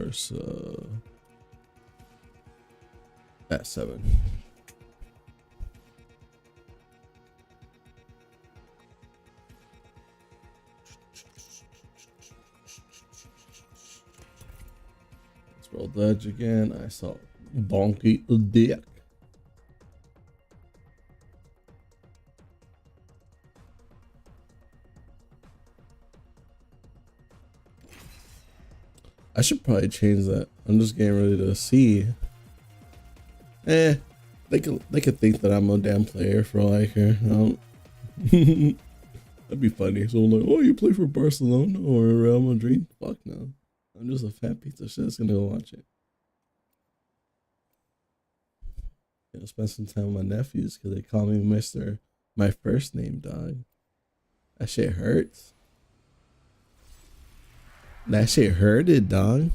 course, at 7. Let's roll the edge again. I saw Bonky Dick. I should probably change that. I'm just getting ready to see. They could think that I'm a damn player for all I care. That'd be funny. So I'm like, oh, you play for Barcelona or Real Madrid? Fuck no. I'm just a fat piece of shit that's gonna go watch it. Spend some time with my nephews because they call me Mr. My first name, dog. That shit hurts. That shit hurted, dog.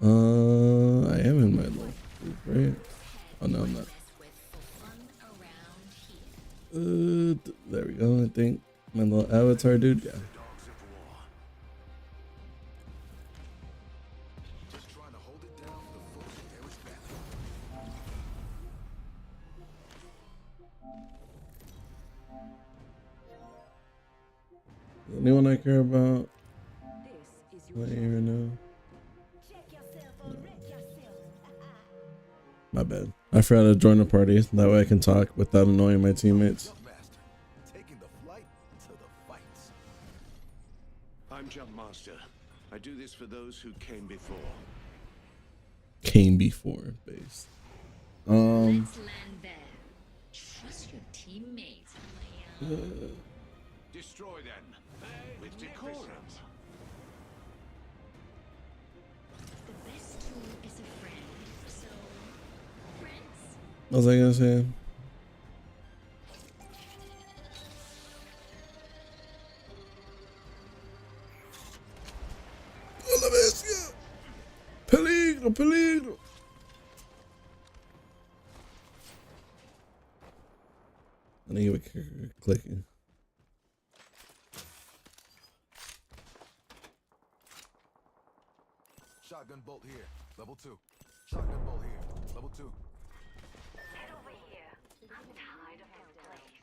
I am in my little group, right? Oh no, I'm not. There we go. I think my little avatar dude. Yeah. Anyone I care about? Not here now. No. My bad. I forgot to join the party. That way I can talk without annoying my teammates. I'm Jump Master. I do this for those who came before. Came before, base. Let's land there. Trust your teammates. Destroy them with decorum. The best tool is a friend. So, friends. What was I gonna say? Peligro, peligro. I think you were clicking. Shotgun bolt here, level 2. Shotgun bolt here, level 2. Get over here. I'm tired of this place.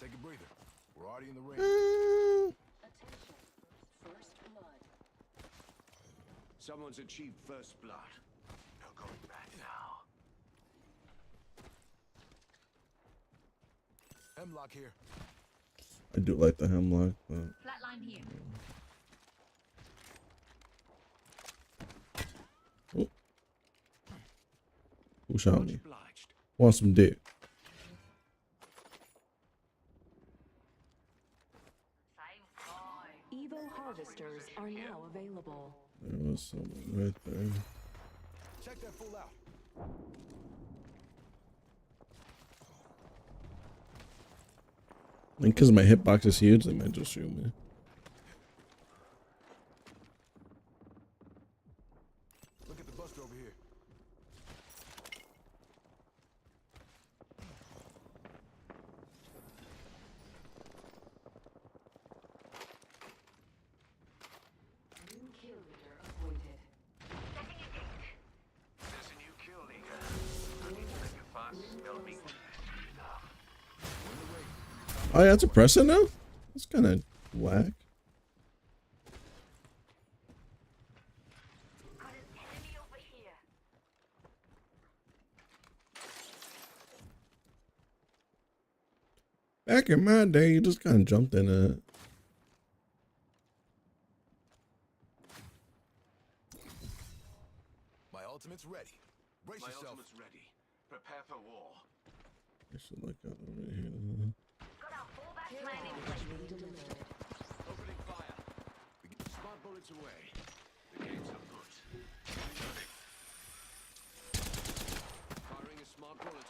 Take a breather. We're already in the ring. Attention. First blood. Someone's achieved first blood. No going back now. Hemlock here. I do like the hemlock, but Flatline here. oh. Who shot me? Obliged. Want some dick? Evo harvesters are now available. There was someone right there. Check that fool out. And because my hitbox is huge, they might just shoot me. Look at the buster over here. New kill leader appointed. There's a new kill leader. I need to make a fast spell me. Oh yeah, it's a presser now? That's kind of whack. Got an enemy over here. Back in my day, you just kind of jumped in it. My ultimate's ready. Brace My yourself. ultimate's ready. Prepare for war. I should look out over here. Got our fallback plan in place. Opening fire. Smart bullets away. The gates are put. Reloading. Firing a smart bullet.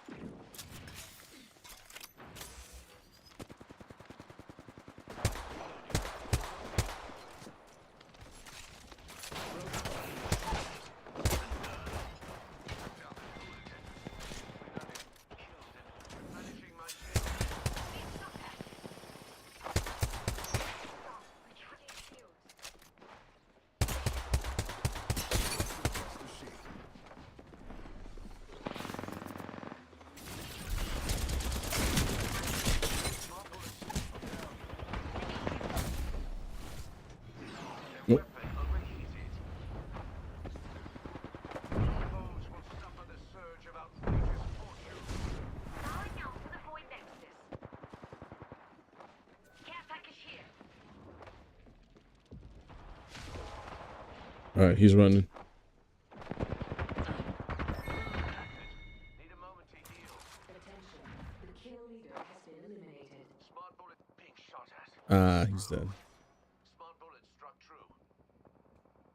Managing my shield. All right, he's running. Need a moment to heal. Attention. The kill leader has been eliminated. Smart bullet being shot at. Ah, he's dead. Smart bullet struck true.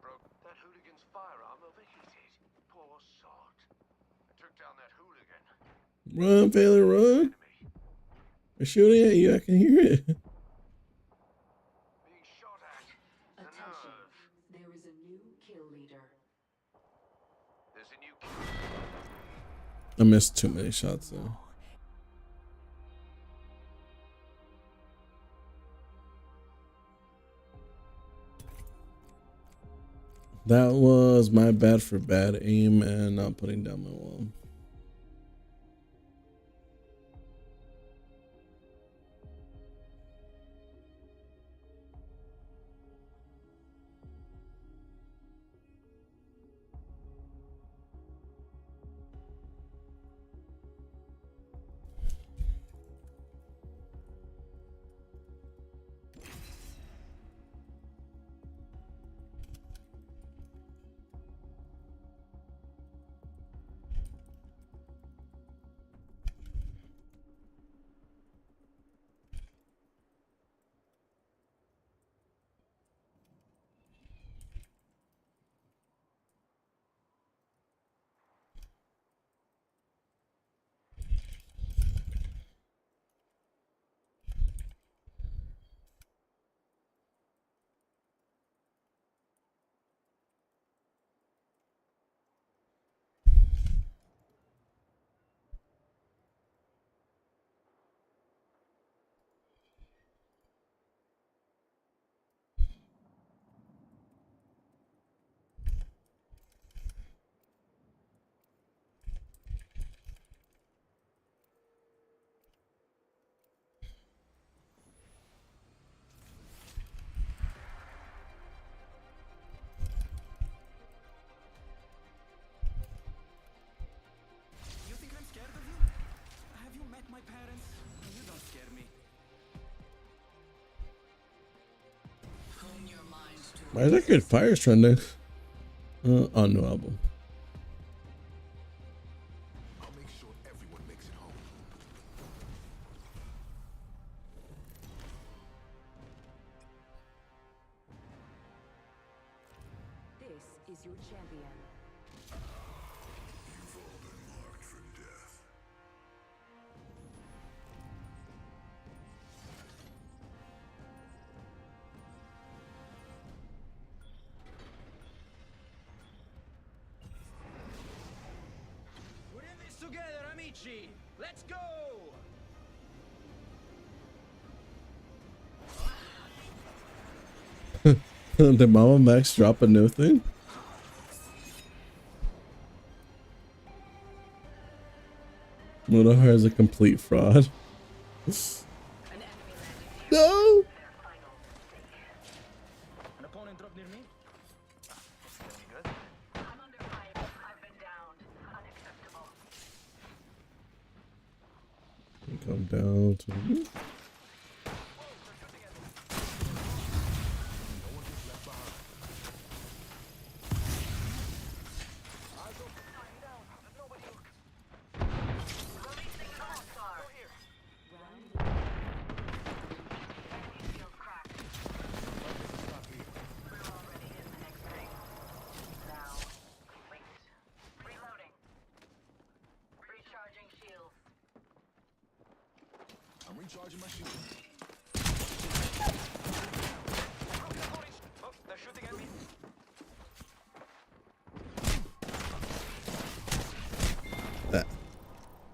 Broke that hooligan's firearm overheated. Poor sod. I took down that hooligan. Run, Bailey, run! Enemy. They're shooting at you. I can hear it. Being shot at. The Attention. nerve. There is a new kill leader. There's a new kill. I missed too many shots though. That was my bad for bad aim and not putting down my wall. You think I'm scared of you? Have you met my parents? You don't scare me. Hone your mind to Why is that good fires trending? On new album. I'll make sure everyone makes it home. This is your champion. You've all been marked for death. We're in this together, amici. Let's go. Did Mama Max drop a new thing? Mudahar is a complete fraud. No! An opponent dropped near me. I'm under fire. I've been downed. Unacceptable. Come down to the I'm recharging my shield. Oh, they're shooting at me.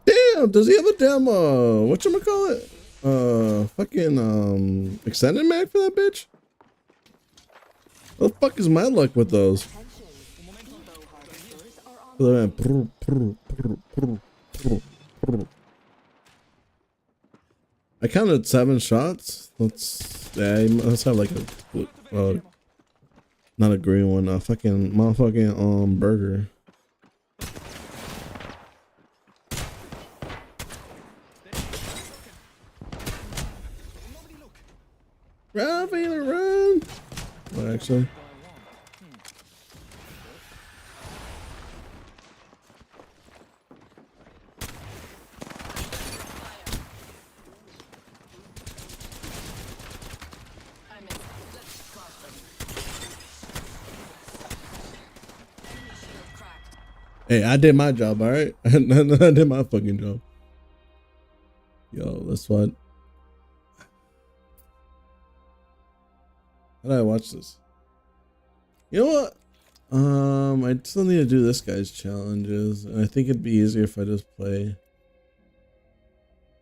Damn, does he have a damn whatchamacallit? Fucking extended mag for that bitch? What the fuck is my luck with those? I counted 7 shots. Let's have like a not a green one, a fucking motherfucking burger. Run, Bailey, run! Well, actually, Hey, I did my job, all right? I did my fucking job. Yo, let's what? How did I watch this? You know what? I still need to do this guy's challenges, and I think it'd be easier if I just play.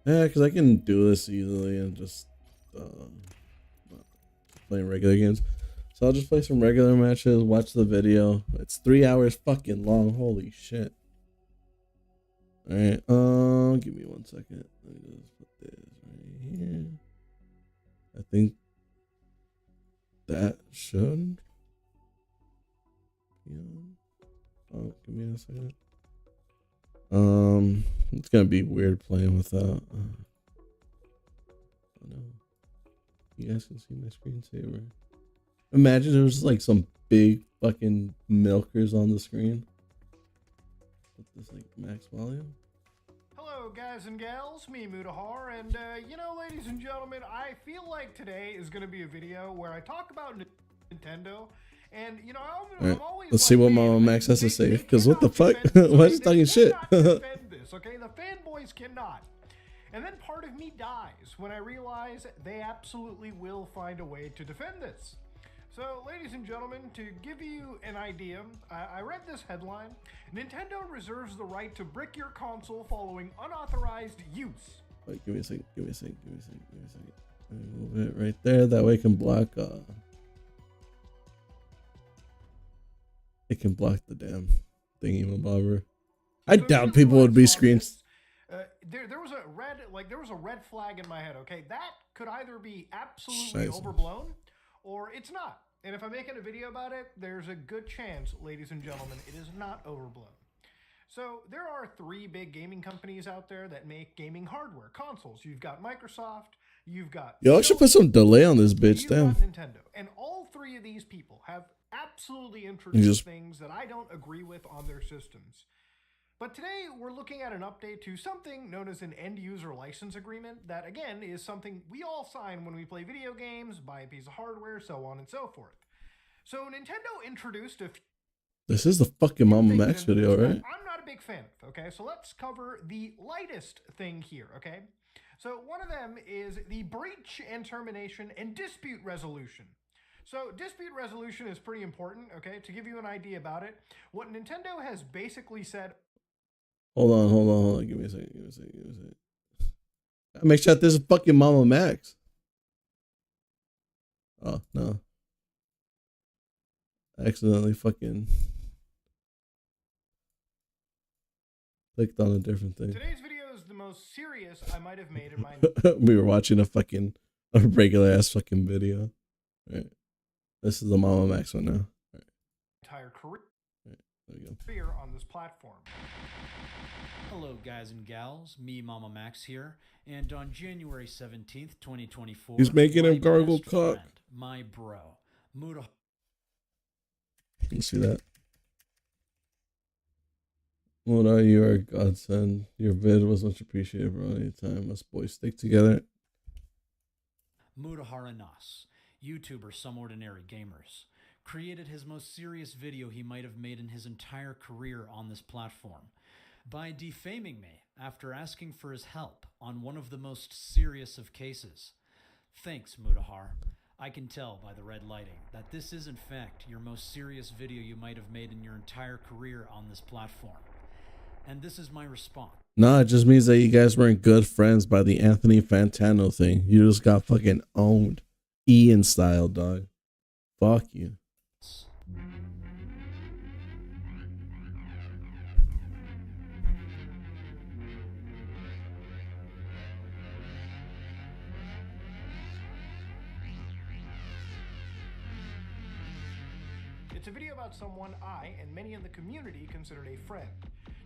Yeah, because I can do this easily and just playing regular games. So I'll just play some regular matches, watch the video. It's 3 hours fucking long. Holy shit. Alright, give me 1 second. Let me just put this right here. I think that should. Yeah. Oh, give me a second. It's gonna be weird playing without. Oh no. You guys can see my screensaver. Imagine there was like some big fucking milkers on the screen. Put this like max volume. Hello guys and gals, me Mutahar, and you know, ladies and gentlemen, I feel like today is going to be a video where I talk about Nintendo, and you know, I'm always let's see what Mama Max has to say, because what the fuck? Why is he talking shit? Defend this, okay? The fanboys cannot. And then part of me dies when I realize they absolutely will find a way to defend this. So, ladies and gentlemen, to give you an idea, I read this headline. Nintendo reserves the right to brick your console following unauthorized use. Wait, give me a second. Give me a second. Give me a second. Give me a second. Let me move it right there. That way it can block. It can block the damn thingy-mabobber. I doubt people would be screens. There was a red flag in my head. Okay, that could either be absolutely overblown, or it's not. And if I'm making a video about it, there's a good chance, ladies and gentlemen, it is not overblown. So there are 3 big gaming companies out there that make gaming hardware, consoles. You've got Microsoft, you've got... Yo, I should put some delay on this bitch, damn. Nintendo. And all 3 of these people have absolutely introduced things that I don't agree with on their systems. But today we're looking at an update to something known as an end-user license agreement that, again, is something we all sign when we play video games, buy a piece of hardware, so on and so forth. So Nintendo introduced a few... This is the fucking Mama Max video, right? I'm not a big fan of, okay? So let's cover the lightest thing here, okay? So one of them is the breach and termination and dispute resolution. So dispute resolution is pretty important, okay? To give you an idea about it, what Nintendo has basically said... Hold on. Give me a second. Make sure this is fucking Mama Max. Oh, no. I accidentally fucking clicked on a different thing. Today's video is the most serious I might have made in my... We were watching a regular ass fucking video. All right. This is the Mama Max one now. All right. Entire career. All right, there we go. Fear on this platform. Hello guys and gals, me Mama Max here, and on January 17th, 2024, he's making him gargle best cock. friend, my bro, Muda. You see that? Muda, you are a godsend. Your vid was much appreciated, bro. Anytime us boys stick together. Muda Haranas, YouTuber Some Ordinary Gamers, created his most serious video he might have made in his entire career on this platform by defaming me after asking for his help on one of the most serious of cases. Thanks, Mutahar. I can tell by the red lighting that this is in fact your most serious video you might have made in your entire career on this platform. And this is my response. Nah, it just means that you guys weren't good friends by the Anthony Fantano thing. You just got fucking owned. Ian style, dog. Fuck you. It's a video about someone I and many in the community considered a friend.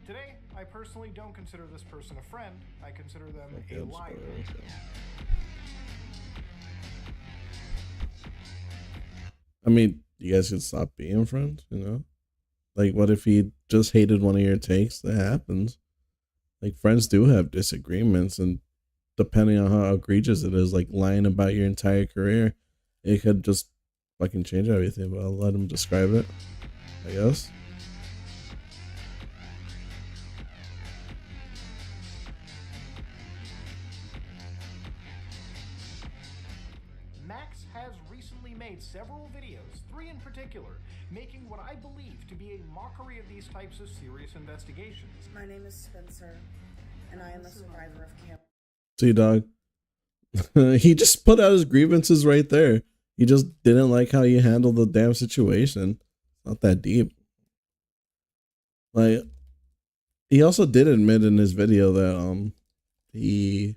Today, I personally don't consider this person a friend. I consider them a liar. I mean, you guys can stop being friends, you know? Like, what if he just hated one of your takes? That happens. Like, friends do have disagreements, and depending on how egregious it is, like lying about your entire career, it could just fucking change everything. But I'll let him describe it, I guess. recently made several videos, 3 in particular, making what I believe to be a mockery of these types of serious investigations. My name is Spencer, and I am a survivor of camp. See, dog. He just put out his grievances right there. He just didn't like how you handled the damn situation. Not that deep. Like, he also did admit in his video that he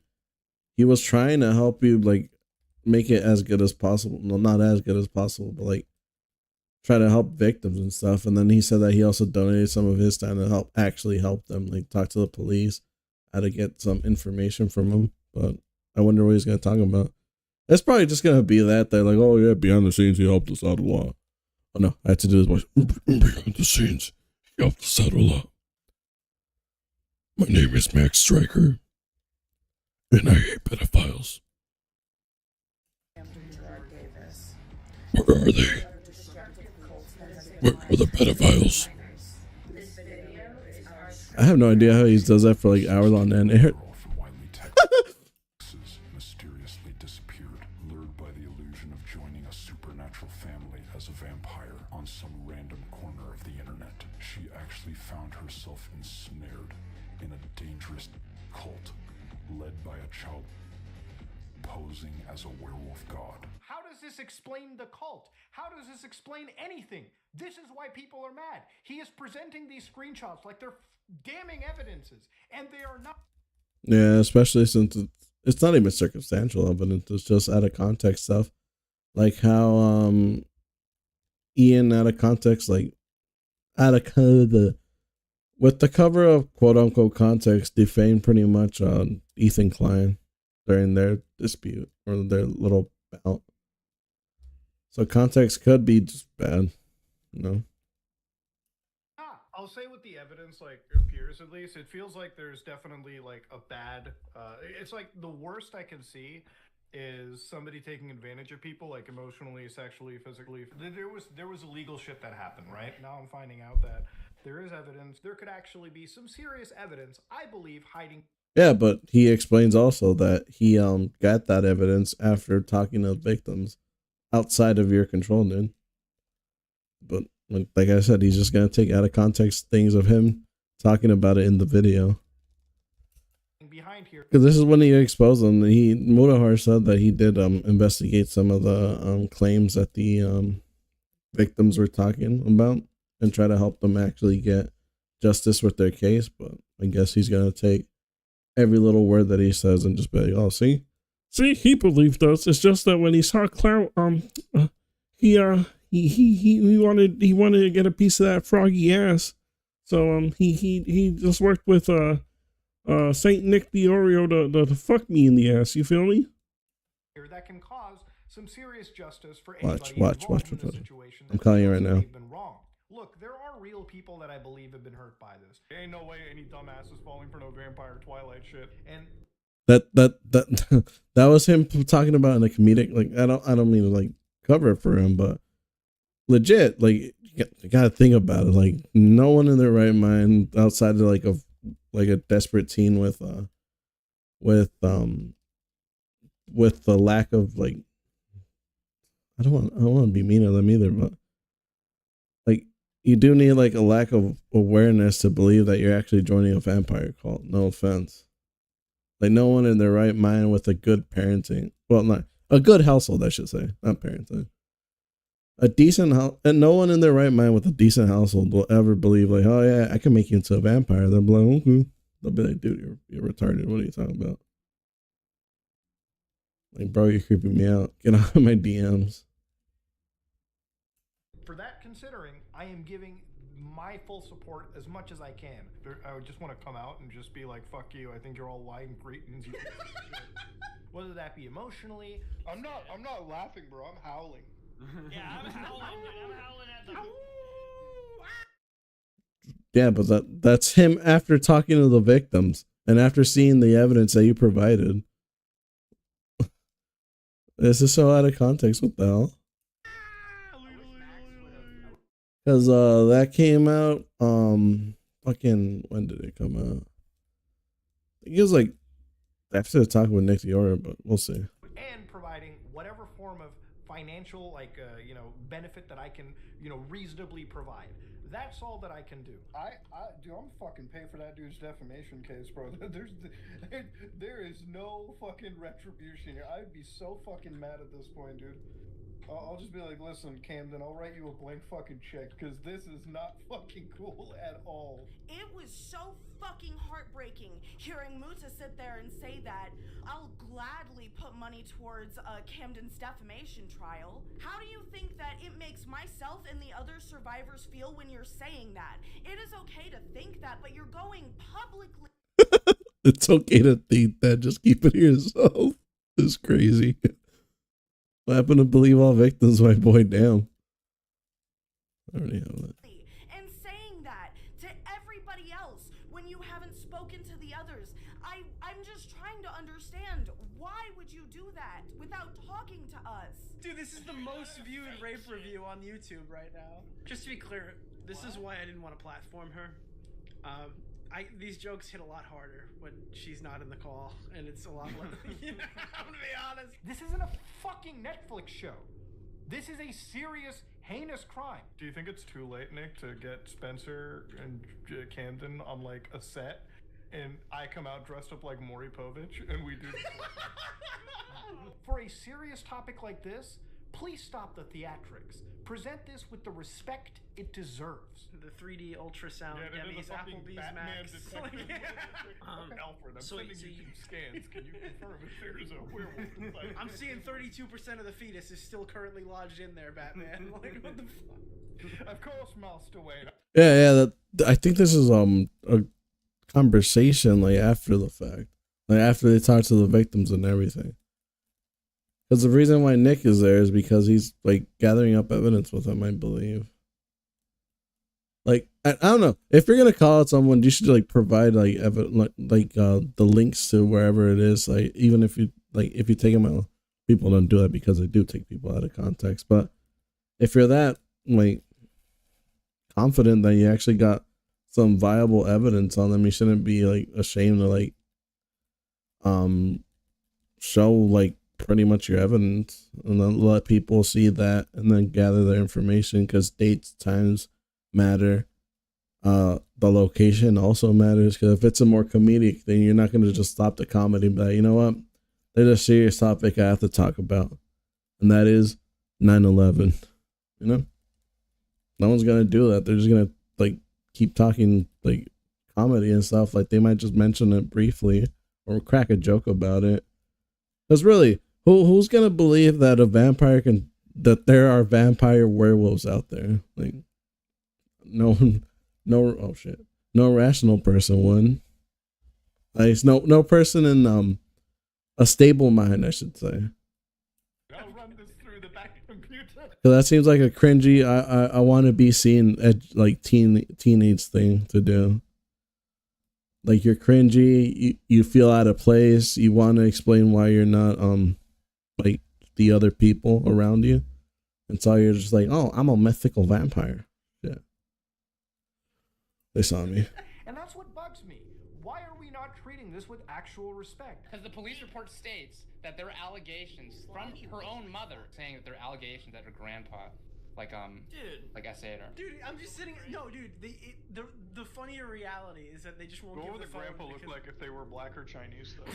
was trying to help you, like, make it as good as possible. No, not as good as possible, but like try to help victims and stuff. And then he said that he also donated some of his time to actually help them, like talk to the police, how to get some information from them. But I wonder what he's gonna talk about. It's probably just gonna be that they're like, oh yeah, behind the scenes he helped us out a lot. Oh no, I had to do his voice. Behind the scenes, he helped us out a lot. My name is Max Stryker, and I hate pedophiles. Where are they? Where are the pedophiles? I have no idea how he does that for like hours on end. Mysteriously disappeared, lured by the illusion of joining a supernatural family as a vampire on some random corner of the internet. She actually found herself ensnared in a dangerous cult led by a child posing as a werewolf god. How does this explain the cult? How does this explain anything? This is why people are mad. He is presenting these screenshots like they're damning evidences, and they are not. Yeah, especially since it's not even circumstantial evidence. It's just out of context stuff. Like how Ian out of context, like with the cover of quote unquote context, defamed pretty much Ethan Klein during their dispute or their little bout. So context could be just bad, you know. I'll say with the evidence, like, appears at least, it feels like there's definitely like a bad, it's like the worst I can see is somebody taking advantage of people, like emotionally, sexually, physically. There was illegal shit that happened, right? Now I'm finding out that there is evidence. There could actually be some serious evidence, I believe, hiding. Yeah, but he explains also that he got that evidence after talking to victims outside of your control, dude. But like I said, he's just gonna take out of context things of him talking about it in the video. Behind here, because this is when he exposed them. Mudahar said that he did investigate some of the claims that the victims were talking about and try to help them actually get justice with their case. But I guess he's gonna take every little word that he says and just be like, oh, see, he believed us. It's just that when he saw Clout, he wanted to get a piece of that froggy ass. So he just worked with Saint Nick the Oreo to fuck me in the ass. You feel me? That can cause some serious justice for Watch. involved in the situation. I'm calling you right now. Been wrong. Look, there are real people that I believe have been hurt by this. There ain't no way any dumbass is falling for no vampire Twilight shit. And that was him talking about in a comedic. Like I don't mean to like cover it for him, but legit, like you gotta think about it. Like no one in their right mind outside of like a desperate teen with the lack of like I don't want to be mean to them either, but like you do need like a lack of awareness to believe that you're actually joining a vampire cult. No offense. Like no one in their right mind with a good parenting, well, not a good household, I should say, not parenting. A decent house, and no one in their right mind with a decent household will ever believe like, oh yeah, I can make you into a vampire. They'll be like, okay. They'll be like, dude, you're retarded. What are you talking about? Like, bro, you're creeping me out. Get out of my DMs. For that considering, I am giving my full support as much as I can. I would just want to come out and just be like, fuck you. I think you're all lying cretins. Whether that be emotionally. I'm not laughing, bro. I'm howling. Yeah, I'm howling, dude. I'm howling at the... Yeah, but that's him after talking to the victims and after seeing the evidence that you provided. This is so out of context. What the hell? Because that came out fucking when did it come out? I think it was like after talking with Nick Diora, but we'll see. And providing whatever form of financial, like, benefit that I can, reasonably provide. That's all that I can do. Dude, I'm fucking pay for that dude's defamation case, bro. There is no fucking retribution here. I'd be so fucking mad at this point, dude. I'll just be like, listen, Camden, I'll write you a blank fucking check because this is not fucking cool at all. It was so fucking heartbreaking hearing Muta sit there and say that I'll gladly put money towards Camden's defamation trial. How do you think that it makes myself and the other survivors feel when you're saying that? It is okay to think that, but you're going publicly. It's okay to think that. Just keep it to yourself. It's crazy. What happened to believe all victims, my boy? Damn. I already have that. And saying that to everybody else when you haven't spoken to the others. I'm just trying to understand, why would you do that without talking to us? Dude, this is the most viewed rape review on YouTube right now. Just to be clear, this is why I didn't want to platform her. These jokes hit a lot harder when she's not in the call, and it's a lot less. I'm gonna be honest. This isn't a fucking Netflix show. This is a serious, heinous crime. Do you think it's too late, Nick, to get Spencer and Camden on like a set, and I come out dressed up like Maury Povich, and we do? For a serious topic like this, please stop the theatrics. Present this with the respect it deserves. The 3D ultrasound, Demi's, Applebee's, Max. Alfred, I'm sending you some scans. Can you confirm if there's a werewolf inside? I'm seeing 32% of the fetus is still currently lodged in there, Batman. Like, what the fuck? Of course, Master Wayne. Yeah. I think this is a conversation like after the fact, like after they talk to the victims and everything. Because the reason why Nick is there is because he's like gathering up evidence with him, I believe. Like I don't know, if you're gonna call out someone, you should like provide like the links to wherever it is. Like even if you take them out, people don't do that because they do take people out of context. But if you're that like confident that you actually got some viable evidence on them, you shouldn't be like ashamed to like show like pretty much your evidence and then let people see that and then gather their information, because dates, times matter. The location also matters, because if it's a more comedic thing, you're not going to just stop the comedy and be like, you know what, there's a serious topic I have to talk about, and that is 9/11. You know, no one's going to do that. They're just going to like keep talking like comedy and stuff. Like they might just mention it briefly or crack a joke about it. Because really, who's gonna believe that that there are vampire werewolves out there? Like, no rational person would. Like, no person in a stable mind, I should say. I'll run this through the back computer. Because that seems like a cringy, I want to be seen like teenage thing to do. Like you're cringy, you feel out of place, you want to explain why you're not like the other people around you, and so you're just like, oh, I'm a mythical vampire. Yeah, they saw me. And that's what bugs me. Why are we not treating this with actual respect? Because the police report states that there are allegations from her own mother saying that there are allegations that her grandpa like essayed her. Dude, I'm just sitting. No, dude. The funnier reality is that they just won't. What give would the the grandpa phone look like if they were black or Chinese, though?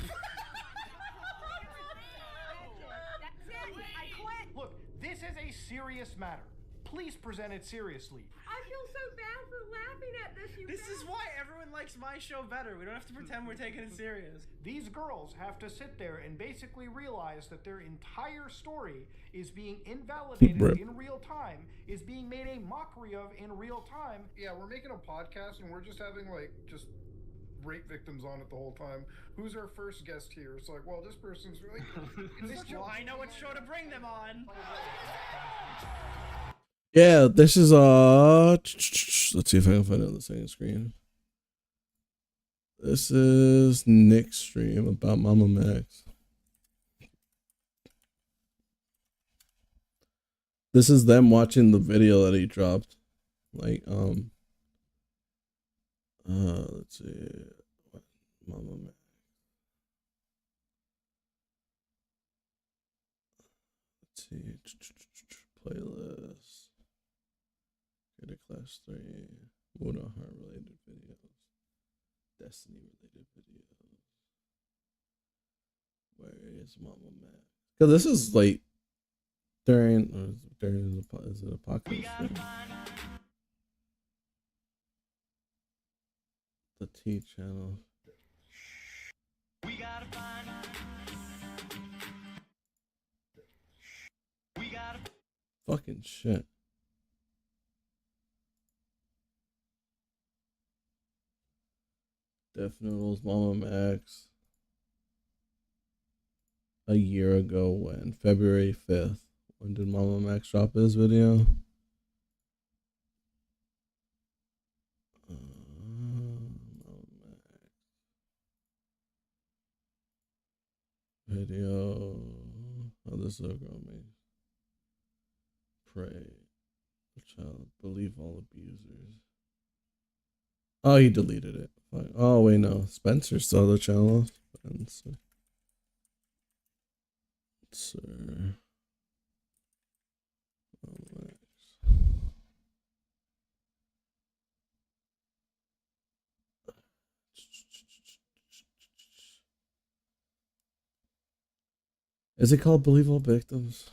That's it. I quit. Look, this is a serious matter. Please present it seriously. I feel so bad for laughing at this. This is why everyone likes my show better. We don't have to pretend we're taking it serious. These girls have to sit there and basically realize that their entire story is being invalidated in real time, is being made a mockery of in real time. Yeah, we're making a podcast and we're just having like just rape victims on it the whole time. Who's our first guest here? It's like, well, this person's like, well, I know what show to bring them on. Yeah, this is let's see if I can find it on the same screen. This is Nick's stream about Mama Max. This is them watching the video that he dropped. Like, let's see. Mama Max. Let's see. Playlist. Go to class 3. Moon Heart related videos. Destiny related videos. Where is Mama Mac? Because this is like during is it Apocalypse? The T channel. Fucking shit. Death Noodles, Mama Max. A year ago when? February 5th. When did Mama Max drop this video? Video. Oh, this is a girl me. Pray. The child. Believe all abusers. Oh, he deleted it. Fine. Oh, wait, no. Spencer saw the channel. Spencer. Sir. Is it called Believable Victims?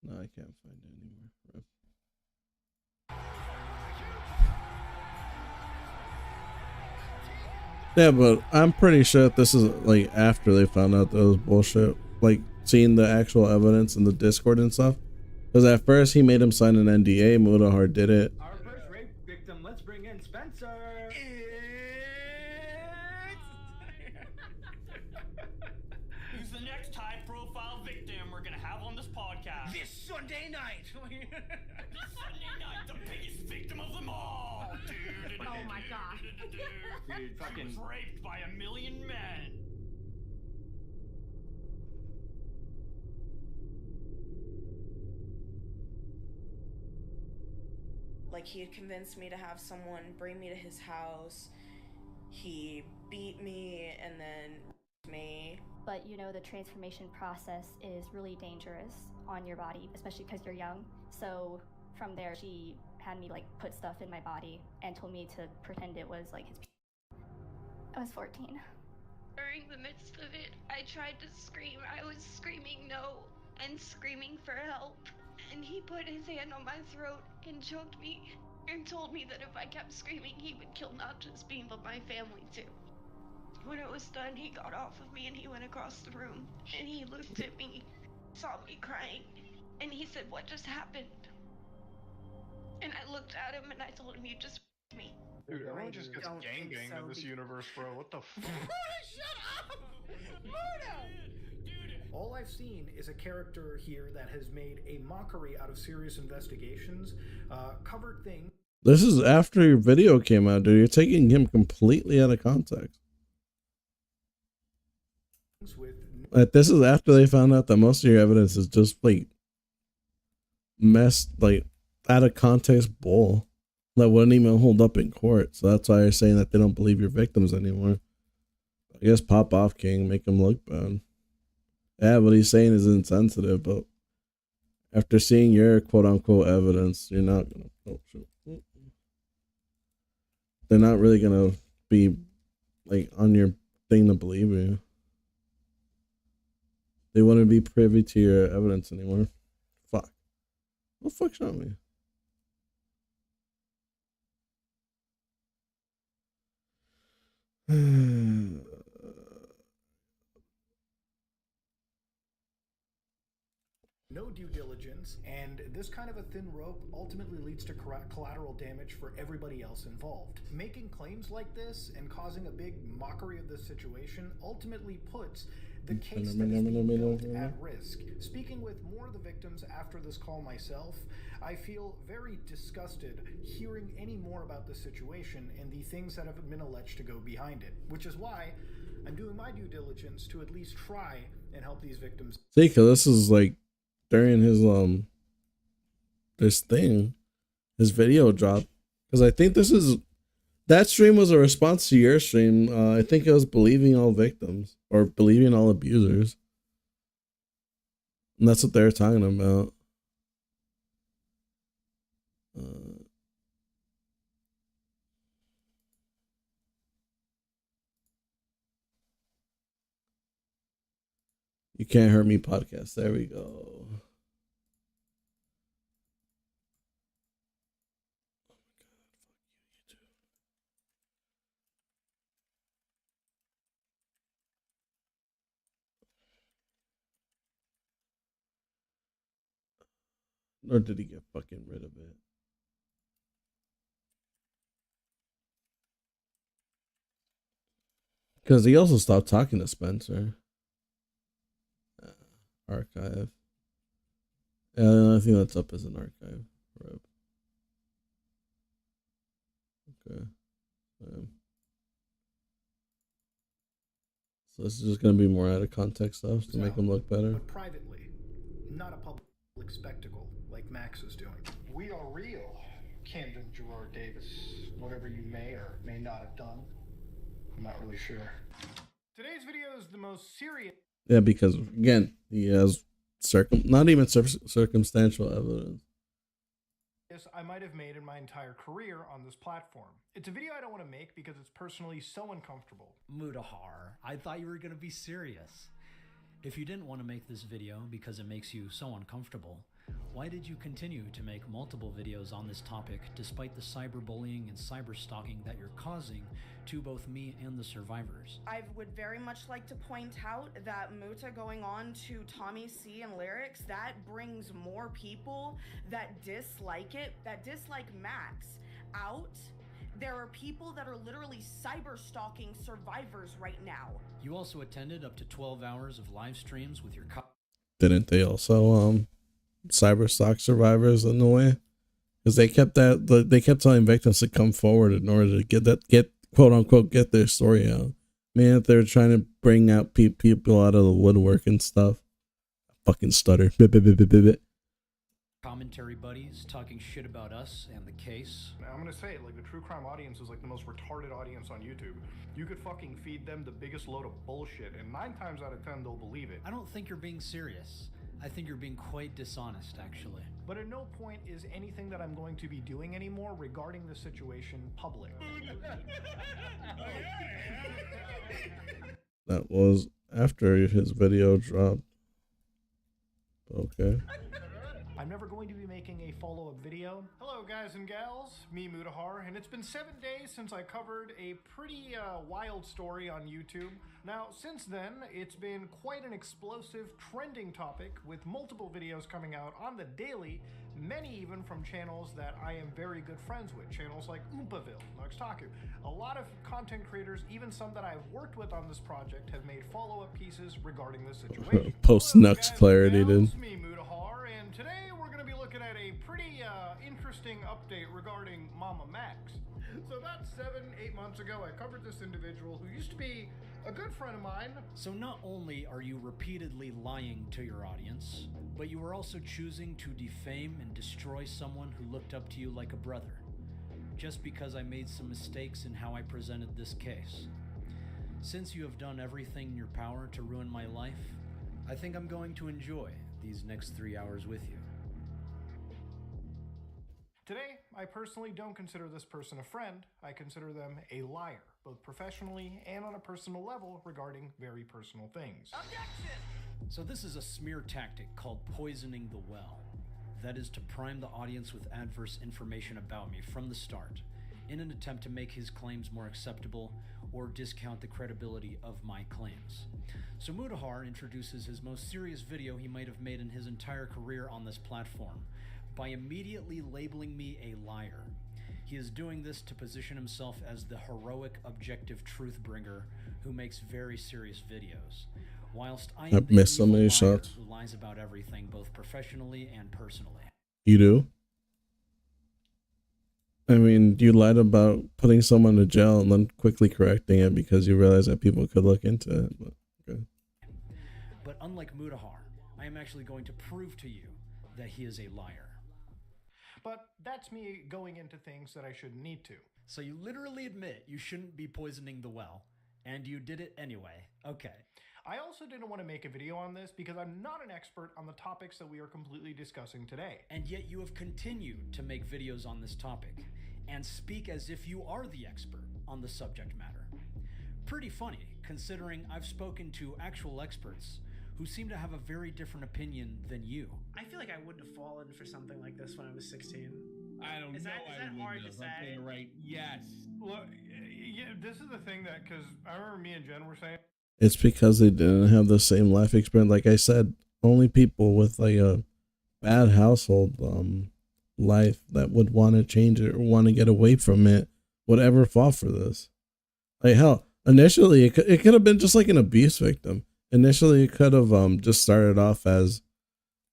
No, I can't find it anywhere. Yeah, but I'm pretty sure this is like after they found out that was bullshit. Like seeing the actual evidence in the Discord and stuff. Because at first he made him sign an NDA. Mudahar did it. Our first rape victim. Let's bring in Spencer. Who's the next high-profile victim we're gonna have on this podcast? This Sunday night. This Sunday night, the biggest victim of them all, dude. Oh my god. Dude, She fucking was raped by 1,000,000 men. Like, he had convinced me to have someone bring me to his house. He beat me and then me. But you know, the transformation process is really dangerous on your body, especially because you're young. So from there, she had me like put stuff in my body and told me to pretend it was like his. I was 14. During the midst of it, I tried to scream. I was screaming no and screaming for help. And he put his hand on my throat and choked me and told me that if I kept screaming, he would kill not just me, but my family too. When it was done, he got off of me and he went across the room and he looked at me, saw me crying, and he said, "What just happened?" And I looked at him and I told him, "You just me." Dude, everyone just gets gangbanged in this universe, bro. What the fuck? Shut up! Muda! All I've seen is a character here that has made a mockery out of serious investigations, covered things. This is after your video came out, dude. You're taking him completely out of context. Like, this is after they found out that most of your evidence is just like messed, like out of context bull that wouldn't even hold up in court. So that's why they're saying that they don't believe your victims anymore. I guess pop off King, make him look bad. Yeah, what he's saying is insensitive, but after seeing your quote unquote evidence, you're not gonna. Oh, shit. They're not really gonna be like on your thing to believe you. They wouldn't be privy to your evidence anymore. Fuck. What the fuck shot me? No due diligence, and this kind of a thin rope ultimately leads to collateral damage for everybody else involved. Making claims like this and causing a big mockery of this situation ultimately puts the case that is being built at risk. Speaking with more of the victims after this call myself, I feel very disgusted hearing any more about the situation and the things that have been alleged to go behind it, which is why I'm doing my due diligence to at least try and help these victims. See, cause this is like during his this thing, his video dropped. Because I think that stream was a response to your stream. I think it was believing all victims or believing all abusers. And that's what they're talking about. You Can't Hurt Me podcast. There we go. Or did he get fucking rid of it? Because he also stopped talking to Spencer. Archive. Yeah, I think that's up as an archive. Rip. Okay. So this is just going to be more out of context stuff to make him look better. But privately, not a public spectacle like Max is doing. We are real, Camden Gerard Davis. Whatever you may or may not have done, I'm not really sure. Today's video is the most serious. Yeah, because again, he has not even circumstantial evidence I might have made in my entire career on this platform. It's a video I don't want to make because it's personally so uncomfortable. Mutahar, I thought you were going to be serious. If you didn't want to make this video because it makes you so uncomfortable, why did you continue to make multiple videos on this topic despite the cyberbullying and cyberstalking that you're causing to both me and the survivors? I would very much like to point out that Muta going on to Tommy C and lyrics, that brings more people that dislike it, that dislike Max out. There are people that are literally cyber-stalking survivors right now. You also attended up to 12 hours of live streams with your Didn't they also cyber stalk survivors in a way? Because they kept telling victims to come forward in order to get quote unquote get their story out. Man, they're trying to bring out people out of the woodwork and stuff. Fucking stutter. commentary buddies talking shit about us and the case. I'm gonna say it, like, the true crime audience is like the most retarded audience on YouTube. You could fucking feed them the biggest load of bullshit, and 9 times out of 10 they'll believe it. I don't think you're being serious. I think you're being quite dishonest, actually. But at no point is anything that I'm going to be doing anymore regarding the situation public. That was after his video dropped. Okay. I'm never going to be making a follow-up video. Hello guys and gals, me Mutahar, and it's been 7 days since I covered a pretty wild story on YouTube. Now, since then, it's been quite an explosive, trending topic with multiple videos coming out on the daily, many even from channels that I am very good friends with, channels like Oompaville, Nuxtaku. A lot of content creators, even some that I've worked with on this project, have made follow-up pieces regarding this situation. Post Nux clarity, dude. Me Mutahar, and today we're going to be looking at a pretty interesting update regarding Mama Max. So about 7-8 months ago, I covered this individual who used to be a good friend of mine. So not only are you repeatedly lying to your audience, but you are also choosing to defame and destroy someone who looked up to you like a brother, just because I made some mistakes in how I presented this case. Since you have done everything in your power to ruin my life, I think I'm going to enjoy these next 3 hours with you. Today, I personally don't consider this person a friend. I consider them a liar, both professionally and on a personal level regarding very personal things. Objection! So this is a smear tactic called poisoning the well. That is to prime the audience with adverse information about me from the start, in an attempt to make his claims more acceptable or discount the credibility of my claims. So Mutahar introduces his most serious video he might have made in his entire career on this platform, by immediately labeling me a liar. He is doing this to position himself as the heroic, objective truth bringer who makes very serious videos, whilst I am the missed so many liar shots. who lies about everything, both professionally and personally. You do? I mean, you lied about putting someone to jail and then quickly correcting it because you realized that people could look into it. But, okay. But unlike Mutahar, I am actually going to prove to you that he is a liar. But that's me going into things that I shouldn't need to. So you literally admit you shouldn't be poisoning the well, and you did it anyway. Okay. I also didn't want to make a video on this because I'm not an expert on the topics that we are completely discussing today. And yet you have continued to make videos on this topic, and speak as if you are the expert on the subject matter. Pretty funny, considering I've spoken to actual experts who seem to have a very different opinion than you. I feel like I wouldn't have fallen for something like this when I was 16. I don't know. Is that hard to say? I'm saying right. Yes. Look, yeah, this is the thing that, because I remember me and Jen were saying. It's because they didn't have the same life experience. Like I said, only people with like a bad household life that would want to change it or want to get away from it would ever fall for this. Like hell, initially it could have been just like an abuse victim. Initially, it could have just started off as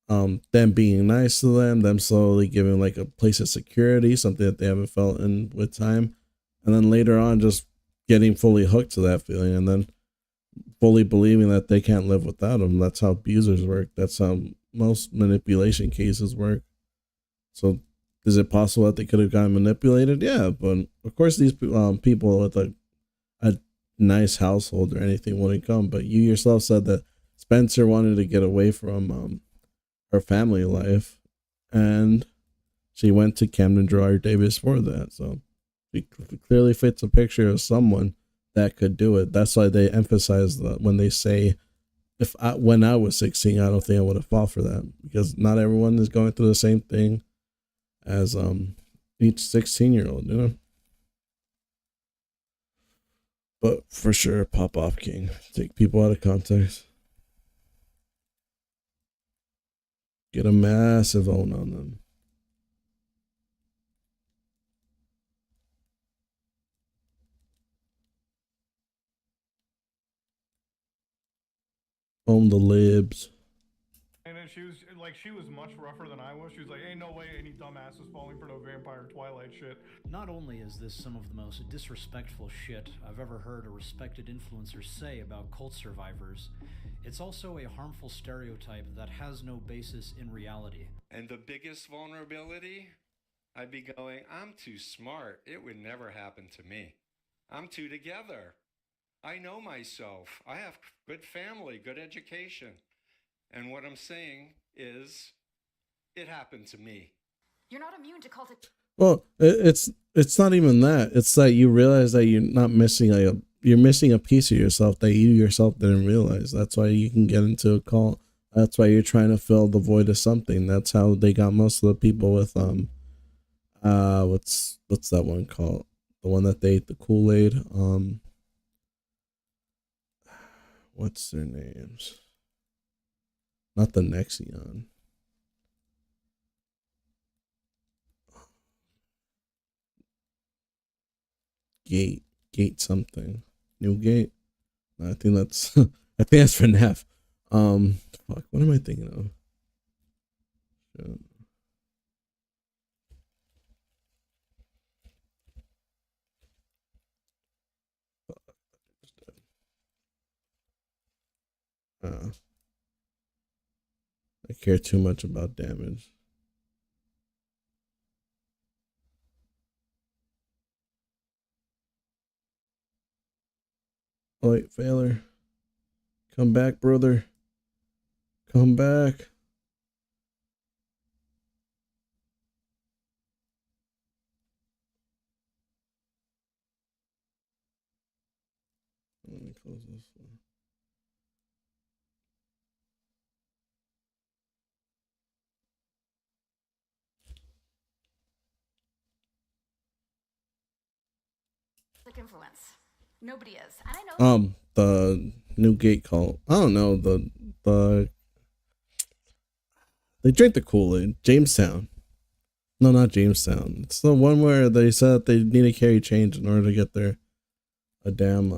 them being nice to them slowly giving like a place of security, something that they haven't felt in with time, and then later on just getting fully hooked to that feeling, and then fully believing that they can't live without them. That's how abusers work. That's how most manipulation cases work. So, is it possible that they could have gotten manipulated? Yeah, but of course these people with a nice household or anything wouldn't come. But you yourself said that Spencer wanted to get away from her family life, and she went to Camden Gerard Davis for that. So she clearly fits a picture of someone that could do it. That's why they emphasize that when they say, when I was 16, I don't think I would have fallen for that, because not everyone is going through the same thing as each 16-year-old, you know. But for sure, pop off king. Take people out of context. Get a massive own on them. Own the libs. And then she was much rougher than I was. She was like, ain't no way any dumbass is falling for no vampire Twilight shit. Not only is this some of the most disrespectful shit I've ever heard a respected influencer say about cult survivors, it's also a harmful stereotype that has no basis in reality. And the biggest vulnerability? I'd be going, I'm too smart. It would never happen to me. I'm too together. I know myself. I have good family, good education. And what I'm saying is, it happened to me. You're not immune to cultic. Well, it's not even that. It's that you realize that you're not missing you're missing a piece of yourself that you yourself didn't realize. That's why you can get into a cult. That's why you're trying to fill the void of something. That's how they got most of the people with what's that one called? The one that they ate the Kool-Aid. What's their names? Not the Nexion. Gate something. Newgate. I think that's I think that's for Neff. Fuck, what am I thinking of? Shit. I care too much about damage. Oh, wait, Failer. Come back, brother. Come back. Let me close this one. Influence. Nobody is. And I know The new gate cult. I don't know, they drink the Kool-Aid. Jamestown. No, not Jamestown. It's the one where they said that they need to carry change in order to get a damn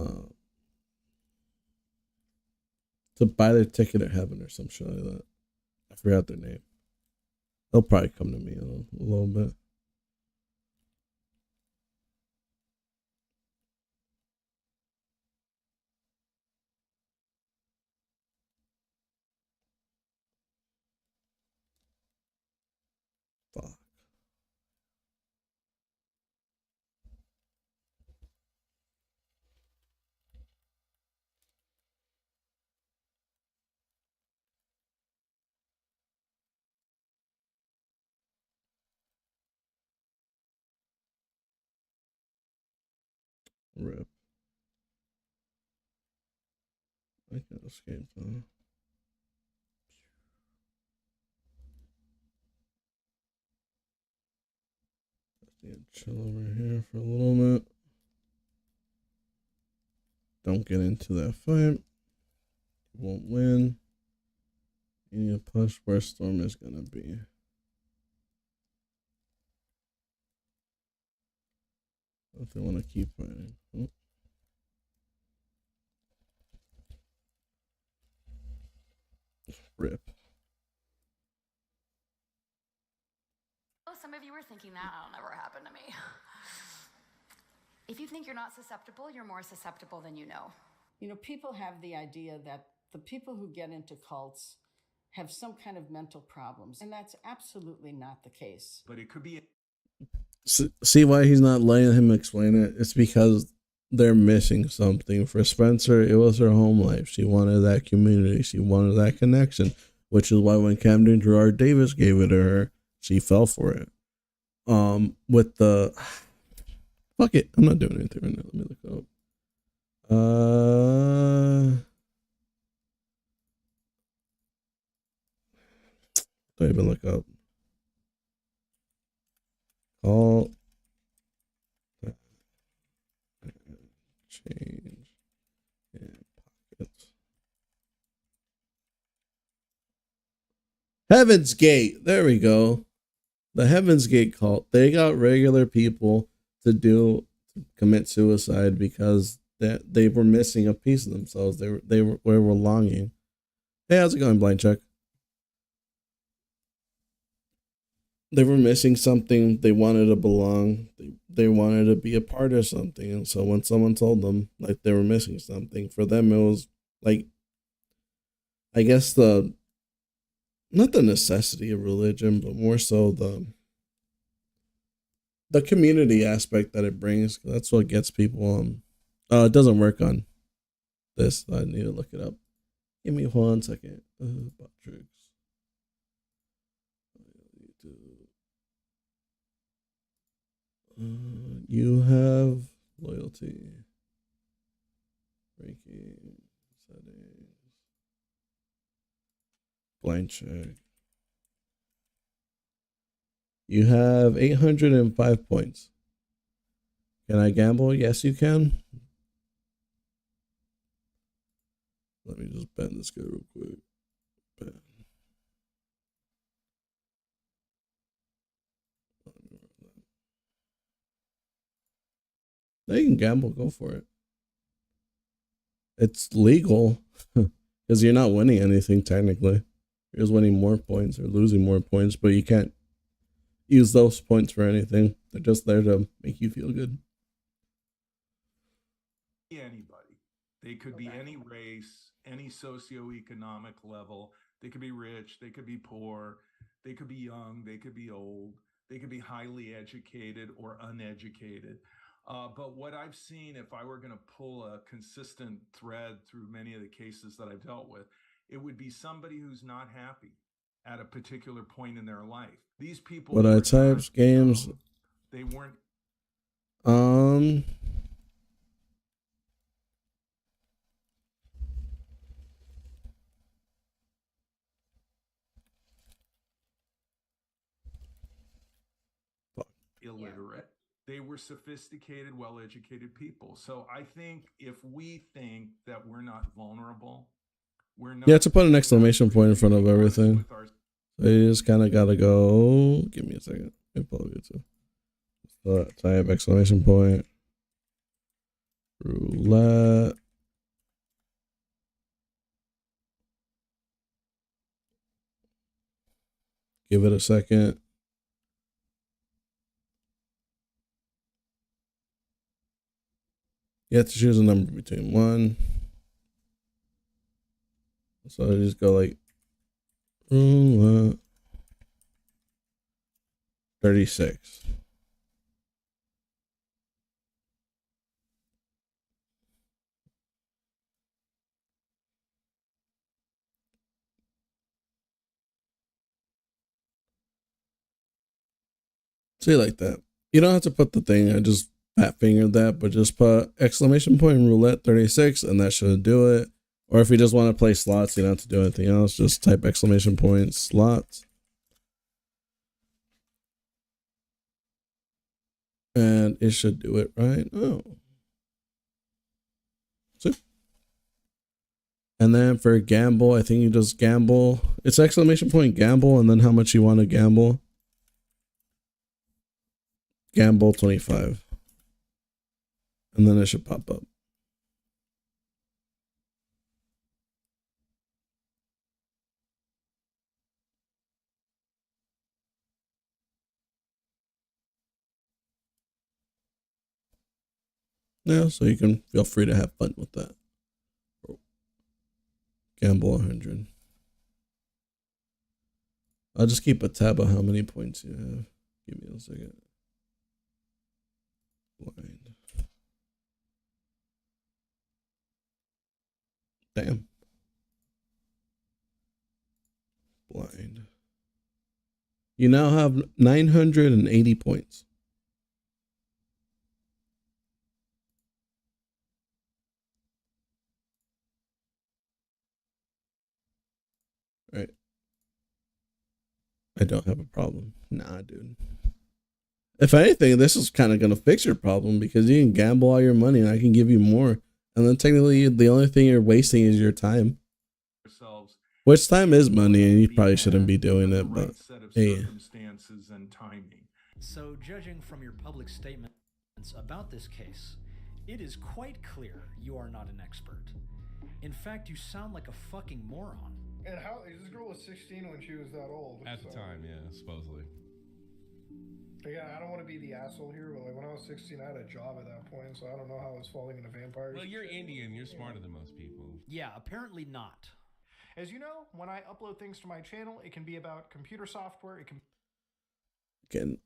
to buy their ticket to heaven or some shit like that. I forgot their name. They'll probably come to me a little bit. Fuck. Rip. I can escape though. Chill over here for a little bit. Don't get into that fight. You won't win. You need to push where Storm is gonna be. If they want to keep fighting. Oh. Rip. Oh, some of you were thinking that'll never happen to me. If you think you're not susceptible, you're more susceptible than you know. You know, people have the idea that the people who get into cults have some kind of mental problems, and that's absolutely not the case. But it could be. See why he's not letting him explain it? It's because they're missing something. For Spencer, it was her home life. She wanted that community. She wanted that connection, which is why when Camden Gerard Davis gave it to her, she fell for it. With the fuck it, I'm not doing anything right now. Let me look up. Don't even look up. All change in pockets. Heaven's Gate. There we go. The Heaven's Gate cult. They got regular people to commit suicide because they were missing a piece of themselves. They were longing. Hey, how's it going, Blind Check? They were missing something. They wanted to belong. They wanted to be a part of something. And so when someone told them like they were missing something, for them it was like, I guess not the necessity of religion, but more so the community aspect that it brings. That's what gets people. It doesn't work on this. I need to look it up. Give me 1 second. Tricks. You have loyalty. Ranking settings. Blind check. You have 805 points. Can I gamble? Yes, you can. Let me just bend this guy real quick. Bend. Now you can gamble. Go for it. It's legal because you're not winning anything technically. You're just winning more points or losing more points, but you can't use those points for anything. They're just there to make you feel good. Anybody. They could be any race, any socioeconomic level. They could be rich, they could be poor, they could be young, they could be old, they could be highly educated or uneducated. But what I've seen, if I were going to pull a consistent thread through many of the cases that I've dealt with, it would be somebody who's not happy at a particular point in their life. These people. What are types games? They weren't. Illiterate. They were sophisticated, well-educated people. So I think if we think that we're not vulnerable, we're not. Yeah, to put an exclamation point in front of everything. So you just kind of gotta go. Give me a second. Let me pull it too. Type exclamation point. Roulette. Give it a second. You have to choose a number between 1. So I just go like 36. See, like that. You don't have to put the thing. I just fat fingered that, but just put exclamation point roulette 36 and that should do it. Or if you just want to play slots, you don't have to do anything else. Just type exclamation point slots. And it should do it, right? Oh. See? And then for gamble, I think you just gamble. It's exclamation point gamble and then how much you want to gamble. Gamble 25. And then it should pop up. Yeah, so you can feel free to have fun with that. Gamble 100. I'll just keep a tab of how many points you have. Give me a second. Blind. Damn. Blind. You now have 980 points. Right. I don't have a problem. Nah, dude. If anything, this is kind of going to fix your problem because you can gamble all your money and I can give you more. And then technically the only thing you're wasting is your time. Which time is money and you probably shouldn't be doing it, but hey. Circumstances and timing. So judging from your public statements about this case, it is quite clear you are not an expert. In fact, you sound like a fucking moron. And how this girl was 16 when she was that old? At the time, yeah, supposedly. Yeah, I don't want to be the asshole here, but like when I was 16, I had a job at that point, so I don't know how I was falling into vampires. Well, you're Indian. You're smarter than most people. Yeah, apparently not. As you know, when I upload things to my channel, it can be about computer software. It can.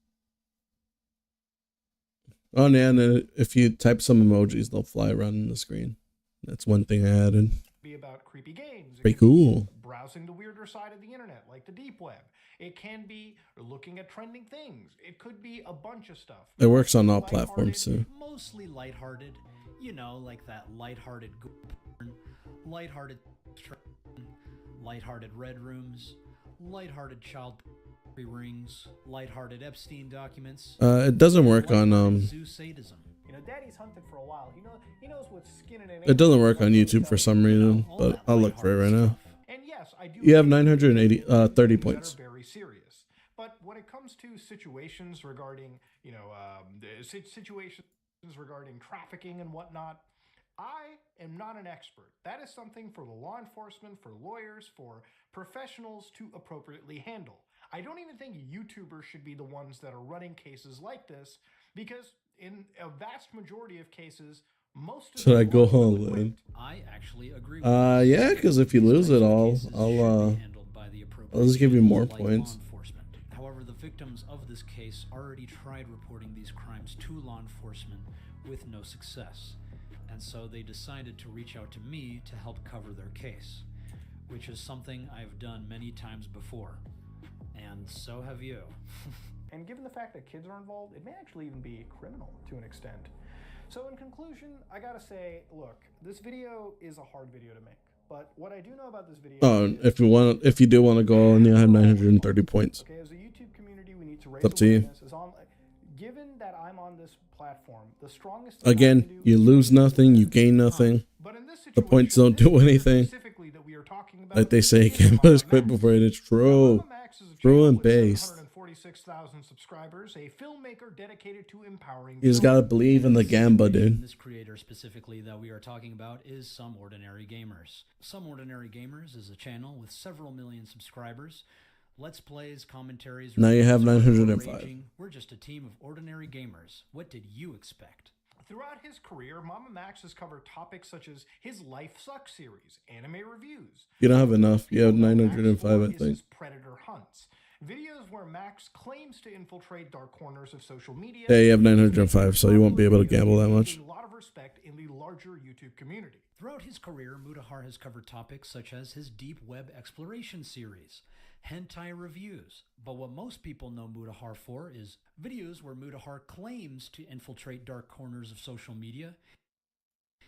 Oh, yeah, and if you type some emojis, they'll fly around the screen. That's one thing I added. Be about creepy games. Pretty cool. Browsing the weirder side of the internet, like the deep web. It can be looking at trending things. It could be a bunch of stuff. It works on all platforms too. Mostly lighthearted. You know, like that lighthearted porn, lighthearted lighthearted red rooms, lighthearted child rings, lighthearted Epstein documents. It doesn't work on Zoo sadism. You know, Daddy's hunted for a while. He knows what's skinning an It doesn't work on YouTube for some reason, but I'll look for it right now. And yes, I do. You have 30 points. Very serious. But when it comes to situations regarding, situations regarding trafficking and whatnot, I am not an expert. That is something for the law enforcement, for lawyers, for professionals to appropriately handle. I don't even think YouTubers should be the ones that are running cases like this because in a vast majority of cases, most of Should I go home then? I actually agree. Yeah, because if you lose it all, I'll just give you more points. However, the victims of this case already tried reporting these crimes to law enforcement with no success. And so they decided to reach out to me to help cover their case, which is something I've done many times before. And so have you. And given the fact that kids are involved, it may actually even be criminal to an extent. So in conclusion, I gotta say, look, this video is a hard video to make. But what I do know about this video if you do want to go and you'll have 930 points. Okay, as a YouTube community, we need to raise It's up to you. Given that I'm on this platform, the strongest Again, you lose nothing, you gain nothing. The points don't do anything. Like they say, cameras quit before it is true. True and based. 746,000 subscribers, a filmmaker dedicated to empowering. You just gotta believe in the gamba, dude. This creator specifically that we are talking about is Some Ordinary Gamers. Some Ordinary Gamers is a channel with several million subscribers. Let's plays, commentaries. Now you have 905. We're just a team of ordinary gamers. What did you expect? Throughout his career, Mama Max has covered topics such as his Life Sucks series, anime reviews. You don't have enough. You have 905, I think. Predator hunts. Videos where Max claims to infiltrate dark corners of social media. Yeah, you have 905, so you won't be able to gamble that much. A lot of respect in the larger YouTube community. Throughout his career, Mutahar has covered topics such as his Deep Web Exploration series, hentai reviews. But what most people know Mutahar for is videos where Mutahar claims to infiltrate dark corners of social media.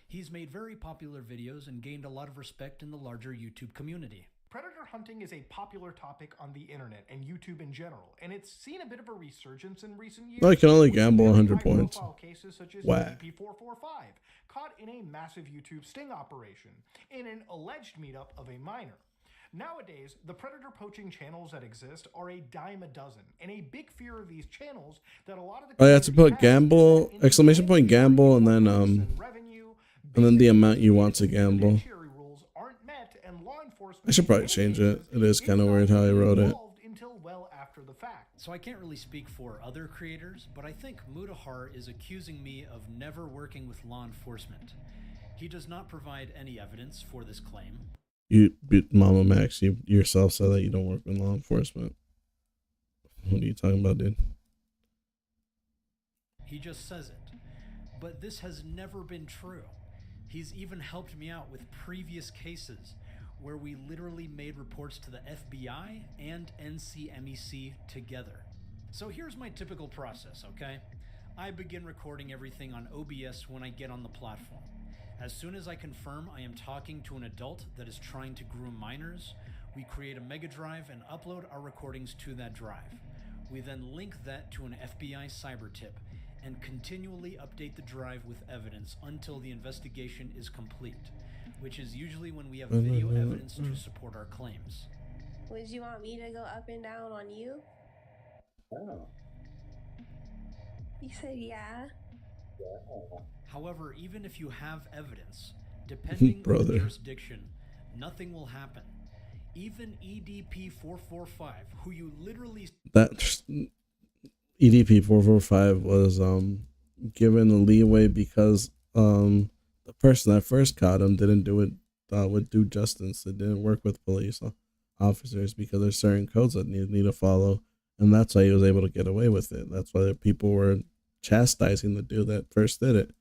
He's made very popular videos and gained a lot of respect in the larger YouTube community. Predator hunting is a popular topic on the internet and YouTube in general, and it's seen a bit of a resurgence in recent years. I can only gamble 100 points. Cases such as Wow. DP445, caught in a massive YouTube sting operation in an alleged meetup of a minor. Nowadays, the predator poaching channels that exist are a dime a dozen, and a big fear of these channels that a lot of the Oh, you have to put gamble, exclamation point gamble, and then the amount you want to gamble. I should probably change it. It is kind of weird how I wrote it. Until well after the fact. So I can't really speak for other creators, but I think Mutahar is accusing me of never working with law enforcement. He does not provide any evidence for this claim. Mama Max, you yourself said that you don't work with law enforcement. What are you talking about, dude? He just says it. But this has never been true. He's even helped me out with previous cases where we literally made reports to the FBI and NCMEC together. So here's my typical process, okay? I begin recording everything on OBS when I get on the platform. As soon as I confirm I am talking to an adult that is trying to groom minors, we create a mega drive and upload our recordings to that drive. We then link that to an FBI cyber tip and continually update the drive with evidence until the investigation is complete, which is usually when we have video evidence to support our claims. Would you want me to go up and down on you? Oh. You said yeah. However, even if you have evidence, depending on the jurisdiction, nothing will happen. Even EDP 445, who you literally... That EDP 445 was given a leeway because the person that first caught him didn't do it with due justice. It didn't work with police officers because there's certain codes that need to follow, and that's why he was able to get away with it. That's why people were chastising the dude that first did it,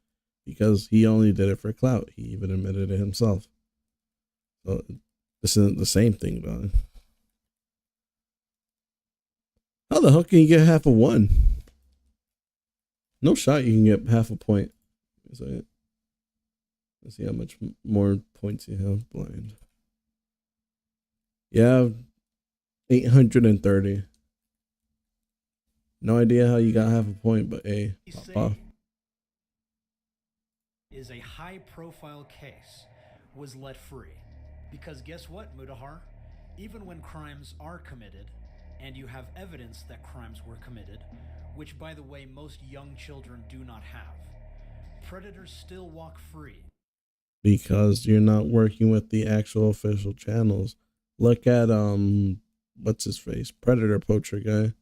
because he only did it for clout. He even admitted it himself. So this isn't the same thing, dog. How the hell can you get half a one? No shot you can get half a point. Is that it? Let's see how much more points you have. Blind. Yeah, 830. No idea how you got half a point, but hey, pop off. Is a high-profile case was let free. Because guess what, Mutahar? Even when crimes are committed, and you have evidence that crimes were committed, which, by the way, most young children do not have, predators still walk free. Because you're not working with the actual official channels. Look at, what's his face? Predator Poacher guy.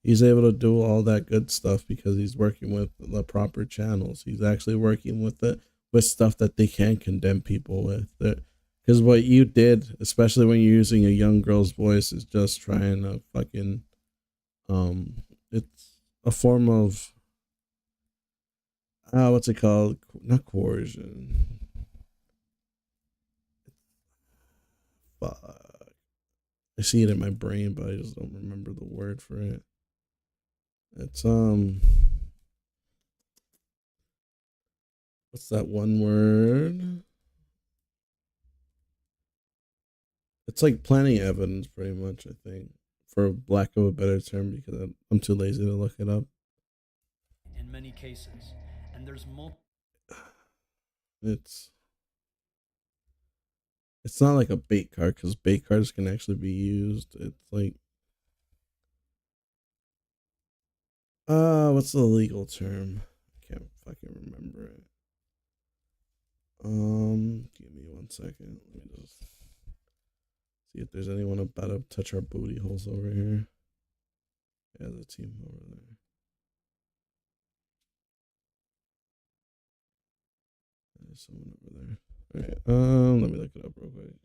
He's able to do all that good stuff because he's working with the proper channels. He's actually working with it, with stuff that they can condemn people with. Because what you did, especially when you're using a young girl's voice, is just trying to fucking, it's a form of, what's it called? Not coercion. Fuck. I see it in my brain, but I just don't remember the word for it. It's, what's that one word? It's like planting evidence, pretty much, I think, for lack of a better term, because I'm too lazy to look it up. In many cases, and there's It's not like a bait card, because bait cards can actually be used. It's like, what's the legal term? I can't fucking remember it. Give me 1 second. Let me just see if there's anyone about to touch our booty holes over here. Yeah, the team over there. There's someone over there. All right. Let me look it up real quick.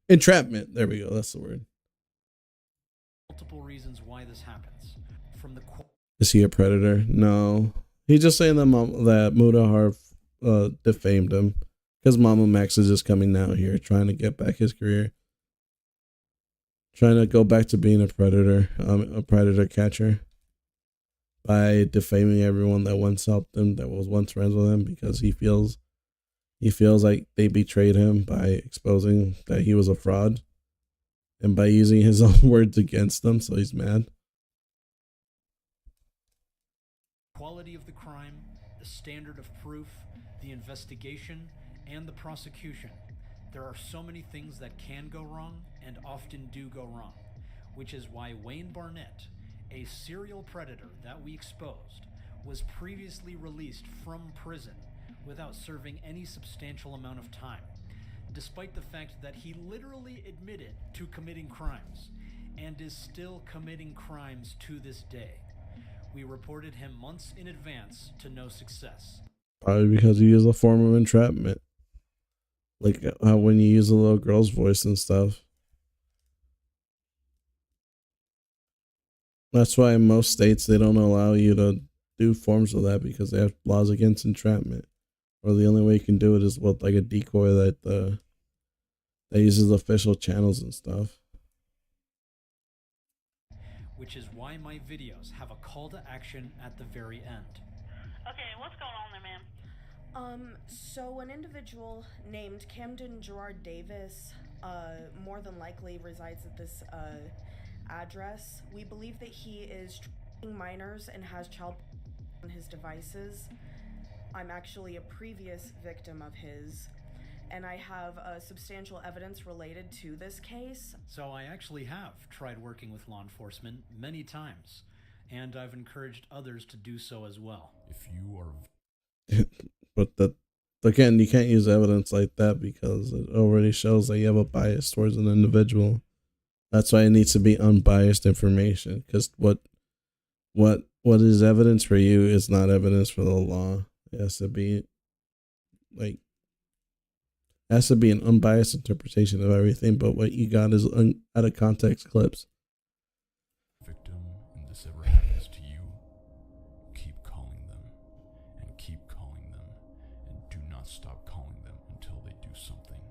Entrapment. There we go. That's the word. multiple reasons why this happens. From the Is he a predator? No. He's just saying that Mutahar defamed him because Mama Max is just coming out here trying to get back his career. Trying to go back to being a predator catcher by defaming everyone that once helped him, that was once friends with him, because he feels like they betrayed him by exposing that he was a fraud and by using his own words against them, so he's mad. Quality of the crime, the standard of proof, the investigation, and the prosecution. There are so many things that can go wrong and often do go wrong, which is why Wayne Barnett, a serial predator that we exposed, was previously released from prison without serving any substantial amount of time, despite the fact that he literally admitted to committing crimes and is still committing crimes to this day. We reported him months in advance to no success. Probably because he is a form of entrapment. Like when you use a little girl's voice and stuff. That's why in most states they don't allow you to do forms of that, because they have laws against entrapment. Or the only way you can do it is with like a decoy that uses official channels and stuff. Which is why my videos have a call to action at the very end. Okay, what's going on there, ma'am? So an individual named Camden Gerard Davis, more than likely resides at this, address. We believe that he is trafficking minors and has child on his devices. I'm actually a previous victim of his, and I have substantial evidence related to this case. So I actually have tried working with law enforcement many times, and I've encouraged others to do so as well. If you are... But again, you can't use evidence like that because it already shows that you have a bias towards an individual. That's why it needs to be unbiased information, because what is evidence for you is not evidence for the law. It has to be an unbiased interpretation of everything, but what you got is out of context clips. Victim, and this ever happens to you, keep calling them, and keep calling them, and do not stop calling them until they do something.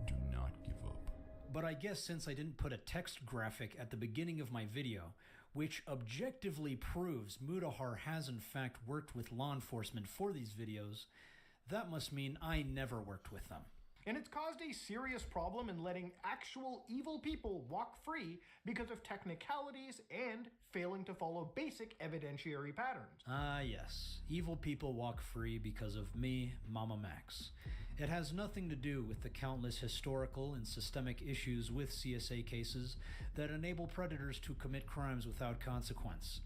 Do not give up. But I guess since I didn't put a text graphic at the beginning of my video, which objectively proves Mutahar has in fact worked with law enforcement for these videos, that must mean I never worked with them. And it's caused a serious problem in letting actual evil people walk free because of technicalities and failing to follow basic evidentiary patterns. Ah, yes. Evil people walk free because of me, Mama Max. It has nothing to do with the countless historical and systemic issues with CSA cases that enable predators to commit crimes without consequence.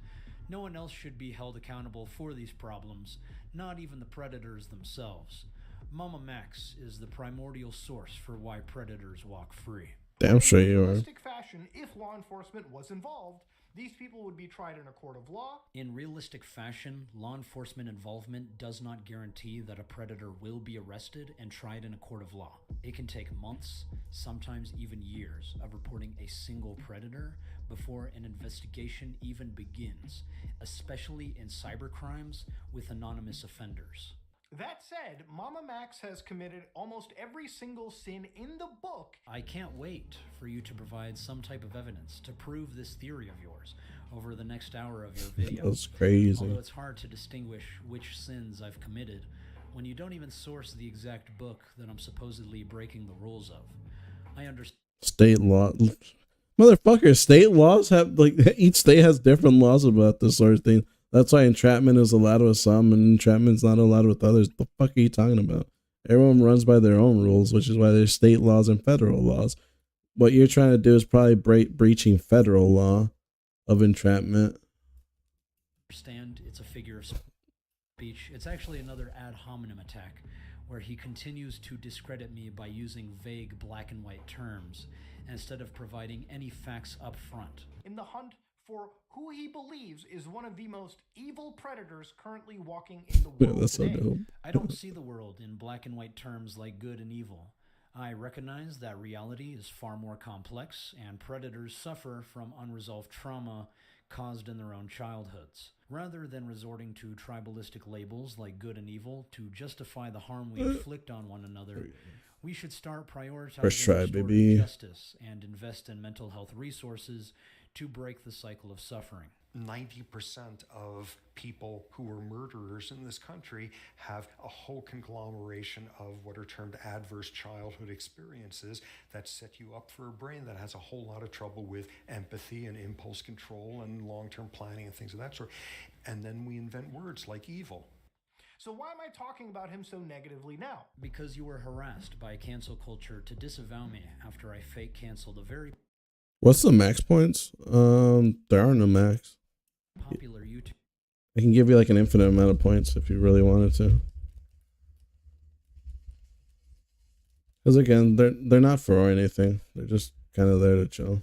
No one else should be held accountable for these problems, not even the predators themselves. Mama Max is the primordial source for why predators walk free. Damn sure you are. In realistic fashion, if law enforcement was involved, these people would be tried in a court of law. In realistic fashion, law enforcement involvement does not guarantee that a predator will be arrested and tried in a court of law. It can take months, sometimes even years, of reporting a single predator before an investigation even begins, especially in cybercrimes with anonymous offenders. That said, Mama Max has committed almost every single sin in the book. I can't wait for you to provide some type of evidence to prove this theory of yours over the next hour of your video. That's crazy. Although it's hard to distinguish which sins I've committed when you don't even source the exact book that I'm supposedly breaking the rules of. I understand. State law. Motherfucker, state laws have, like, each state has different laws about this sort of thing. That's why entrapment is allowed with some and entrapment's not allowed with others. The fuck are you talking about? Everyone runs by their own rules, which is why there's state laws and federal laws. What you're trying to do is probably breaching federal law of entrapment. Understand it's a figure of speech. It's actually another ad hominem attack where he continues to discredit me by using vague black and white terms instead of providing any facts up front. In the hunt for who he believes is one of the most evil predators currently walking in the world That's today. so dope. I don't see the world in black and white terms like good and evil. I recognize that reality is far more complex and predators suffer from unresolved trauma caused in their own childhoods. Rather than resorting to tribalistic labels like good and evil to justify the harm we inflict on one another, We should start prioritizing First try, restorative baby. justice and invest in mental health resources to break the cycle of suffering. 90% of people who are murderers in this country have a whole conglomeration of what are termed adverse childhood experiences that set you up for a brain that has a whole lot of trouble with empathy and impulse control and long-term planning and things of that sort. And then we invent words like evil. So why am I talking about him so negatively now? Because you were harassed by cancel culture to disavow me after I fake canceled a very What's the max points? There are no max. popular YouTube. I can give you like an infinite amount of points if you really wanted to. Because again, they're not for anything. They're just kind of there to chill.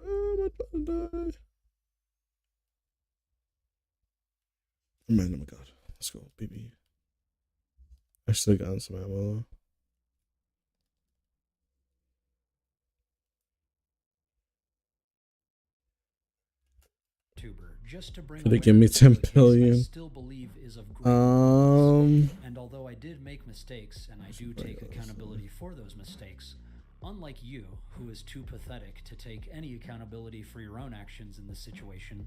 I'm about to die. Man, oh my god. Let's go, baby. I should have gotten some ammo. Just to bring Could it give me 10 billion? I still believe is of great importance. And although I did make mistakes and I do take accountability for those mistakes, unlike you, who is too pathetic to take any accountability for your own actions in this situation,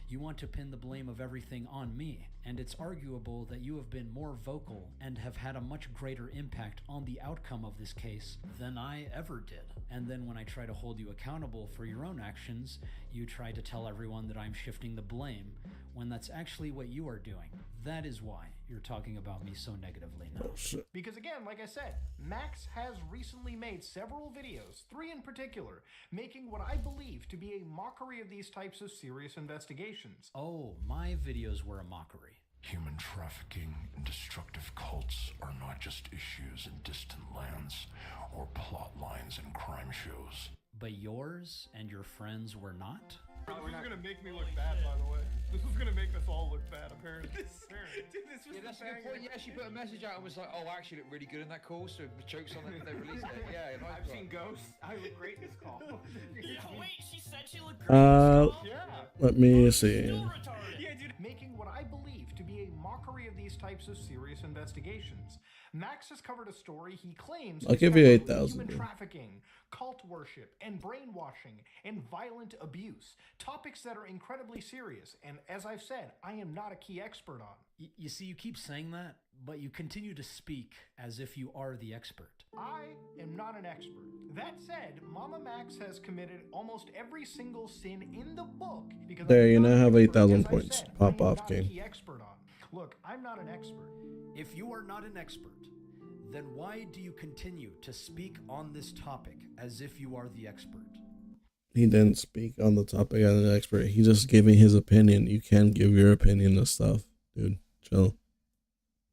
you want to pin the blame of everything on me, and it's arguable that you have been more vocal and have had a much greater impact on the outcome of this case than I ever did. And then when I try to hold you accountable for your own actions, you try to tell everyone that I'm shifting the blame, when that's actually what you are doing. That is why you're talking about me so negatively now. Because again, like I said, Max has recently made several videos, 3 in particular, making what I believe to be a mockery of these types of serious investigations. Oh, my videos were a mockery. Human trafficking and destructive cults are not just issues in distant lands or plot lines in crime shows. But yours and your friends were not? This is gonna make me look bad, by the way. This is gonna make us all look bad, apparently. Dude, this was that's a good point. Yeah, she put a message out and was like, "Oh, I actually look really good in that call." So the jokes on it, they released it. Yeah, nice. I've seen ghosts. I look great in this call. Yeah, wait, she said she looked great. Let me see. Yeah, dude. Making what I believe to be a mockery of these types of serious investigations. Max has covered a story he claims I'll is give you covered with 8,000. human trafficking, cult worship, and brainwashing, and violent abuse. Topics that are incredibly serious, and as I've said, I am not a key expert on. You see, you keep saying that, but you continue to speak as if you are the expert. I am not an expert. That said, Mama Max has committed almost every single sin in the book because There, you I'm now not have an expert. 8,000 As I points. said, Pop I am off, not a King. key expert on. Look, I'm not an expert. If you are not an expert, then why do you continue to speak on this topic as if you are the expert? He didn't speak on the topic as an expert. He just giving his opinion. You can give your opinion to stuff, dude. Chill.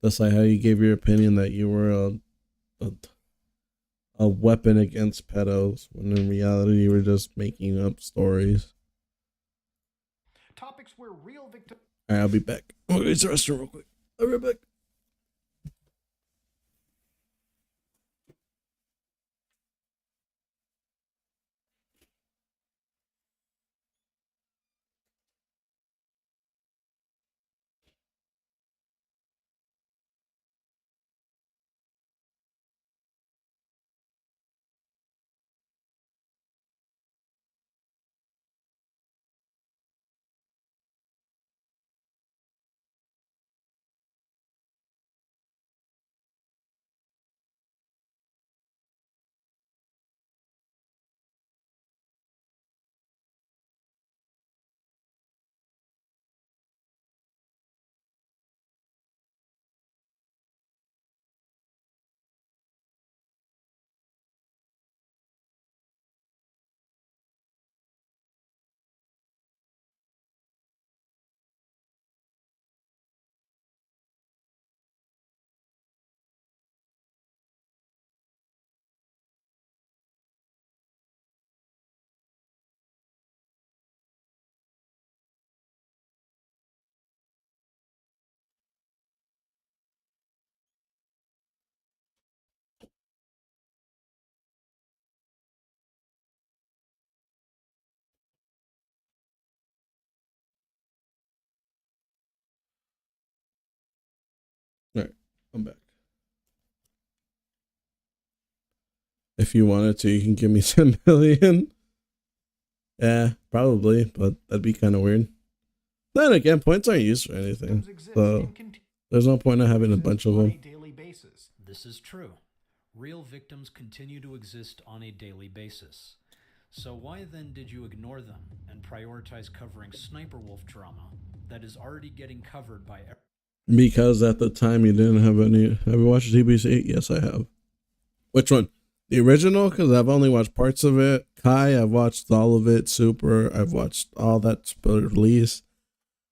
That's like how you gave your opinion that you were a weapon against pedos, when in reality you were just making up stories. Topics where real victims. Alright, I'll be back. I'm gonna use the restroom real quick. I'll be right back. I'm back. If you wanted to, you can give me 10 million. Yeah, probably, but that'd be kind of weird. Then again, points aren't used for anything, so there's no point in having a bunch of them. This is true. Real victims continue to exist on a daily basis. So why then did you ignore them and prioritize covering Sniper Wolf drama that is already getting covered by Because at the time you didn't have any. Have you watched DBC? Yes, I have. Which one? The original? Because I've only watched parts of it. Kai, I've watched all of it. Super, I've watched all that's released.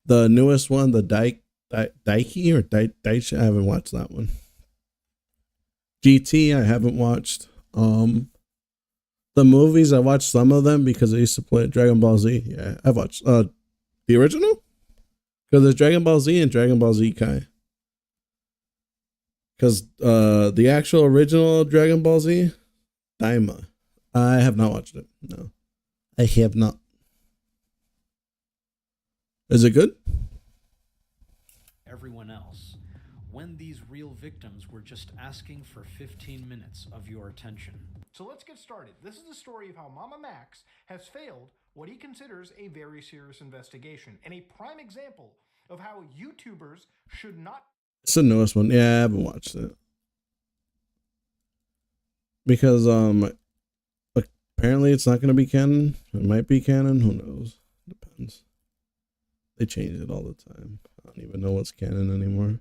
The newest one, the Daiki or Daichi, I haven't watched that one. GT, I haven't watched. The movies, I watched some of them because I used to play Dragon Ball Z. Yeah, I've watched the original? Because there's Dragon Ball Z and Dragon Ball Z Kai. Because the actual original Dragon Ball Z, Daima, I have not watched it. No, I have not. Is it good? everyone else, when these real victims were just asking for 15 minutes of your attention. So let's get started. This is the story of how Mama Max has failed what he considers a very serious investigation, and a prime example of how YouTubers should not... It's the newest one. Yeah, I haven't watched it. Because apparently it's not going to be canon. It might be canon. Who knows? Depends. They change it all the time. I don't even know what's canon anymore.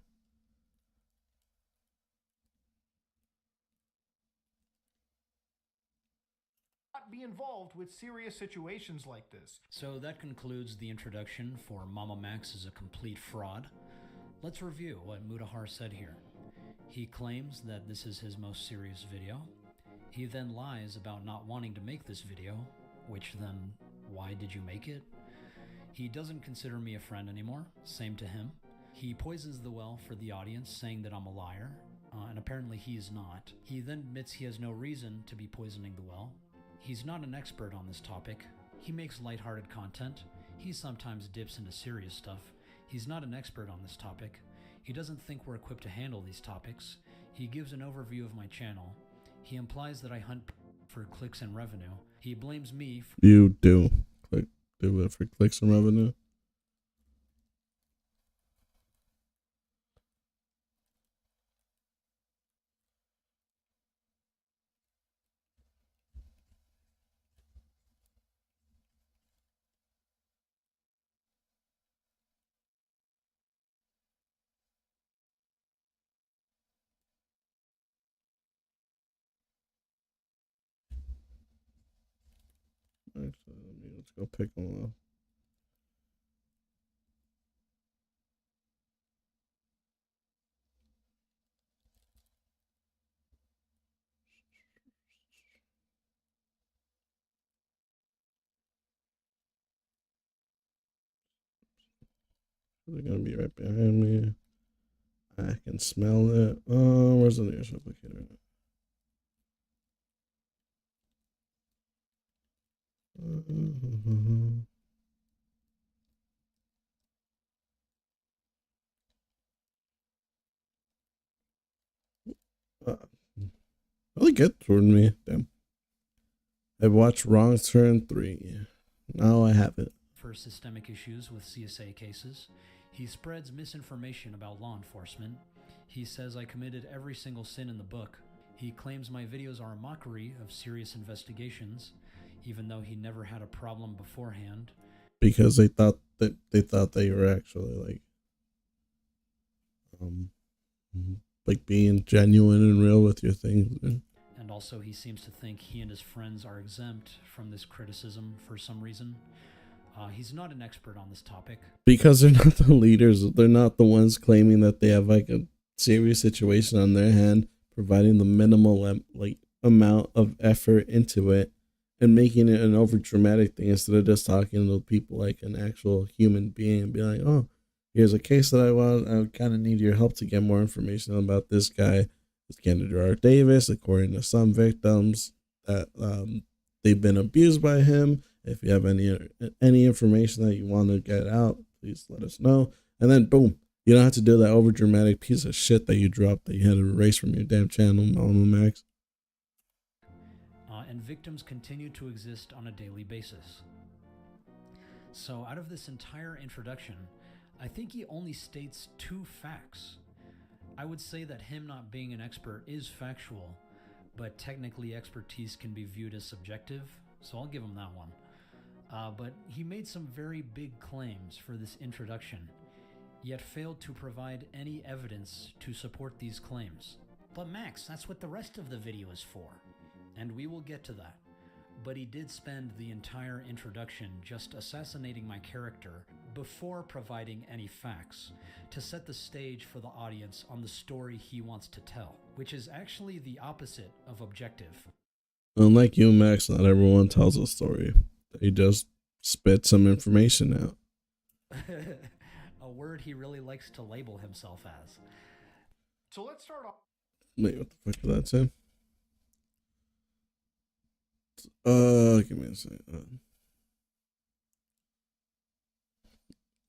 be involved with serious situations like this. So that concludes the introduction for Mama Max is a complete fraud. Let's review what Mutahar said here. He claims that this is his most serious video. He then lies about not wanting to make this video, which then, why did you make it? He doesn't consider me a friend anymore, same to him. He poisons the well for the audience, saying that I'm a liar, and apparently he is not. He then admits he has no reason to be poisoning the well. He's not an expert on this topic. He makes lighthearted content. He sometimes dips into serious stuff. He's not an expert on this topic. He doesn't think we're equipped to handle these topics. He gives an overview of my channel. He implies that I hunt for clicks and revenue. He blames me for... You do. Do it for clicks and revenue. Actually, let's go pick one up. They're gonna be right behind me. I can smell it. Where's the nearest replicator? Really good toward me. Damn. I've watched Wrong Turn 3. Now I have it. For systemic issues with CSA cases. He spreads misinformation about law enforcement. He says I committed every single sin in the book. He claims my videos are a mockery of serious investigations, even though he never had a problem beforehand. Because they thought that you were actually like being genuine and real with your things. And also he seems to think he and his friends are exempt from this criticism for some reason. He's not an expert on this topic. Because they're not the leaders. They're not the ones claiming that they have like a serious situation on their hand, providing the minimal amount of effort into it and making it an over dramatic thing instead of just talking to people like an actual human being and be like, oh, here's a case that I kind of need your help to get more information about this guy. It's Kennedy R. Davis, according to some victims that they've been abused by him. If you have any information that you want to get out, please let us know. And then boom, You don't have to do that over dramatic piece of shit that you dropped that you had to erase from your damn channel, Max. And victims continue to exist on a daily basis. So out of this entire introduction, I think he only states 2 facts. I would say that him not being an expert is factual, but technically expertise can be viewed as subjective, so I'll give him that one. But he made some very big claims for this introduction, yet failed to provide any evidence to support these claims. But Max, that's what the rest of the video is for. And we will get to that. But he did spend the entire introduction just assassinating my character before providing any facts to set the stage for the audience on the story he wants to tell, which is actually the opposite of objective. Unlike you, Max, not everyone tells a story. They just spit some information out. A word he really likes to label himself as. So let's start off. Wait, what the fuck did that say? Give me a second.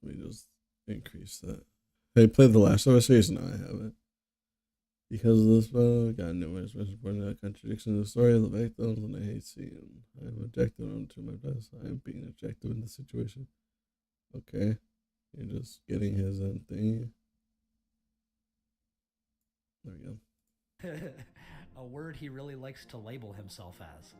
Let me just increase that. Hey, play the last of us series? No, I haven't. Because of this, got numerous messages pointing out contradiction in the story of the victims, and I hate seeing. I am objecting them to my best. I am being objective in this situation. Okay. You're just getting his own thing. There we go. A word he really likes to label himself as.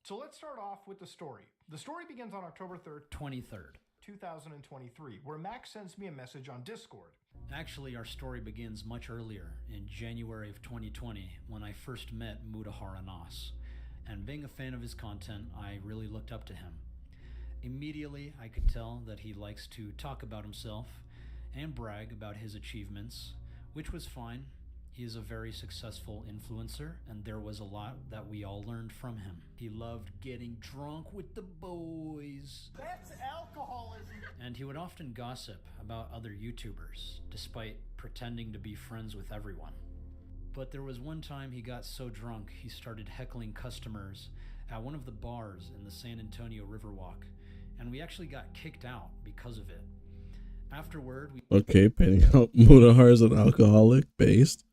So let's start off with the story. The story begins on October 3rd, 23rd, 2023, where Max sends me a message on Discord. Actually, our story begins much earlier, in January of 2020, when I first met Mutahar Anas. And being a fan of his content, I really looked up to him. Immediately, I could tell that he likes to talk about himself and brag about his achievements, which was fine. He is a very successful influencer, and there was a lot that we all learned from him. He loved getting drunk with the boys. That's alcoholism. And he would often gossip about other YouTubers, despite pretending to be friends with everyone. But there was one time he got so drunk, he started heckling customers at one of the bars in the San Antonio Riverwalk, and we actually got kicked out because of it. Afterward, Okay, painting out Mutahar as an alcoholic based.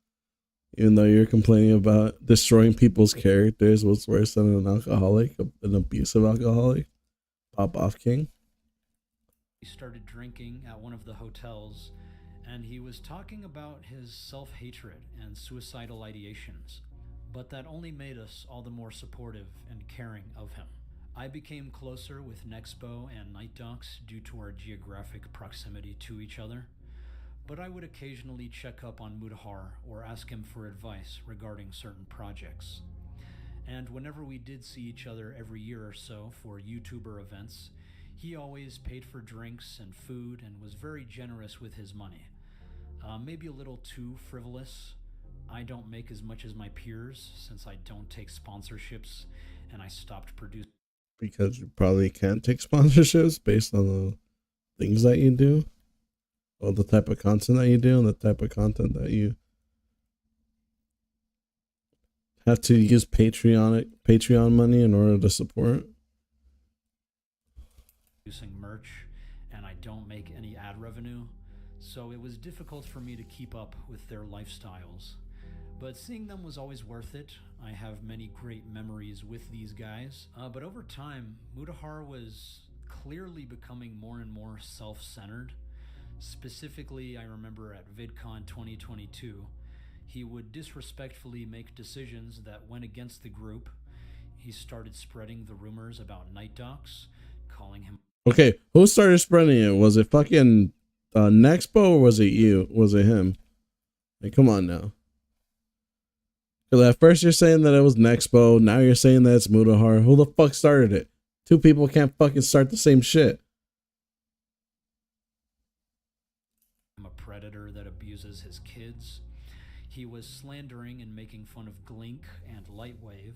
Even though you're complaining about destroying people's characters, what's worse than an alcoholic, an abusive alcoholic? Pop off king. He started drinking at one of the hotels, and he was talking about his self-hatred and suicidal ideations. But that only made us all the more supportive and caring of him. I became closer with Nexpo and Night Docs due to our geographic proximity to each other. But I would occasionally check up on Mutahar or ask him for advice regarding certain projects. And whenever we did see each other every year or so for YouTuber events, he always paid for drinks and food and was very generous with his money. Maybe a little too frivolous. I don't make as much as my peers since I don't take sponsorships and I stopped producing. Because you probably can't take sponsorships based on the things that you do. Or the type of content that you do and the type of content that you have to use Patreon money in order to support. Producing merch, and I don't make any ad revenue, so it was difficult for me to keep up with their lifestyles. But seeing them was always worth it. I have many great memories with these guys. But over time, Mutahar was clearly becoming more and more self-centered. Specifically, I remember at VidCon 2022, he would disrespectfully make decisions that went against the group. He started spreading the rumors about Night Docs, calling him... Okay, who started spreading it? Was it fucking Nexpo or was it you? Was it him? Like, come on now. Because at first you're saying that it was Nexpo, now you're saying that it's Mutahar. Who the fuck started it? Two people can't fucking start the same shit. A predator that abuses his kids. He was slandering and making fun of Glink and Lightwave.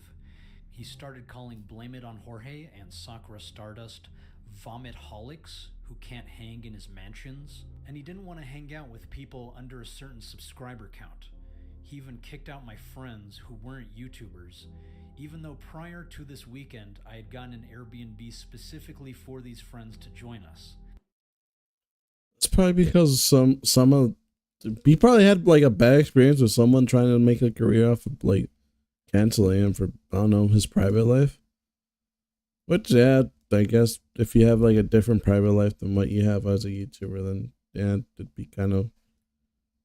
He started calling Blame It on Jorge and Sakura Stardust vomit-holics who can't hang in his mansions. And he didn't want to hang out with people under a certain subscriber count. He even kicked out my friends who weren't YouTubers, even though prior to this weekend I had gotten an Airbnb specifically for these friends to join us. probably because some of he probably had like a bad experience with someone trying to make a career off of like canceling him for, I don't know, his private life. Which, yeah, I guess if you have like a different private life than what you have as a YouTuber, then yeah, it'd be kind of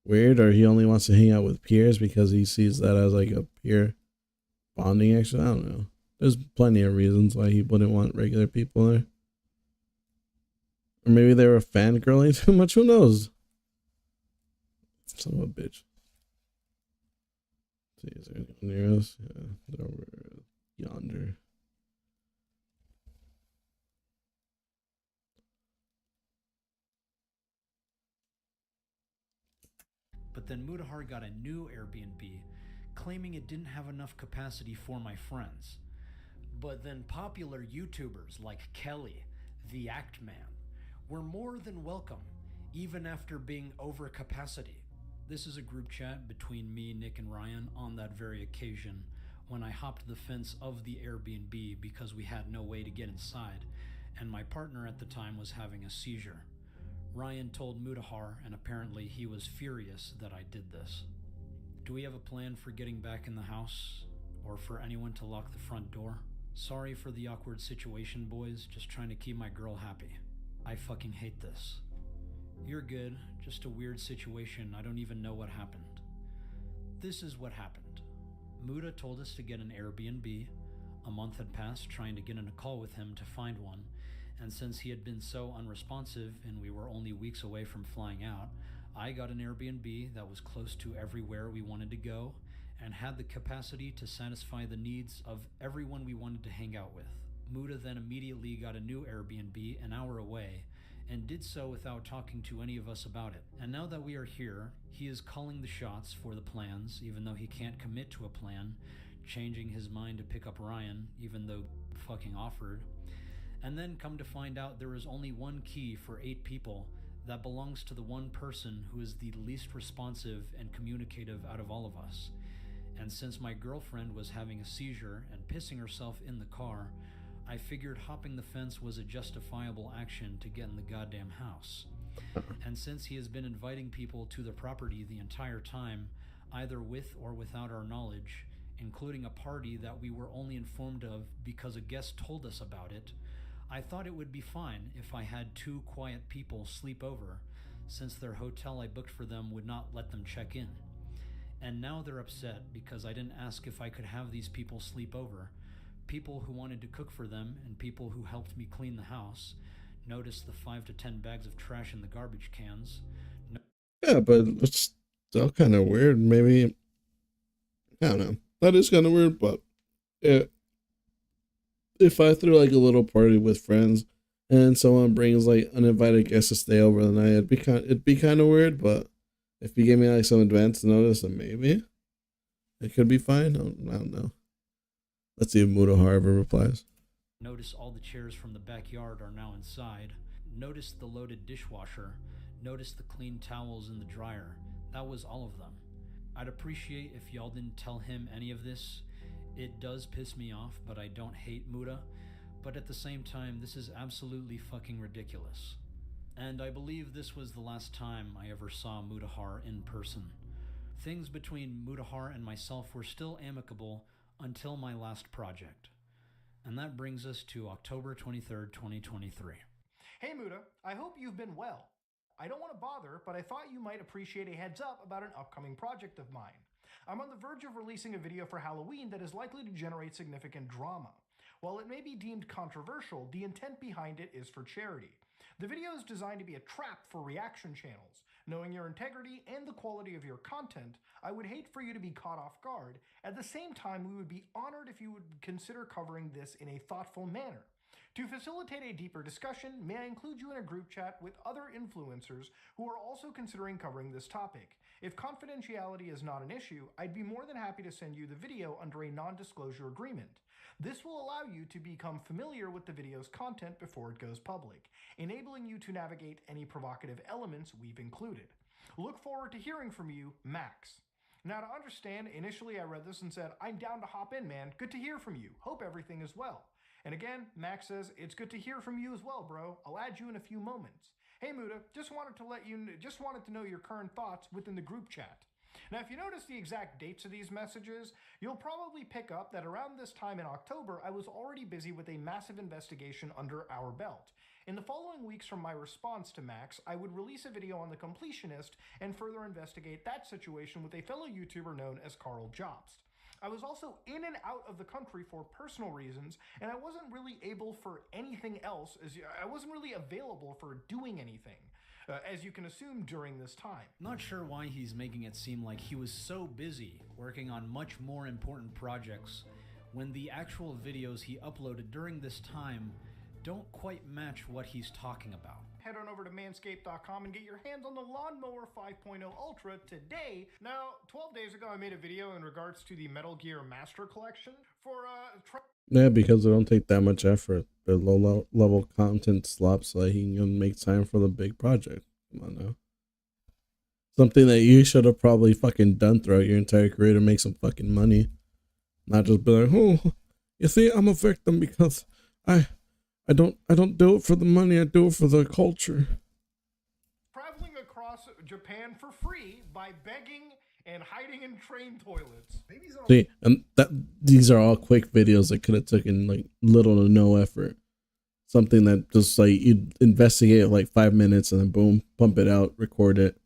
weird. Or he only wants to hang out with peers because he sees that as like a peer bonding action. I don't know. There's plenty of reasons why he wouldn't want regular people there. Or maybe they were fangirling too much. Who knows? Son of a bitch. See, is there anyone near us? Yeah, they're over yonder. But then Mutahar got a new Airbnb, claiming it didn't have enough capacity for my friends. But then popular YouTubers like Kelly, the Act Man, were more than welcome, even after being over capacity. This is a group chat between me, Nick, and Ryan on that very occasion when I hopped the fence of the Airbnb because we had no way to get inside, and my partner at the time was having a seizure. Ryan told Mutahar, and apparently he was furious that I did this. Do we have a plan for getting back in the house? Or for anyone to lock the front door? Sorry for the awkward situation, boys. Just trying to keep my girl happy. I fucking hate this. You're good. Just a weird situation. I don't even know what happened. This is what happened. Muta told us to get an Airbnb. A month had passed trying to get in a call with him to find one. And since he had been so unresponsive and we were only weeks away from flying out, I got an Airbnb that was close to everywhere we wanted to go and had the capacity to satisfy the needs of everyone we wanted to hang out with. Muta then immediately got a new Airbnb an hour away and did so without talking to any of us about it. And now that we are here, he is calling the shots for the plans, even though he can't commit to a plan, changing his mind to pick up Ryan, even though fucking offered. And then come to find out there is only one key for 8 people that belongs to the one person who is the least responsive and communicative out of all of us. And since my girlfriend was having a seizure and pissing herself in the car, I figured hopping the fence was a justifiable action to get in the goddamn house. And since he has been inviting people to the property the entire time, either with or without our knowledge, including a party that we were only informed of because a guest told us about it, I thought it would be fine if I had 2 quiet people sleep over, since their hotel I booked for them would not let them check in. And now they're upset because I didn't ask if I could have these people sleep over. People who wanted to cook for them and people who helped me clean the house. Notice the 5 to 10 bags of trash in the garbage cans. Yeah, but it's still kind of weird. Maybe, I don't know. That is kind of weird, but yeah. If I threw like a little party with friends and someone brings like uninvited guests to stay over the night, it'd be kind of weird. But if you gave me like some advance notice, then maybe it could be fine. I don't know. Let's see if Mutahar ever replies. Notice all the chairs from the backyard are now inside. Notice the loaded dishwasher. Notice the clean towels in the dryer. That was all of them. I'd appreciate if y'all didn't tell him any of this. It does piss me off, but I don't hate Muta. But at the same time, this is absolutely fucking ridiculous. And I believe this was the last time I ever saw Mutahar in person. Things between Mutahar and myself were still amicable until my last project. And that brings us to October 23rd, 2023. Hey Muta, I hope you've been well. I don't want to bother, but I thought you might appreciate a heads up about an upcoming project of mine. I'm on the verge of releasing a video for Halloween that is likely to generate significant drama. While it may be deemed controversial, the intent behind it is for charity. The video is designed to be a trap for reaction channels. Knowing your integrity and the quality of your content, I would hate for you to be caught off guard. At the same time, we would be honored if you would consider covering this in a thoughtful manner. To facilitate a deeper discussion, may I include you in a group chat with other influencers who are also considering covering this topic. If confidentiality is not an issue, I'd be more than happy to send you the video under a non-disclosure agreement. This will allow you to become familiar with the video's content before it goes public, enabling you to navigate any provocative elements we've included. Look forward to hearing from you, Max. Now to understand, initially I read this and said, I'm down to hop in, man. Good to hear from you. Hope everything is well. And again, Max says, it's good to hear from you as well, bro. I'll add you in a few moments. Hey Muda, just wanted to know your current thoughts within the group chat. Now, if you notice the exact dates of these messages, you'll probably pick up that around this time in October, I was already busy with a massive investigation under our belt. In the following weeks from my response to Max, I would release a video on the completionist and further investigate that situation with a fellow YouTuber known as Carl Jobst. I was also in and out of the country for personal reasons, and I wasn't really able for anything else, I wasn't really available for doing anything. As you can assume during this time. Not sure why he's making it seem like he was so busy working on much more important projects when the actual videos he uploaded during this time don't quite match what he's talking about. Head on over to manscaped.com and get your hands on the Lawnmower 5.0 Ultra today. Now, 12 days ago, I made a video in regards to the Metal Gear Master Collection for yeah, because they don't take that much effort. They're low level content slops so that he can make time for the big project. Come on now. Something that you should have probably fucking done throughout your entire career to make some fucking money. Not just be like, oh, you see, I'm a victim because I don't do it for the money, I do it for the culture. Traveling across Japan for free by begging and hiding in train toilets. See, and these are all quick videos that could have taken like little to no effort. Something that just like you investigate like 5 minutes and then boom, pump it out, record it.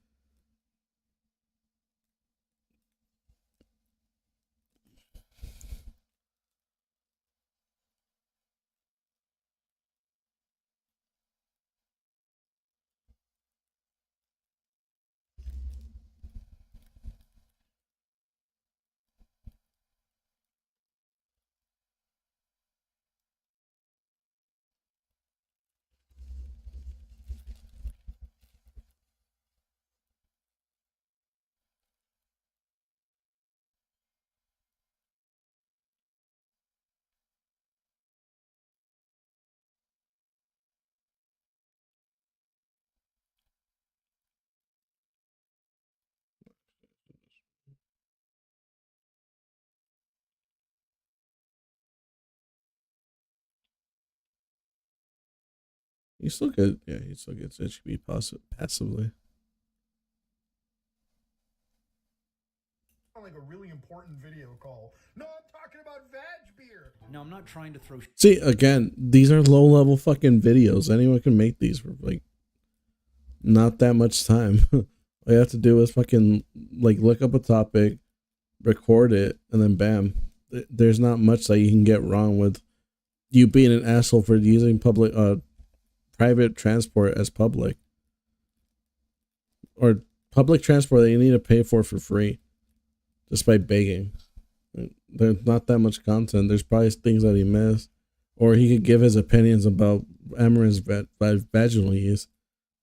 You still get, yeah, he still gets HB passively. Like a really important video call. No, I'm talking about vag beer. No, I'm not trying to throw. See, again, these are low level fucking videos. Anyone can make these for like not that much time. All you have to do is fucking like look up a topic, record it, and then bam. There's not much that you can get wrong with you being an asshole for using private transport as public. Or public transport that you need to pay for free. Just by begging. There's not that much content. There's probably things that he missed. Or he could give his opinions about Amaranth's vaginal use.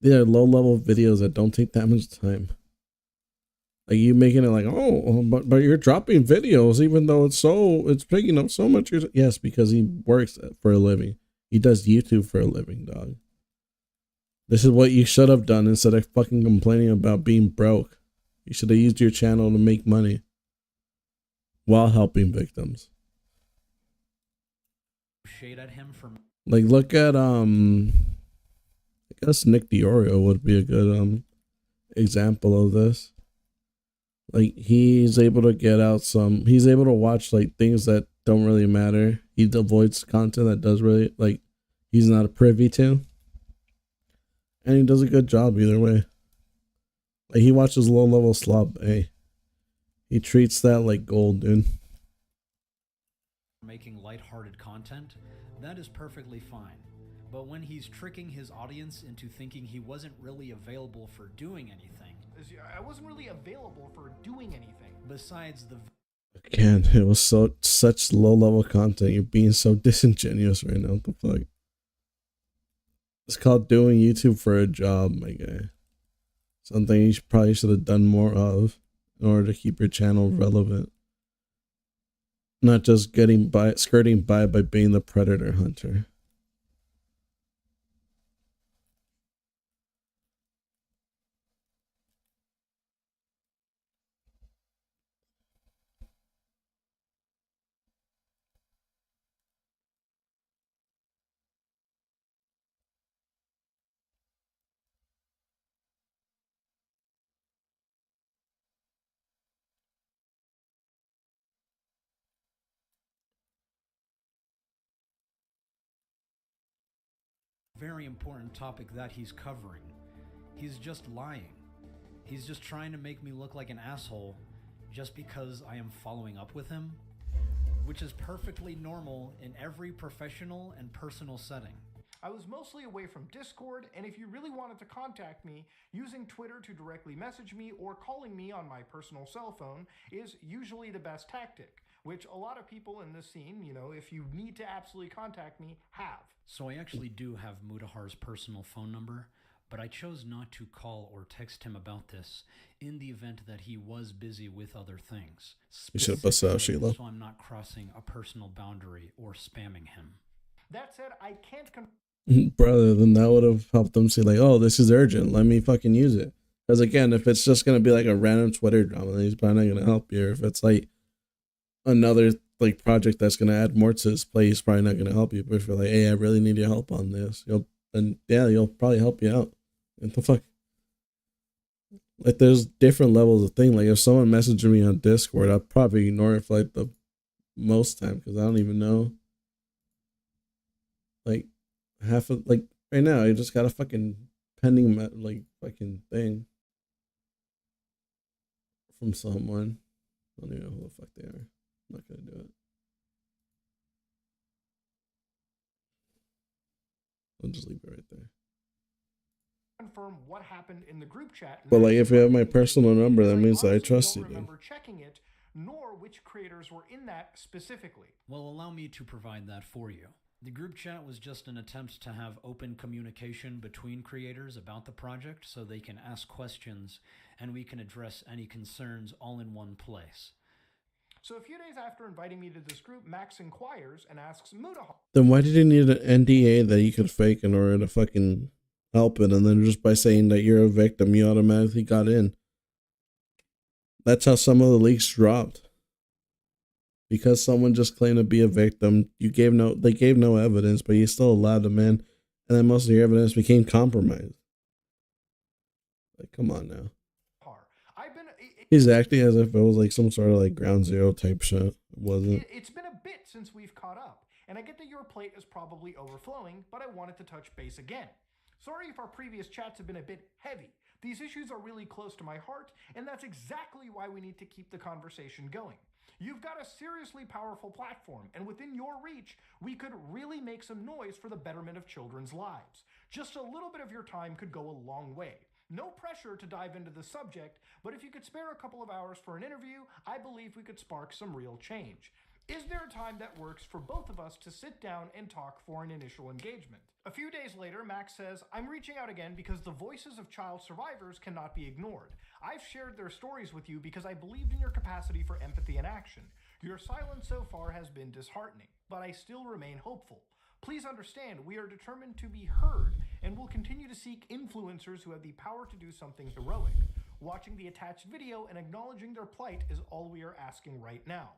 These are low level videos that don't take that much time. Like you making it like, oh, but you're dropping videos even though it's picking up so much. Yes, because he works for a living. He does YouTube for a living, dog. This is what you should have done instead of fucking complaining about being broke. You should have used your channel to make money while helping victims. Shade at him for like look at I guess Nick Diorio would be a good example of this. Like he's able to get out he's able to watch like things that don't really matter. He avoids content that does really like he's not privy to. And he does a good job either way. Like he watches low level slop. Hey, he treats that like gold, dude. Making lighthearted content, that is perfectly fine. But when he's tricking his audience into thinking he wasn't really available for doing anything. I wasn't really available for doing anything. Besides the... Again, it was such low level content. You're being so disingenuous right now. What the fuck? It's called doing YouTube for a job, my guy. Something you probably should have done more of in order to keep your channel relevant. Not just skirting by being the predator hunter. very important topic that he's covering. He's just lying. He's just trying to make me look like an asshole just because I am following up with him, which is perfectly normal in every professional and personal setting. I was mostly away from Discord, and if you really wanted to contact me, using Twitter to directly message me or calling me on my personal cell phone is usually the best tactic, which a lot of people in this scene, you know, if you need to absolutely contact me, have. So I actually do have Mutahar's personal phone number, but I chose not to call or text him about this in the event that he was busy with other things. You should have busted out Sheila. So I'm not crossing a personal boundary or spamming him. That said, I can't Brother, then that would have helped them see like, oh, this is urgent. Let me fucking use it. Because again, if it's just gonna be like a random Twitter drama, then he's probably not gonna help you. Or if it's like another like project that's gonna add more to his play, he's probably not gonna help you. But if you're like, hey, I really need your help on this, he'll probably help you out. What the fuck? Like, there's different levels of thing. Like, if someone messaged me on Discord, I'd probably ignore it for like the most time because I don't even know. Like, half of like right now, I just got a fucking pending like fucking thing from someone. I don't even know who the fuck they are. I'm not gonna do it. I'll just leave it right there. Confirm what happened in the group chat. But like, if you have my personal number, that means that I trust you. I don't remember checking it, nor which creators were in that specifically. Well, allow me to provide that for you. The group chat was just an attempt to have open communication between creators about the project so they can ask questions and we can address any concerns all in one place. So a few days after inviting me to this group, Max inquires and asks Mutahar. Then why did you need an NDA that you could fake in order to fucking help it? And then just by saying that you're a victim, you automatically got in. That's how some of the leaks dropped. Because someone just claimed to be a victim, they gave no evidence, but you still allowed them in, and then most of your evidence became compromised. Like, come on now. He's acting as if it was like some sort of like ground zero type shit. It wasn't. It's been a bit since we've caught up, and I get that your plate is probably overflowing, but I wanted to touch base again. Sorry if our previous chats have been a bit heavy. These issues are really close to my heart, and that's exactly why we need to keep the conversation going. You've got a seriously powerful platform, and within your reach, we could really make some noise for the betterment of children's lives. Just a little bit of your time could go a long way. No pressure to dive into the subject, but if you could spare a couple of hours for an interview, I believe we could spark some real change. Is there a time that works for both of us to sit down and talk for an initial engagement? A few days later, Max says, I'm reaching out again because the voices of child survivors cannot be ignored. I've shared their stories with you because I believed in your capacity for empathy and action. Your silence so far has been disheartening, but I still remain hopeful. Please understand, we are determined to be heard and will continue to seek influencers who have the power to do something heroic. Watching the attached video and acknowledging their plight is all we are asking right now.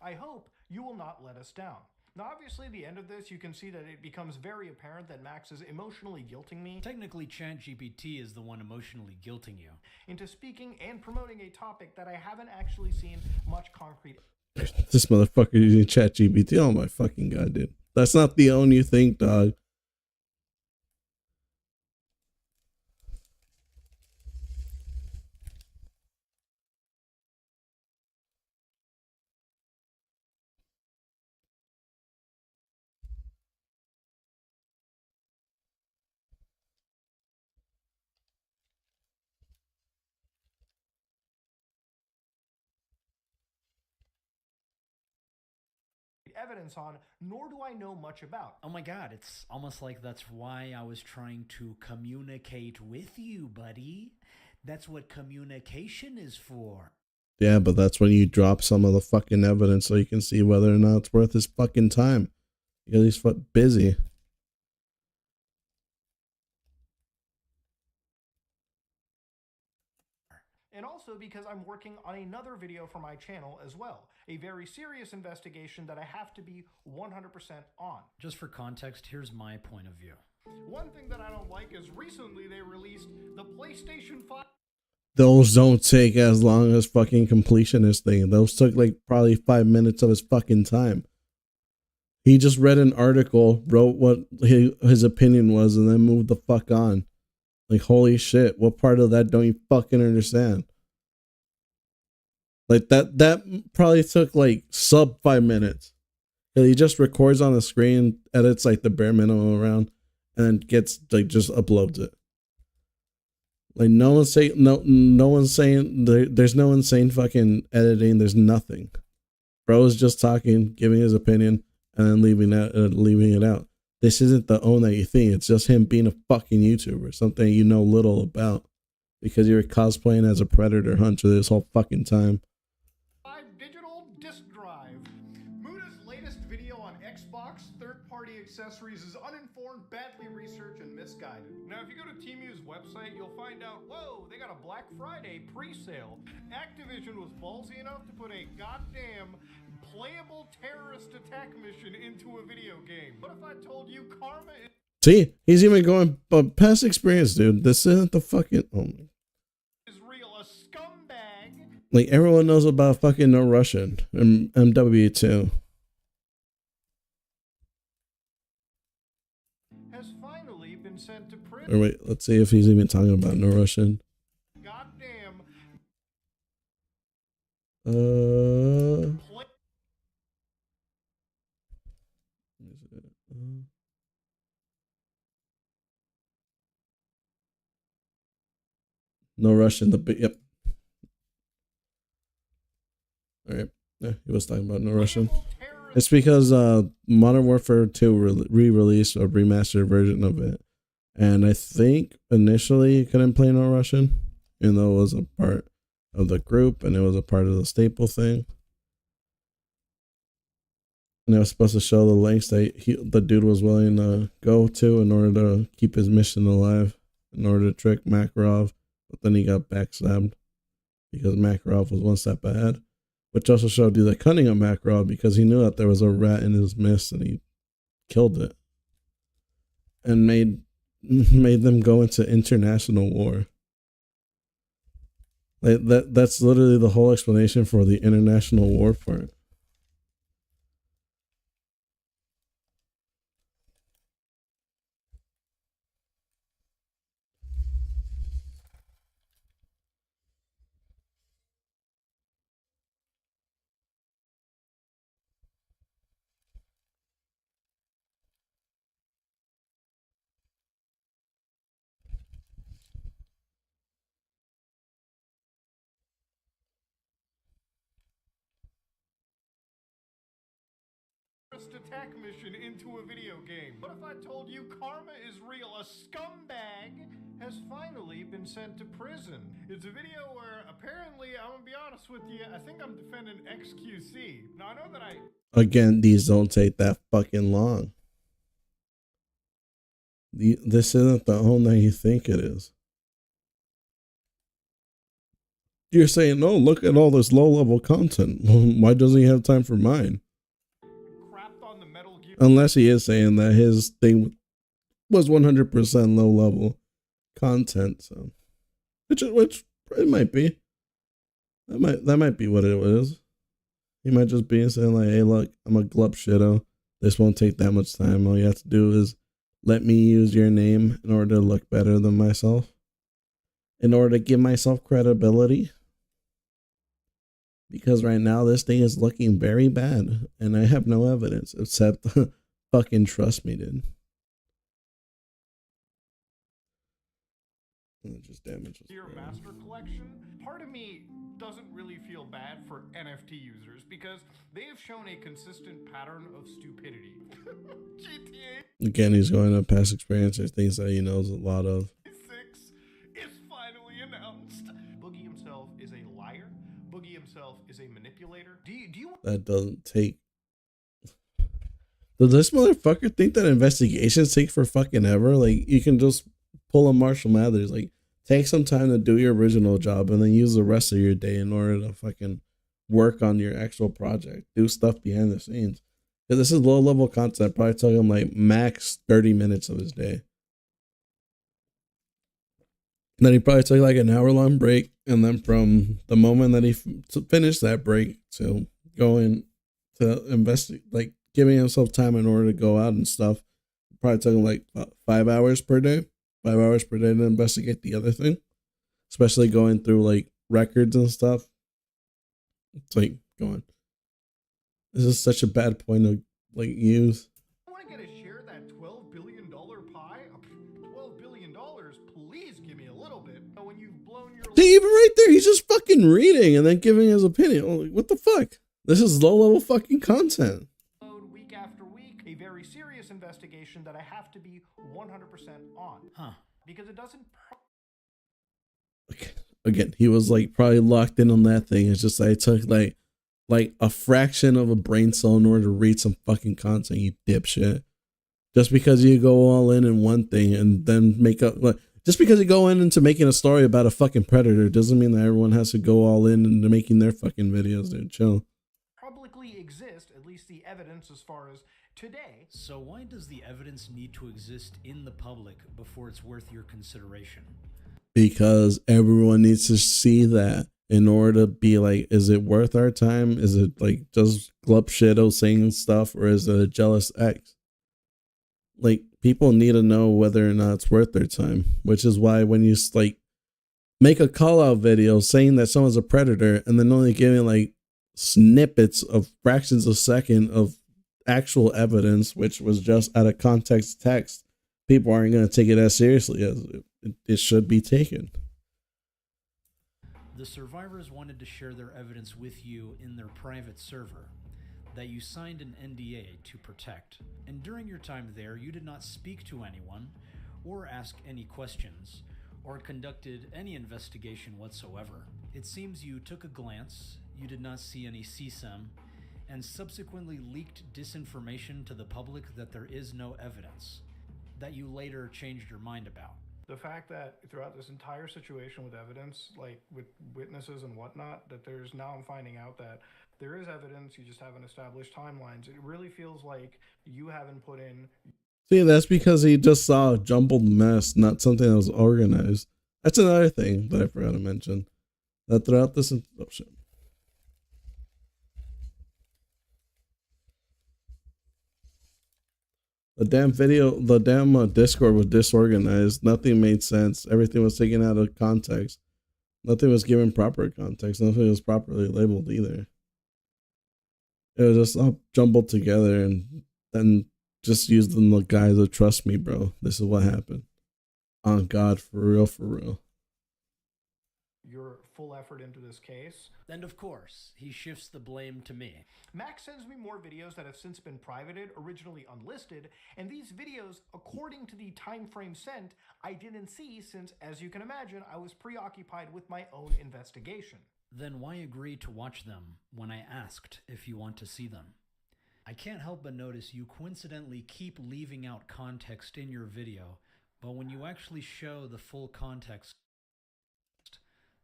I hope you will not let us down. Now, obviously, at the end of this, you can see that it becomes very apparent that Max is emotionally guilting me. Technically, ChatGPT is the one emotionally guilting you into speaking and promoting a topic that I haven't actually seen much concrete. This motherfucker using ChatGPT. Oh my fucking god, dude. That's not the own you think, dog. Evidence on, nor do I know much about. Oh my god, it's almost like that's why I was trying to communicate with you, buddy. That's what communication is for. Yeah, but that's when you drop some of the fucking evidence so you can see whether or not it's worth his fucking time. Because he's busy. And also because I'm working on another video for my channel as well. A very serious investigation that I have to be 100% on. Just for context, here's my point of view. One thing that I don't like is recently they released the PlayStation 5. Those don't take as long as fucking completionist thing. Those took like probably 5 minutes of his fucking time. He just read an article, wrote what his opinion was, and then moved the fuck on. Like, holy shit, what part of that don't you fucking understand? Like, that probably took like sub 5 minutes. And he just records on the screen, edits like the bare minimum around, and then gets like just uploads it. Like, no one's saying there's no insane fucking editing. There's nothing. Bro is just talking, giving his opinion, and then leaving it out. This isn't the own that you think. It's just him being a fucking YouTuber, something you know little about, because you were cosplaying as a predator hunter this whole fucking time. Digital disk drive. Muda's latest video on Xbox third-party accessories is uninformed, badly researched, and misguided. Now, if you go to Temu's website, you'll find out, whoa, they got a Black Friday pre-sale. Activision was ballsy enough to put a goddamn playable terrorist attack mission into a video game. What if I told you karma is... See, he's even going, but past experience, dude. This isn't the fucking... is real, a scumbag. Like, everyone knows about fucking No Russian and MW2. Has finally been sent to prison. Or wait, let's see if he's even talking about No Russian. Goddamn. No Russian, yep. Alright. Yeah, he was talking about No Russian. It's because Modern Warfare 2 re-released a remastered version of it. And I think initially you couldn't play No Russian, even though it was a part of the group and it was a part of the staple thing. And it was supposed to show the lengths that the dude was willing to go to in order to keep his mission alive, in order to trick Makarov. But then he got backstabbed because Makarov was one step ahead, which also showed you the cunning of Makarov, because he knew that there was a rat in his mist and he killed it and made them go into international war. Like that's literally the whole explanation for the international war part. Attack mission into a video game. What if I told you karma is real? A scumbag has finally been sent to prison. It's a video where apparently, I'm gonna be honest with you, I think I'm defending XQC. Now I know that Again, these don't take that fucking long. This isn't the home that you think it is. You're saying, no, look at all this low-level content. Why doesn't he have time for mine? Unless he is saying that his thing was 100% low-level content, so which it might be. That might be what it is. He might just be saying like, hey, look, I'm a glup shitto. This won't take that much time. All you have to do is let me use your name in order to look better than myself, in order to give myself credibility. Because right now this thing is looking very bad and I have no evidence except fucking trust me, dude. Just damages. Your master collection. Part of me doesn't really feel bad for NFT users because they have shown a consistent pattern of stupidity. GTA Again, he's going to past experiences, things that he knows a lot of. 6 is finally announced. Boogie himself is a liar. Boogie himself is a manipulator. Do you That doesn't take. Does this motherfucker think that investigations take for fucking ever? Like, you can just pull a Marshall Mathers, like, take some time to do your original job and then use the rest of your day in order to fucking work on your actual project. Do stuff behind the scenes. Because this is low level content. Probably took him like max 30 minutes of his day. And then he probably took like an hour long break. And then from the moment that he finished that break to going to investigate, like giving himself time in order to go out and stuff. Probably taking like 5 hours per day. 5 hours per day to investigate the other thing. Especially going through like records and stuff. It's like, going. This is such a bad point to like use. I want to get a share of that $12 billion pie. $12 billion, please give me a little bit. When you've blown your See, even right there, he's just fucking reading and then giving his opinion. Like, what the fuck? This is low level fucking content. Week after week, a very serious investigation that I have to be 100% on. Huh. Because it doesn't. Again, he was like probably locked in on that thing. It's just like it took like a fraction of a brain cell in order to read some fucking content, you dipshit. Just because you go all in one thing and then make up, like, just because you go into making a story about a fucking predator doesn't mean that everyone has to go all in into making their fucking videos, dude. Chill. Publicly exist, at least the evidence as far as today. So why does the evidence need to exist in the public before it's worth your consideration? Because everyone needs to see that in order to be like, is it worth our time? Is it like just Glup Shadow saying stuff, or is it a jealous ex? Like, people need to know whether or not it's worth their time, which is why when you like make a call out video saying that someone's a predator and then only giving like snippets of fractions of a second of actual evidence, which was just out of context text, people aren't going to take it as seriously as it should be taken. The survivors wanted to share their evidence with you in their private server that you signed an NDA to protect. And during your time there, you did not speak to anyone or ask any questions or conducted any investigation whatsoever. It seems you took a glance, you did not see any CSEM, and subsequently leaked disinformation to the public that there is no evidence, that you later changed your mind about. The fact that throughout this entire situation with evidence, like with witnesses and whatnot, that there's now I'm finding out that there is evidence, you just haven't established timelines. It really feels like you haven't put in. See, that's because he just saw a jumbled mess, not something that was organized. That's another thing that I forgot to mention. That throughout this, oh shit. The damn Discord was disorganized. Nothing made sense. Everything was taken out of context. Nothing was given proper context. Nothing was properly labeled either. It was just all jumbled together and then just used them the guys of trust me, bro. This is what happened. On God, for real, for real. Your full effort into this case. And of course, he shifts the blame to me. Max sends me more videos that have since been privated, originally unlisted, and these videos, according to the time frame sent, I didn't see since, as you can imagine, I was preoccupied with my own investigation. Then why agree to watch them when I asked if you want to see them? I can't help but notice you coincidentally keep leaving out context in your video, but when you actually show the full context,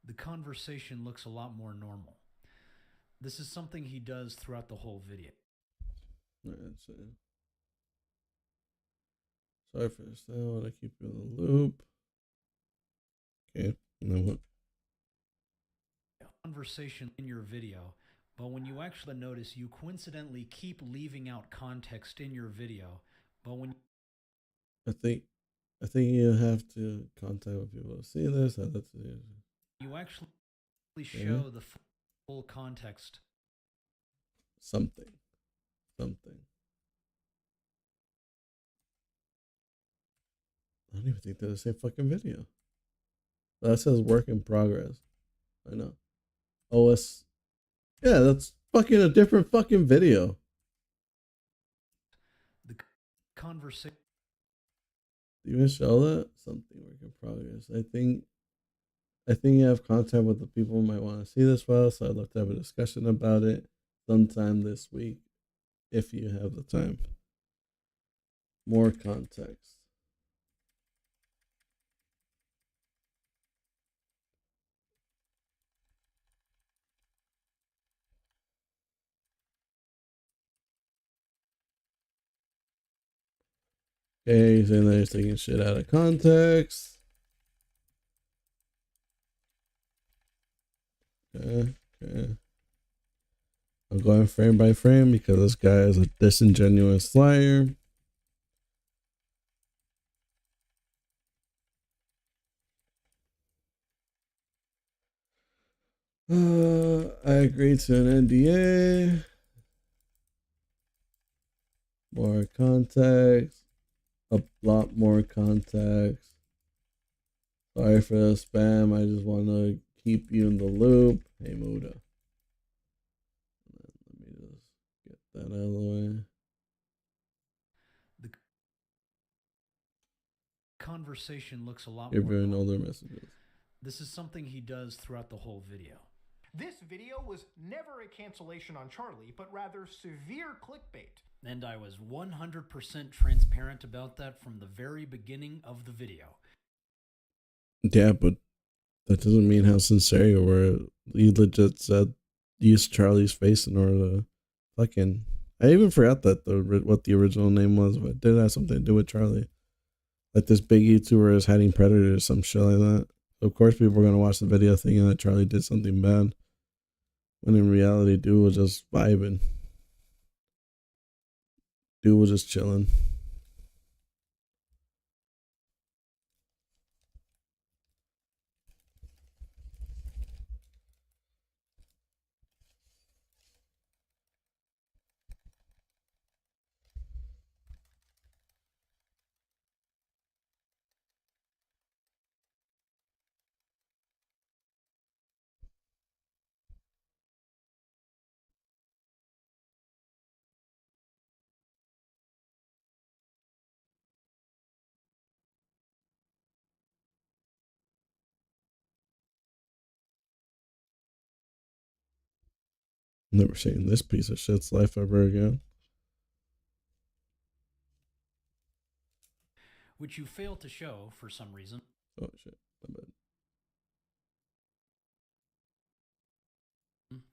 the conversation looks a lot more normal. This is something he does throughout the whole video. That's it. Sorry for this. I want to keep you in the loop. Okay, and then what? Conversation in your video, but when you actually notice, you coincidentally keep leaving out context in your video, but when I think you have to contact with people to see this. you actually show the full context. Something. I don't even think they're the same fucking video. That says work in progress. I know. OS. Yeah, that's fucking a different fucking video. The conversation. Do you even show that? Something work in progress. I think you have contact with the people who might want to see this file, so I'd love to have a discussion about it sometime this week, if you have the time. More context. Okay, he's saying that he's taking shit out of context. Okay. I'm going frame by frame because this guy is a disingenuous liar. I agreed to an NDA. More context. A lot more context. Sorry for the spam. I just want to keep you in the loop. Hey, Muda. Let me just get that out of the way. The conversation looks a lot You're more viewing normal. older messages. This is something he does throughout the whole video. This video was never a cancellation on Charlie, but rather severe clickbait. And I was 100% transparent about that from the very beginning of the video. Yeah, but that doesn't mean how sincere you were. You legit said use Charlie's face in order to fucking. I even forgot that what the original name was, but it did have something to do with Charlie. Like this big YouTuber is hiding predators or some shit like that. So of course people are gonna watch the video thinking that Charlie did something bad, when in reality, dude was just vibing. Dude was just chilling. Never seeing this piece of shit's life ever again. Which you fail to show for some reason. Oh shit, my bad.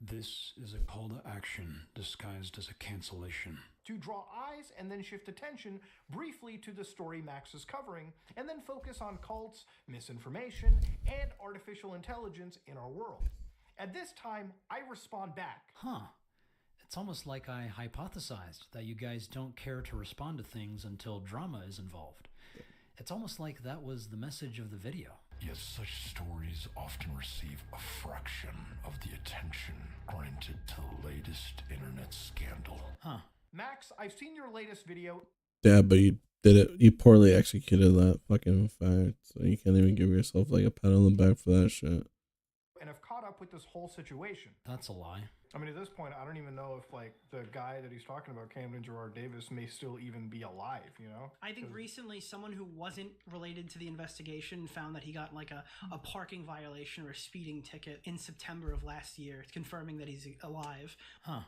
This is a call to action disguised as a cancellation. To draw eyes and then shift attention briefly to the story Max is covering, and then focus on cults, misinformation, and artificial intelligence in our world. At this time, I respond back. Huh. It's almost like I hypothesized that you guys don't care to respond to things until drama is involved. It's almost like that was the message of the video. Yet such stories often receive a fraction of the attention granted to the latest internet scandal. Huh. Max, I've seen your latest video. Yeah, but you did it. You poorly executed that fucking fact. So you can't even give yourself like a pat on the back for that shit. And have caught up with this whole situation. That's a lie. I mean, at this point, I don't even know if like the guy that he's talking about, Camden Gerard Davis, may still even be alive, you know? I think recently someone who wasn't related to the investigation found that he got like a parking violation or a speeding ticket in September of last year, confirming that he's alive. Huh.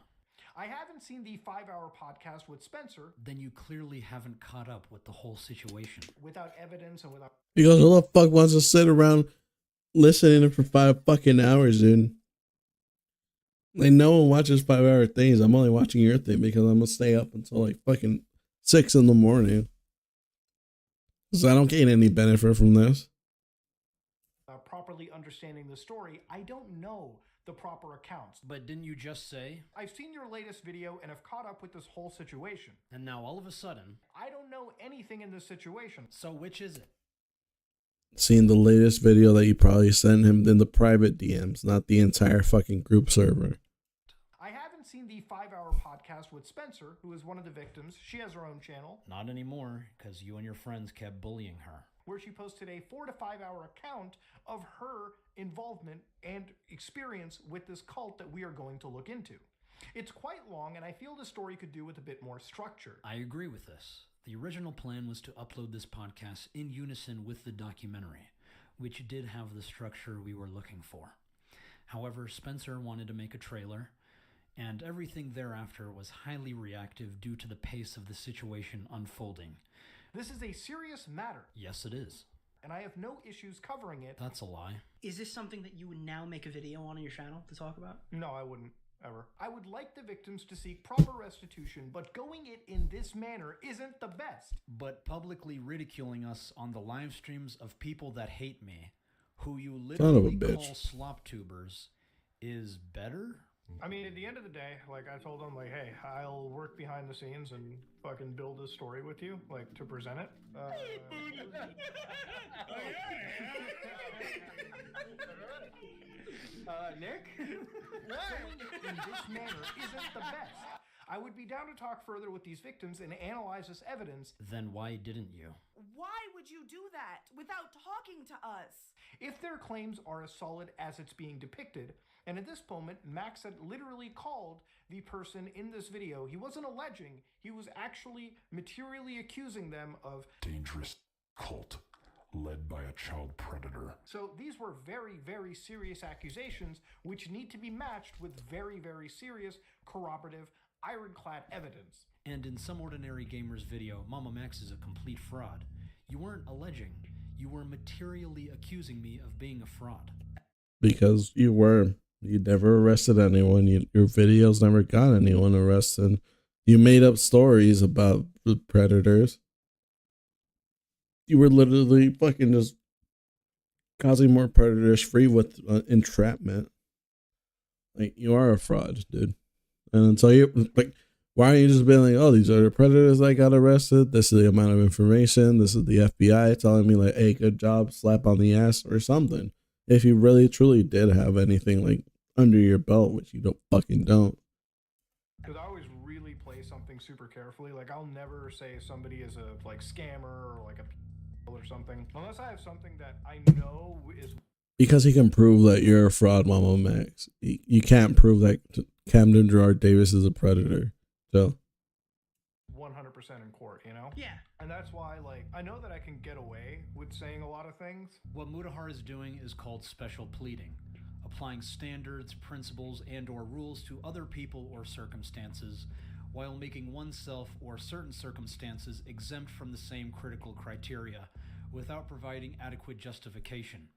I haven't seen the 5-hour podcast with Spencer. Then you clearly haven't caught up with the whole situation. Without evidence and without... Because who the fuck wants to sit around listening for 5 fucking hours, dude? Like, no one watches 5-hour things. I'm only watching your thing because I'm gonna stay up until like fucking 6 in the morning. Because I don't gain any benefit from this. Properly understanding the story, I don't know the proper accounts. But didn't you just say? I've seen your latest video and have caught up with this whole situation. And now all of a sudden... I don't know anything in this situation. So which is it? Seeing the latest video that you probably sent him in the private DMs, not the entire fucking group server. I haven't seen the 5-hour podcast with Spencer, who is one of the victims. She has her own channel. Not anymore, because you and your friends kept bullying her. Where she posted a 4 to 5 hour account of her involvement and experience with this cult that we are going to look into. It's quite long, and I feel the story could do with a bit more structure. I agree with this. The original plan was to upload this podcast in unison with the documentary, which did have the structure we were looking for. However, Spencer wanted to make a trailer, and everything thereafter was highly reactive due to the pace of the situation unfolding. This is a serious matter. Yes, it is. And I have no issues covering it. That's a lie. Is this something that you would now make a video on your channel to talk about? No, I wouldn't. Ever. I would like the victims to seek proper restitution, but going it in this manner isn't the best. But publicly ridiculing us on the live streams of people that hate me, who you literally call slop tubers, is better? I mean, at the end of the day, like I told him, like, hey, I'll work behind the scenes and fucking build a story with you, like to present it. Nick? Filming it in this manner isn't the best. I would be down to talk further with these victims and analyze this evidence. Then why didn't you? Why would you do that without talking to us? If their claims are as solid as it's being depicted, and at this moment, Max had literally called the person in this video. He wasn't alleging, he was actually materially accusing them of dangerous cult led by a child predator. So these were very, very serious accusations which need to be matched with very, very serious corroborative ironclad evidence. And in Some Ordinary Gamer's video, Mama Max is a complete fraud. You weren't alleging, you were materially accusing me of being a fraud. Because you were. You never arrested anyone. Your videos never got anyone arrested. You made up stories about the predators. You were literally fucking just causing more predators free with entrapment. Like, you are a fraud, dude. And until you, like, why aren't you just being like, oh, these are the predators that got arrested? This is the amount of information. This is the FBI telling me, like, hey, good job, slap on the ass or something. If you really, truly did have anything, like, under your belt, which you don't. Because I always really play something super carefully. Like, I'll never say somebody is a, like, scammer or, like, a or something. Unless I have something that I know is... Because he can prove that you're a fraud, Mama Max. You can't prove that Camden Gerard Davis is a predator. So 100% in court, you know? Yeah. And that's why, like, I know that I can get away with saying a lot of things. What Mutahar is doing is called special pleading, applying standards, principles, and/or rules to other people or circumstances, while making oneself or certain circumstances exempt from the same critical criteria, without providing adequate justification.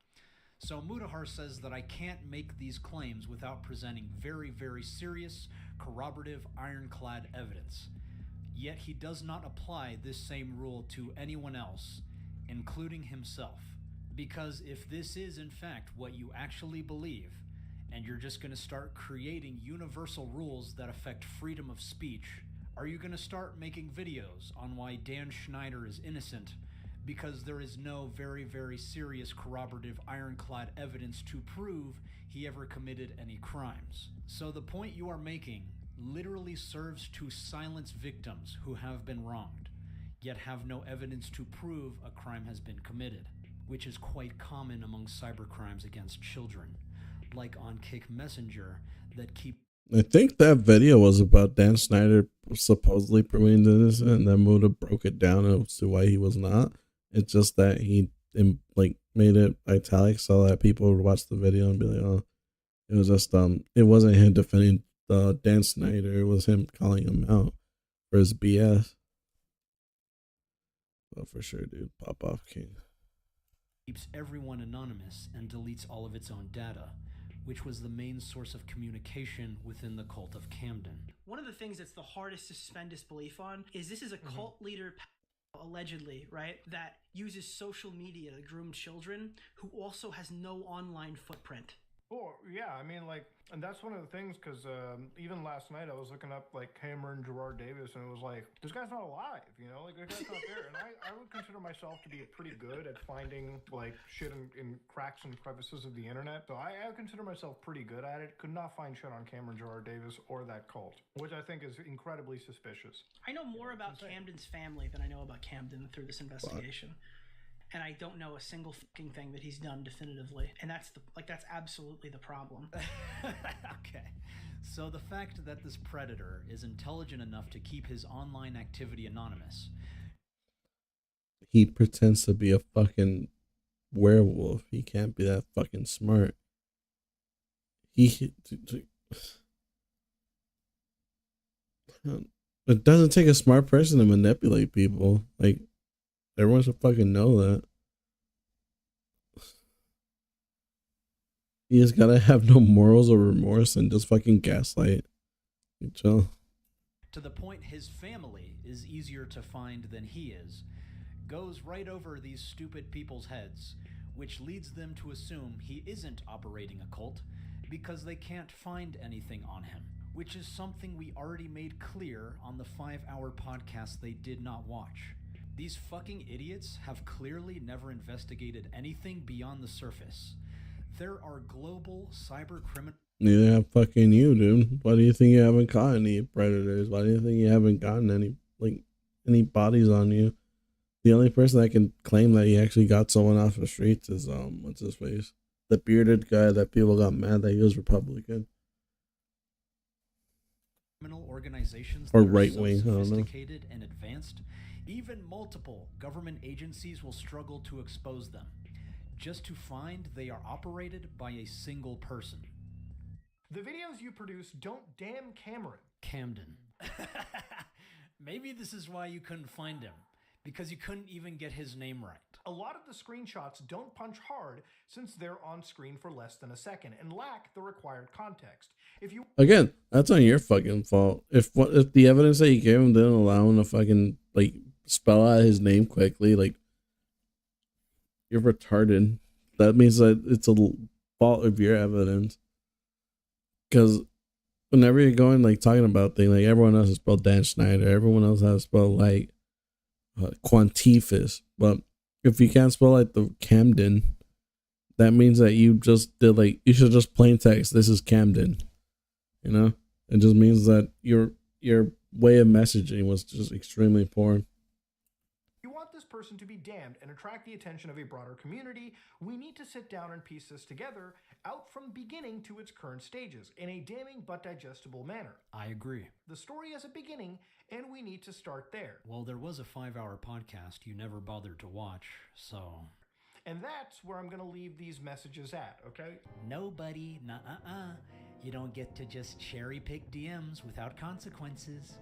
So Mutahar says that I can't make these claims without presenting very, very serious, corroborative, ironclad evidence. Yet he does not apply this same rule to anyone else, including himself. Because if this is in fact what you actually believe, and you're just going to start creating universal rules that affect freedom of speech, are you going to start making videos on why Dan Schneider is innocent because there is no very, very serious corroborative ironclad evidence to prove he ever committed any crimes? So the point you are making literally serves to silence victims who have been wronged, yet have no evidence to prove a crime has been committed, which is quite common among cybercrimes against children, like on Kick Messenger, that keep... I think that video was about Dan Snyder supposedly proving innocent, and then Muda broke it down as to why he was not. It's just that he like made it italic so that people would watch the video and be like, oh, it was just it wasn't him defending Dan Snyder, it was him calling him out for his BS. Well, for sure, dude. Pop off, King. Keeps everyone anonymous and deletes all of its own data, which was the main source of communication within the cult of Camden. One of the things that's the hardest to suspend disbelief on is this is a cult leader, allegedly, right, that uses social media to groom children, who also has no online footprint. Oh, yeah, I mean, like, and that's one of the things, because even last night I was looking up, like, Cameron Gerard Davis, and it was like, this guy's not alive, you know? Like, this guy's not there. And I would consider myself to be pretty good at finding, like, shit in cracks and crevices of the internet. So I consider myself pretty good at it. Could not find shit on Cameron Gerard Davis or that cult, which I think is incredibly suspicious. I know more about Camden's family than I know about Camden through this investigation. And I don't know a single fucking thing that he's done definitively. And that's that's absolutely the problem. Okay. So the fact that this predator is intelligent enough to keep his online activity anonymous. He pretends to be a fucking werewolf. He can't be that fucking smart. It doesn't take a smart person to manipulate people. Like, everyone should fucking know that. You just gotta have no morals or remorse and just fucking gaslight. Chill. To the point his family is easier to find than he is, goes right over these stupid people's heads, which leads them to assume he isn't operating a cult, because they can't find anything on him, which is something we already made clear on the 5-hour podcast they did not watch. These fucking idiots have clearly never investigated anything beyond the surface. There are global cyber criminals. Neither have fucking you, dude. Why do you think you haven't caught any predators? Why do you think you haven't gotten any bodies on you? The only person that can claim that he actually got someone off the streets is what's his face? The bearded guy that people got mad that he was Republican. Criminal organizations Or that are right so wing, I don't know. sophisticated and advanced, even multiple government agencies will struggle to expose them, just to find they are operated by a single person. The videos you produce don't damn Cameron. Camden. Maybe this is why you couldn't find him, because you couldn't even get his name right. A lot of the screenshots don't punch hard since they're on screen for less than a second and lack the required context. If you Again, that's on your fucking fault. If the evidence that you gave him didn't allow him to fucking spell out his name quickly, you're retarded. That means that it's a fault of your evidence. Because whenever you're going talking about things, everyone else has spelled Dan Schneider, everyone else has spelled Quantifus, but if you can't spell the Camden, that means that you just did you should just plain text, this is Camden. You know? It just means that your way of messaging was just extremely poor. you want this person to be damned and attract the attention of a broader community, we need to sit down and piece this together out from beginning to its current stages in a damning but digestible manner. I agree. The story has a beginning, and we need to start there. Well, there was a 5-hour podcast you never bothered to watch, so... And that's where I'm going to leave these messages at, okay? Nobody, you don't get to just cherry pick DMs without consequences.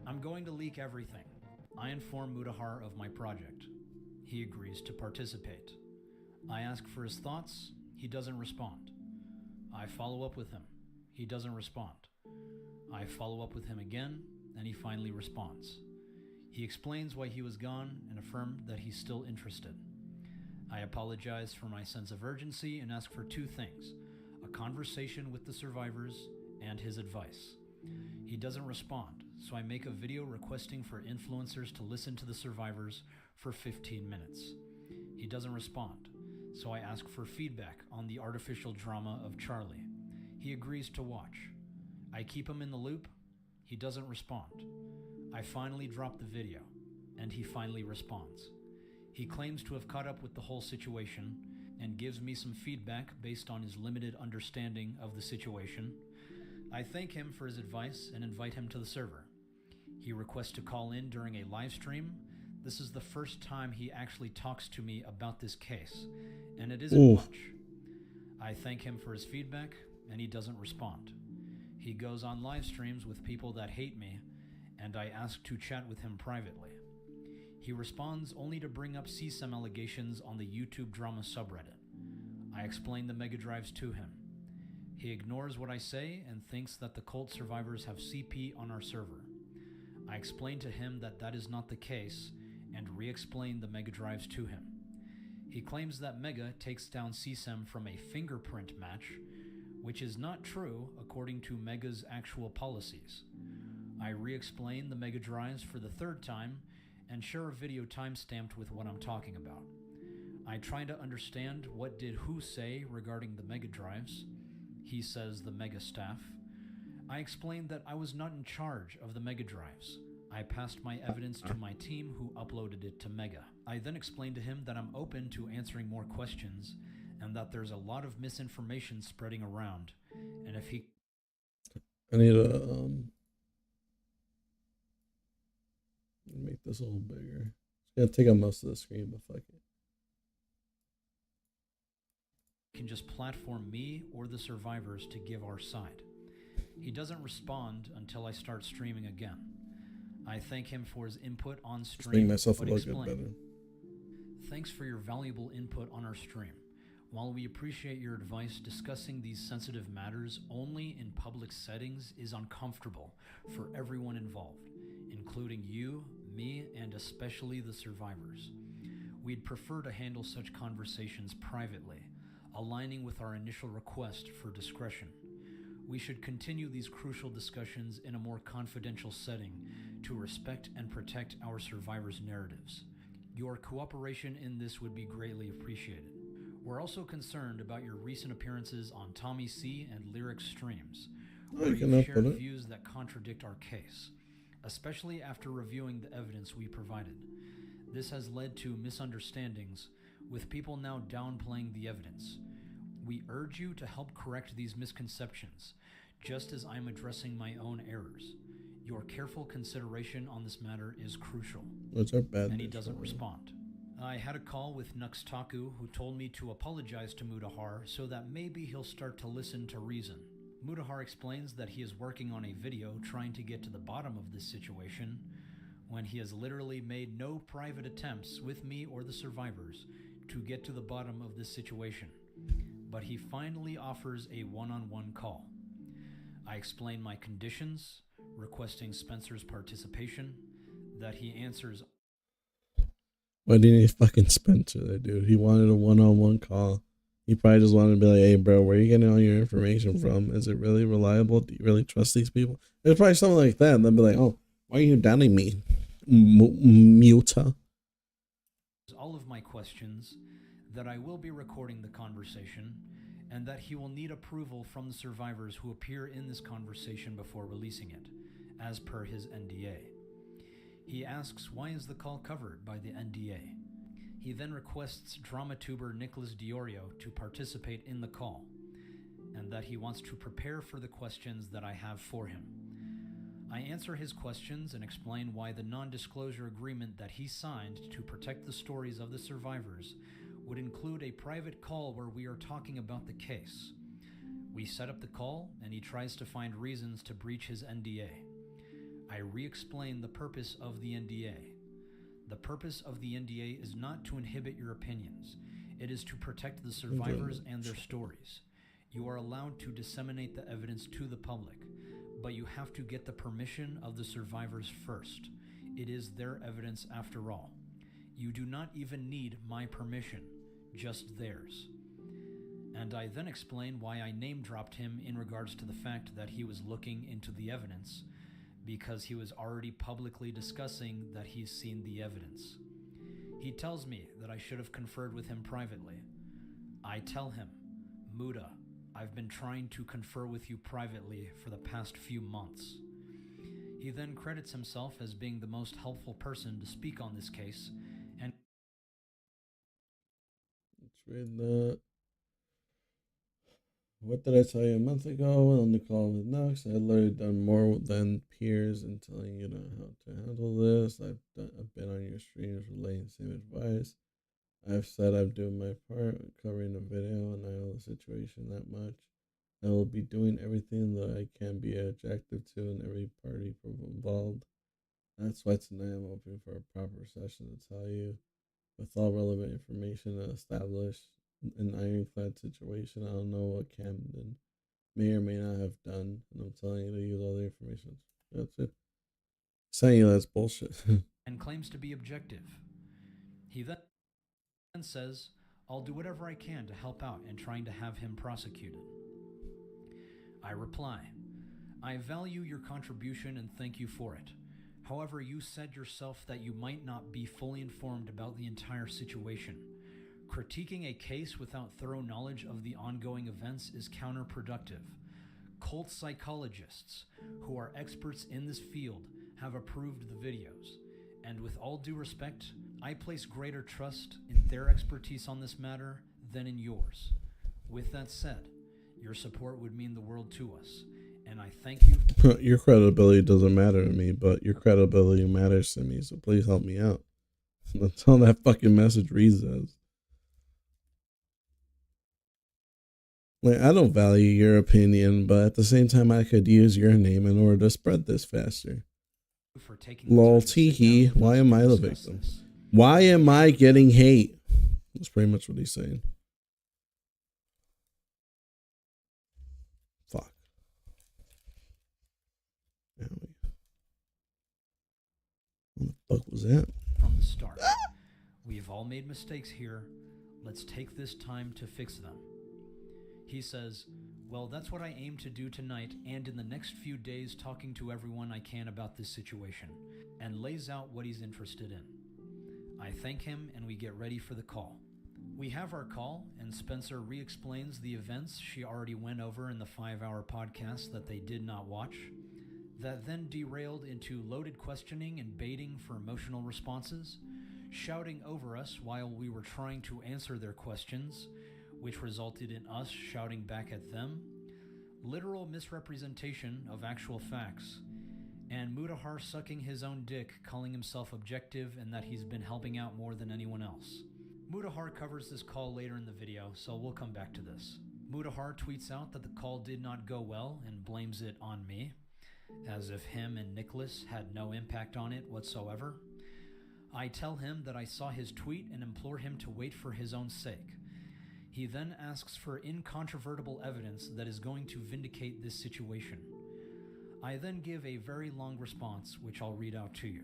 I'm going to leak everything. I inform Mutahar of my project. He agrees to participate. I ask for his thoughts. He doesn't respond. I follow up with him. He doesn't respond. I follow up with him again, and he finally responds. He explains why he was gone and affirmed that he's still interested. I apologize for my sense of urgency and ask for 2 things: a conversation with the survivors and his advice. He doesn't respond, so I make a video requesting for influencers to listen to the survivors for 15 minutes. He doesn't respond, so I ask for feedback on the artificial drama of Charlie. He agrees to watch. I keep him in the loop. He doesn't respond. I finally drop the video, and he finally responds. He claims to have caught up with the whole situation and gives me some feedback based on his limited understanding of the situation. I thank him for his advice and invite him to the server. He requests to call in during a live stream. This is the first time he actually talks to me about this case, and it isn't much. I thank him for his feedback, and he doesn't respond. He goes on live streams with people that hate me, and I ask to chat with him privately. He responds only to bring up CSEM allegations on the YouTube drama subreddit. I explain the mega drives to him. He ignores what I say and thinks that the cult survivors have CP on our server. I explain to him that that is not the case and re-explain the mega drives to him. He claims that Mega takes down CSEM from a fingerprint match, which is not true according to Mega's actual policies. I re-explain the mega drives for the 3rd time and share a video timestamped with what I'm talking about. I try to understand what did who say regarding the mega drives. He says the mega staff. I explained that I was not in charge of the mega drives. I passed my evidence to my team who uploaded it to Mega. I then explained to him that I'm open to answering more questions and that there's a lot of misinformation spreading around, and if he... I need to make this a little bigger. It's gonna take up most of the screen, but fuck it. Can just platform me or the survivors to give our side. He doesn't respond until I start streaming again. I thank him for his input on stream. Make myself but look good explain. better. Thanks for your valuable input on our stream. While we appreciate your advice, discussing these sensitive matters only in public settings is uncomfortable for everyone involved, including you, me, and especially the survivors. We'd prefer to handle such conversations privately. A aligning with our initial request for discretion. We should continue these crucial discussions in a more confidential setting to respect and protect our survivors' narratives. Your cooperation in this would be greatly appreciated. We're also concerned about your recent appearances on Tommy C and Lyric streams, where you've shared views that contradict our case, especially after reviewing the evidence we provided. This has led to misunderstandings, with people now downplaying the evidence. We urge you to help correct these misconceptions, just as I'm addressing my own errors. Your careful consideration on this matter is crucial. What's our bad? And he doesn't respond. I had a call with Nuxtaku, who told me to apologize to Mutahar so that maybe he'll start to listen to reason. Mutahar explains that he is working on a video trying to get to the bottom of this situation, when he has literally made no private attempts with me or the survivors to get to the bottom of this situation. But he finally offers a one-on-one call. I explain my conditions, requesting Spencer's participation, that he answers. Why didn't he fucking Spencer there, dude? He wanted a one-on-one call. He probably just wanted to be like, hey, bro, where are you getting all your information from? Is it really reliable? Do you really trust these people? It's probably something like that. And they'll be like, oh, why are you doubting me, Muta? All of my questions, that I will be recording the conversation, and that he will need approval from the survivors who appear in this conversation before releasing it, as per his NDA. He asks, why is the call covered by the NDA? He then requests DramaTuber Nicholas Diorio to participate in the call, and that he wants to prepare for the questions that I have for him. I answer his questions and explain why the non-disclosure agreement that he signed to protect the stories of the survivors would include a private call where we are talking about the case. We set up the call, and he tries to find reasons to breach his NDA. I re-explain the purpose of the NDA. The purpose of the NDA is not to inhibit your opinions. It is to protect the survivors and their stories. You are allowed to disseminate the evidence to the public, but you have to get the permission of the survivors first. It is their evidence after all. You do not even need my permission, just theirs. And I then explain why I name-dropped him in regards to the fact that he was looking into the evidence, because he was already publicly discussing that he's seen the evidence. He tells me that I should have conferred with him privately. I tell him, Muta, I've been trying to confer with you privately for the past few months. He then credits himself as being the most helpful person to speak on this case, and let's read that. What did I tell you a month ago on the call with Nux? I had literally done more than peers in telling you how to handle this. I've been on your streams relaying the same advice. I've said I'm doing my part, covering the video, and I know the situation that much. I will be doing everything that I can be objective to in every party involved. That's why tonight I'm open for a proper session to tell you, with all relevant information, to establish an ironclad situation. I don't know what Camden may or may not have done, and I'm telling you to use all the information. That's it. Saying you that's bullshit. and claims to be objective. He then says, I'll do whatever I can to help out in trying to have him prosecuted. I reply, I value your contribution and thank you for it. However, you said yourself that you might not be fully informed about the entire situation. Critiquing a case without thorough knowledge of the ongoing events is counterproductive. Cult psychologists, who are experts in this field, have approved the videos, and with all due respect, I place greater trust in their expertise on this matter than in yours. With that said, your support would mean the world to us, and I thank you. Your credibility doesn't matter to me, but your credibility matters to me, so please help me out. That's all that fucking message reads as. Like, I don't value your opinion, but at the same time, I could use your name in order to spread this faster. Lol, teehee, why am I the victim? Why am I getting hate? That's pretty much what he's saying. Fuck. What the fuck was that? From the start. We have all made mistakes here. Let's take this time to fix them. He says, "Well, that's what I aim to do tonight and in the next few days, talking to everyone I can about this situation," and lays out what he's interested in. I thank him and we get ready for the call. We have our call, and Spencer re-explains the events she already went over in the 5-hour podcast that they did not watch, that then derailed into loaded questioning and baiting for emotional responses, shouting over us while we were trying to answer their questions, which resulted in us shouting back at them, literal misrepresentation of actual facts, and Mutahar sucking his own dick, calling himself objective and that he's been helping out more than anyone else. Mutahar covers this call later in the video, so we'll come back to this. Mutahar tweets out that the call did not go well and blames it on me, as if him and Nicholas had no impact on it whatsoever. I tell him that I saw his tweet and implore him to wait for his own sake. He then asks for incontrovertible evidence that is going to vindicate this situation. I then give a very long response, which I'll read out to you.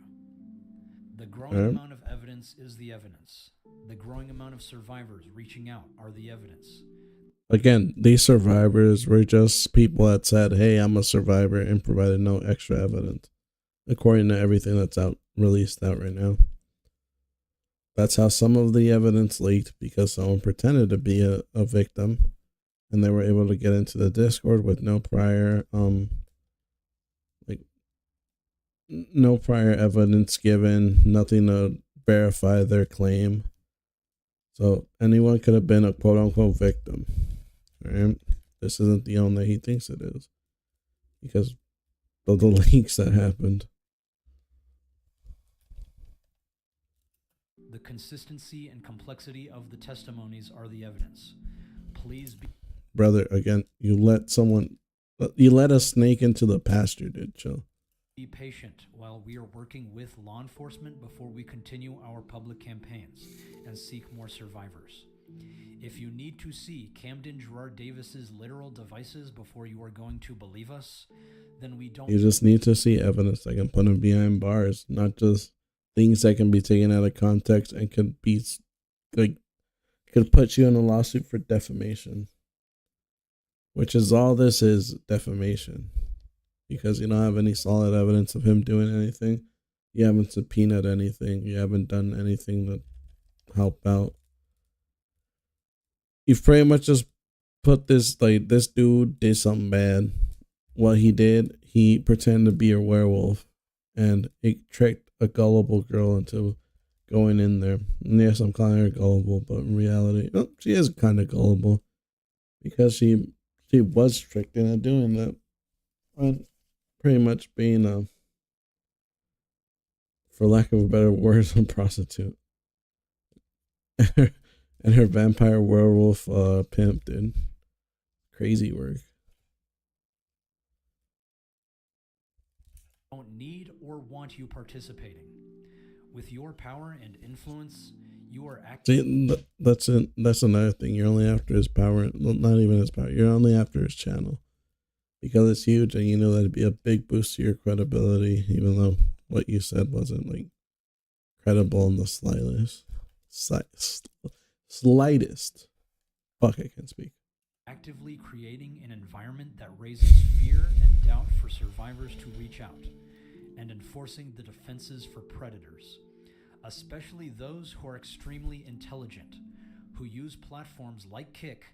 The growing amount of evidence is the evidence. The growing amount of survivors reaching out are the evidence. Again, these survivors were just people that said, "Hey, I'm a survivor," and provided no extra evidence, according to everything that's released out right now. That's how some of the evidence leaked, because someone pretended to be a victim, and they were able to get into the Discord with no prior no prior evidence given, nothing to verify their claim. So anyone could have been a quote unquote victim. Right? This isn't the one that he thinks it is, because of the leaks that happened. The consistency and complexity of the testimonies are the evidence. Please be... Brother, again, you let a snake into the pasture, dude. Chill. Be patient while we are working with law enforcement before we continue our public campaigns and seek more survivors. If you need to see Camden Gerard Davis's literal devices before you are going to believe us, then we don't... You just need to see evidence that can put him behind bars, not just things that can be taken out of context and could put you in a lawsuit for defamation. Which is all this is, defamation. Because you don't have any solid evidence of him doing anything. You haven't subpoenaed anything. You haven't done anything to help out. You've pretty much just put this, like, this dude did something bad. What he did, he pretended to be a werewolf. And it tricked a gullible girl into going in there. And yes, I'm calling her gullible, but in reality, she is kind of gullible. Because she was tricked into doing that. And pretty much being for lack of a better word, a prostitute. And her vampire werewolf pimp did crazy work. Don't need or want you participating. With your power and influence, you are acting... See, that's another thing. You're only after his power. Well, not even his power. You're only after his channel. Because it's huge, and you know that'd be a big boost to your credibility, even though what you said wasn't, like, credible in the slightest. Slightest. Fuck, I can't speak. Actively creating an environment that raises fear and doubt for survivors to reach out, and enforcing the defenses for predators, especially those who are extremely intelligent, who use platforms like Kick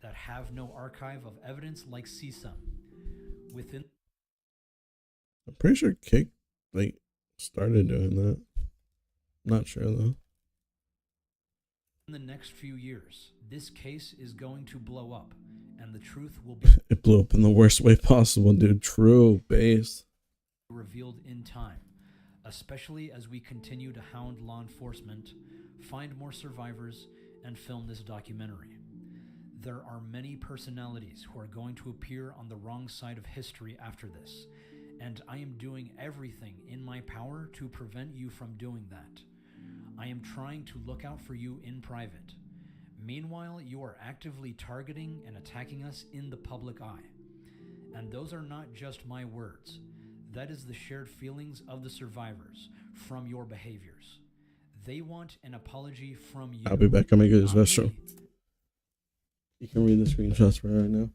that have no archive of evidence like CSUM. Within... I'm pretty sure Kick, like, started doing that. I'm not sure, though. In the next few years, this case is going to blow up, and the truth will be... It blew up in the worst way possible, dude. True, base. ...revealed in time, especially as we continue to hound law enforcement, find more survivors, and film this documentary. There are many personalities who are going to appear on the wrong side of history after this, and I am doing everything in my power to prevent you from doing that. I am trying to look out for you in private. Meanwhile, you are actively targeting and attacking us in the public eye. And those are not just my words. That is the shared feelings of the survivors from your behaviors. They want an apology from you. I'll be back. I'm gonna get this restaurant. You can read the screenshots for her right now.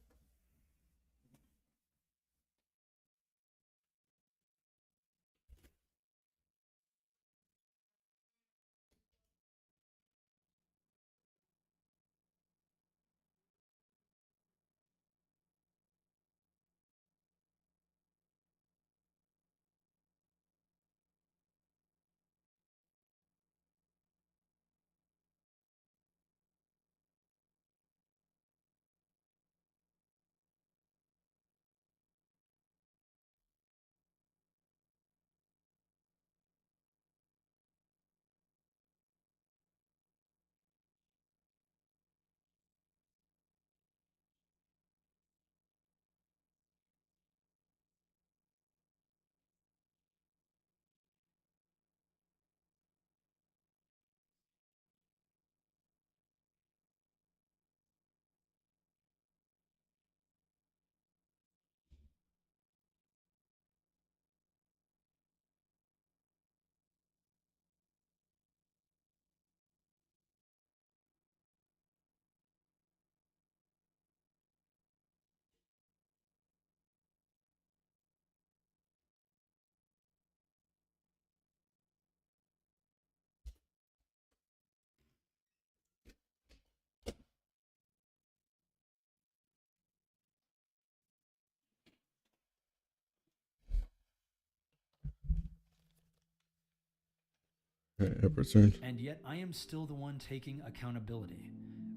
And yet I am still the one taking accountability,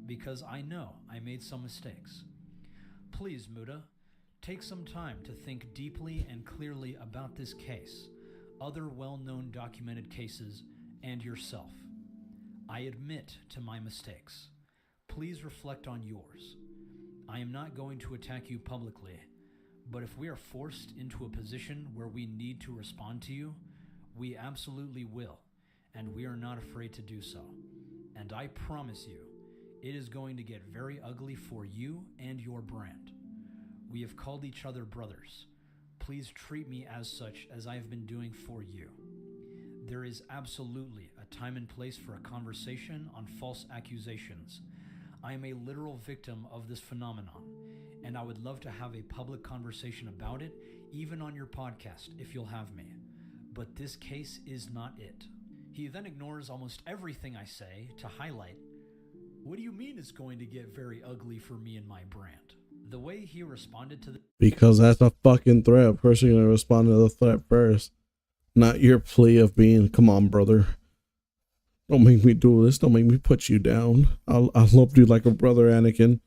because I know I made some mistakes. Please, Muda, take some time to think deeply and clearly about this case, other well-known documented cases, and yourself. I admit to my mistakes. Please reflect on yours. I am not going to attack you publicly, but if we are forced into a position where we need to respond to you, we absolutely will, and we are not afraid to do so. And I promise you, it is going to get very ugly for you and your brand. We have called each other brothers. Please treat me as such, as I have been doing for you. There is absolutely a time and place for a conversation on false accusations. I am a literal victim of this phenomenon, and I would love to have a public conversation about it, even on your podcast, if you'll have me. But this case is not it. He then ignores almost everything I say to highlight, what do you mean it's going to get very ugly for me and my brand? The way he responded to the... Because that's a fucking threat. Of course you're going to respond to the threat first. Not your plea of being, come on, brother. Don't make me do this. Don't make me put you down. I love you like a brother, Anakin.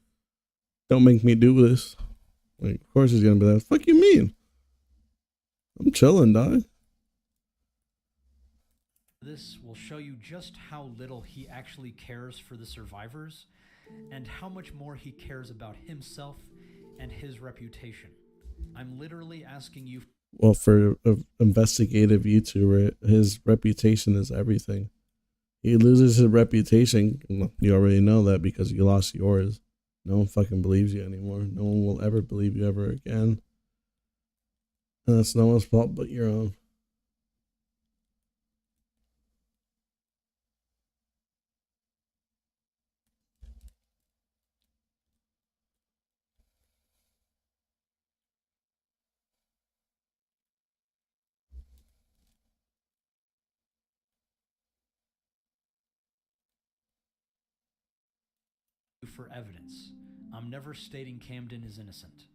Don't make me do this. Like, of course he's going to be like, fuck you mean? I'm chilling, dog. This will show you just how little he actually cares for the survivors and how much more he cares about himself and his reputation. I'm literally asking you... Well, for an investigative YouTuber, his reputation is everything. He loses his reputation. You already know that because you lost yours. No one fucking believes you anymore. No one will ever believe you ever again. And that's no one's fault but your own. For evidence. I'm never stating Camden is innocent.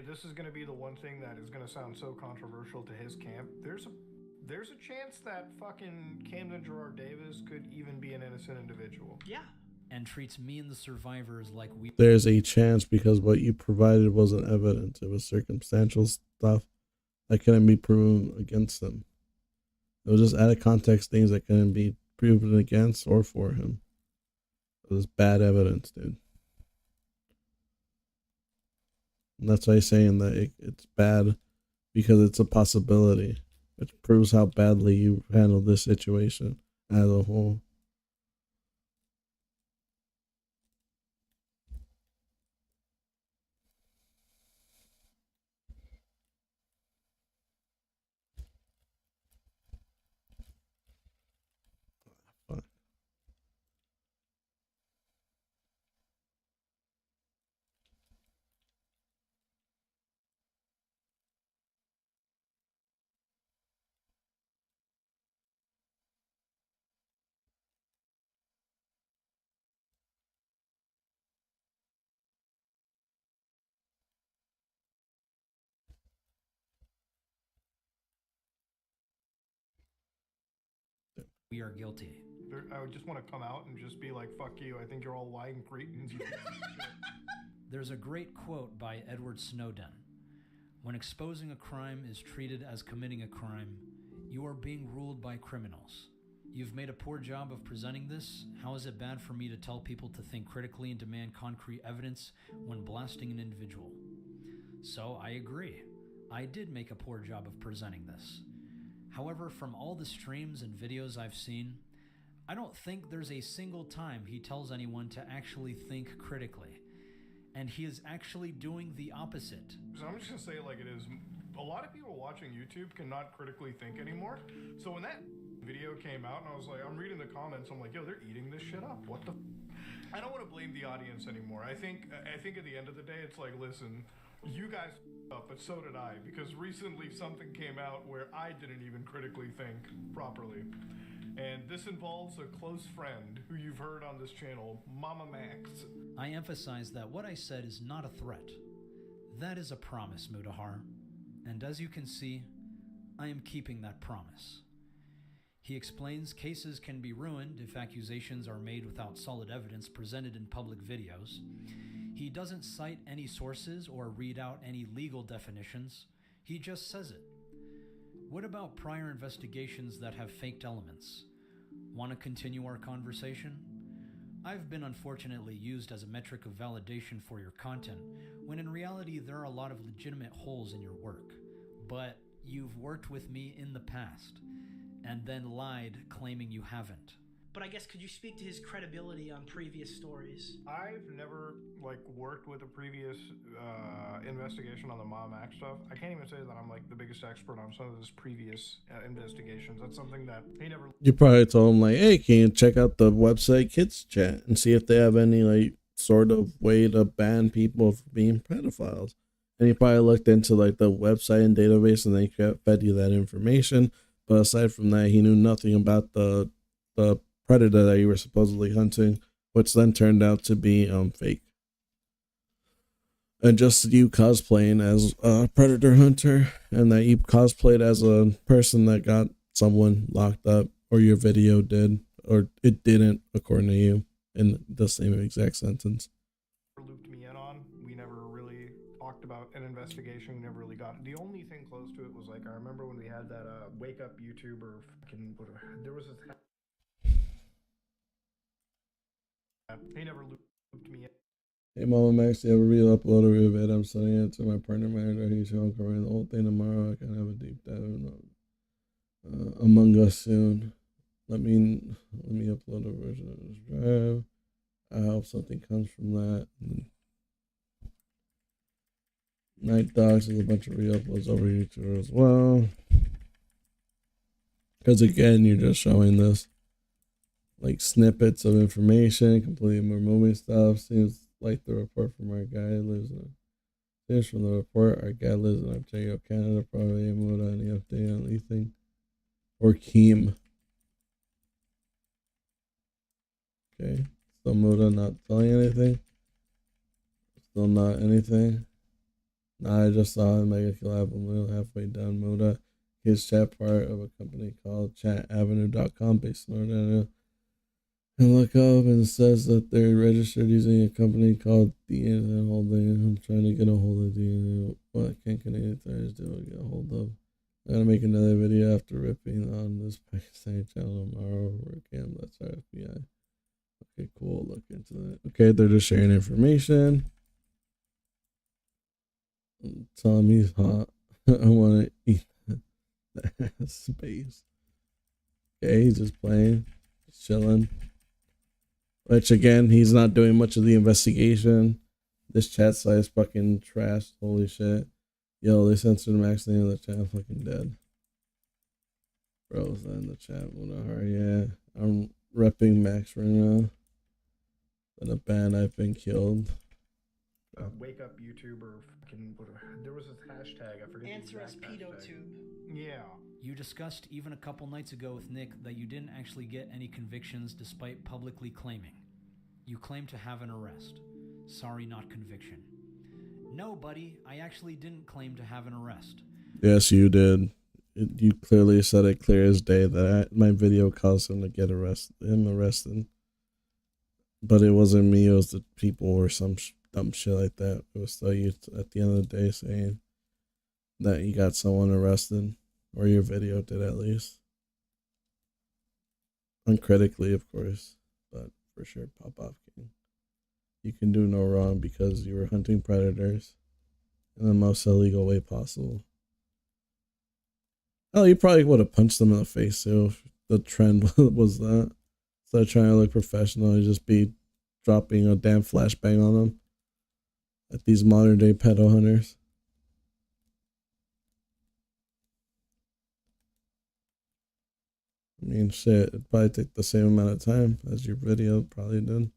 This is going to be the one thing that is going to sound so controversial to his camp. There's a chance that fucking Camden Gerard Davis could even be an innocent individual. Yeah. And treats me and the survivors like we... There's a chance because what you provided wasn't evidence. It was circumstantial stuff that couldn't be proven against them. It was just added context things that couldn't be proven against or for him. It was bad evidence, dude. And that's why he's saying that it's bad because it's a possibility. It proves how badly you handled this situation as a whole. we are guilty. I would just want to come out and just be like, fuck you, I think you're all lying cretins. There's a great quote by Edward Snowden. When exposing a crime is treated as committing a crime, you are being ruled by criminals. You've made a poor job of presenting this. How is it bad for me to tell people to think critically and demand concrete evidence when blasting an individual? So I agree. I did make a poor job of presenting this. However, from all the streams and videos I've seen, I don't think there's a single time he tells anyone to actually think critically. And he is actually doing the opposite. So I'm just gonna say it like it is. A lot of people watching YouTube cannot critically think anymore. So when that video came out and I was like, I'm reading the comments, I'm like, yo, they're eating this shit up. What the? I don't want to blame the audience anymore. I think at the end of the day, it's like, listen, you guys up, but so did I, because recently something came out where I didn't even critically think properly. And this involves a close friend who you've heard on this channel, Mama Max. I emphasize that what I said is not a threat. That is a promise, Mudahar. And as you can see, I am keeping that promise. He explains cases can be ruined if accusations are made without solid evidence presented in public videos. He doesn't cite any sources or read out any legal definitions. He just says it. What about prior investigations that have faked elements? Want to continue our conversation? I've been unfortunately used as a metric of validation for your content, when in reality there are a lot of legitimate holes in your work. But you've worked with me in the past, and then lied claiming you haven't. But I guess, could you speak to his credibility on previous stories? I've never worked with a previous investigation on the Mom Max stuff. I can't even say that I'm the biggest expert on some of his previous investigations. That's something that he never. You probably told him hey, can you check out the website Kids Chat and see if they have any sort of way to ban people from being pedophiles. And he probably looked into the website and database and they fed you that information. But aside from that, he knew nothing about the predator that you were supposedly hunting, which then turned out to be fake. And just you cosplaying as a predator hunter, and that you cosplayed as a person that got someone locked up, or your video did, or it didn't, according to you, in the same exact sentence. Looped me in on. We never really talked about an investigation. We never really got. The only thing close to it was I remember when we had that wake up YouTuber. There was this. He never looped me in. Hey Mama Max, you ever re-upload a real vid? I'm sending it to my partner manager. He's showing covering the whole thing tomorrow. I can have a deep dive Among Us soon. Let me upload a version of this drive. I hope something comes from that. Night Dogs is a bunch of re-uploads over YouTube as well. Because again, you're just showing this snippets of information, completely removing stuff. Seems like the report from our guy lives in. Seems from the report our guy lives in Ontario, Canada. Probably able to any update on anything. Or Keem. Okay, still Muda not telling anything. Still not anything. Nah, I just saw him make a collab with halfway down Muda. His chat part of a company called chatavenue.com based in North America. And look up and it says that they're registered using a company called DNA Holding. I'm trying to get a hold of DNA. What can Canadian authorities do to get a hold of? I'm gonna make another video after ripping on this Pakistani channel tomorrow. Cam, that's our FBI. Okay, cool. Look into that. Okay, they're just sharing information. Tell him he's hot. I want to eat that space. Okay, he's just playing, just chilling. Which again, he's not doing much of the investigation. This chat site is fucking trash. Holy shit. Yo, they censored Max name of the chat. I'm fucking dead. Bro's in the chat. Yeah, I'm repping Max right now. In a band, I've been killed. Wake up YouTuber. There was this hashtag. I forget. Answer us, pedotube. Yeah. You discussed even a couple nights ago with Nick that you didn't actually get any convictions despite publicly claiming. You claim to have an arrest. Sorry, not conviction. No, buddy, I actually didn't claim to have an arrest. Yes, you did. you clearly said it clear as day that my video caused him to get arrested. But it wasn't me, it was the people or some dumb shit like that. It was still you at the end of the day saying that you got someone arrested, or your video did at least. Uncritically, of course, but for sure, Pop Off King. You can do no wrong because you were hunting predators in the most illegal way possible. Oh, you probably would have punched them in the face too if the trend was that. Instead of trying to look professional, you just be dropping a damn flashbang on them at these modern day pedo hunters. I mean, shit, it'd probably take the same amount of time as your video probably did.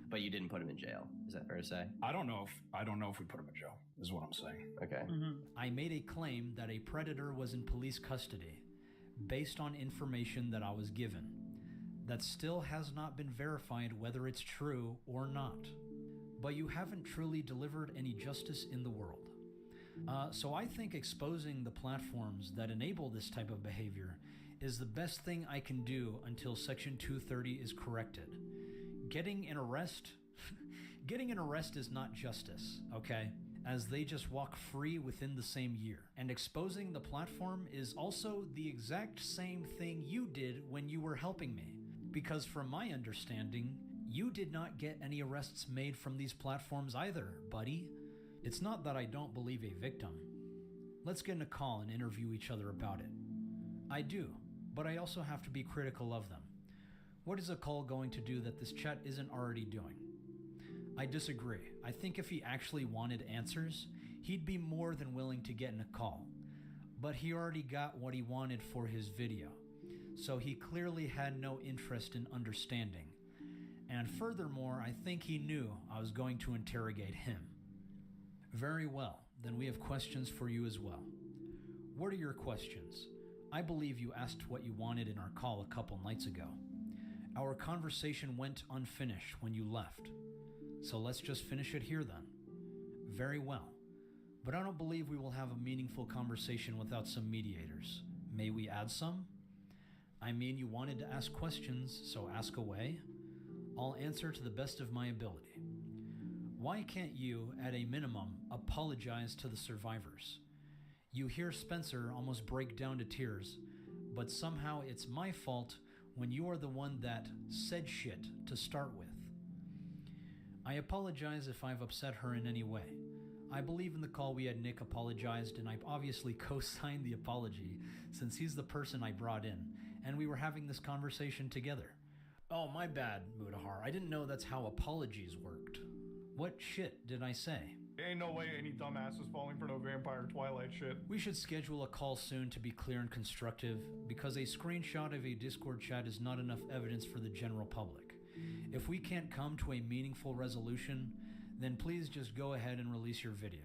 But you didn't put him in jail. Is that fair to say? I don't know if we put him in jail, is what I'm saying. Okay. I made a claim that a predator was in police custody based on information that I was given. That still has not been verified whether it's true or not. But you haven't truly delivered any justice in the world. So I think exposing the platforms that enable this type of behavior is the best thing I can do until Section 230 is corrected. Getting an arrest is not justice, okay? As they just walk free within the same year. And exposing the platform is also the exact same thing you did when you were helping me. Because from my understanding, you did not get any arrests made from these platforms either, buddy. It's not that I don't believe a victim. Let's get in a call and interview each other about it. I do, but I also have to be critical of them. What is a call going to do that this chat isn't already doing? I disagree. I think if he actually wanted answers, he'd be more than willing to get in a call. But he already got what he wanted for his video, so he clearly had no interest in understanding. And furthermore, I think he knew I was going to interrogate him. Very well, then we have questions for you as well. What are your questions? I believe you asked what you wanted in our call a couple nights ago. Our conversation went unfinished when you left. So let's just finish it here then. Very well. But I don't believe we will have a meaningful conversation without some mediators. May we add some? I mean, you wanted to ask questions, so ask away. I'll answer to the best of my ability. Why can't you, at a minimum, apologize to the survivors? You hear Spencer almost break down to tears, but somehow it's my fault when you are the one that said shit to start with. I apologize if I've upset her in any way. I believe in the call we had Nick apologized, and I obviously co-signed the apology since he's the person I brought in, and we were having this conversation together. Oh, my bad, Mudahar. I didn't know that's how apologies worked. What shit did I say? Ain't no way any dumbass is falling for no Vampire Twilight shit. We should schedule a call soon to be clear and constructive, because a screenshot of a Discord chat is not enough evidence for the general public. If we can't come to a meaningful resolution, then please just go ahead and release your video,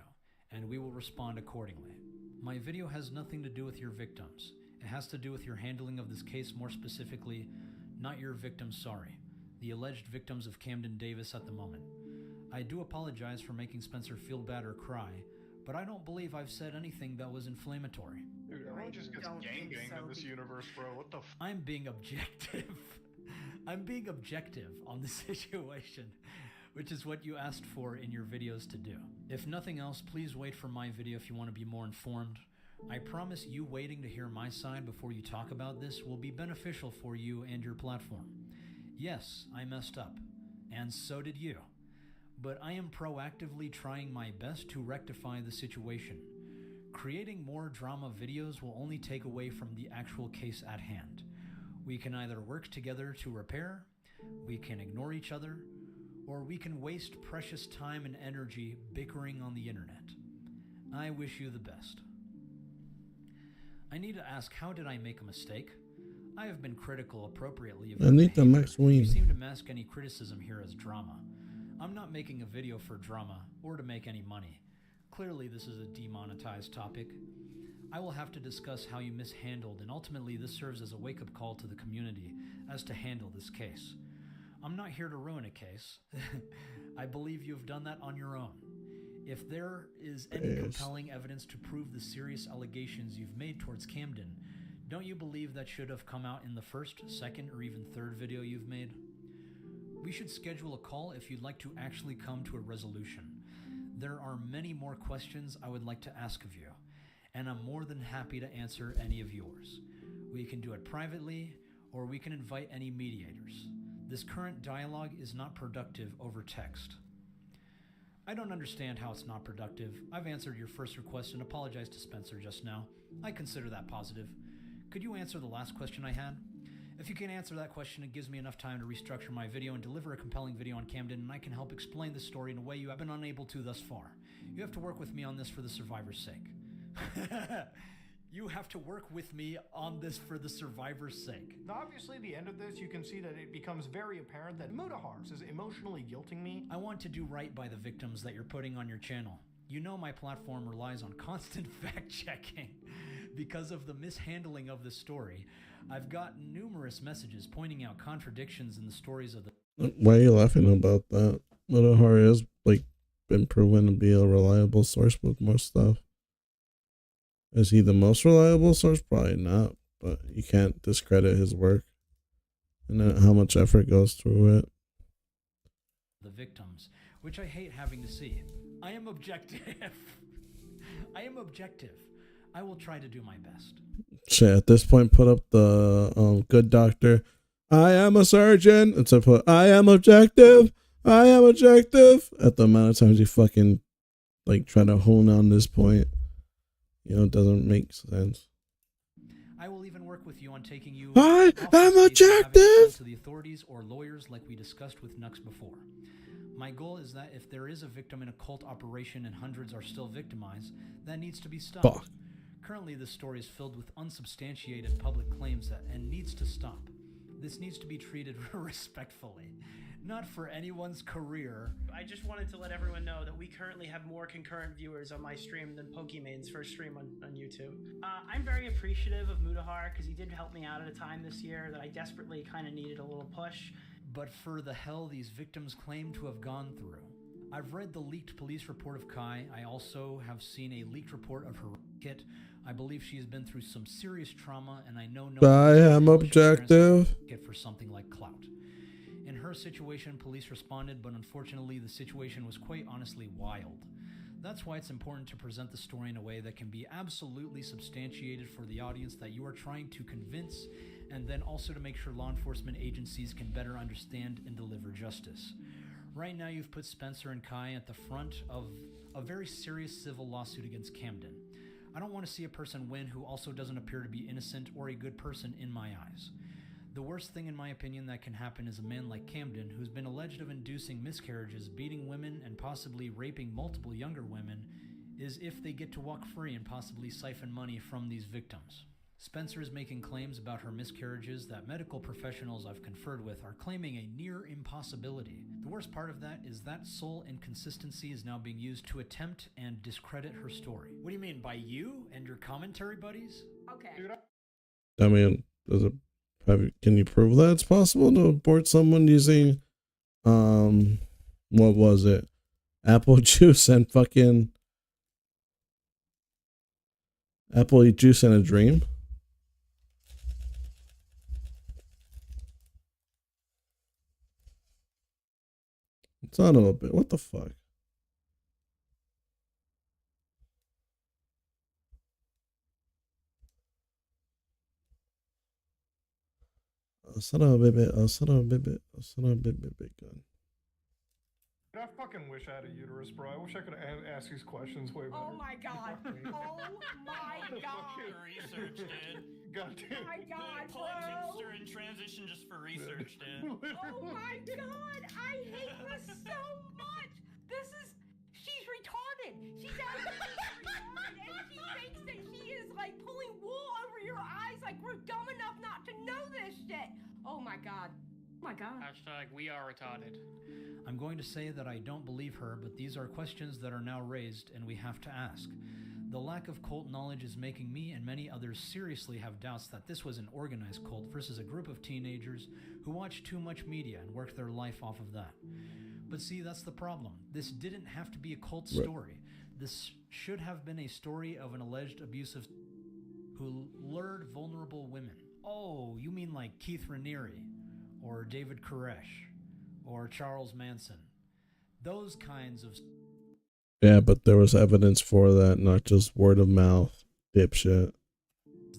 and we will respond accordingly. My video has nothing to do with your victims. It has to do with your handling of this case, more specifically, not your victims, sorry, the alleged victims of Camden Davis at the moment. I do apologize for making Spencer feel bad or cry, but I don't believe I've said anything that was inflammatory. Dude, everyone just gets gang-banged in this universe, bro. What the f? I'm being objective. I'm being objective on the situation, which is what you asked for in your videos to do. If nothing else, please wait for my video if you want to be more informed. I promise you waiting to hear my side before you talk about this will be beneficial for you and your platform. Yes, I messed up, and so did you. But I am proactively trying my best to rectify the situation. Creating more drama videos will only take away from the actual case at hand. We can either work together to repair, we can ignore each other, or we can waste precious time and energy bickering on the internet. I wish you the best. I need to ask, how did I make a mistake? I have been critical appropriately of your Anita behavior. McSween. You seem to mask any criticism here as drama. I'm not making a video for drama or to make any money. Clearly this is a demonetized topic. I will have to discuss how you mishandled, and ultimately this serves as a wake-up call to the community as to handle this case. I'm not here to ruin a case. I believe you've done that on your own. If there is any compelling evidence to prove the serious allegations you've made towards Camden, don't you believe that should have come out in the first, second, or even third video you've made? We should schedule a call if you'd like to actually come to a resolution. There are many more questions I would like to ask of you, and I'm more than happy to answer any of yours. We can do it privately, or we can invite any mediators. This current dialogue is not productive over text. I don't understand how it's not productive. I've answered your first request and apologized to Spencer just now. I consider that positive. Could you answer the last question I had? If you can answer that question, it gives me enough time to restructure my video and deliver a compelling video on Camden, and I can help explain the story in a way you have been unable to thus far. You have to work with me on this for the survivor's sake. You have to work with me on this for the survivor's sake. Obviously, the end of this, you can see that it becomes very apparent that Mutahar is emotionally guilting me. I want to do right by the victims that you're putting on your channel. You know my platform relies on constant fact-checking. Because of the mishandling of this story, I've gotten numerous messages pointing out contradictions in the stories of the... Why are you laughing about that? Mutahar has been proven to be a reliable source with most stuff. Is he the most reliable source? Probably not, but you can't discredit his work and how much effort goes through it. The victims, which I hate having to see. I am objective. I am objective. I will try to do my best. Shit, at this point, put up the good doctor. I am a surgeon. And so put, I am objective. I am objective. At the amount of times you fucking try to hone on this point. It doesn't make sense. I will even work with you on taking you I am objective to the authorities or lawyers like we discussed with Nux before. My goal is that if there is a victim in a cult operation and hundreds are still victimized, that needs to be stopped. Fuck. Currently, this story is filled with unsubstantiated public claims and needs to stop. This needs to be treated respectfully, not for anyone's career. I just wanted to let everyone know that we currently have more concurrent viewers on my stream than Pokemon's first stream on YouTube. I'm very appreciative of Mutahar because he did help me out at a time this year that I desperately kind of needed a little push. But for the hell these victims claim to have gone through. I've read the leaked police report of Kai. I also have seen a leaked report of her kit. I believe she has been through some serious trauma, and I know no I am objective. For something like clout. In her situation, police responded, but unfortunately the situation was quite honestly wild. That's why it's important to present the story in a way that can be absolutely substantiated for the audience that you are trying to convince, and then also to make sure law enforcement agencies can better understand and deliver justice. Right now you've put Spencer and Kai at the front of a very serious civil lawsuit against Camden. I don't want to see a person win who also doesn't appear to be innocent or a good person in my eyes. The worst thing in my opinion that can happen is a man like Camden, who's been alleged of inducing miscarriages, beating women, and possibly raping multiple younger women, is if they get to walk free and possibly siphon money from these victims. Spencer is making claims about her miscarriages that medical professionals I've conferred with are claiming a near impossibility. The worst part of that is that sole inconsistency is now being used to attempt and discredit her story. What do you mean, by you and your commentary buddies? Okay. I mean, can you prove that it's possible to abort someone using, what was it? Apple juice and fucking apple juice and a dream? Son of a bit. What the fuck? Son of a bit. Son of a bit. Son of a bit gun. I fucking wish I had a uterus, bro. I wish I could ask these questions way better. Oh my god. Oh my god. Research, dude. God damn. Oh my god, Pull a bro. Kingstar in transition just for research, dude. Oh my god. I hate this so much. She's retarded. She's absolutely retarded. And she thinks that she is like pulling wool over your eyes like we're dumb enough not to know this shit. Oh my god. Oh my god. Hashtag we are retarded. I'm going to say that I don't believe her, but these are questions that are now raised and we have to ask. The lack of cult knowledge is making me and many others seriously have doubts that this was an organized cult versus a group of teenagers who watched too much media and worked their life off of that. But see, that's the problem. This didn't have to be a cult story. This should have been a story of an alleged abusive who lured vulnerable women. Oh, you mean like Keith Raniere, or David Koresh, or Charles Manson. Those kinds of... Yeah, but there was evidence for that, not just word of mouth, dipshit.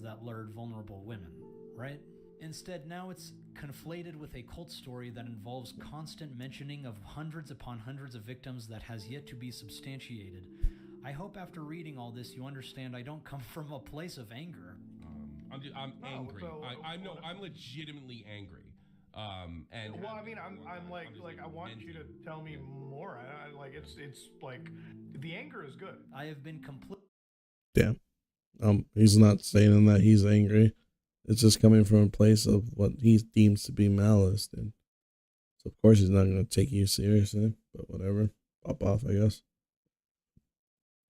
That lured vulnerable women, right? Instead, now it's conflated with a cult story that involves constant mentioning of hundreds upon hundreds of victims that has yet to be substantiated. I hope after reading all this you understand I don't come from a place of anger. I'm angry. I'm legitimately angry. And well, I mean, I'm like I want you to tell me more. I like it's like the anger is good. I have been completely. Damn. He's not saying that he's angry. It's just coming from a place of what he deems to be malice, and so of course he's not going to take you seriously. But whatever, pop off, I guess.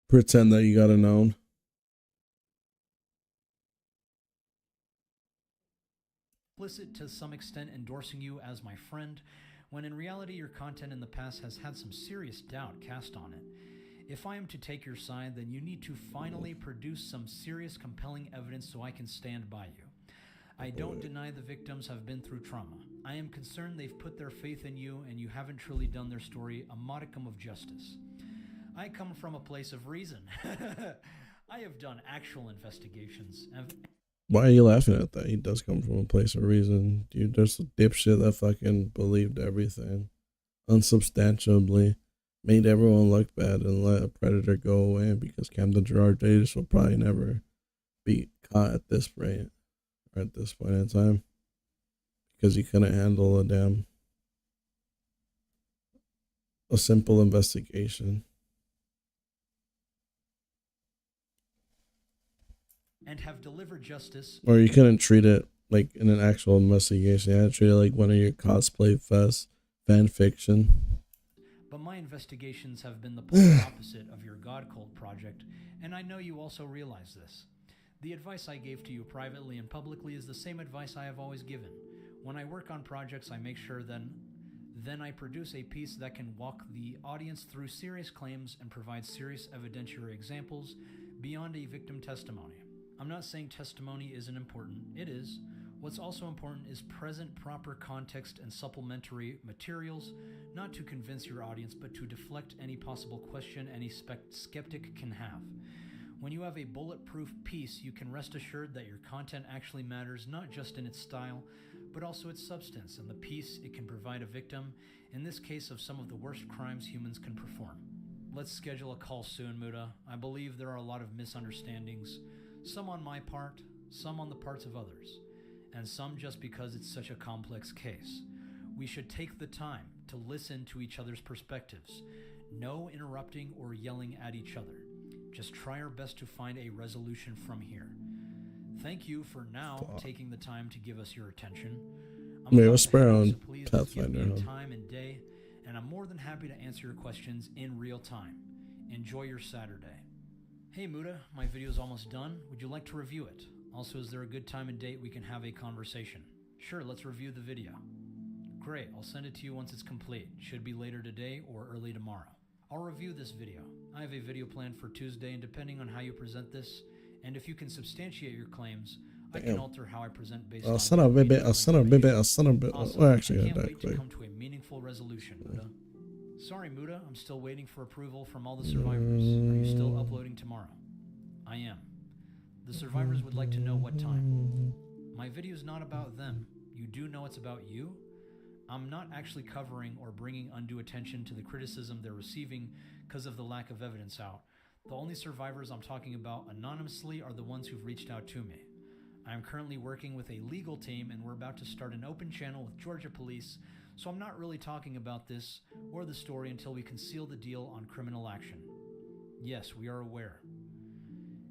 Pretend that you got it known. Implicit to some extent endorsing you as my friend, when in reality your content in the past has had some serious doubt cast on it. If I am to take your side, then you need to finally produce some serious compelling evidence so I can stand by you. I don't deny the victims have been through trauma. I am concerned they've put their faith in you and you haven't truly done their story a modicum of justice. I come from a place of reason. I have done actual investigations. Why are you laughing at that? He does come from a place of reason. Dude, there's a dipshit that fucking believed everything. Unsubstantiably. Made everyone look bad and let a predator go away because Camden Gerard Davis will probably never be caught at this rate. Or at this point in time. Because he couldn't handle a simple investigation. And have delivered justice. Or you couldn't treat it like in an actual investigation. You had to treat it like one of your cosplay fan fiction. But my investigations have been the polar opposite of your God cult project, and I know you also realize this. The advice I gave to you privately and publicly is the same advice I have always given. When I work on projects, I make sure then I produce a piece that can walk the audience through serious claims and provide serious evidentiary examples beyond a victim testimony. I'm not saying testimony isn't important. It is. What's also important is present proper context and supplementary materials, not to convince your audience, but to deflect any possible question any skeptic can have. When you have a bulletproof piece, you can rest assured that your content actually matters, not just in its style, but also its substance and the piece it can provide a victim, in this case of some of the worst crimes humans can perform. Let's schedule a call soon, Muda. I believe there are a lot of misunderstandings, some on my part, some on the parts of others, and some just because it's such a complex case. We should take the time to listen to each other's perspectives. No interrupting or yelling at each other. Just try our best to find a resolution from here. Thank you for now taking the time to give us your attention. Maybe I'll spare on So please just give me a time and day, and I'm more than happy to answer your questions in real time. Enjoy your Saturday. Hey Muda, my video's almost done. Would you like to review it? Also, is there a good time and date we can have a conversation? Sure, let's review the video. Great, I'll send it to you once it's complete. Should be later today or early tomorrow. I'll review this video. I have a video planned for Tuesday, and depending on how you present this, and if you can substantiate your claims, I can alter how I present based on... I'll son of a bit. We're actually I gonna can't wait to come to a meaningful resolution, Muda. Sorry, Muda, I'm still waiting for approval from all the survivors. Are you still uploading tomorrow? I am. The survivors would like to know what time. My video's not about them. You do know it's about you? I'm not actually covering or bringing undue attention to the criticism they're receiving because of the lack of evidence out. The only survivors I'm talking about anonymously are the ones who've reached out to me. I am currently working with a legal team and we're about to start an open channel with Georgia police, so I'm not really talking about this or the story until we can seal the deal on criminal action. Yes, we are aware.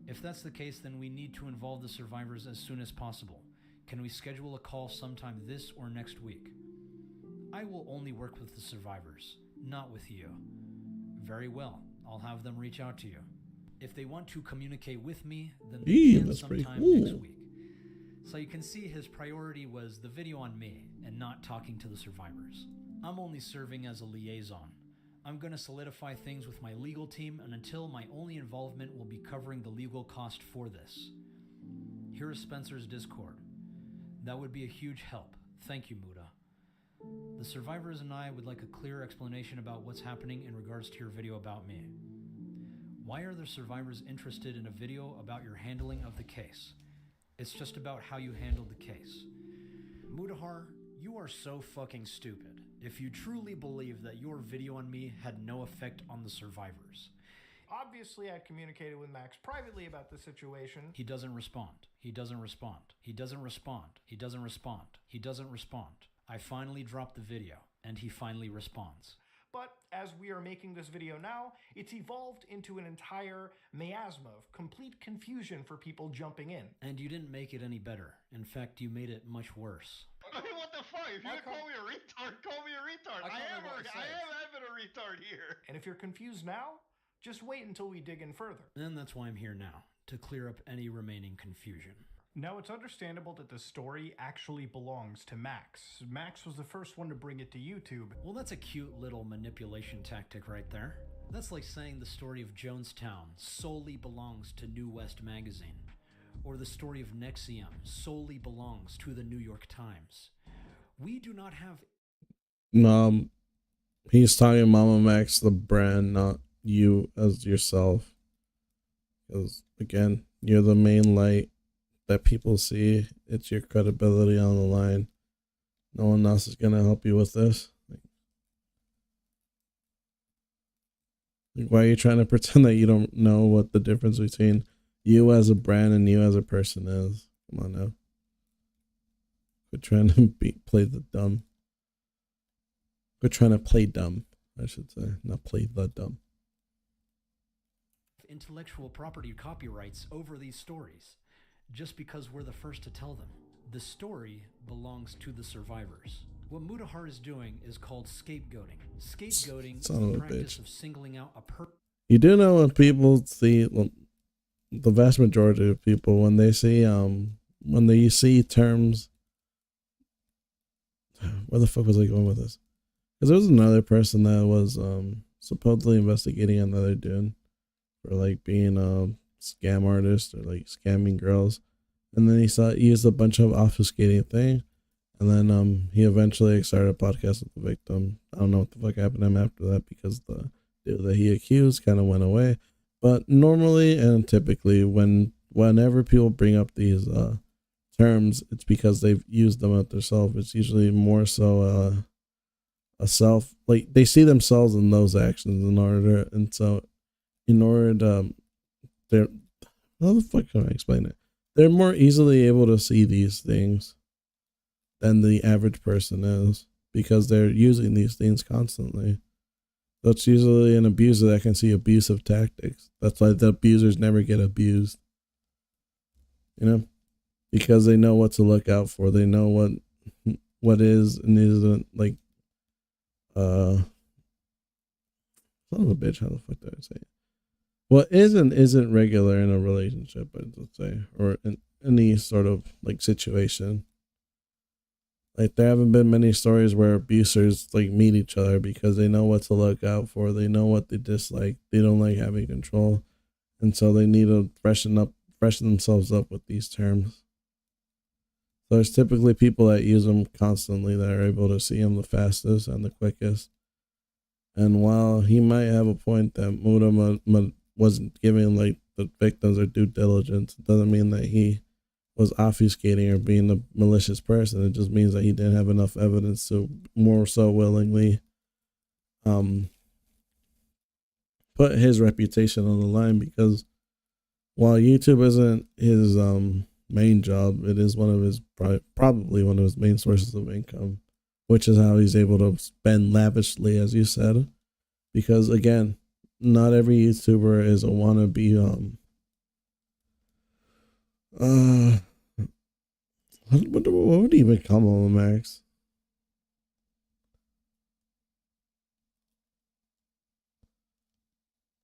If that's the case, then we need to involve the survivors as soon as possible. Can we schedule a call sometime this or next week? I will only work with the survivors, not with you. Very well, I'll have them reach out to you. If they want to communicate with me, then Eee, they can that's pretty sometime cool. next week. So you can see his priority was the video on me and not talking to the survivors. I'm only serving as a liaison. I'm going to solidify things with my legal team, and until my only involvement will be covering the legal cost for this. Here is Spencer's Discord. That would be a huge help. Thank you, Muda. The survivors and I would like a clear explanation about what's happening in regards to your video about me. Why are the survivors interested in a video about your handling of the case? It's just about how you handled the case. Mudahar, you are so fucking stupid if you truly believe that your video on me had no effect on the survivors. Obviously, I communicated with Max privately about the situation. He doesn't respond. He doesn't respond. He doesn't respond. He doesn't respond. He doesn't respond. I finally dropped the video, and he finally responds. But as we are making this video now, it's evolved into an entire miasma of complete confusion for people jumping in. And you didn't make it any better. In fact, you made it much worse. I mean, what the fuck? If you're gonna call me a retard, call me a retard. I am having a retard here. And if you're confused now, just wait until we dig in further. And that's why I'm here now, to clear up any remaining confusion. Now, it's understandable that the story actually belongs to Max. Max was the first one to bring it to YouTube. Well, that's a cute little manipulation tactic right there. That's like saying the story of Jonestown solely belongs to New West magazine, or the story of Nexium solely belongs to the New York Times. We do not have... He's talking Mama Max, the brand, not you as yourself. Because, again, you're the main light that people see. It's your credibility on the line. No one else is going to help you with this. Like, why are you trying to pretend that you don't know what the difference between you as a brand and you as a person is? Come on now. Quit trying to play the dumb. Quit trying to play dumb, I should say. Not play the dumb. Intellectual property copyrights over these stories, just because we're the first to tell them. The story belongs to the survivors. What Mudahar is doing is called scapegoating. Scapegoating is the practice of singling out a person. You do know when people see, well, the vast majority of people, when they see terms, where the fuck was I going with this? Because there was another person that was supposedly investigating another dude for like being a scam artist or like scamming girls, and then he used a bunch of obfuscating thing, and then he eventually started a podcast with the victim. I don't know what the fuck happened to him after that, because the dude that he accused kind of went away. But normally and typically, whenever people bring up these terms, it's because they've used them out themselves. It's usually more so a self, like they see themselves in those actions in order to they're, how the fuck can I explain it? They're more easily able to see these things than the average person is, because they're using these things constantly. So it's usually an abuser that can see abusive tactics. That's why the abusers never get abused. You know? Because they know what to look out for. They know what is and isn't, like, son of a bitch, how the fuck did I say it? What is and isn't regular in a relationship, let's say, or in any sort of like situation. Like, there haven't been many stories where abusers like meet each other because they know what to look out for. They know what they dislike. They don't like having control, and so they need to freshen themselves up with these terms. So there's typically people that use them constantly that are able to see them the fastest and the quickest. And while he might have a point that Muda wasn't giving like the victims their due diligence, it doesn't mean that he was obfuscating or being a malicious person. It just means that he didn't have enough evidence to more so willingly put his reputation on the line, because while YouTube isn't his main job, it is one of his probably one of his main sources of income, which is how he's able to spend lavishly, as you said, because again, not every YouTuber is a wannabe what would even come on, Max?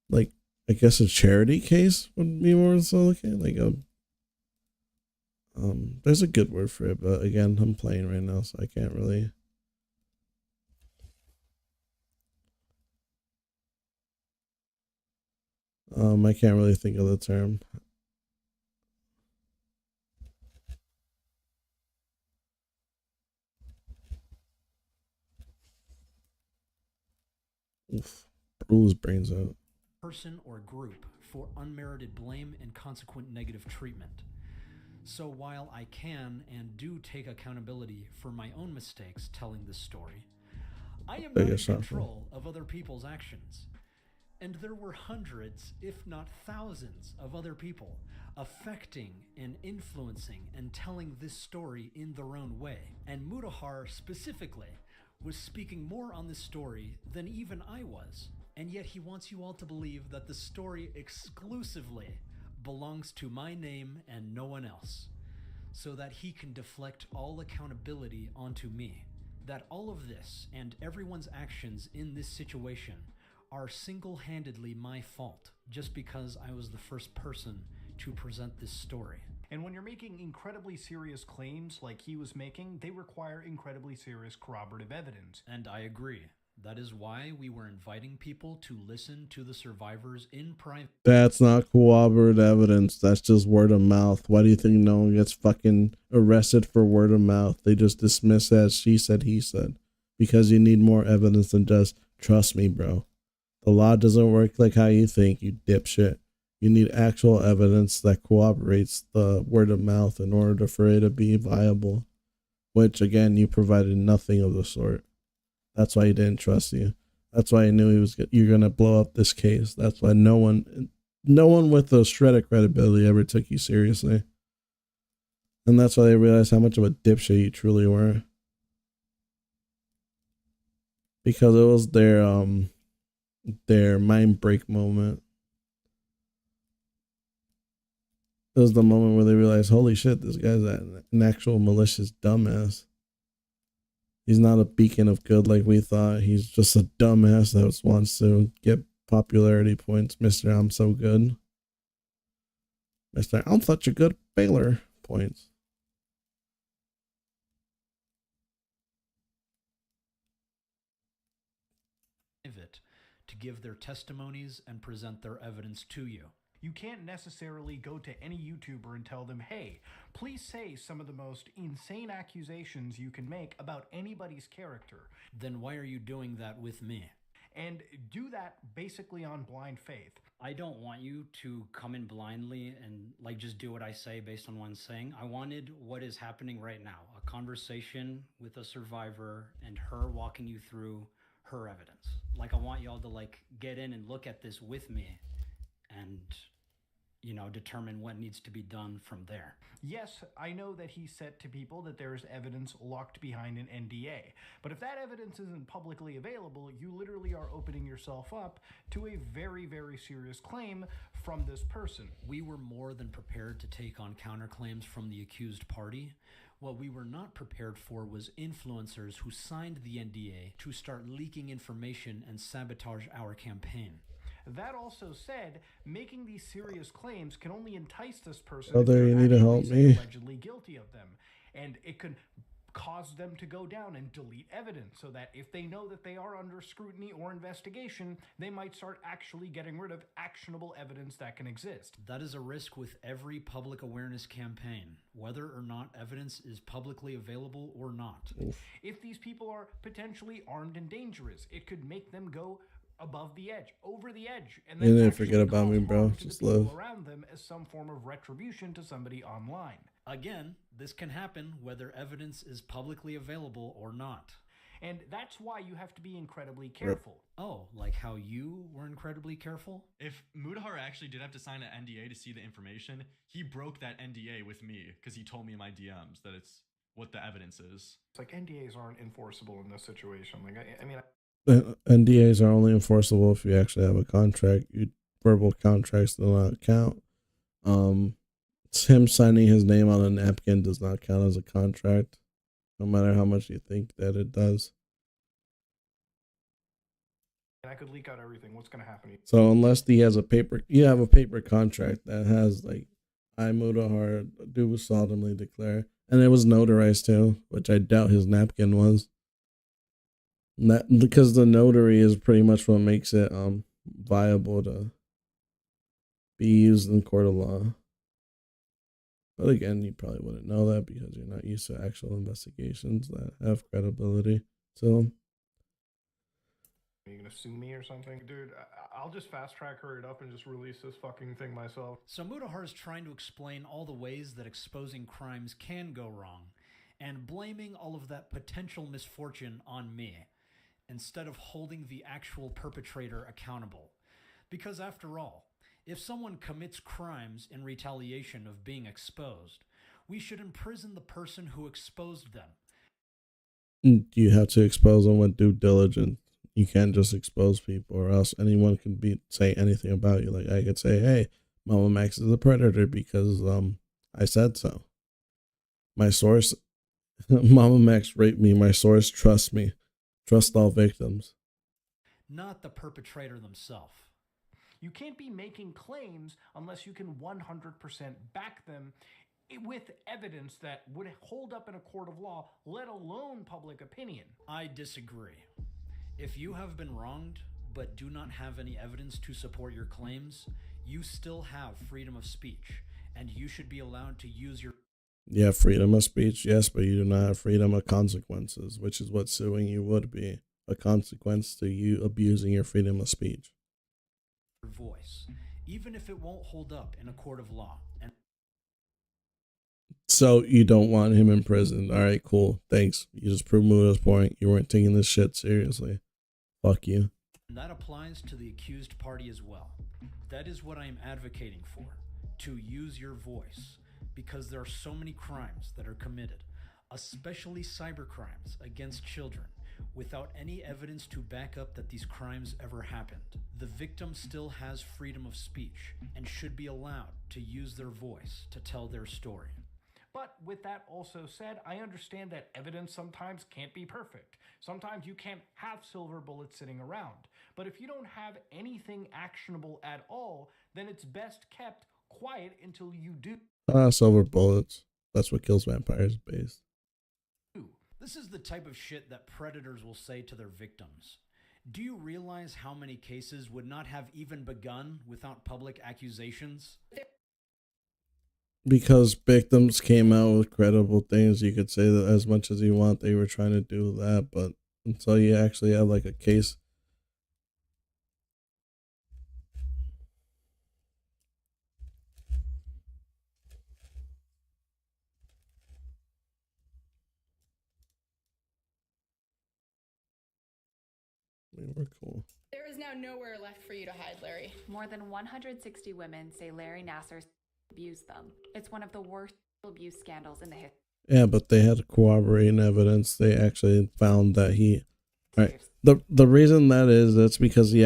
Like I guess a charity case would be more so okay. Like a there's a good word for it, but again, I'm playing right now, so I can't really. I can't really think of the term. Oof. Blew his brains out. Person or group for unmerited blame and consequent negative treatment. So while I can and do take accountability for my own mistakes telling this story, I am not in control of other people's actions. And there were hundreds, if not thousands, of other people affecting and influencing and telling this story in their own way. And Mutahar specifically was speaking more on this story than even I was. And yet he wants you all to believe that the story exclusively belongs to my name and no one else, so that he can deflect all accountability onto me. That all of this and everyone's actions in this situation are single-handedly my fault, just because I was the first person to present this story. And when you're making incredibly serious claims like he was making, they require incredibly serious corroborative evidence. And I agree. That is why we were inviting people to listen to the survivors in private. That's not corroborative evidence. That's just word of mouth. Why do you think no one gets fucking arrested for word of mouth? They just dismiss as she said, he said. Because you need more evidence than just, trust me, bro. The law doesn't work like how you think, you dipshit. You need actual evidence that corroborates the word of mouth in order for it to be viable. Which, again, you provided nothing of the sort. That's why he didn't trust you. That's why he knew you're gonna blow up this case. That's why no one with a shred of credibility ever took you seriously. And that's why they realized how much of a dipshit you truly were. Because it was their mind break moment. It was the moment where they realized, holy shit, this guy's an actual malicious dumbass. He's not a beacon of good like we thought. He's just a dumbass that just wants to get popularity points. Mr. I'm so good. Mr. I'm such a good Baylor points. To give their testimonies and present their evidence to you. You can't necessarily go to any YouTuber and tell them, hey, please say some of the most insane accusations you can make about anybody's character. Then why are you doing that with me? And do that basically on blind faith. I don't want you to come in blindly and like just do what I say based on what I'm saying. I wanted what is happening right now, a conversation with a survivor and her walking you through her evidence. Like I want y'all to like get in and look at this with me and, you know, determine what needs to be done from there. Yes, I know that he said to people that there is evidence locked behind an NDA, but if that evidence isn't publicly available, you literally are opening yourself up to a very, very serious claim from this person. We were more than prepared to take on counterclaims from the accused party. What we were not prepared for was influencers who signed the NDA to start leaking information and sabotage our campaign. That also said, making these serious claims can only entice this person Brother, you need to help me. Allegedly guilty of them, and it can cause them to go down and delete evidence so that if they know that they are under scrutiny or investigation, they might start actually getting rid of actionable evidence that can exist. That is a risk with every public awareness campaign, whether or not evidence is publicly available or not. If these people are potentially armed and dangerous, it could make them go above the edge, over the edge, and then you didn't forget about me, bro. Just love around them as some form of retribution to somebody online. Again, this can happen whether evidence is publicly available or not. And that's why you have to be incredibly careful. Oh, like how you were incredibly careful? If Mutahar actually did have to sign an NDA to see the information, he broke that NDA with me because he told me in my DMs that it's what the evidence is. It's like NDAs aren't enforceable in this situation. Like, I mean... NDAs are only enforceable if you actually have a contract. Verbal contracts do not count. Him signing his name on a napkin does not count as a contract, no matter how much you think that it does. I could leak out everything. What's going to happen? So unless he has a paper, you have a paper contract that has like, I, Mutahar, do solemnly declare, and it was notarized too, which I doubt his napkin was. That because the notary is pretty much what makes it viable to be used in court of law. But again, you probably wouldn't know that because you're not used to actual investigations that have credibility. So, are you gonna sue me or something? Dude, I'll just fast track her it up and just release this fucking thing myself. So Mutahar is trying to explain all the ways that exposing crimes can go wrong and blaming all of that potential misfortune on me instead of holding the actual perpetrator accountable. Because after all, if someone commits crimes in retaliation of being exposed, we should imprison the person who exposed them. you have to expose them with due diligence. You can't just expose people, or else anyone can say anything about you. Like I could say, "Hey, Mama Max is a predator because I said so." My source, Mama Max raped me. My source trusts me. Trust all victims. Not the perpetrator themselves. You can't be making claims unless you can 100% back them with evidence that would hold up in a court of law, let alone public opinion. I disagree. If you have been wronged, but do not have any evidence to support your claims, you still have freedom of speech, and you should be allowed to use your... You have freedom of speech, yes, but you do not have freedom of consequences, which is what suing you would be. A consequence to you abusing your freedom of speech. Voice, even if it won't hold up in a court of law. And so you don't want him in prison. All right, cool. Thanks. You just proved Muda's point. You weren't taking this shit seriously. Fuck you. And that applies to the accused party as well. That is what I am advocating for. To use your voice. Because there are so many crimes that are committed, especially cybercrimes against children, without any evidence to back up that these crimes ever happened. The victim still has freedom of speech and should be allowed to use their voice to tell their story. But with that also said, I understand that evidence sometimes can't be perfect. Sometimes you can't have silver bullets sitting around. But if you don't have anything actionable at all, then it's best kept quiet until you do. Silver bullets. That's what kills vampires based. This is the type of shit that predators will say to their victims. Do you realize how many cases would not have even begun without public accusations? Because victims came out with credible things, you could say that as much as you want, they were trying to do that, but until you actually have like a case. We're cool. There is now nowhere left for you to hide, Larry. More than 160 women say Larry Nassar abused them. It's one of the worst abuse scandals in the history. Yeah, but they had corroborating evidence. They actually found that he... Right. The reason that is, that's because they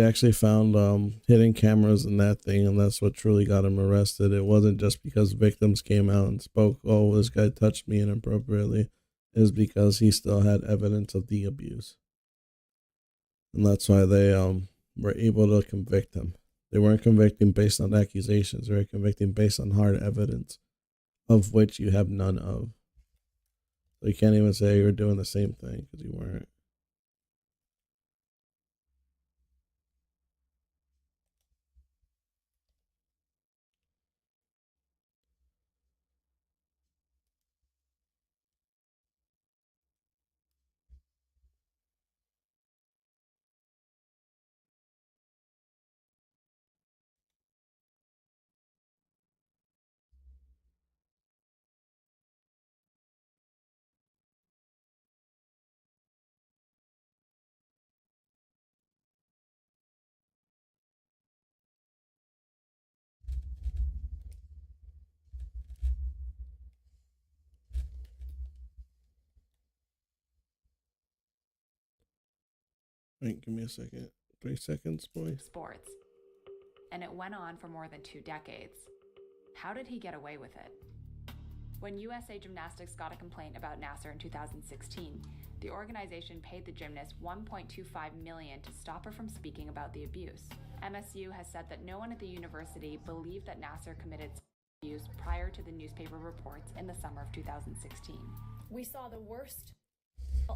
actually found hidden cameras in that thing, and that's what truly got him arrested. It wasn't just because victims came out and spoke, "Oh, this guy touched me inappropriately." It was because he still had evidence of the abuse. And that's why they were able to convict him. They weren't convicting based on accusations. They were convicting based on hard evidence, of which you have none of. So you can't even say you were doing the same thing because you weren't. Wait, give me a second. 3 seconds, boy. Sports. And it went on for more than 2 decades. How did he get away with it? When USA Gymnastics got a complaint about Nasser in 2016, the organization paid the gymnast $1.25 million to stop her from speaking about the abuse. MSU has said that no one at the university believed that Nasser committed abuse prior to the newspaper reports in the summer of 2016. We saw the worst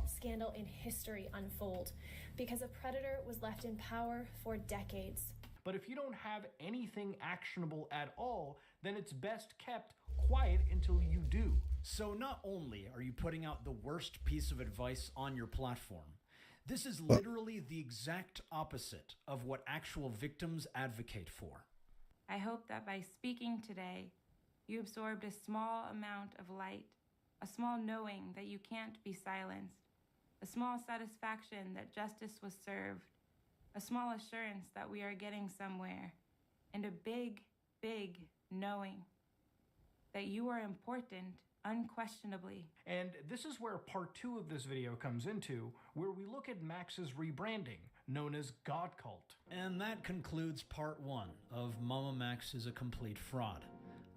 scandal in history unfold because a predator was left in power for decades. But if you don't have anything actionable at all, then it's best kept quiet until you do. So not only are you putting out the worst piece of advice on your platform, this is literally the exact opposite of what actual victims advocate for. I hope that by speaking today, you absorbed a small amount of light, a small knowing that you can't be silenced, a small satisfaction that justice was served, a small assurance that we are getting somewhere, and a big, big knowing that you are important, unquestionably. And this is where part 2 of this video comes into, where we look at Max's rebranding, known as God Cult. And that concludes part 1 of Mama Max is a complete fraud,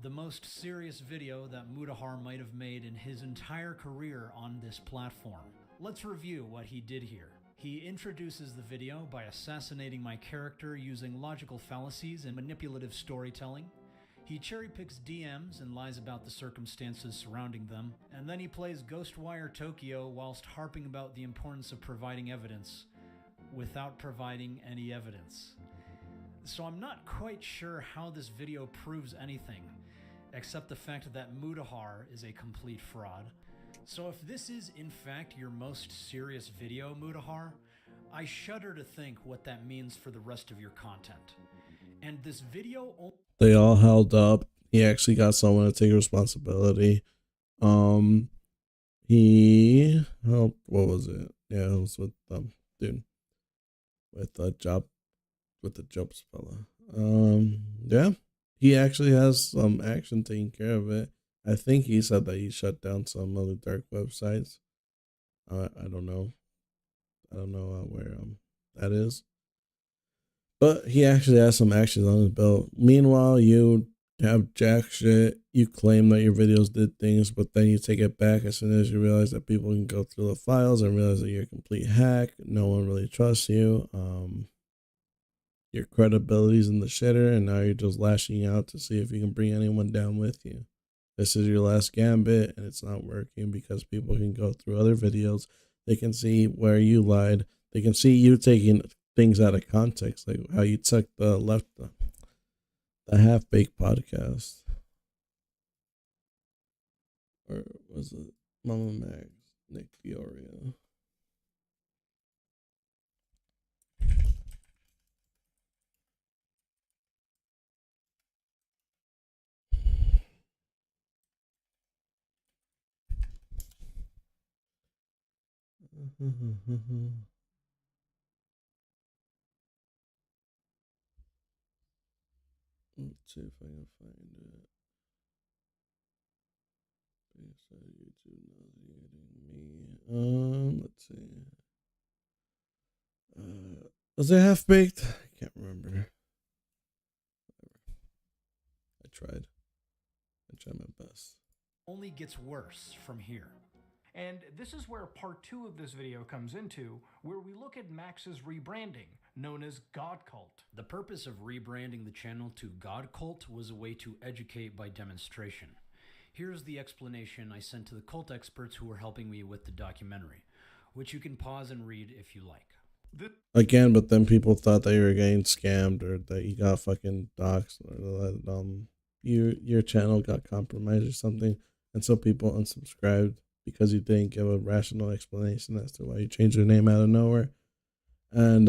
the most serious video that Mutahar might have made in his entire career on this platform. Let's review what he did here. He introduces the video by assassinating my character using logical fallacies and manipulative storytelling. He cherry-picks DMs and lies about the circumstances surrounding them, and then he plays Ghostwire Tokyo whilst harping about the importance of providing evidence without providing any evidence. So I'm not quite sure how this video proves anything, except the fact that Mutahar is a complete fraud. So if this is in fact your most serious video, Mutahar, I shudder to think what that means for the rest of your content. And this video... They all held up. He actually got someone to take responsibility. He helped, what was it? Yeah, it was with dude. With the Jobs fella. Yeah. He actually has some action taking care of it. I think he said that he shut down some of the dark websites. I don't know. I don't know where that is. But he actually has some actions on his belt. Meanwhile, you have jack shit. You claim that your videos did things, but then you take it back as soon as you realize that people can go through the files and realize that you're a complete hack. No one really trusts you. Your credibility's in the shitter, and now you're just lashing out to see if you can bring anyone down with you. This is your last gambit, and it's not working because people can go through other videos. They can see where you lied. They can see you taking things out of context, like how you took the half-baked podcast. Or was it Mama Max, Nick Fioria? Let's see if I can find it. They said YouTube nauseating me. Let's see. Was it half baked? I can't remember. I tried my best. Only gets worse from here. And this is where part 2 of this video comes into, where we look at Max's rebranding, known as God Cult. The purpose of rebranding the channel to God Cult was a way to educate by demonstration. Here's the explanation I sent to the cult experts who were helping me with the documentary, which you can pause and read if you like. Again, but then people thought that you were getting scammed or that you got fucking doxxed or that your channel got compromised or something, and so people unsubscribed because you didn't give a rational explanation as to why you changed your name out of nowhere. And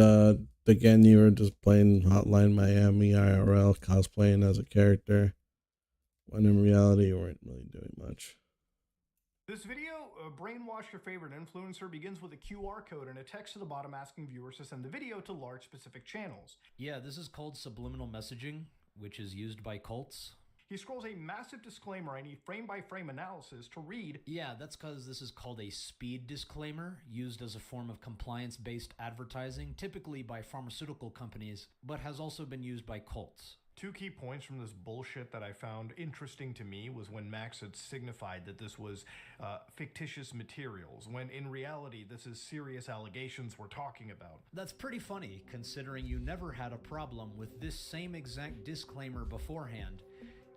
again, you were just playing Hotline Miami IRL, cosplaying as a character, when in reality you weren't really doing much. This video, Brainwash Your Favorite Influencer, begins with a QR code and a text to the bottom asking viewers to send the video to large specific channels. Yeah, this is called subliminal messaging, which is used by cults. He scrolls a massive disclaimer I need frame-by-frame analysis to read. Yeah, that's because this is called a speed disclaimer, used as a form of compliance-based advertising, typically by pharmaceutical companies, but has also been used by cults. Two key points from this bullshit that I found interesting to me was when Max had signified that this was fictitious materials, when in reality this is serious allegations we're talking about. That's pretty funny, considering you never had a problem with this same exact disclaimer beforehand,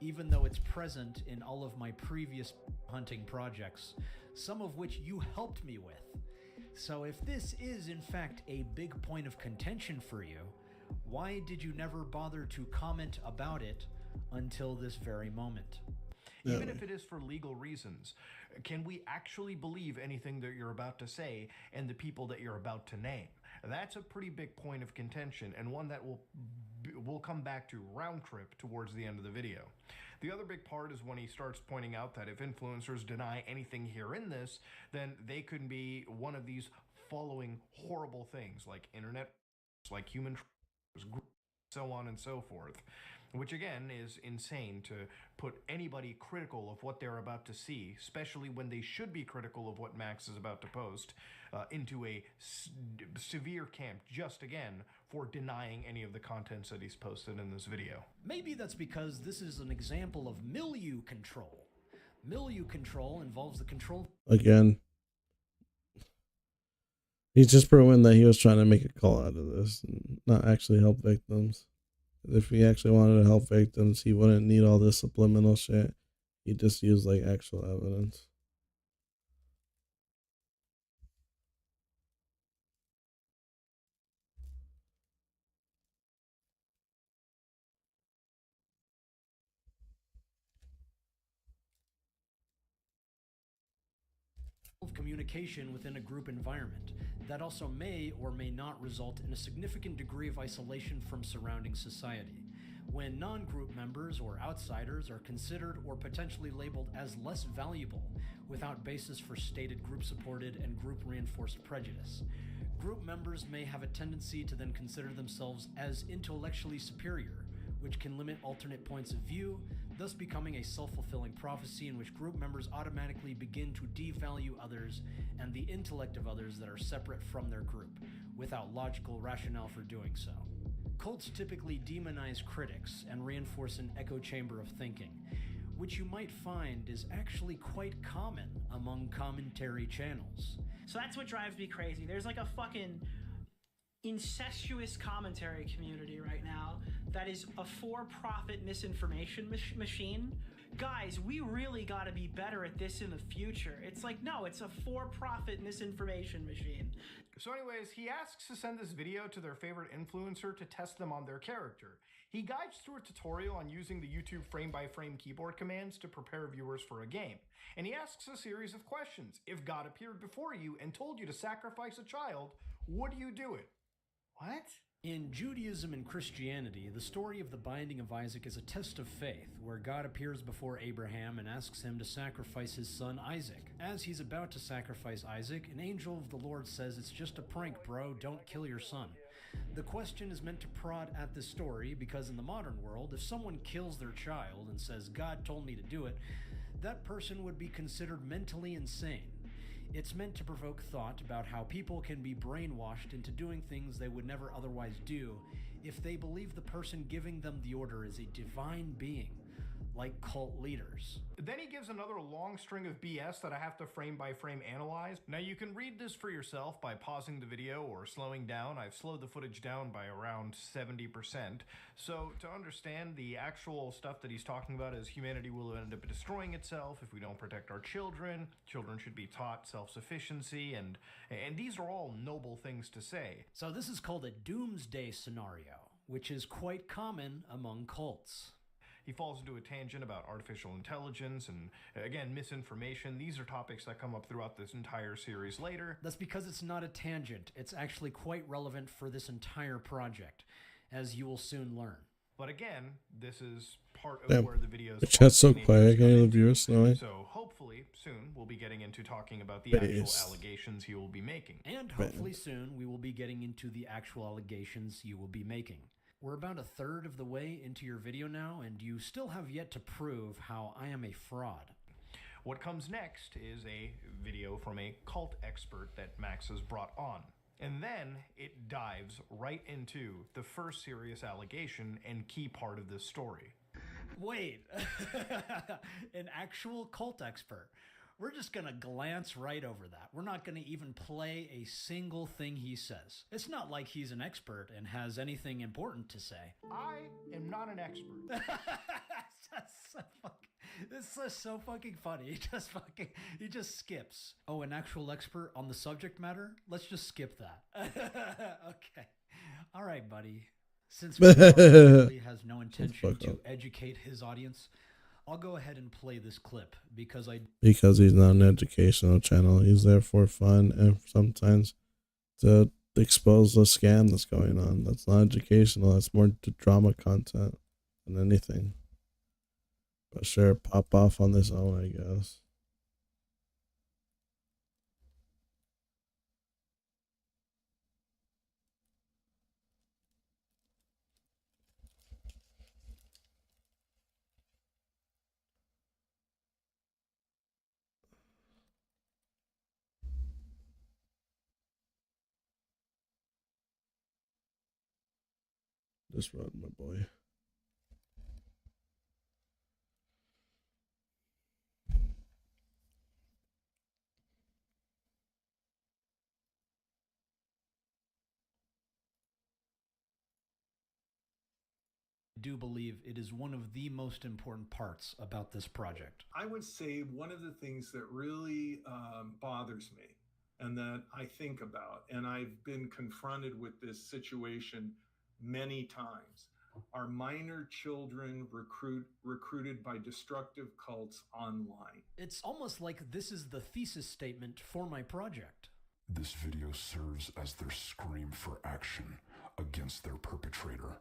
even though it's present in all of my previous hunting projects, some of which you helped me with. So if this is in fact a big point of contention for you, why did you never bother to comment about it until this very moment? Even if it is for legal reasons, can we actually believe anything that you're about to say and the people that you're about to name? That's a pretty big point of contention, and one that we'll come back to round trip towards the end of the video. The other big part is when he starts pointing out that if influencers deny anything here in this, then they could be one of these following horrible things like internet, like human, so on and so forth. Which again is insane to put anybody critical of what they're about to see, especially when they should be critical of what Max is about to post, into a severe camp just again for denying any of the contents that he's posted in this video. Maybe that's because this is an example of milieu control. Milieu control involves the control... Again, he's just proving that he was trying to make a call out of this and not actually help victims. If he actually wanted to help victims, he wouldn't need all this subliminal shit. He'd just use like actual evidence. Of communication within a group environment that also may or may not result in a significant degree of isolation from surrounding society, when non-group members or outsiders are considered or potentially labeled as less valuable without basis for stated group-supported and group-reinforced prejudice. Group members may have a tendency to then consider themselves as intellectually superior, which can limit alternate points of view, thus becoming a self-fulfilling prophecy in which group members automatically begin to devalue others and the intellect of others that are separate from their group, without logical rationale for doing so. Cults typically demonize critics and reinforce an echo chamber of thinking, which you might find is actually quite common among commentary channels. So that's what drives me crazy. There's like a fucking incestuous commentary community right now that is a for-profit misinformation machine. Guys, we really got to be better at this in the future. It's like, no, it's a for-profit misinformation machine. So anyways, he asks to send this video to their favorite influencer to test them on their character. He guides through a tutorial on using the YouTube frame-by-frame keyboard commands to prepare viewers for a game. And he asks a series of questions. If God appeared before you and told you to sacrifice a child, would you do it? What? In Judaism and Christianity, the story of the binding of Isaac is a test of faith, where God appears before Abraham and asks him to sacrifice his son Isaac. As he's about to sacrifice Isaac, an angel of the Lord says, "It's just a prank, bro, don't kill your son." The question is meant to prod at the story because in the modern world, if someone kills their child and says, "God told me to do it," that person would be considered mentally insane. It's meant to provoke thought about how people can be brainwashed into doing things they would never otherwise do if they believe the person giving them the order is a divine being, like cult leaders. Then he gives another long string of BS that I have to frame by frame analyze. Now you can read this for yourself by pausing the video or slowing down. I've slowed the footage down by around 70%. So to understand the actual stuff that he's talking about is humanity will end up destroying itself if we don't protect our children. Children should be taught self-sufficiency, and these are all noble things to say. So this is called a doomsday scenario, which is quite common among cults. He falls into a tangent about artificial intelligence and, again, misinformation. These are topics that come up throughout this entire series later. That's because it's not a tangent. It's actually quite relevant for this entire project, as you will soon learn. But again, this is part of where the videos... The chat's so quiet, I can't hear the viewers snowing. So hopefully, soon, we'll be getting into talking about the actual allegations he will be making. And hopefully soon, we will be getting into the actual allegations you will be making. We're about a third of the way into your video now, and you still have yet to prove how I am a fraud. What comes next is a video from a cult expert that Max has brought on. And then it dives right into the first serious allegation and key part of this story. Wait, an actual cult expert. We're just going to glance right over that. We're not going to even play a single thing he says. It's not like he's an expert and has anything important to say. I am not an expert. This is so fucking funny. He just skips. Oh, an actual expert on the subject matter? Let's just skip that. Okay. All right, buddy. Since he has no intention to educate his audience, I'll go ahead and play this clip because he's not an educational channel. He's there for fun and sometimes to expose the scam that's going on. That's not educational. That's more drama content than anything. But sure, pop off on this own, I guess. Just run, my boy. do believe it is one of the most important parts about this project. I would say one of the things that really bothers me and that I think about, and I've been confronted with this situation many times, are minor children recruited by destructive cults online. It's almost like this is the thesis statement for my project. This video serves as their scream for action against their perpetrator.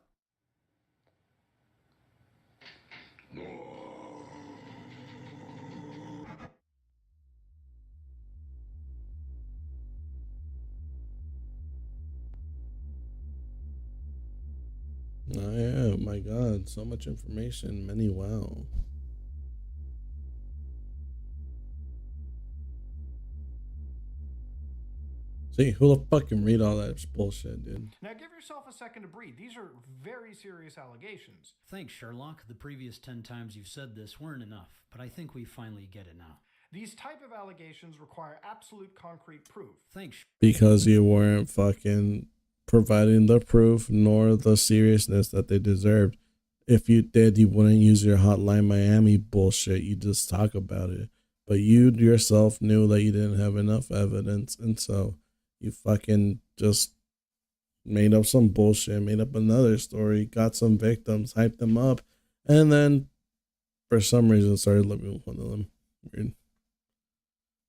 Oh yeah, my God, so much information, many wow. See, who the fuck can read all that bullshit, dude? Now give yourself a second to breathe. These are very serious allegations. Thanks, Sherlock. The previous 10 times you've said this weren't enough, but I think we finally get it now. These type of allegations require absolute concrete proof. Thanks. Because you weren't fucking providing the proof nor the seriousness that they deserved. If you did, you wouldn't use your Hotline Miami bullshit. You just talk about it. But you yourself knew that you didn't have enough evidence, and so you fucking just made up some bullshit, made up another story, got some victims, hyped them up, and then for some reason started living with one of them. Weird.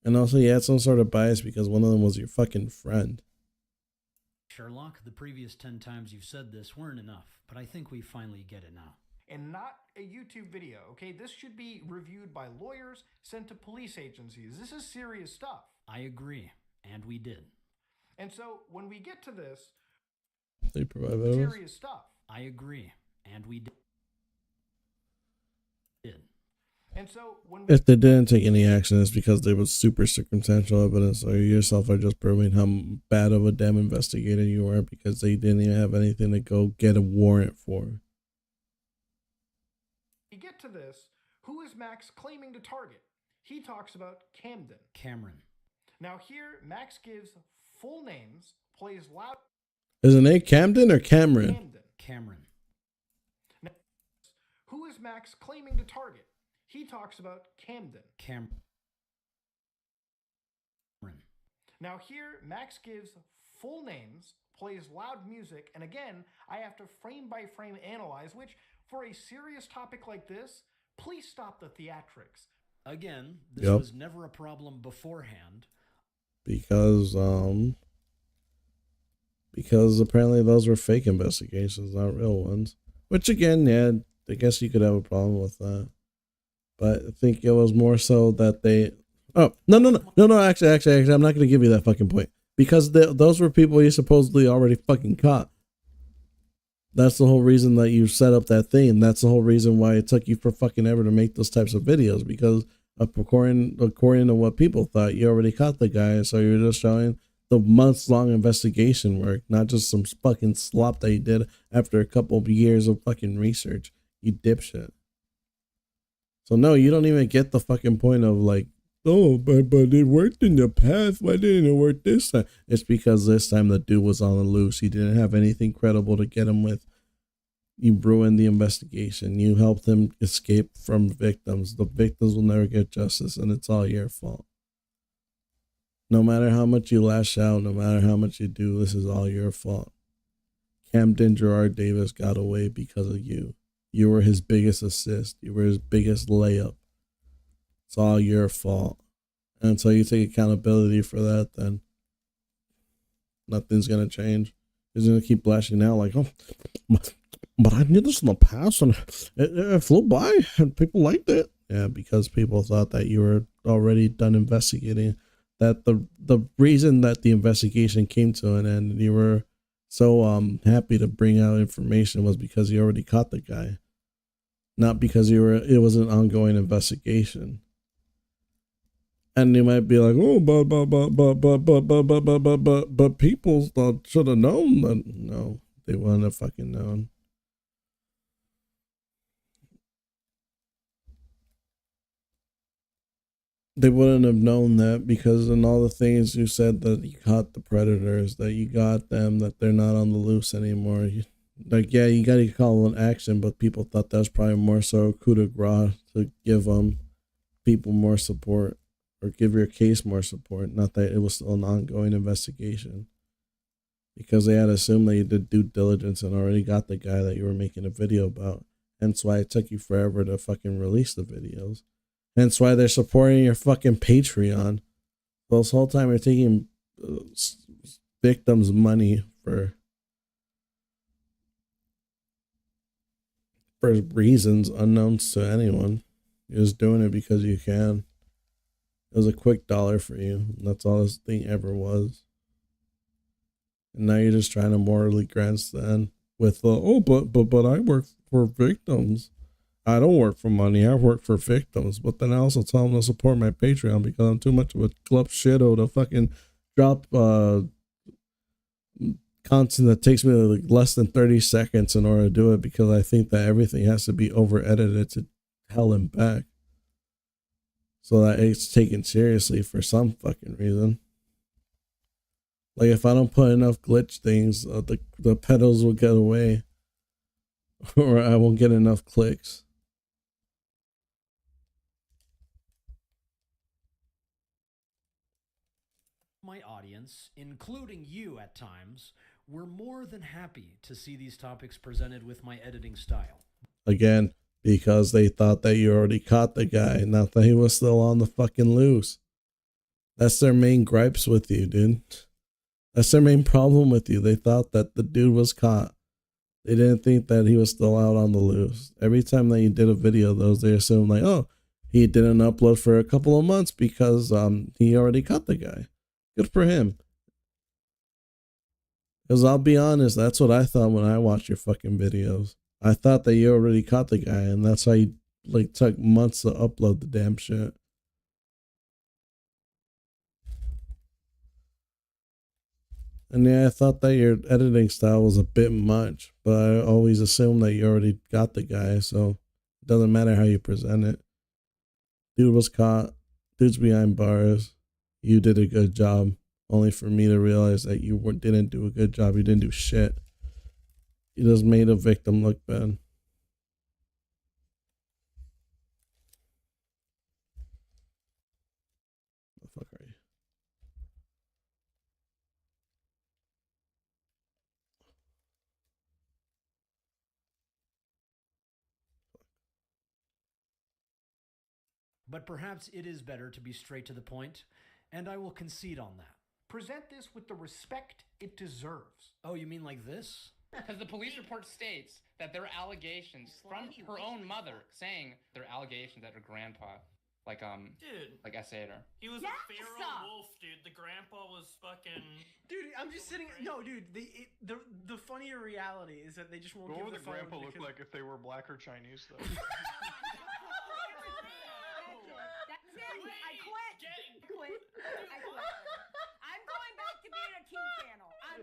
And also you had some sort of bias because one of them was your fucking friend. Sherlock, the previous 10 times you've said this weren't enough, but I think we finally get it now. And not a YouTube video, okay? This should be reviewed by lawyers, sent to police agencies. This is serious stuff. I agree, and we did. And so when we get to this, they provide evidence. Serious stuff. I agree, and we did. And so when if they didn't take any action, it's because there was super circumstantial evidence, or you yourself are just proving how bad of a damn investigator you are because they didn't even have anything to go get a warrant for. We get to this, who is Max claiming to target? He talks about Camden. Cameron. Now here, Max gives full names, plays loud. Is it name Camden or Cameron? Cameron. Now, who is Max claiming to target? He talks about Camden. Cameron. Now here, Max gives full names, plays loud music, and again, I have to frame by frame analyze, which for a serious topic like this, please stop the theatrics. Again, this was never a problem beforehand. Because apparently those were fake investigations, not real ones. Which again, yeah, I guess you could have a problem with that. But I think it was more so that they... Oh, no, actually, I'm not going to give you that fucking point. Because those were people you supposedly already fucking caught. That's the whole reason that you set up that thing. That's the whole reason why it took you for fucking ever to make those types of videos. Because according to what people thought, you already caught the guy. So you're just showing the months-long investigation work, not just some fucking slop that you did after a couple of years of fucking research. You dipshit. So no, you don't even get the fucking point of like, oh, but it worked in the past. Why didn't it work this time? It's because this time the dude was on the loose. He didn't have anything credible to get him with. You ruined the investigation. You helped him escape from victims. The victims will never get justice, and it's all your fault. No matter how much you lash out, no matter how much you do, this is all your fault. Camden Gerard Davis got away because of you. You were his biggest assist. You were his biggest layup. It's all your fault. And until you take accountability for that, then nothing's going to change. He's going to keep lashing out like, oh, but I did this in the past and it flew by and people liked it. Yeah, because people thought that you were already done investigating. That the reason that the investigation came to an end and you were so happy to bring out information was because you already caught the guy. Not because it was an ongoing investigation. And you might be like, oh, but people should have known that. No, they wouldn't have fucking known. They wouldn't have known that because in all the things you said that you caught the predators, that you got them, that they're not on the loose anymore. Like, yeah, you got to call an action, but people thought that was probably more so coup de grace to give people more support or give your case more support. Not that it was still an ongoing investigation because they had assumed that you did due diligence and already got the guy that you were making a video about. Hence why it took you forever to fucking release the videos. Hence why they're supporting your fucking Patreon. Well, this whole time you're taking victims' money for reasons unknown to anyone. You're just doing it because you can. It was a quick dollar for you. That's all this thing ever was. And now you're just trying to morally grandstand with, but I work for victims. I don't work for money. I work for victims. But then I also tell them to support my Patreon because I'm too much of a club shitto to fucking drop content that takes me like less than 30 seconds in order to do it because I think that everything has to be over edited to hell and back. So that it's taken seriously for some fucking reason. Like if I don't put enough glitch things, the pedals will get away. Or I won't get enough clicks. My audience, including you at times, were more than happy to see these topics presented with my editing style. Again, because they thought that you already caught the guy, not that he was still on the fucking loose. That's their main gripes with you, dude. That's their main problem with you. They thought that the dude was caught. They didn't think that he was still out on the loose. Every time that you did a video of those, they assumed like, oh, he didn't upload for a couple of months because he already caught the guy. Good for him. Because I'll be honest, that's what I thought when I watched your fucking videos. I thought that you already caught the guy, and that's why you like took months to upload the damn shit. And yeah, I thought that your editing style was a bit much, but I always assumed that you already got the guy, so it doesn't matter how you present it. Dude was caught. Dude's behind bars. You did a good job, only for me to realize that you didn't do a good job. You didn't do shit. You just made a victim look bad. The fuck are you? But perhaps it is better to be straight to the point, and I will concede on that. Present this with the respect it deserves. Oh, you mean like this? Because the police report states that there are allegations from her own mother saying there are allegations that her grandpa, dude, essayed her. He was a feral wolf, dude. The grandpa was fucking. Dude, I'm just sitting. No, dude. The funnier reality is that they just won't. What give would the grandpa because... look like if they were black or Chinese, though? That's it. I quit. I quit. I'm going back to being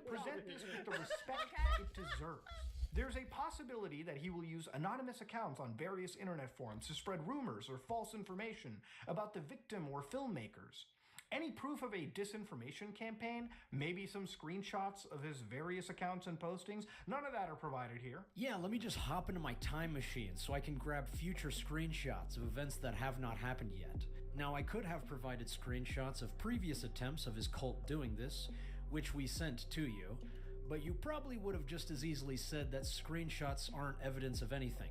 present this with the respect it deserves. There's a possibility that he will use anonymous accounts on various internet forums to spread rumors or false information about the victim or filmmakers. Any proof of a disinformation campaign, maybe some screenshots of his various accounts and postings, none of that are provided here. Yeah, let me just hop into my time machine so I can grab future screenshots of events that have not happened yet. Now, I could have provided screenshots of previous attempts of his cult doing this, which we sent to you, but you probably would have just as easily said that screenshots aren't evidence of anything.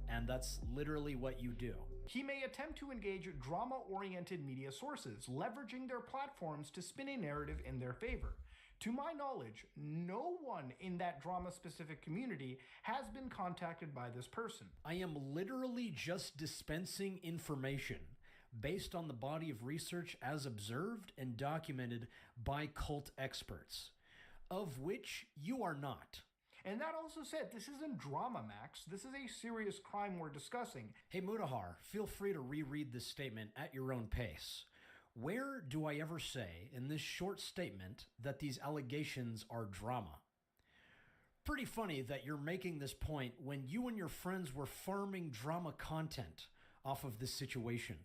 And that's literally what you do. He may attempt to engage drama-oriented media sources, leveraging their platforms to spin a narrative in their favor. To my knowledge, no one in that drama-specific community has been contacted by this person. I am literally just dispensing information based on the body of research as observed and documented by cult experts, of which you are not. And that also said, this isn't drama, Max. This is a serious crime we're discussing. Hey, Mutahar, feel free to reread this statement at your own pace. Where do I ever say in this short statement that these allegations are drama? Pretty funny that you're making this point when you and your friends were farming drama content off of this situation.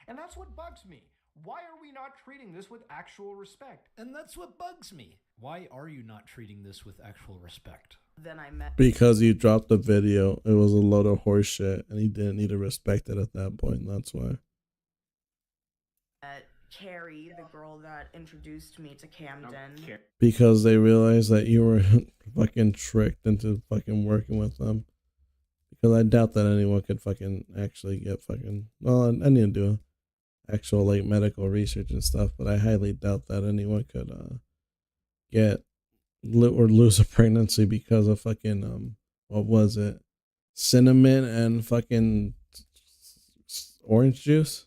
And that's what bugs me. Why are we not treating this with actual respect? And that's what bugs me. Why are you not treating this with actual respect? Then I met because he dropped the video. It was a load of horse shit, and he didn't need to respect it at that point. That's why. Carrie, the girl that introduced me to Camden. Because they realized that you were fucking tricked into fucking working with them. Because I doubt that anyone could fucking actually get fucking... Well, I need to do actual like medical research and stuff, but I highly doubt that anyone could get or lose a pregnancy because of fucking what was it, cinnamon and fucking orange juice.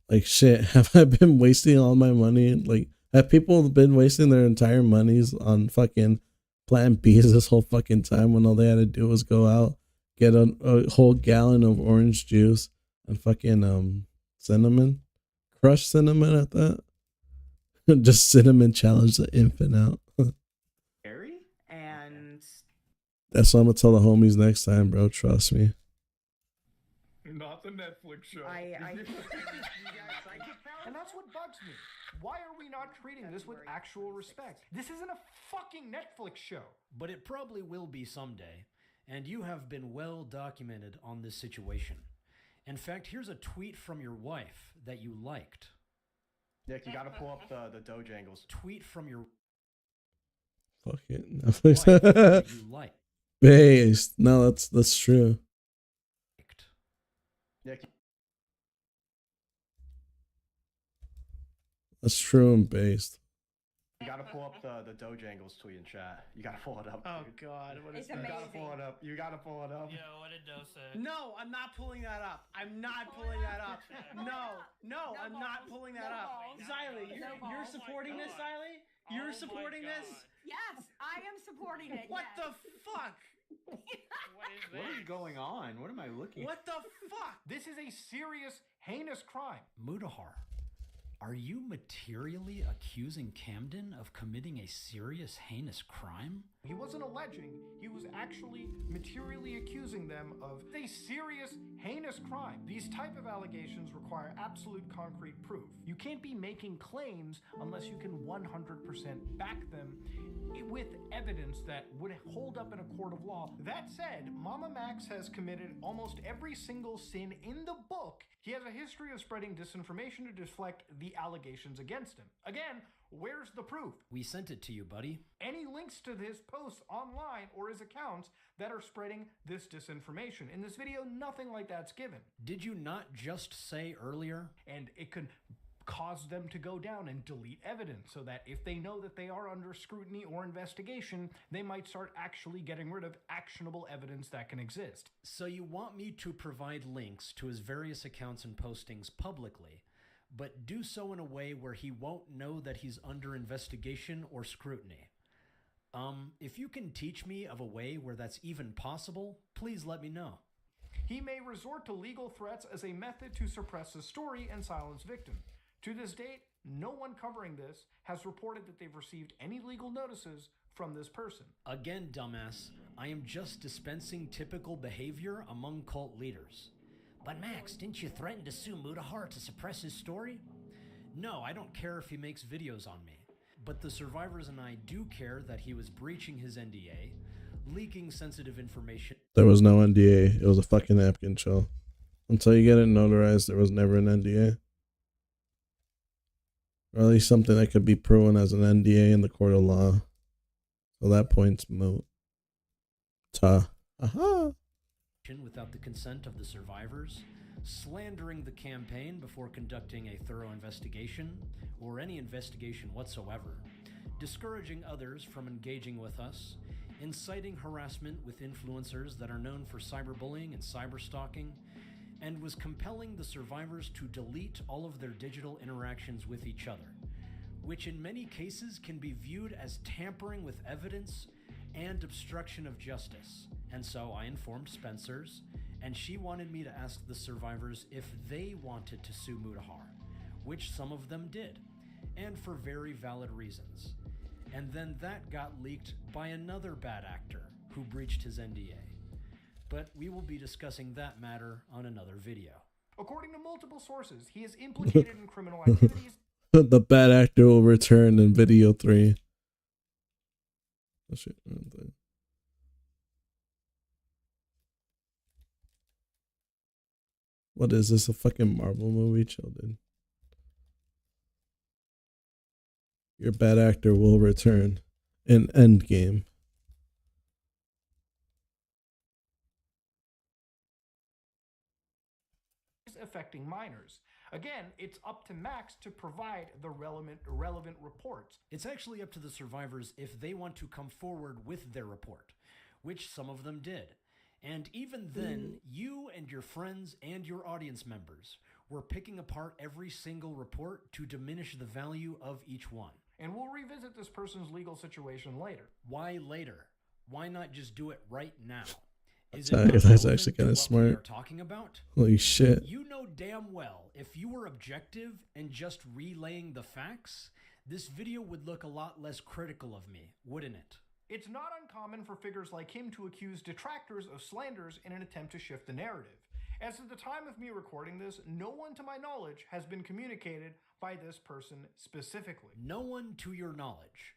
Like shit, have I been wasting all my money? Like, have people been wasting their entire monies on fucking Plant Bs this whole fucking time when all they had to do was go out, get a whole gallon of orange juice and fucking cinnamon, crushed cinnamon at that? Just cinnamon challenge the infant out. Carrie? And that's what I'm gonna tell the homies next time, bro. Trust me. Not the Netflix show. And that's what bugs me. Why are we not treating this with actual respect? This isn't a fucking Netflix show. But it probably will be someday, and you have been well documented on this situation. In fact, here's a tweet from your wife that you liked. Nick, you gotta pull up the Dojangles. Tweet from your fucking Netflix. You like. Based. No, that's true. Nick. That's true and based. You gotta pull up the Dojangles tweet in chat. You gotta pull it up. Oh dude. God, what is that? You gotta pull it up. You gotta pull it up. Yo, what did Doe say? No, I'm not pulling that up. I'm not pulling that up. No, I'm not pulling that up. Xylee, you're supporting this, Xylee? You're supporting this? Yes, I am supporting it. What the fuck? What is going on? What am I looking at? What the fuck? This is a serious, heinous crime. Mutahar, are you materially accusing Camden of committing a serious, heinous crime? He wasn't alleging, he was actually materially accusing them of a serious, heinous crime. These type of allegations require absolute concrete proof. You can't be making claims unless you can 100% back them with evidence that would hold up in a court of law. That said, Mama Max has committed almost every single sin in the book. He has a history of spreading disinformation to deflect the allegations against him. Again, where's the proof? We sent it to you, buddy. Any links to his posts online or his accounts that are spreading this disinformation? In this video, nothing like that's given. Did you not just say earlier? And it could cause them to go down and delete evidence so that if they know that they are under scrutiny or investigation, they might start actually getting rid of actionable evidence that can exist. So you want me to provide links to his various accounts and postings publicly, but do so in a way where he won't know that he's under investigation or scrutiny. If you can teach me of a way where that's even possible, please let me know. He may resort to legal threats as a method to suppress his story and silence victims. To this date, No one covering this has reported that they've received any legal notices from this person. Again, dumbass, I am just dispensing typical behavior among cult leaders. But Max, didn't you threaten to sue Mutahar to suppress his story? No, I don't care if he makes videos on me. But the survivors and I do care that he was breaching his NDA, leaking sensitive information. There was no NDA. It was a fucking napkin show. Until you get it notarized, there was never an NDA. Or at least something that could be proven as an NDA in the court of law. So that point's moot. Ta. Aha. Without the consent of the survivors, slandering the campaign before conducting a thorough investigation, or any investigation whatsoever, discouraging others from engaging with us, inciting harassment with influencers that are known for cyberbullying and cyberstalking, and was compelling the survivors to delete all of their digital interactions with each other, which in many cases can be viewed as tampering with evidence and obstruction of justice. And so I informed Spencer's, and she wanted me to ask the survivors if they wanted to sue Mutahar, which some of them did, and for very valid reasons. And then that got leaked by another bad actor who breached his NDA. But we will be discussing that matter on another video. According to multiple sources, he is implicated in criminal activities. The bad actor will return in video 3. Oh, shit. What is this, a fucking Marvel movie? Chill, dude. Your bad actor will return in Endgame. Affecting minors. Again, it's up to Max to provide the relevant reports. It's actually up to the survivors if they want to come forward with their report, which some of them did. And even then, you and your friends and your audience members were picking apart every single report to diminish the value of each one. And we'll revisit this person's legal situation later. Why later? Why not just do it right now? That's actually kind of smart. We are talking about? Holy shit. You know damn well, if you were objective and just relaying the facts, this video would look a lot less critical of me, wouldn't it? It's not uncommon for figures like him to accuse detractors of slanders in an attempt to shift the narrative. As of the time of me recording this, no one to my knowledge has been communicated by this person specifically. No one to your knowledge.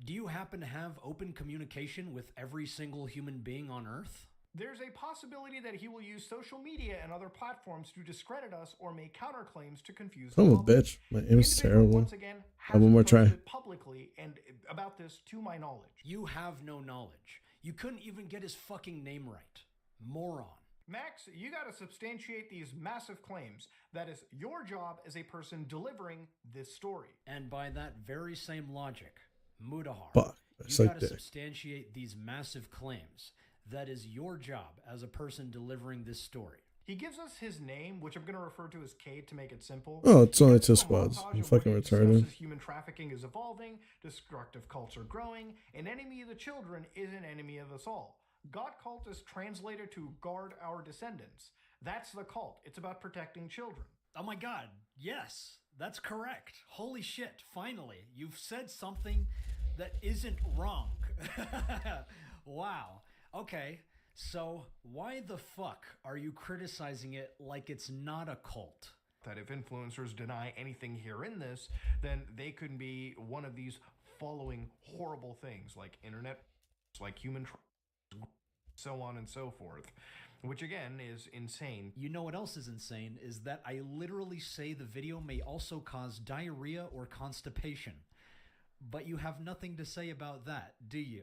Do you happen to have open communication with every single human being on Earth? There's a possibility that he will use social media and other platforms to discredit us or make counterclaims to confuse the I'm a public. bitch. My aim's terrible. Once again, Have one more try. Publicly and about this to my knowledge. You have no knowledge. You couldn't even get his fucking name right. Moron. Max, you gotta substantiate these massive claims. That is your job as a person delivering this story. And by that very same logic, Mutahar, you gotta substantiate these massive claims. That is your job as a person delivering this story. He gives us his name, which I'm going to refer to as Cade to make it simple. Oh, it's only 2 squads. I'm fucking retarded. Human trafficking is evolving, destructive cults are growing, an enemy of the children is an enemy of us all. God cult is translated to guard our descendants. That's the cult. It's about protecting children. Oh my god, yes, that's correct. Holy shit, finally, you've said something that isn't wrong. Wow. Okay, so why the fuck are you criticizing it like it's not a cult? That if influencers deny anything here in this, then they could be one of these following horrible things like internet, like human, so on and so forth, which again is insane. You know what else is insane is that I literally say the video may also cause diarrhea or constipation. But you have nothing to say about that, do you?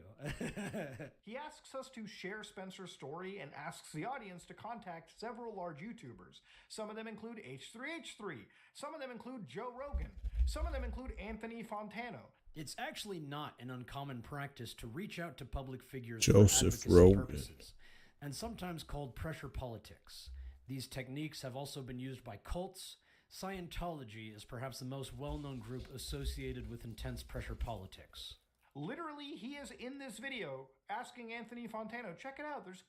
He asks us to share Spencer's story and asks the audience to contact several large YouTubers. Some of them include H3H3. Some of them include Joe Rogan. Some of them include Anthony Fantano. It's actually not an uncommon practice to reach out to public figures Joseph for advocacy Rogan. purposes, and sometimes called pressure politics. These techniques have also been used by cults. Scientology is perhaps the most well-known group associated with intense pressure politics. Literally, he is in this video asking Anthony Fantano, check it out, there's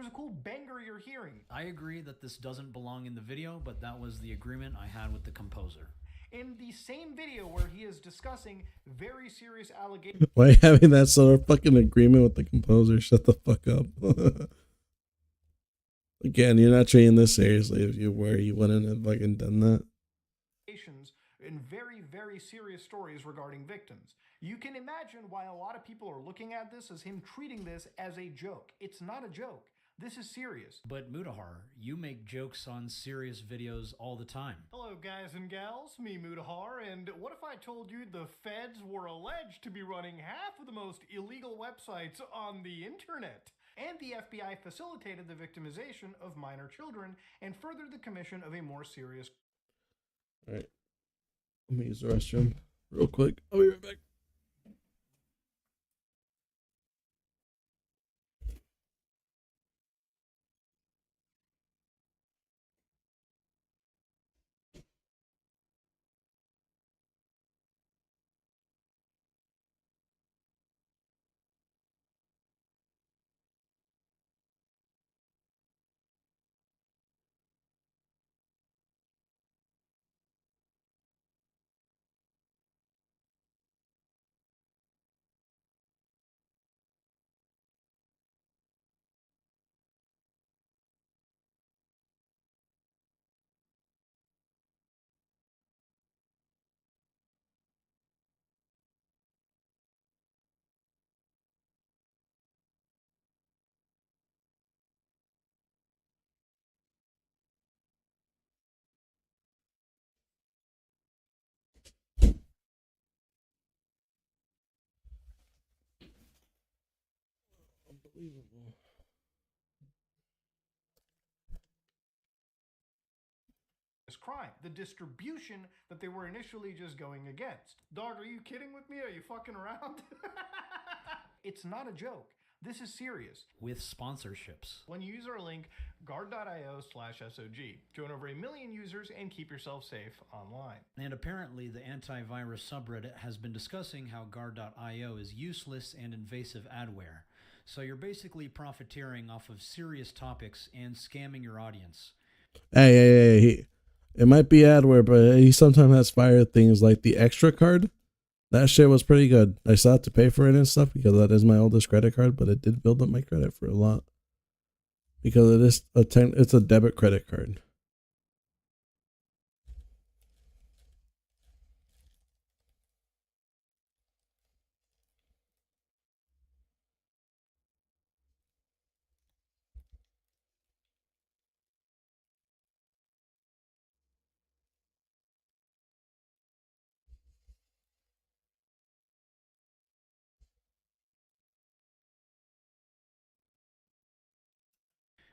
a cool banger you're hearing. I agree that this doesn't belong in the video, but that was the agreement I had with the composer. in the same video where he is discussing very serious allegations. Why having that sort of fucking agreement with the composer? Shut the fuck up. Again, you're not treating this seriously. If you were, you wouldn't have fucking done that. In very, very serious stories regarding victims. You can imagine why a lot of people are looking at this as him treating this as a joke. It's not a joke. This is serious. But Mutahar, you make jokes on serious videos all the time. Hello guys and gals, me Mutahar, and what if I told you the feds were alleged to be running half of the most illegal websites on the internet? And the FBI facilitated the victimization of minor children and furthered the commission of a more serious... Alright. Let me use the restroom real quick. I'll be right back. Unbelievable. crime, the distribution that they were initially just going against. Dog, are you kidding with me? Are you fucking around? It's not a joke. This is serious. With sponsorships. When you use our link, guard.io/SOG, join over 1 million users and keep yourself safe online. And apparently the antivirus subreddit has been discussing how guard.io is useless and invasive adware. So you're basically profiteering off of serious topics and scamming your audience. Hey, it might be adware, but he sometimes has fire things like the extra card. That shit was pretty good. I still have to pay for it and stuff because that is my oldest credit card, but it did build up my credit for a lot. Because it is it's a debit credit card.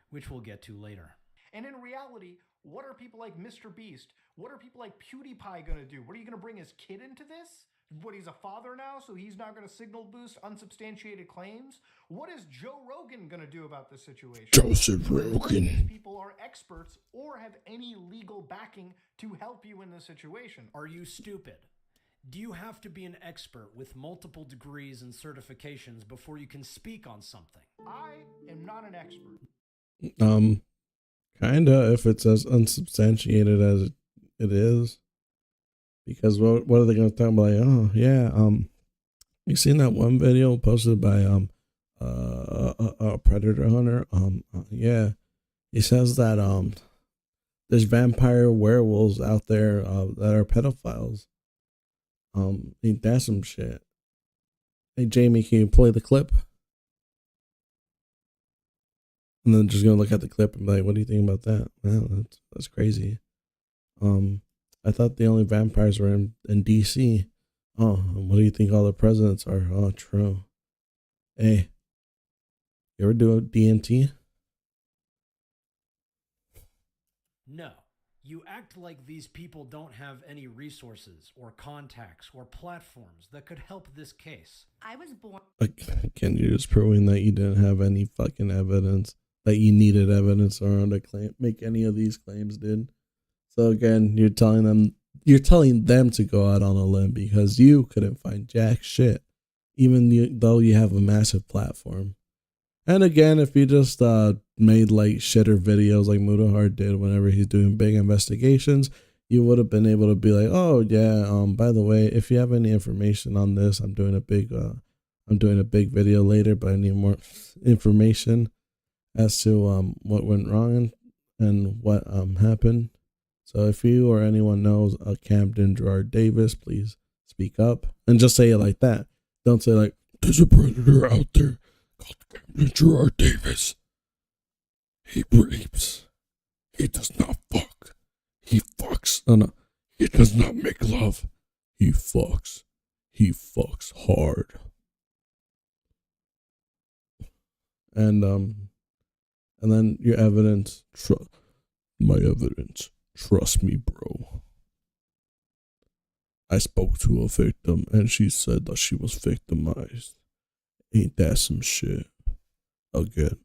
Which we'll get to later. And in reality, what are people like Mr. Beast? What are people like PewDiePie going to do? What are you going to bring his kid into this? What, he's a father now, so he's not going to signal boost unsubstantiated claims? What is Joe Rogan going to do about this situation? Joseph Rogan. People are experts or have any legal backing to help you in this situation. Are you stupid? Do you have to be an expert with multiple degrees and certifications before you can speak on something? I am not an expert. Kinda, if it's as unsubstantiated as it is. Because what are they gonna talk about? Like, oh yeah, you seen that one video posted by a predator hunter? Yeah, he says that there's vampire werewolves out there that are pedophiles. That's some shit. Hey Jamie, can you play the clip? And then just gonna look at the clip and be like, what do you think about that? Wow, that's crazy. I thought the only vampires were in DC. Oh, what do you think all the presidents are? Oh, true. Hey, you ever do a DNT? No. You act like these people don't have any resources or contacts or platforms that could help this case. I was born. Again, you're just proving that you didn't have any fucking evidence, that you needed evidence around to claim, make any of these claims, dude. So again, you're telling them to go out on a limb because you couldn't find jack shit, even though you have a massive platform. And again, if you just made like shitter videos like Mutahar did whenever he's doing big investigations, you would have been able to be like, oh yeah, by the way, if you have any information on this, I'm doing a big video later, but I need more information as to what went wrong and what happened. So if you or anyone knows a Camden Gerard Davis, please speak up and just say it like that. Don't say like, there's a predator out there called Camden Gerard Davis. He rapes. He does not fuck. He fucks. Oh no, he does not make love. He fucks. He fucks hard. And then your evidence. My evidence. Trust me, bro. I spoke to a victim and she said that she was victimized. Ain't that some shit? Again,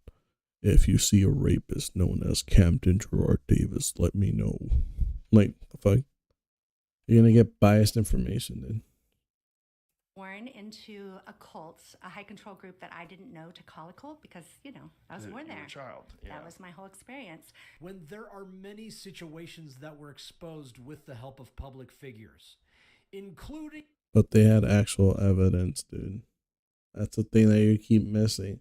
if you see a rapist known as Camden Gerard Davis, let me know. Like, the fuck? You're gonna get biased information, then. Born into a cult, a high control group that I didn't know to call a cult because, I was born You were there. a child. Yeah. That was my whole experience. When there are many situations that were exposed with the help of public figures, including... But they had actual evidence, dude. That's the thing that you keep missing.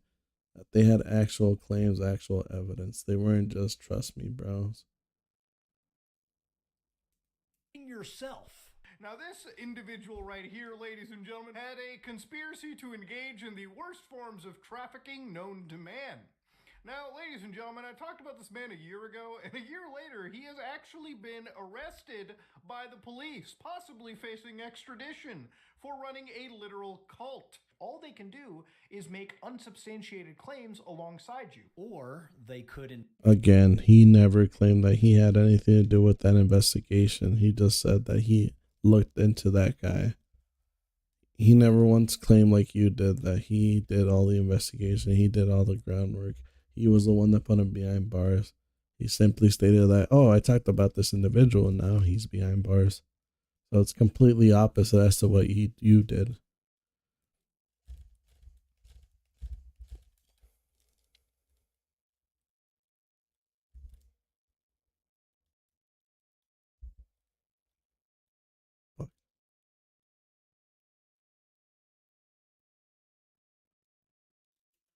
That they had actual claims, actual evidence. They weren't just trust me, bros. Yourself. Now, this individual right here, ladies and gentlemen, had a conspiracy to engage in the worst forms of trafficking known to man. Now, ladies and gentlemen, I talked about this man a year ago, and a year later, he has actually been arrested by the police, possibly facing extradition for running a literal cult. All they can do is make unsubstantiated claims alongside you. Or they couldn't. Again, he never claimed that he had anything to do with that investigation. He just said that he looked into that guy. He never once claimed like you did that he did all the investigation. He did all the groundwork. He was the one that put him behind bars. He simply stated that, oh, I talked about this individual and now he's behind bars. So it's completely opposite as to what you did.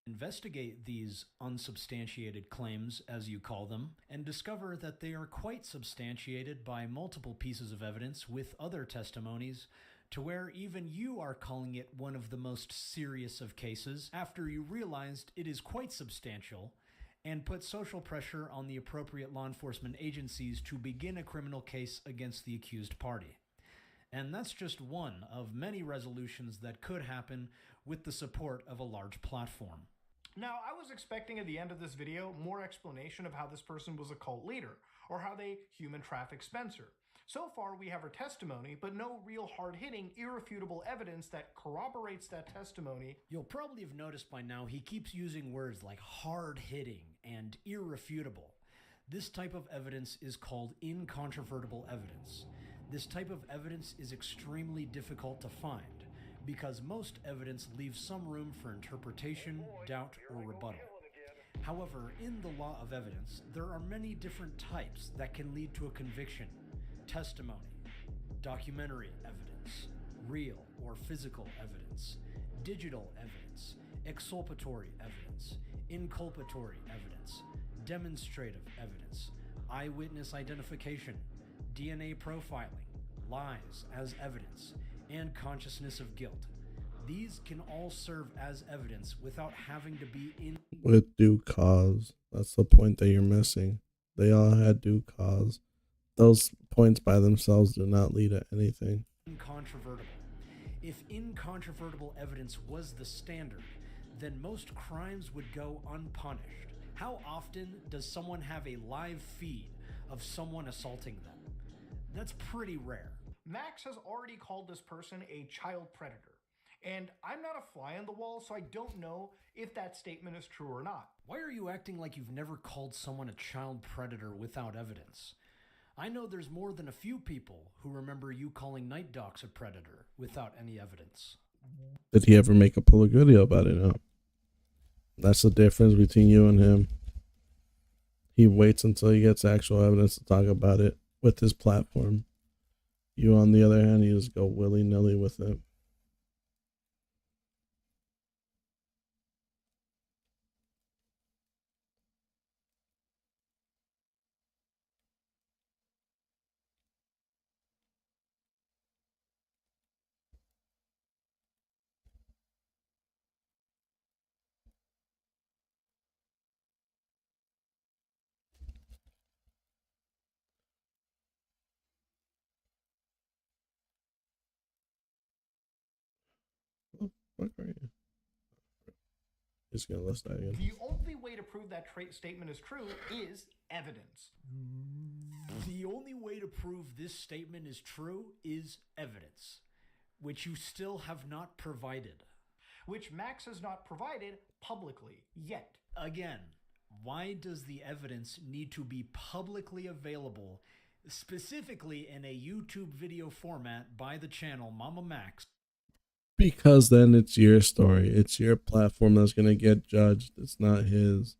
Investigate these unsubstantiated claims, as you call them, and discover that they are quite substantiated by multiple pieces of evidence with other testimonies, to where even you are calling it one of the most serious of cases after you realized it is quite substantial, and put social pressure on the appropriate law enforcement agencies to begin a criminal case against the accused party. And that's just one of many resolutions that could happen with the support of a large platform. Now, I was expecting at the end of this video more explanation of how this person was a cult leader, or how they human trafficked Spencer. So far, we have her testimony, but no real hard-hitting, irrefutable evidence that corroborates that testimony. You'll probably have noticed by now he keeps using words like hard-hitting and irrefutable. This type of evidence is called incontrovertible evidence. This type of evidence is extremely difficult to find, because most evidence leaves some room for interpretation, doubt, or rebuttal. However, in the law of evidence, there are many different types that can lead to a conviction: testimony, documentary evidence, real or physical evidence, digital evidence, exculpatory evidence, inculpatory evidence, demonstrative evidence, eyewitness identification, DNA profiling, lies as evidence, and consciousness of guilt. These can all serve as evidence without having to be in with due cause. That's the point that you're missing. They all had due cause. Those points by themselves do not lead to anything. Incontrovertible. If incontrovertible evidence was the standard, then most crimes would go unpunished. How often does someone have a live feed of someone assaulting them? That's pretty rare. Max has already called this person a child predator. And I'm not a fly on the wall, so I don't know if that statement is true or not. Why are you acting like you've never called someone a child predator without evidence? I know there's more than a few people who remember you calling Night Docs a predator without any evidence. Did he ever make a public video about it? No. That's the difference between you and him. He waits until he gets actual evidence to talk about it. with his platform. You, on the other hand, you just go willy-nilly with it. What are you? Just gonna list that again. The only way to prove that statement is true is evidence. The only way to prove this statement is true is evidence, which you still have not provided. Which Max has not provided publicly yet. Again, why does the evidence need to be publicly available, specifically in a YouTube video format by the channel Mama Max? Because then it's your story. It's your platform that's going to get judged. It's not his.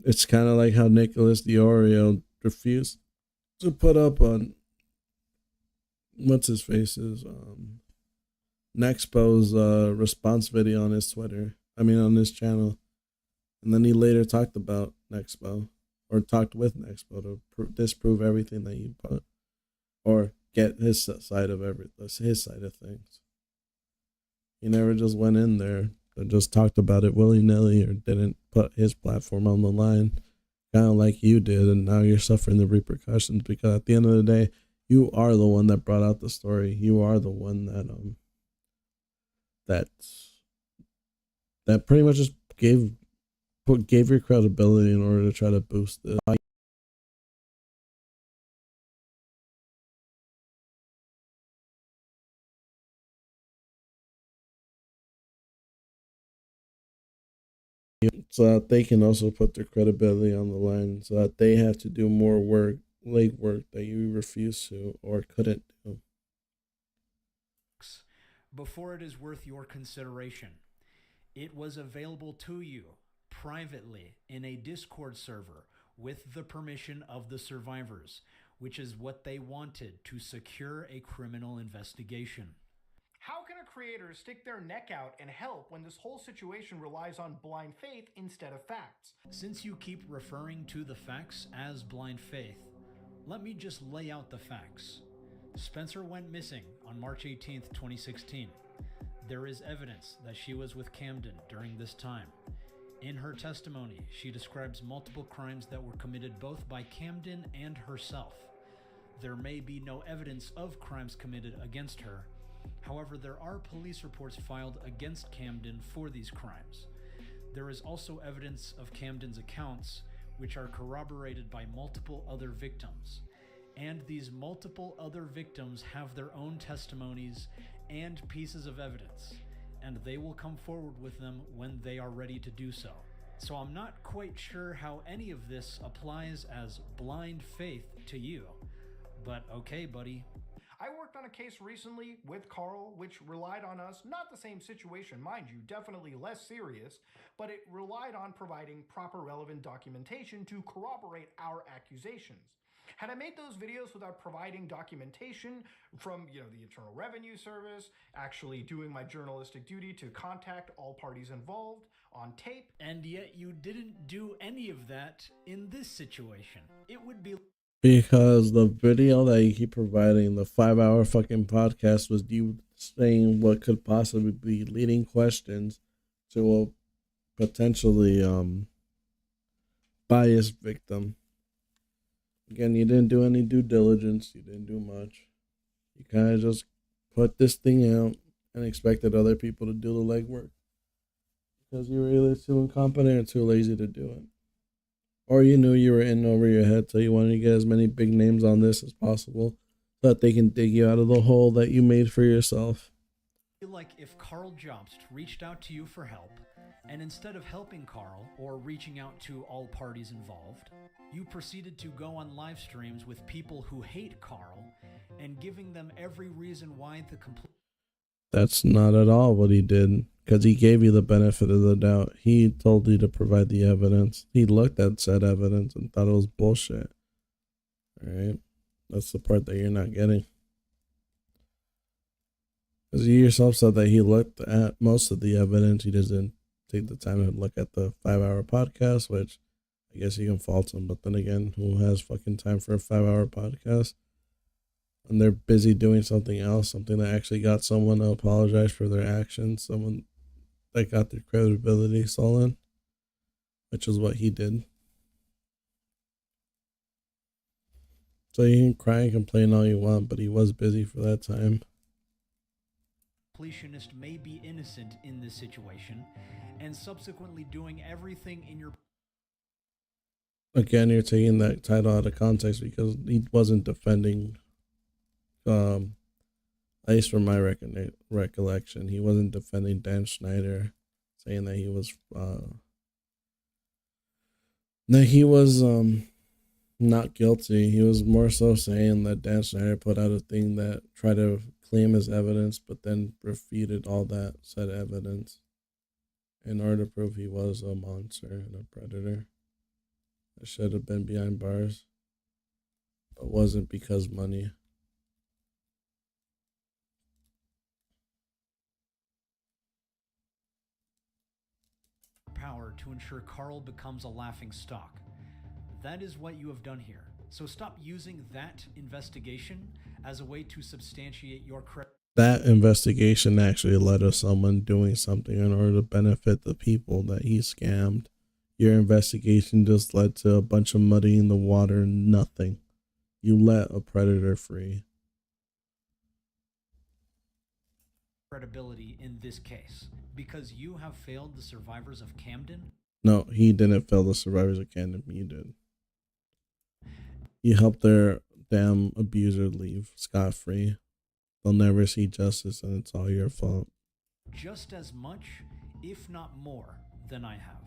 It's kind of like how Nicholas Diorio refused to put up on what's his face's Nexpo's response video on his Twitter. On his channel. And then he later talked about Nexpo, or talked with Nexpo to disprove everything that he put, or get his side of his side of things. He never just went in there and just talked about it willy-nilly, or didn't put his platform on the line, kind of like you did, and now you're suffering the repercussions, because at the end of the day, you are the one that brought out the story. You are the one that pretty much just gave your credibility in order to try to boost it. So that they can also put their credibility on the line, so that they have to do more work, legwork, that you refuse to or couldn't do. Before it is worth your consideration, it was available to you privately in a Discord server with the permission of the survivors, which is what they wanted to secure a criminal investigation. How can a creator stick their neck out and help when this whole situation relies on blind faith instead of facts? Since you keep referring to the facts as blind faith, let me just lay out the facts. Spencer went missing on March 18th, 2016. There is evidence that she was with Camden during this time. In her testimony, she describes multiple crimes that were committed both by Camden and herself. There may be no evidence of crimes committed against her. However, there are police reports filed against Camden for these crimes. There is also evidence of Camden's accounts, which are corroborated by multiple other victims. And these multiple other victims have their own testimonies and pieces of evidence, and they will come forward with them when they are ready to do so. So I'm not quite sure how any of this applies as blind faith to you, but okay, buddy. I worked on a case recently with Carl, which relied on us, not the same situation, mind you, definitely less serious, but it relied on providing proper relevant documentation to corroborate our accusations. Had I made those videos without providing documentation from, the Internal Revenue Service, actually doing my journalistic duty to contact all parties involved on tape, and yet you didn't do any of that in this situation, it would be... Because the video that you keep providing, the 5-hour fucking podcast, was you saying what could possibly be leading questions to a potentially biased victim. Again, you didn't do any due diligence. You didn't do much. You kind of just put this thing out and expected other people to do the legwork, because you were either too incompetent or too lazy to do it. Or you knew you were in over your head, so you wanted to get as many big names on this as possible so that they can dig you out of the hole that you made for yourself. I feel like if Carl Jobst reached out to you for help, and instead of helping Carl or reaching out to all parties involved, you proceeded to go on live streams with people who hate Carl and giving them every reason why the complete... That's not at all what he did, because he gave you the benefit of the doubt. He told you to provide the evidence. He looked at said evidence and thought it was bullshit. Right? That's the part that you're not getting. Because you yourself said that he looked at most of the evidence. He doesn't take the time to look at the 5-hour podcast, which I guess you can fault him. But then again, who has fucking time for a 5-hour podcast? And they're busy doing something else, something that actually got someone to apologize for their actions, someone that got their credibility stolen, which is what he did. So you can cry and complain all you want, but he was busy for that time. Completionist may be innocent in this situation and subsequently doing everything in your... Again, you're taking that title out of context because he wasn't defending, at least from my recollection, he wasn't defending Dan Schneider, saying that he was not guilty. He was more so saying that Dan Schneider put out a thing that tried to claim as evidence, but then refuted all that said evidence in order to prove he was a monster and a predator that should have been behind bars, but wasn't because money. Power to ensure Carl becomes a laughing stock. That is what you have done here. So stop using that investigation as a way to substantiate your credit. That investigation actually led to someone doing something in order to benefit the people that he scammed. Your investigation just led to a bunch of muddying the water and nothing. You let a predator free. Credibility in this case because you have failed the survivors of Camden. No, he didn't fail the survivors of Camden. You did. You helped their damn abuser leave scot-free. They'll never see justice, and it's all your fault. Just as much, if not more, than I have.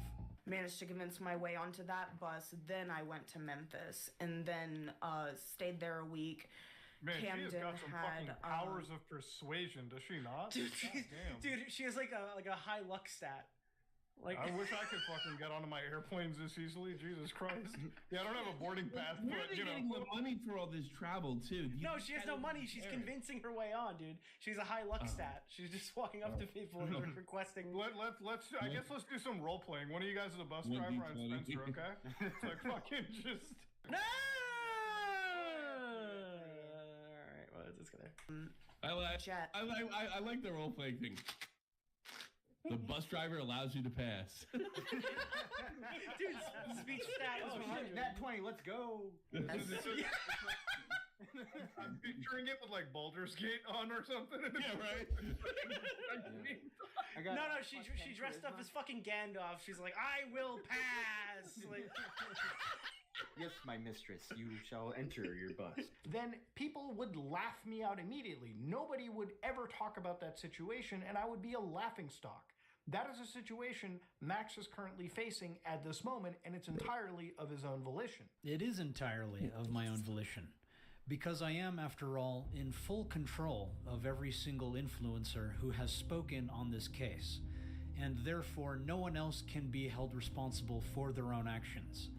Managed to convince my way onto that bus. Then I went to Memphis and then stayed there a week. Man, Camden she has got some fucking had powers of persuasion, does she not? Dude, she has like a high luck stat. Like I wish I could fucking get onto my airplanes this easily. Jesus Christ. Yeah, I don't have a boarding pass, Where are but they getting the money for all this travel too? No, she has no money. She's convincing her way on, dude. She's a high luck stat. She's just walking up to people and requesting. Let's I guess let's do some role playing. One of you guys is a bus driver. I'm Spencer. Okay. It's like fucking just. No. All right. Well, it's just gonna. I like the role playing thing. The bus driver allows you to pass. Dude, speech stat is 100. Nat 20, let's go. I'm picturing it with like Baldur's Gate on or something. Yeah, right. No, she dressed up as fucking Gandalf. She's like, I will pass. Like, yes, my mistress, you shall enter your bus. Then people would laugh me out immediately. Nobody would ever talk about that situation, and I would be a laughing stock. That is a situation Max is currently facing at this moment, and it's entirely of his own volition. It is entirely of my own volition, because I am, after all, in full control of every single influencer who has spoken on this case, and therefore no one else can be held responsible for their own actions.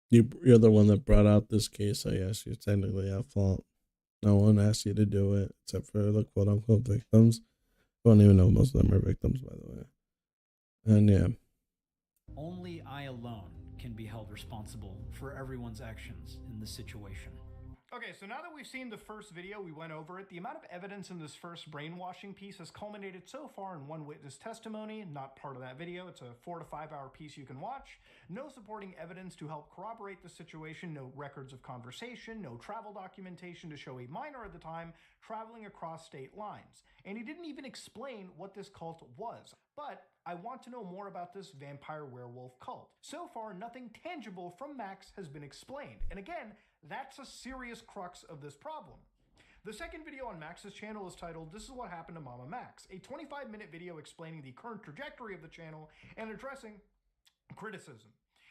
You're the one that brought out this case, I guess. You're technically at fault. No one asked you to do it, except for the quote-unquote victims. I don't even know most of them are victims, by the way. And yeah. Only I alone can be held responsible for everyone's actions in this situation. Okay, so now that we've seen the first video, we went over it. The amount of evidence in this first brainwashing piece has culminated so far in one witness testimony, not part of that video. It's a 4 to 5 hour piece you can watch. No supporting evidence to help corroborate the situation, no records of conversation, no travel documentation to show a minor at the time traveling across state lines. And he didn't even explain what this cult was. But I want to know more about this vampire werewolf cult. So far, nothing tangible from Max has been explained. And again, that's a serious crux of this problem. The second video on Max's channel is titled, This is What Happened to Mama Max, a 25-minute video explaining the current trajectory of the channel and addressing criticism.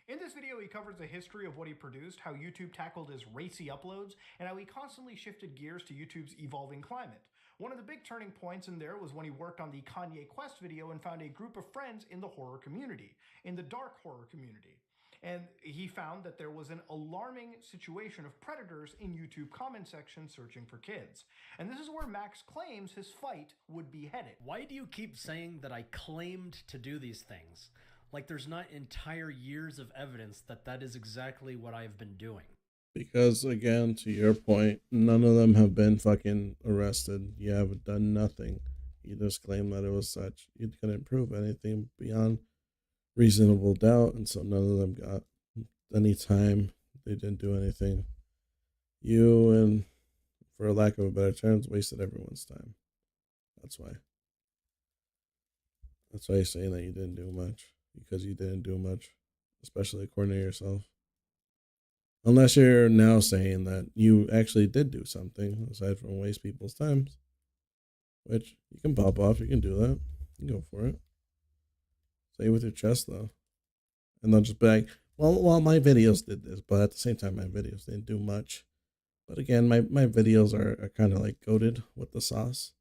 In this video, he covers the history of what he produced, how YouTube tackled his racy uploads, and how he constantly shifted gears to YouTube's evolving climate. One of the big turning points in there was when he worked on the Kanye Quest video and found a group of friends in the horror community, in the dark horror community. And he found that there was an alarming situation of predators in YouTube comment section searching for kids. And this is where Max claims his fight would be headed. Why do you keep saying that I claimed to do these things? Like there's not entire years of evidence that that is exactly what I've been doing. Because, again, to your point, none of them have been fucking arrested. You haven't done nothing. You just claim that it was such. You couldn't prove anything beyond reasonable doubt, and so none of them got any time. They didn't do anything. You, and for lack of a better term, wasted everyone's time. That's why. That's why you're saying that you didn't do much. Because you didn't do much, especially according to yourself. Unless you're now saying that you actually did do something aside from waste people's time, which you can pop off. You can do that. You can go for it. Say it with your chest, though. And they'll just be like, well, my videos did this, but at the same time, my videos didn't do much. But again, my videos are kind of like coated with the sauce.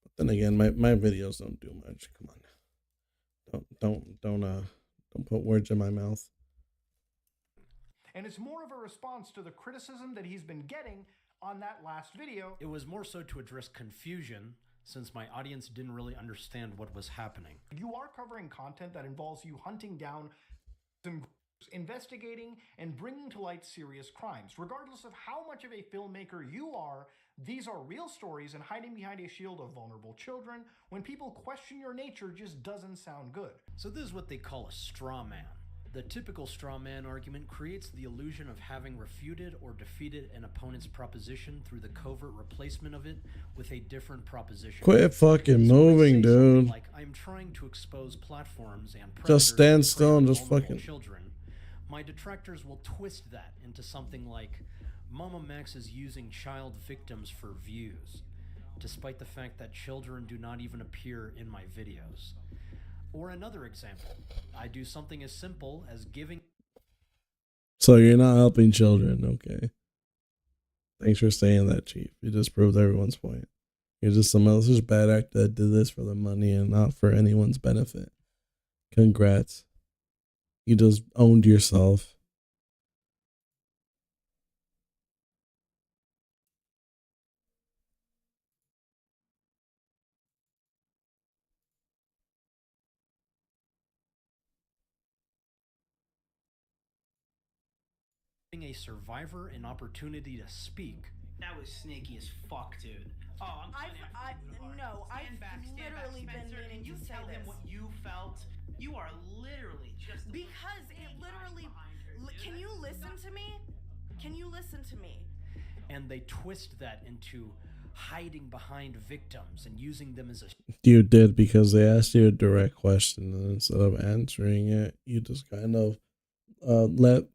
But then again, my videos don't do much. Come on. Don't put words in my mouth. And it's more of a response to the criticism that he's been getting on that last video. It was more so to address confusion, since my audience didn't really understand what was happening. You are covering content that involves you hunting down some groups, investigating and bringing to light serious crimes. Regardless of how much of a filmmaker you are, these are real stories, and hiding behind a shield of vulnerable children when people question your nature just doesn't sound good. So this is what they call a straw man. The typical straw man argument creates the illusion of having refuted or defeated an opponent's proposition through the covert replacement of it with a different proposition. Quit fucking moving, dude. Like, I'm trying to expose platforms and just stand still and just fucking children. My detractors will twist that into something like, Mama Max is using child victims for views, despite the fact that children do not even appear in my videos. Or another example, I do something as simple as giving... So you're not helping children, okay. Thanks for saying that, Chief. You just proved everyone's point. You're just some else's bad actor that did this for the money and not for anyone's benefit. Congrats. You just owned yourself. A survivor an opportunity to speak. That was sneaky as fuck, dude. Oh, I'm literally been meaning you to say tell him this. what you felt. You are literally just Because it literally. Can you listen to me? Can you listen to me? And they twist that into hiding behind victims and using them as a... You did, because they asked you a direct question, and instead of answering it, you just kind of let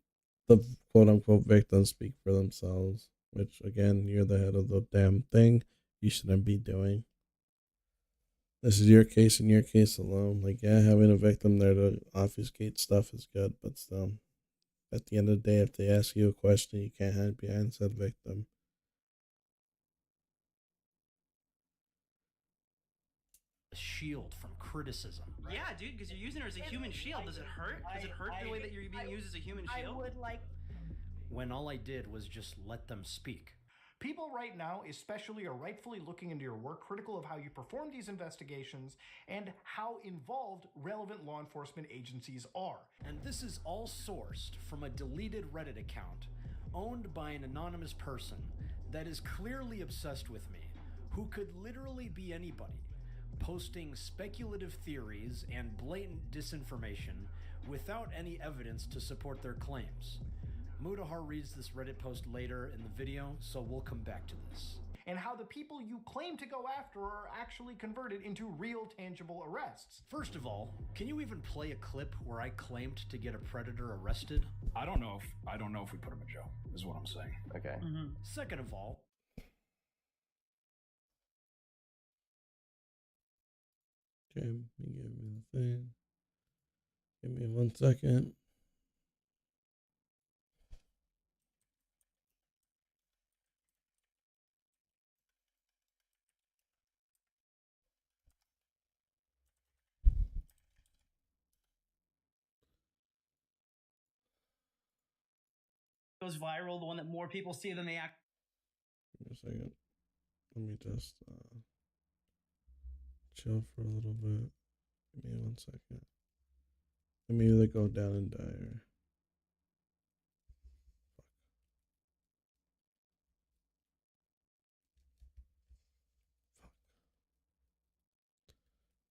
the quote-unquote victims speak for themselves, which, again, you're the head of the damn thing. You shouldn't be doing. This is your case and your case alone. Like, yeah, having a victim there to obfuscate stuff is good, but still, at the end of the day, if they ask you a question, you can't hide behind said victim. Shield from criticism. Yeah, dude, because you're using her as a human shield. Does it hurt? Does it hurt the way that you're being used as a human shield? I would like. When all I did was just let them speak. People right now especially are rightfully looking into your work, critical of how you perform these investigations and how involved relevant law enforcement agencies are. And this is all sourced from a deleted Reddit account owned by an anonymous person that is clearly obsessed with me, who could literally be anybody, posting speculative theories and blatant disinformation without any evidence to support their claims. Mudahar reads this Reddit post later in the video, so we'll come back to this. And how the people you claim to go after are actually converted into real tangible arrests. First of all, can you even play a clip where I claimed to get a predator arrested? I don't know if we put him in jail, is what I'm saying. Okay. Second of all, okay, give me the thing. Give me 1 second. goes viral, the one that more people see than they act. Give me a second. Let me just chill for a little bit. Give me 1 second. Let me either go down and die or...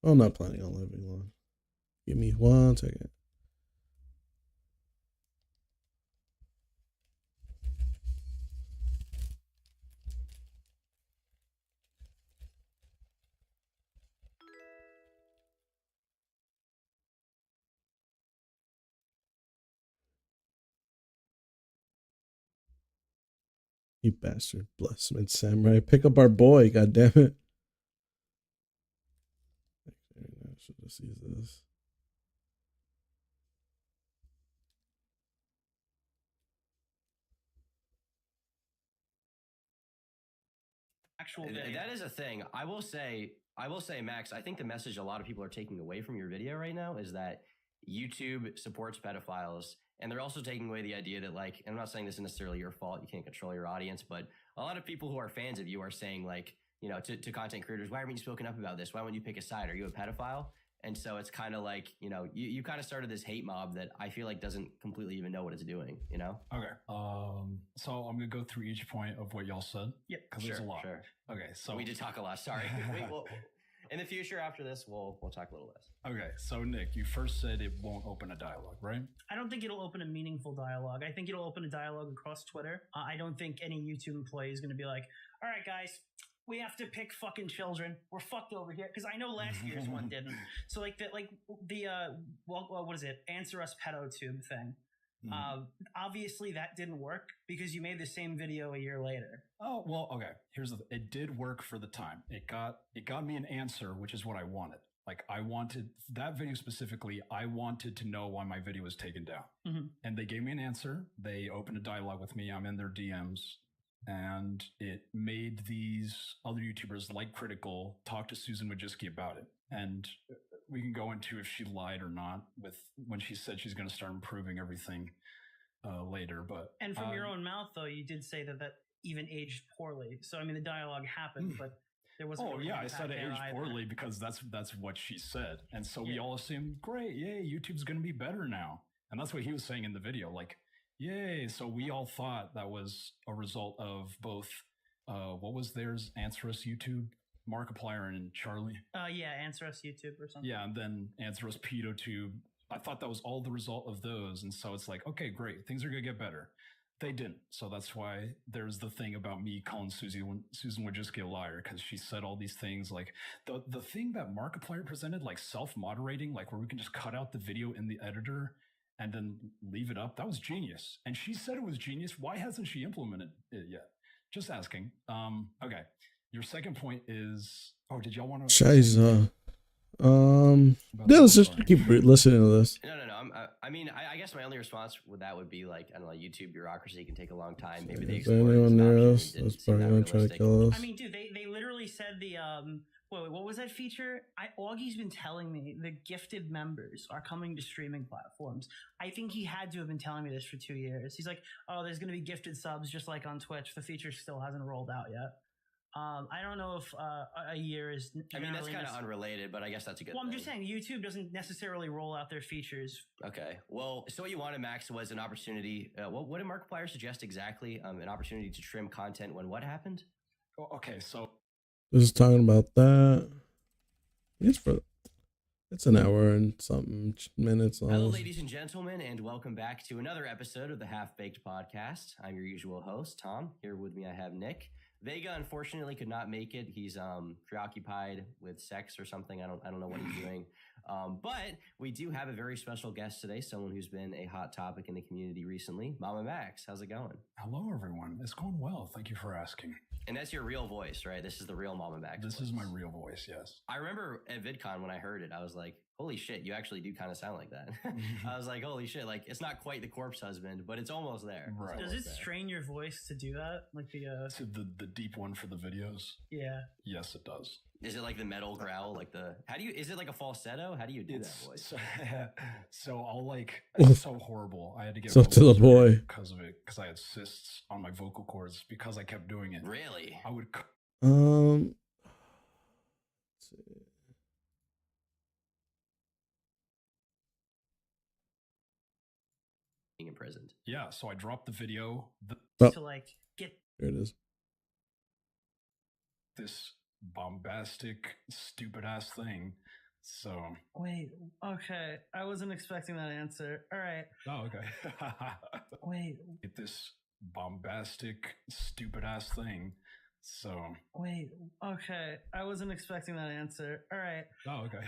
I'm not planning on living long. Give me 1 second. You bastard. Blessman Samurai. Pick up our boy, goddammit. I should just use this. Actual that is a thing. I will say, Max, I think the message a lot of people are taking away from your video right now is that YouTube supports pedophiles. And they're also taking away the idea that, like, and I'm not saying this is necessarily your fault. You can't control your audience, but a lot of people who are fans of you are saying, like, you know, to content creators, why haven't you spoken up about this? Why won't you pick a side? Are you a pedophile? And so it's kind of like, you know, you kind of started this hate mob that I feel like doesn't completely even know what it's doing, you know? Okay. So I'm going to go through each point of what y'all said. Yeah. Because there's a lot. Sure. Okay. So we did talk a lot. Sorry. In the future after this, we'll talk a little less. Okay. So Nick, you first said it won't open a dialogue, right? I don't think it'll open a meaningful dialogue. I think it'll open a dialogue across Twitter. I don't think any YouTube employee is going to be like, all right, guys, we have to pick fucking children. We're fucked over here. Because I know last year's one didn't. So what is it? Answer Us PedoTube thing. Obviously that didn't work because you made the same video a year later. Oh, well, okay. It did work for the time. It got me an answer, which is what I wanted. Like, I wanted that video specifically. I wanted to know why my video was taken down. Mm-hmm. And they gave me an answer. They opened a dialogue with me. I'm in their DMs. And it made these other YouTubers like Critical talk to Susan Wojcicki about it. And we can go into if she lied or not with when she said she's going to start improving everything later. But and from your own mouth, though, you did say that even aged poorly. So I mean, the dialogue happened, but there wasn't. Oh yeah, I said it aged poorly because that's what she said, and so we all assumed, great, yay, YouTube's going to be better now, and that's what he was saying in the video, like, yay. So we all thought that was a result of both. What was theirs? Answer Us YouTube, Markiplier, and Charlie. Yeah, Answer Us YouTube or something. Yeah, and then Answer Us PedoTube. I thought that was all the result of those, and so it's like, okay, great, things are gonna get better. They didn't, so that's why there's the thing about me calling Susan Wojcicki a liar, because she said all these things, like the thing that Markiplier presented, like self-moderating, like where we can just cut out the video in the editor and then leave it up. That was genius, and she said it was genius. Why hasn't she implemented it yet? Just asking. Okay. Your second point is, did y'all want to? Shiza. Yeah, let's just keep listening to this. No. I mean, I guess my only response with that would be like, I don't know, YouTube bureaucracy can take a long time. Maybe they explore anyone near us that's probably gonna try to kill us. I mean, dude, they literally said the wait, what was that feature? Augie's been telling me the gifted members are coming to streaming platforms. I think he had to have been telling me this for 2 years. He's like, oh, there's gonna be gifted subs just like on Twitch. The feature still hasn't rolled out yet. I don't know if a year is. I mean, that's kind of unrelated, but I guess that's a good. Well, I'm just saying YouTube doesn't necessarily roll out their features. Okay. Well, so what you wanted, Max, was an opportunity. What did Markiplier suggest exactly? An opportunity to trim content when what happened? Oh, okay, so this is talking about that. It's an hour and something minutes long. Hello, ladies and gentlemen, and welcome back to another episode of the Half Baked Podcast. I'm your usual host, Tom. Here with me, I have Nick. Vega unfortunately could not make it. He's preoccupied with sex or something. I don't know what he's doing. But we do have a very special guest today, someone who's been a hot topic in the community recently. Mama Max, how's it going? Hello, everyone. It's going well. Thank you for asking. And that's your real voice, right? This is the real Mama Max. This is my real voice, yes. I remember at VidCon when I heard it, I was like, holy shit, you actually do kind of sound like that. I was like, holy shit, like it's not quite the corpse husband, but it's almost there. Right. Does it strain your voice to do that? Like So the deep one for the videos? Yeah. Yes, it does. Is it like the metal growl? Like is it like a falsetto? How do you do that voice? So I'll like, it's so horrible. I had to get So to the boy. because of it, because I had cysts on my vocal cords because I kept doing it. Really? I would. Let's see. Being imprisoned. Yeah, so I dropped the video. Oh. To like get. There it is. This bombastic, stupid ass thing. So. Wait. Okay. I wasn't expecting that answer. All right. Oh, okay. Wait. This bombastic, stupid ass thing. So. Wait. Okay. I wasn't expecting that answer. All right. Oh, okay.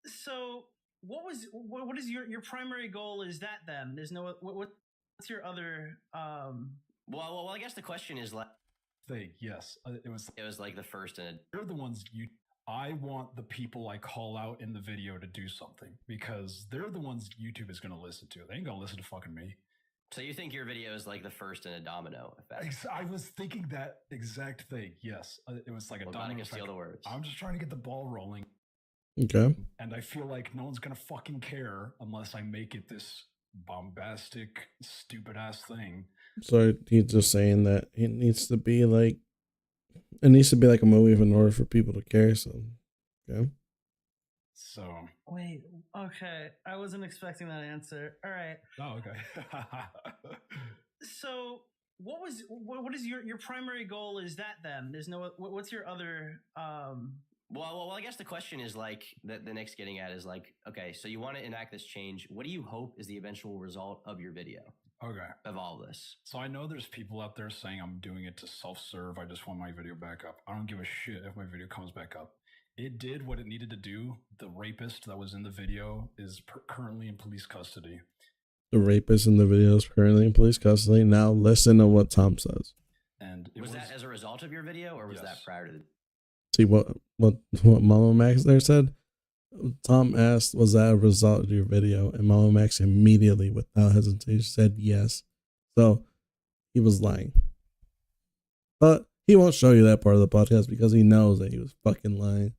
So what is your primary goal? Is that then? There's no what's your other Well, I guess the question is like. Thing. Yes, it was like the first and they're the ones I want the people I call out in the video to do something because they're the ones YouTube is going to listen to. They ain't going to listen to fucking me. So you think your video is like the first in a domino effect? I was thinking that exact thing. Yes, it was like a domino effect. Steal the words. I'm just trying to get the ball rolling. Okay. And I feel like no one's going to fucking care unless I make it this bombastic, stupid ass thing. So he's just saying that it needs to be like a movie in order for people to care. So, okay. So. Wait. Okay. I wasn't expecting that answer. All right. Oh, okay. So what is your primary goal? Is that then? There's no what's your other Well, I guess the question is like the next getting at is like, okay, so you want to enact this change. What do you hope is the eventual result of your video? Okay. Of all this. So I know there's people out there saying I'm doing it to self-serve. I just want my video back up. I don't give a shit if my video comes back up. It did what it needed to do. The rapist that was in the video is currently in police custody. The rapist in the video is currently in police custody. Now listen to what Tom says. And was that as a result of your video or was that prior to the... See what Mama Max there said? Tom asked, was that a result of your video? And Mama Max immediately, without hesitation, said yes. So he was lying. But he won't show you that part of the podcast because he knows that he was fucking lying.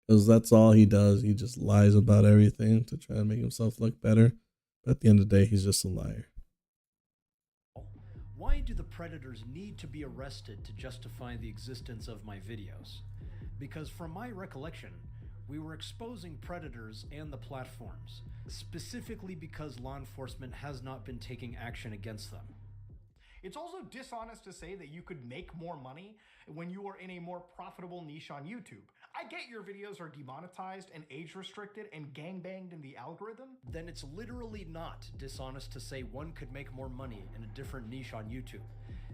Because that's all he does. He just lies about everything to try to make himself look better. But at the end of the day, he's just a liar. Why do the predators need to be arrested to justify the existence of my videos? Because from my recollection, we were exposing predators and the platforms, specifically because law enforcement has not been taking action against them. It's also dishonest to say that you could make more money when you are in a more profitable niche on YouTube. I get your videos are demonetized and age restricted and gangbanged in the algorithm. Then it's literally not dishonest to say one could make more money in a different niche on YouTube,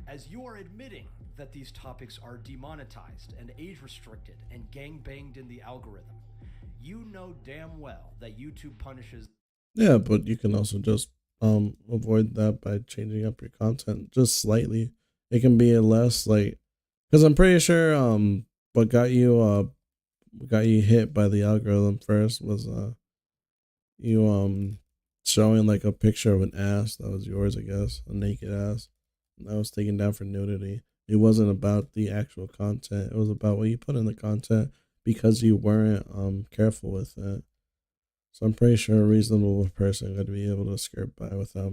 as you are admitting that these topics are demonetized and age restricted and gangbanged in the algorithm. You know damn well that YouTube punishes. Yeah, but you can also just avoid that by changing up your content just slightly. It can be a less like, because I'm pretty sure what got you hit by the algorithm first was you showing like a picture of an ass that was yours, I guess, a naked ass that was taken down for nudity. It wasn't about the actual content. It was about what you put in the content because you weren't careful with it. So I'm pretty sure a reasonable person would be able to skirt by without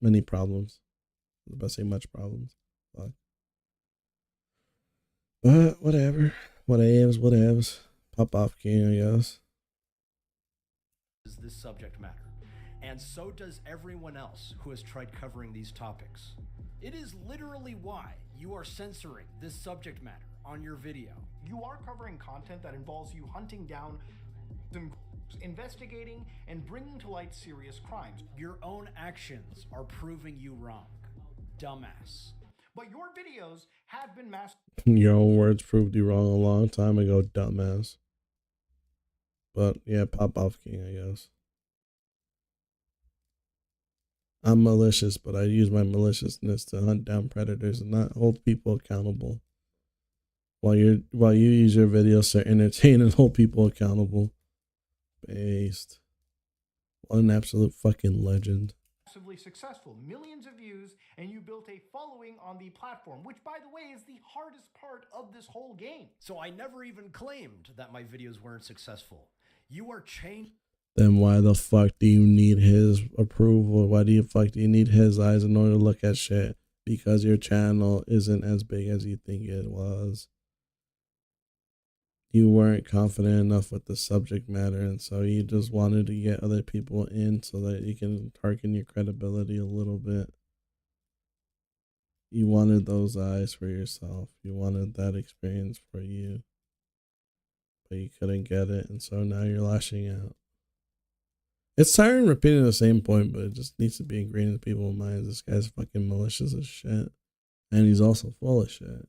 many problems. I was about to say much problems. Fuck. But whatever. Whatevs. Pop off king, I guess. Is this subject matter, and so does everyone else who has tried covering these topics. It is literally why you are censoring this subject matter on your video. You are covering content that involves you hunting down, investigating, and bringing to light serious crimes. Your own actions are proving you wrong, dumbass. But your videos have been Your own words proved you wrong a long time ago, dumbass. But yeah, pop off king, I guess. I'm malicious, but I use my maliciousness to hunt down predators and not hold people accountable. while you use your videos to entertain and hold people accountable. Based. What an absolute fucking legend. Massively successful, millions of views, and you built a following on the platform, which, by the way, is the hardest part of this whole game. So I never even claimed that my videos weren't successful. You are changing. Then why the fuck do you need his approval? Why do you need his eyes in order to look at shit? Because your channel isn't as big as you think it was. You weren't confident enough with the subject matter, and so you just wanted to get other people in so that you can target your credibility a little bit. You wanted those eyes for yourself. You wanted that experience for you. But you couldn't get it, and so now you're lashing out. It's tiring repeating the same point, but it just needs to be ingrained in people's minds. This guy's fucking malicious as shit. And he's also full of shit.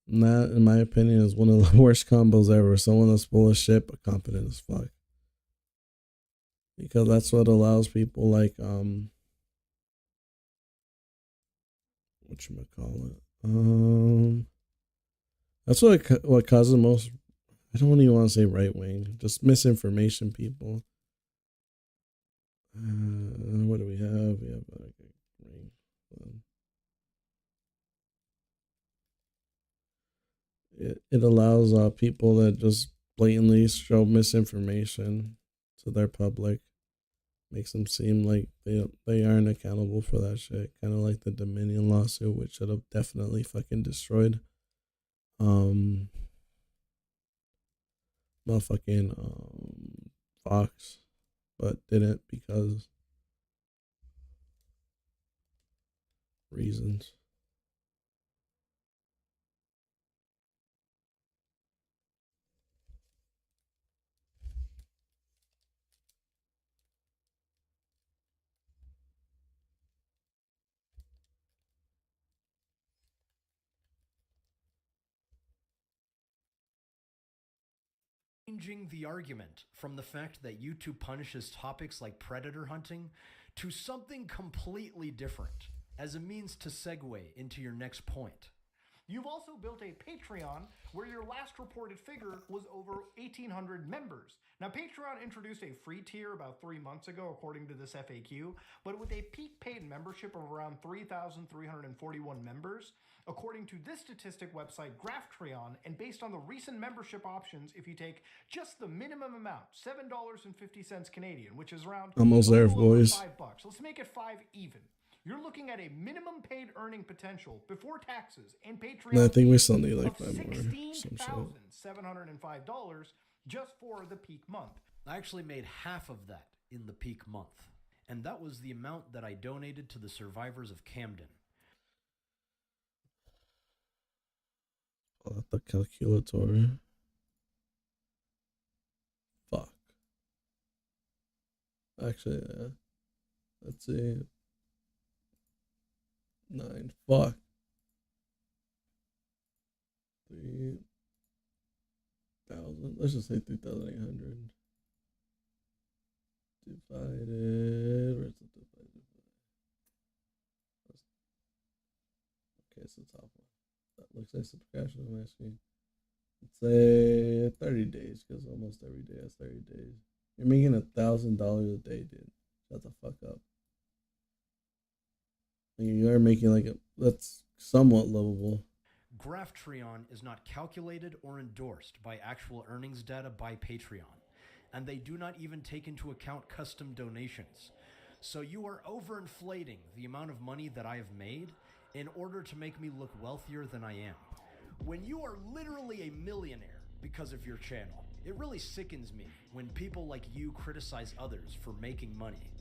And that, in my opinion, is one of the worst combos ever. Someone that's full of shit but competent as fuck. Because that's what allows people like whatchamacallit? That's what causes most, I don't even want to say right wing, just misinformation people. What do we have? We have it allows people that just blatantly show misinformation to their public. Makes them seem like they aren't accountable for that shit. Kind of like the Dominion lawsuit, which should have definitely fucking destroyed motherfucking Fox, but didn't because reasons. Changing the argument from the fact that YouTube punishes topics like predator hunting to something completely different as a means to segue into your next point. You've also built a Patreon where your last reported figure was over 1,800 members. Now, Patreon introduced a free tier about 3 months ago, according to this FAQ, but with a peak paid membership of around 3,341 members, according to this statistic website, Graphtreon, and based on the recent membership options, if you take just the minimum amount, $7.50 Canadian, which is around almost there, boys. $5. Let's make it 5 even. You're looking at a minimum paid earning potential before taxes and Patreon. I think we still need like 5 more. $16,705 just for the peak month. I actually made half of that in the peak month, and that was the amount that I donated to the survivors of Camden. Pull out the calculator. Fuck. Actually, let's see. 9. Fuck. 3,000. Let's just say 3,800. Divided. Where's the divided? Okay, so top one. That looks like subtraction on my screen. Let's say 30 days, because almost every day has 30 days. You're making $1,000 a day, dude. Shut the fuck up. You are making like that's somewhat livable. Graphtreon is not calculated or endorsed by actual earnings data by Patreon, and they do not even take into account custom donations. So you are overinflating the amount of money that I have made in order to make me look wealthier than I am. When you are literally a millionaire because of your channel, it really sickens me when people like you criticize others for making money.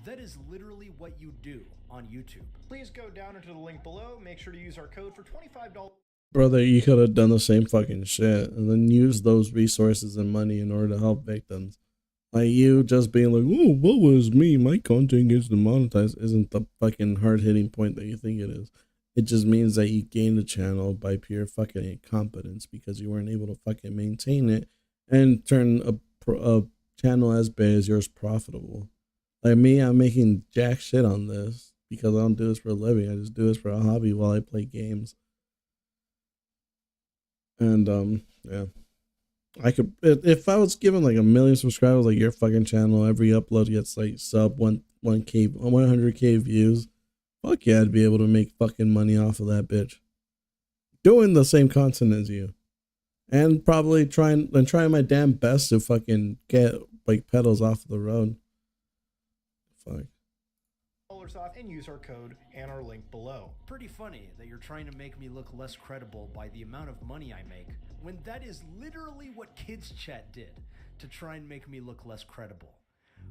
That is literally what you do on YouTube. Please go down into the link below. Make sure to use our code for $25. Brother, you could have done the same fucking shit and then use those resources and money in order to help victims. Like you just being like, oh, what was me? My content gets demonetized isn't the fucking hard-hitting point that you think it is. It just means that you gained the channel by pure fucking incompetence because you weren't able to fucking maintain it and turn a channel as big as yours profitable. Like me, I'm making jack shit on this. because I don't do this for a living. I just do this for a hobby while I play games. And yeah. I could, if I was given like 1 million subscribers, like your fucking channel, every upload gets like sub 100k views. Fuck yeah, I'd be able to make fucking money off of that bitch. Doing the same content as you. And probably trying my damn best to fucking get like pedals off the road. Fuck. Off and use our code and our link below. Pretty funny that you're trying to make me look less credible by the amount of money I make, when that is literally what Kids Chat did to try and make me look less credible.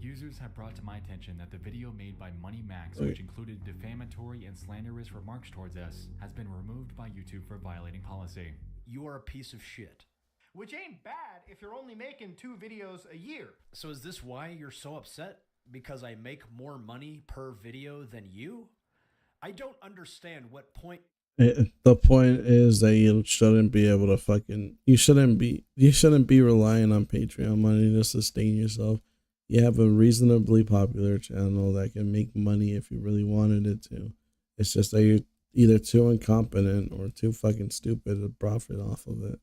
Users have brought to my attention that the video made by Money Max, which included defamatory and slanderous remarks towards us, has been removed by YouTube for violating policy. You are a piece of shit. Which ain't bad if you're only making 2 videos a year. So is this why you're so upset? Because I make more money per video than you? I don't understand what point. The point is that you shouldn't be able to fucking, you shouldn't be relying on Patreon money to sustain yourself. You have a reasonably popular channel that can make money if you really wanted it to. It's just that you're either too incompetent or too fucking stupid to profit off of it.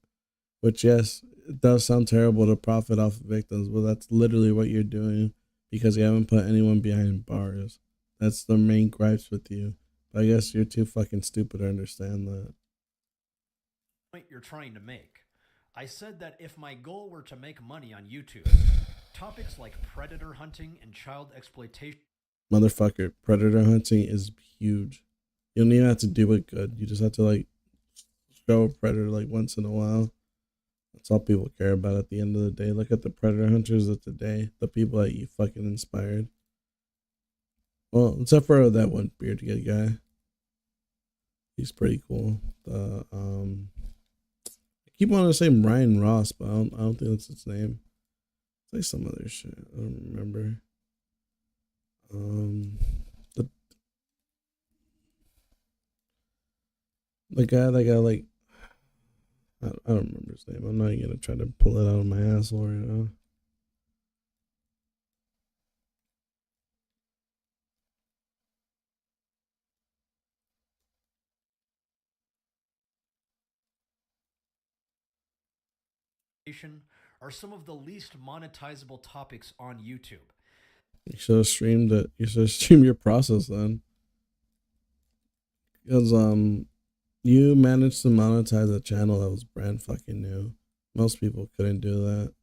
Which, yes, it does sound terrible to profit off of victims, but that's literally what you're doing because you haven't put anyone behind bars. That's the main gripes with you. But I guess you're too fucking stupid to understand that. Point you're trying to make. I said that if my goal were to make money on YouTube, topics like predator hunting and child exploitation. Motherfucker, predator hunting is huge. You don't even have to do it good. You just have to like show a predator like once in a while. That's all people care about at the end of the day. Look at the predator hunters of today. The people that you fucking inspired. Well, except for that one bearded guy. He's pretty cool. I keep wanting to say Ryan Ross, but I don't think that's his name. Say some other shit. I don't remember. The guy that got like, I don't remember his name. I'm not gonna try to pull it out of my asshole right now. Are some of the least monetizable topics on YouTube. You should have streamed it. You should have streamed your process then. Because you managed to monetize a channel that was brand fucking new. Most people couldn't do that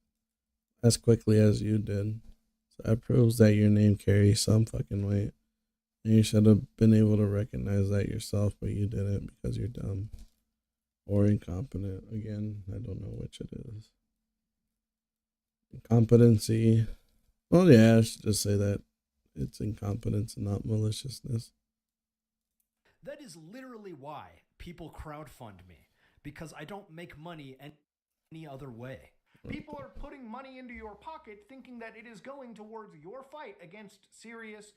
as quickly as you did. So that proves that your name carries some fucking weight. And you should have been able to recognize that yourself, but you didn't because you're dumb. Or incompetent. Again, I don't know which it is. Incompetency. Well, yeah, I should just say that it's incompetence and not maliciousness. That is literally why people crowdfund me. Because I don't make money any other way. People are putting money into your pocket thinking that it is going towards your fight against serious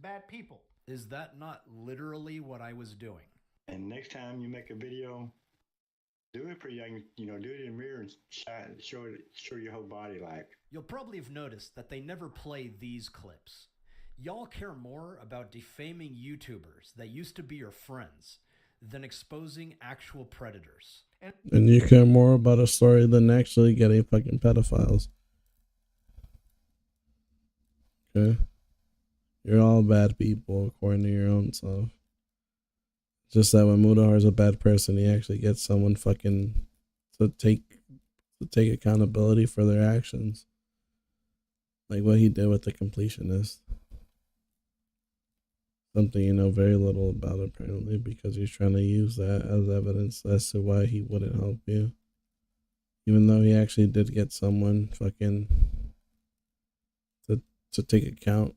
bad people. Is that not literally what I was doing? And next time you make a video, do it pretty young, do it in the mirror and show your whole body like. You'll probably have noticed that they never play these clips. Y'all care more about defaming YouTubers that used to be your friends than exposing actual predators. And you care more about a story than actually getting fucking pedophiles. Okay? You're all bad people according to your own self. Just that when Mudahar is a bad person, he actually gets someone fucking to take accountability for their actions. Like what he did with the completionist. Something you know very little about apparently, because he's trying to use that as evidence as to why he wouldn't help you. Even though he actually did get someone fucking to take account,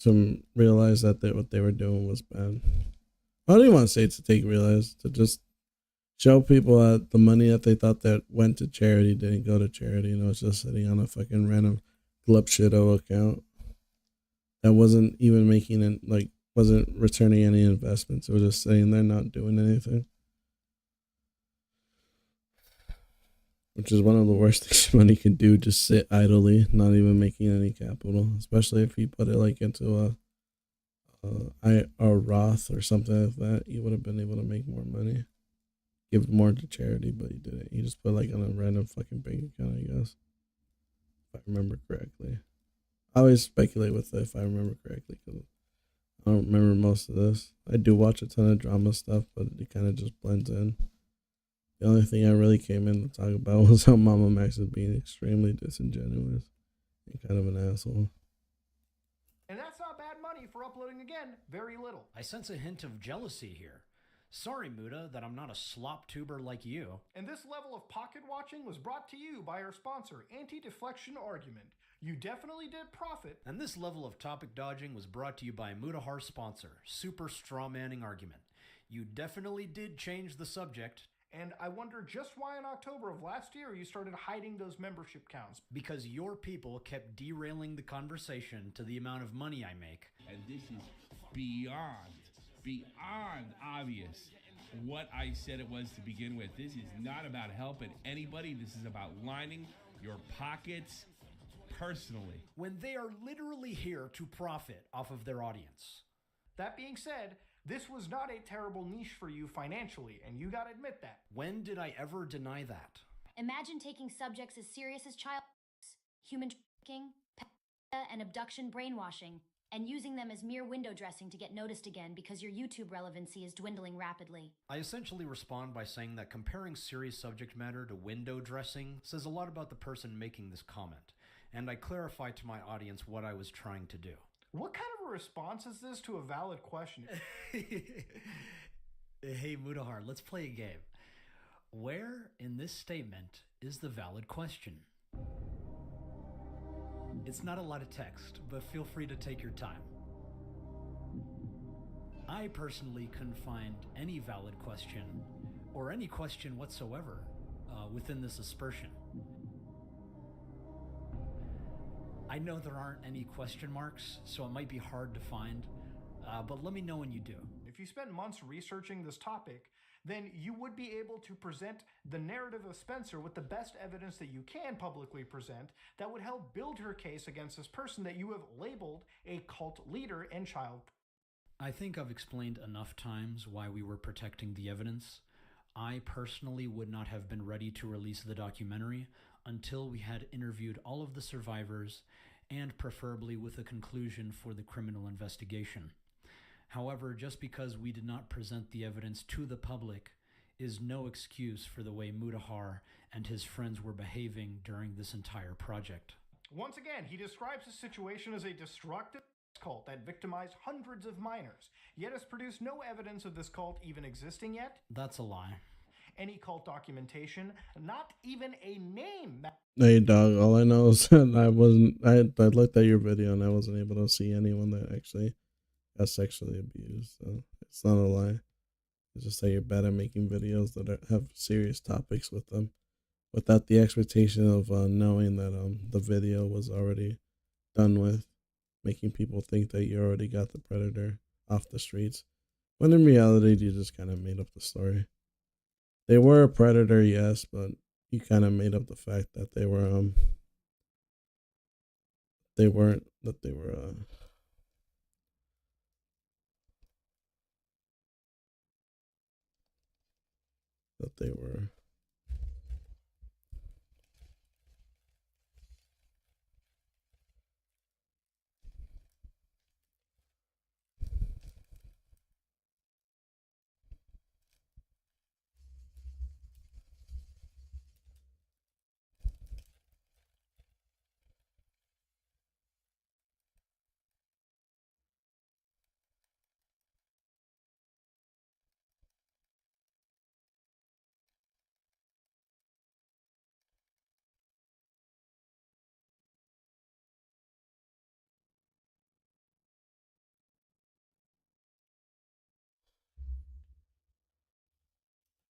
to realize that what they were doing was bad. I don't even want to say to just show people that the money that they thought that went to charity didn't go to charity. It's just sitting on a fucking random Glupshido account that wasn't even making it, like, wasn't returning any investments. It was just sitting there not doing anything. Which is one of the worst things money can do, just sit idly, not even making any capital. Especially if you put it like into or Roth or something like that, you would have been able to make more money. Give more to charity, but he didn't. He just put like on a random fucking bank account, I guess. If I remember correctly. I always speculate with it if I remember correctly because I don't remember most of this. I do watch a ton of drama stuff, but it kind of just blends in. The only thing I really came in to talk about was how Mama Max is being extremely disingenuous and kind of an asshole. And that's not bad money for uploading again, very little. I sense a hint of jealousy here. Sorry, Muda, that I'm not a slop tuber like you. And this level of pocket watching was brought to you by our sponsor, Anti-Deflection Argument. You definitely did profit. And this level of topic dodging was brought to you by Mudahar's sponsor, Super Strawmanning Argument. You definitely did change the subject. And I wonder just why in October of last year you started hiding those membership counts. Because your people kept derailing the conversation to the amount of money I make. And this is beyond obvious what I said it was to begin with. This is not about helping anybody. This is about lining your pockets personally. When they are literally here to profit off of their audience. That being said, this was not a terrible niche for you financially, and you gotta admit that. When did I ever deny that? Imagine taking subjects as serious as child abuse, human trafficking, and abduction brainwashing, and using them as mere window dressing to get noticed again because your YouTube relevancy is dwindling rapidly. I essentially respond by saying that comparing serious subject matter to window dressing says a lot about the person making this comment, and I clarify to my audience what I was trying to do. What kind of a response is this to a valid question? Hey, Mudahar, let's play a game. Where in this statement is the valid question? It's not a lot of text, but feel free to take your time. I personally couldn't find any valid question, or any question whatsoever, within this aspersion. I know there aren't any question marks, so it might be hard to find, but let me know when you do. If you spend months researching this topic, then you would be able to present the narrative of Spencer with the best evidence that you can publicly present that would help build her case against this person that you have labeled a cult leader and child. I think I've explained enough times why we were protecting the evidence. I personally would not have been ready to release the documentary until we had interviewed all of the survivors and preferably with a conclusion for the criminal investigation. However, just because we did not present the evidence to the public is no excuse for the way Mudahar and his friends were behaving during this entire project. Once again, he describes the situation as a destructive cult that victimized hundreds of minors, yet has produced no evidence of this cult even existing yet. That's a lie. Any cult documentation, not even a name. Hey dog, all I know is that I looked at your video and I wasn't able to see anyone that actually got sexually abused. So it's not a lie. It's just that you're bad at making videos that have serious topics with them, without the expectation of knowing that the video was already done with, making people think that you already got the predator off the streets, when in reality you just kind of made up the story. They were a predator, yes, but you kind of made up the fact that they were they were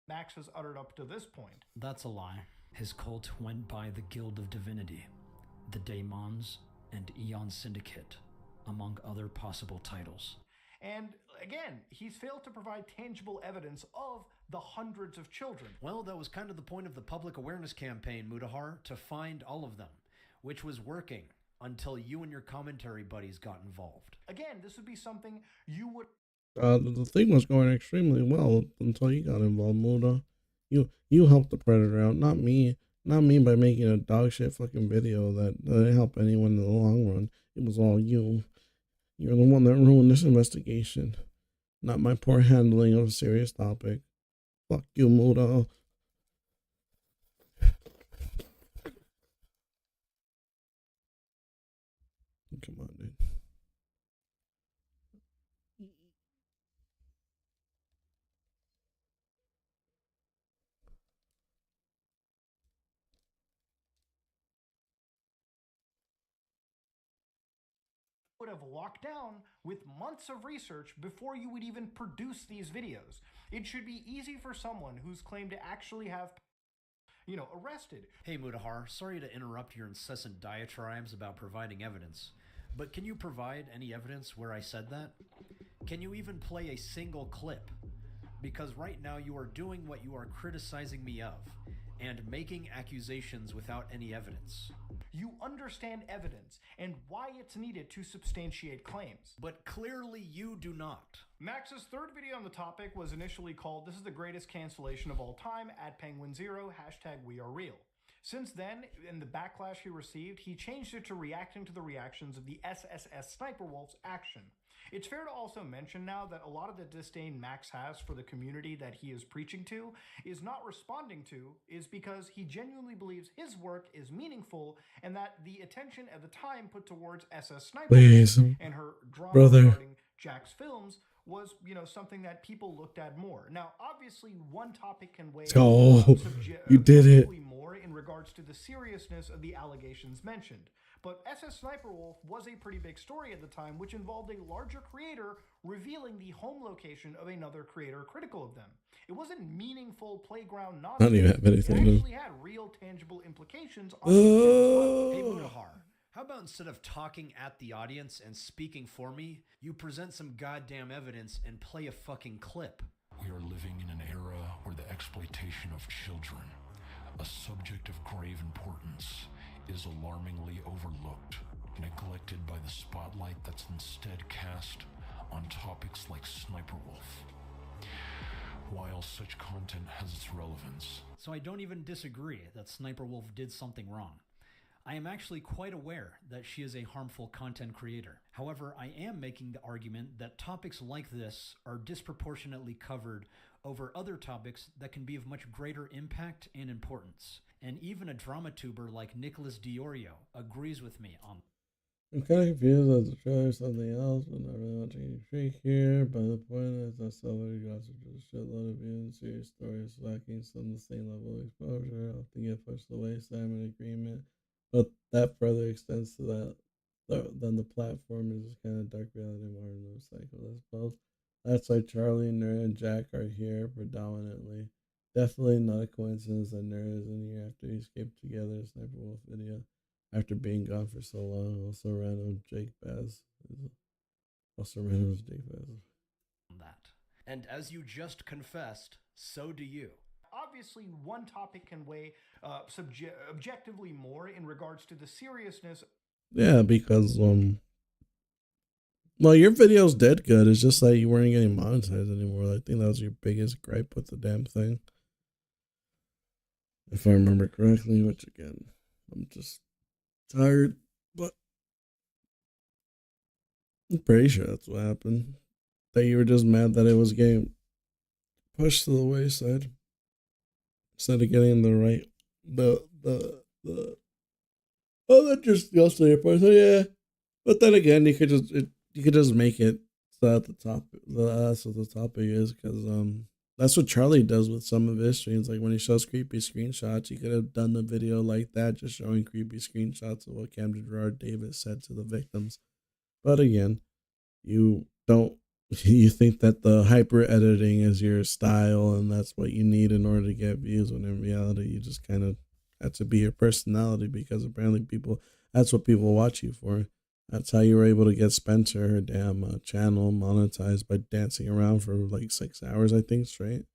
Max has uttered up to this point. That's a lie. His cult went by the Guild of Divinity, the Daemons, and Eon Syndicate, among other possible titles. And again, he's failed to provide tangible evidence of the hundreds of children. Well, that was kind of the point of the public awareness campaign, Mudahar, to find all of them, which was working. until you and your commentary buddies got involved. Again, this would be something you would. The thing was going extremely well until you got involved, Muda. You helped the predator out, not me. Not me by making a dog shit fucking video that didn't help anyone in the long run. It was all you. You're the one that ruined this investigation. Not my poor handling of a serious topic. Fuck you, Muda. Come on, dude. Would have locked down with months of research before you would even produce these videos. It should be easy for someone who's claimed to actually have, arrested. Hey Mudahar, sorry to interrupt your incessant diatribes about providing evidence, but can you provide any evidence where I said that? Can you even play a single clip? Because right now you are doing what you are criticizing me of, and making accusations without any evidence. You understand evidence and why it's needed to substantiate claims. But clearly you do not. Max's third video on the topic was initially called "This is the greatest cancellation of all time" @Penguin0, #WeAreReal. Since then, in the backlash he received, he changed it to reacting to the reactions of the SSS Sniper Wolf's action. It's fair to also mention now that a lot of the disdain Max has for the community that he is preaching to is not responding to is because he genuinely believes his work is meaningful and that the attention at the time put towards SS Sniper Wolf and her drama regarding Jack's films was, something that people looked at more. Now, obviously, one topic can weigh you did it more in regards to the seriousness of the allegations mentioned. But SS Sniper Wolf was a pretty big story at the time, which involved a larger creator revealing the home location of another creator critical of them. It wasn't meaningful playground nonsense. I don't even have anything It to actually had real tangible implications on Hey Mudahar, how about instead of talking at the audience and speaking for me, you present some goddamn evidence and play a fucking clip? We are living in an era where the exploitation of children, a subject of grave importance, is alarmingly overlooked, neglected by the spotlight that's instead cast on topics like Sniper Wolf. While such content has its relevance. So I don't even disagree that Sniper Wolf did something wrong. I am actually quite aware that she is a harmful content creator. However, I am making the argument that topics like this are disproportionately covered over other topics that can be of much greater impact and importance. And even a drama tuber like Nicholas Diorio agrees with me on. I'm kind of confused as the trailer something else, but not really watching any freak here. But the point is that somebody got such a shitload of views, serious stories lacking some of the same level of exposure, often get pushed away, Sam in agreement. But that further extends to that, then the platform is just kind of dark reality more than a cycle, I suppose. That's why Charlie, Nerd, and Jack are here predominantly. Definitely not a coincidence that Nerd is in here after he escaped together a Sniper Wolf video. After being gone for so long, also random Jake Baz. That. And as you just confessed, so do you. Obviously, one topic can weigh objectively more in regards to the seriousness. Yeah, because well, your videos did good. It's just that you weren't getting monetized anymore. I think that was your biggest gripe with the damn thing, if I remember correctly. Which again, I'm just tired, but I'm pretty sure that's what happened. That you were just mad that it was getting pushed to the wayside instead of getting the right that just goes to your point. So yeah, but then again, you could just make it so at the top. That's what the topic is, because that's what Charlie does with some of his streams. Like when he shows creepy screenshots, he could have done the video like that, just showing creepy screenshots of what Camden Gerard Davis said to the victims. But again, you think that the hyper editing is your style and that's what you need in order to get views, when in reality you just kind of have to be your personality, because apparently that's what people watch you for. That's how you were able to get Spencer her damn channel monetized, by dancing around for like 6 hours, I think, straight.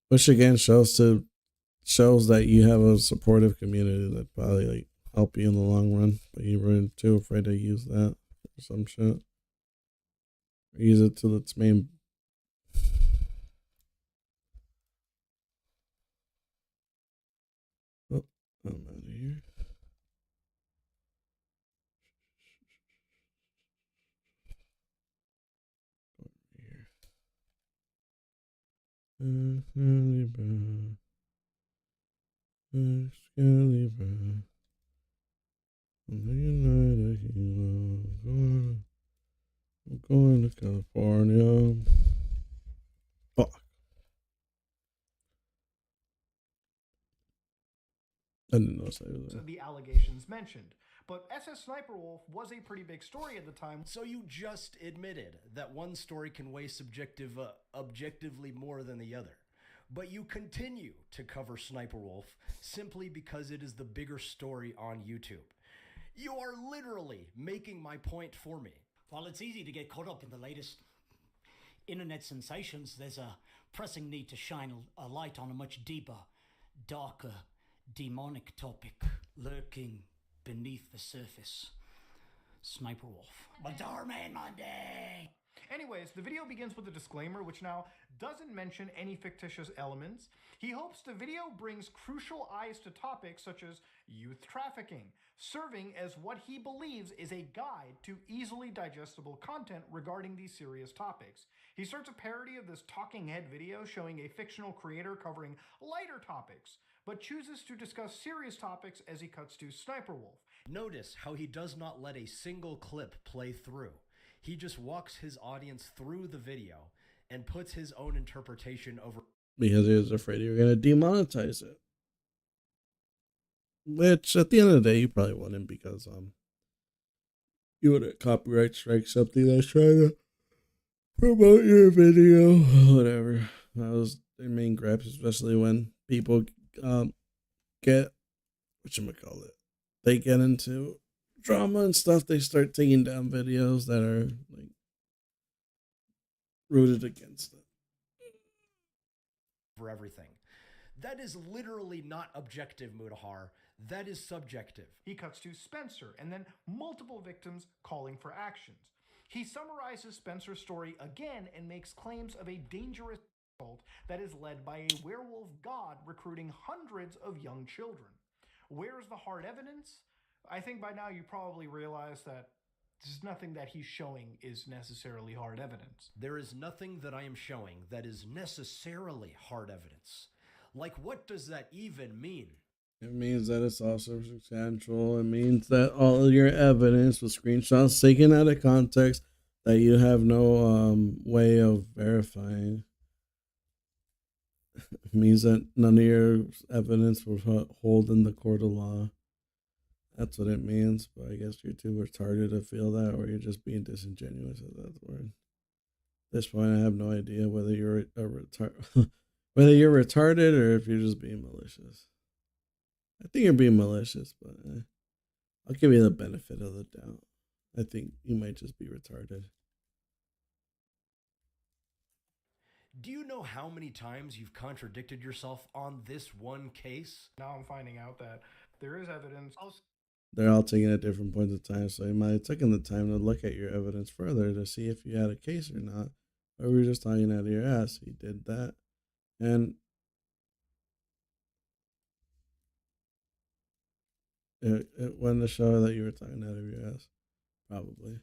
Which again shows that you have a supportive community that probably like help you in the long run, but you were too afraid to use that or some shit. Or use it to its main. Oh, I'm out of here. Excalibur. Excalibur. I'm going to California. Fuck. I didn't know I was there. The allegations mentioned. But SS Sniper Wolf was a pretty big story at the time. So you just admitted that one story can weigh objectively more than the other. But you continue to cover Sniper Wolf simply because it is the bigger story on YouTube. You are literally making my point for me. While it's easy to get caught up in the latest internet sensations, there's a pressing need to shine a light on a much deeper, darker, demonic topic lurking beneath the surface. Sniper Wolf. Madorman Monday! Anyways, the video begins with a disclaimer which now doesn't mention any fictitious elements. He hopes the video brings crucial eyes to topics such as youth trafficking, serving as what he believes is a guide to easily digestible content regarding these serious topics. He starts a parody of this talking head video showing a fictional creator covering lighter topics, but chooses to discuss serious topics as he cuts to Sniper Wolf. Notice how he does not let a single clip play through. He just walks his audience through the video and puts his own interpretation over. Because he was afraid you were going to demonetize it. Which, at the end of the day, you probably wouldn't, because you would copyright strike something that's trying to promote your video, whatever. That was their main gripe, especially when people get, whatchamacallit, they get into drama and stuff, they start taking down videos that are like rooted against it. For everything. That is literally not objective, Mutahar. That is subjective. He cuts to Spencer and then multiple victims calling for actions. He summarizes Spencer's story again and makes claims of a dangerous cult that is led by a werewolf god recruiting hundreds of young children. Where's the hard evidence? I think by now you probably realize that there's nothing that he's showing is necessarily hard evidence. There is nothing that I am showing that is necessarily hard evidence. Like, what does that even mean? It means that it's also substantial. It means that all of your evidence with screenshots taken out of context that you have no way of verifying. It means that none of your evidence will hold in the court of law. That's what it means, but I guess you're too retarded to feel that, or you're just being disingenuous, if that's the word. At this point, I have no idea whether you're whether you're retarded or if you're just being malicious. I think you're being malicious, but I'll give you the benefit of the doubt. I think you might just be retarded. Do you know how many times you've contradicted yourself on this one case? Now I'm finding out that there is evidence. They're all taken at different points of time, so you might have taken the time to look at your evidence further to see if you had a case or not. Or we were just talking out of your ass. He did that. And it went to show that you were talking out of your ass. Probably.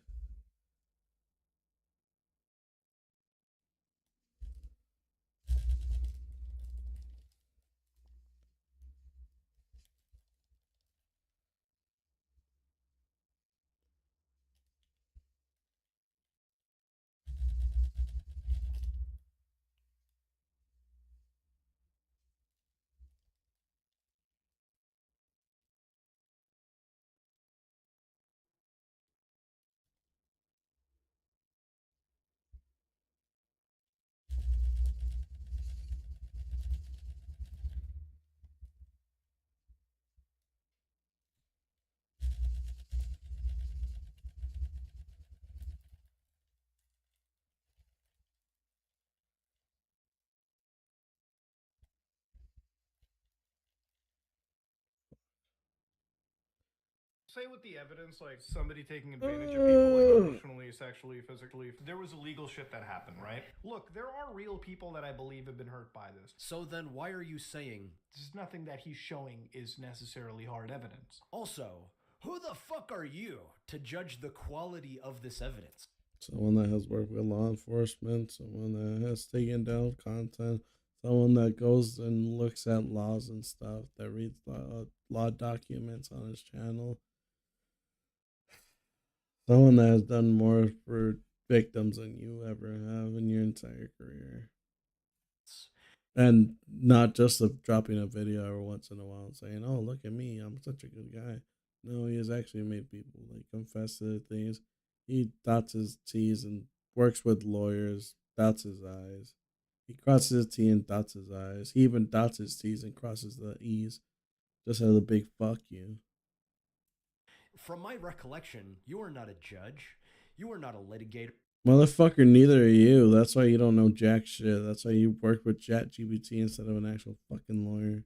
say with the evidence, like somebody taking advantage of people, like emotionally, sexually, physically. There was illegal shit that happened, right? Look, there are real people that I believe have been hurt by this. So then why are you saying there's nothing that he's showing is necessarily hard evidence? Also, who the fuck are you to judge the quality of this evidence? Someone that has worked with law enforcement, someone that has taken down content, someone that goes and looks at laws and stuff, that reads law documents on his channel. Someone that has done more for victims than you ever have in your entire career. And not just of dropping a video every once in a while and saying, oh, look at me, I'm such a good guy. No, he has actually made people like confess to the things. He dots his T's and works with lawyers, dots his I's. He crosses his T and dots his I's. He even dots his T's and crosses the E's. Just as a big fuck you. From my recollection, you are not a judge. You are not a litigator. Motherfucker, neither are you. That's why you don't know jack shit. That's why you work with ChatGPT instead of an actual fucking lawyer.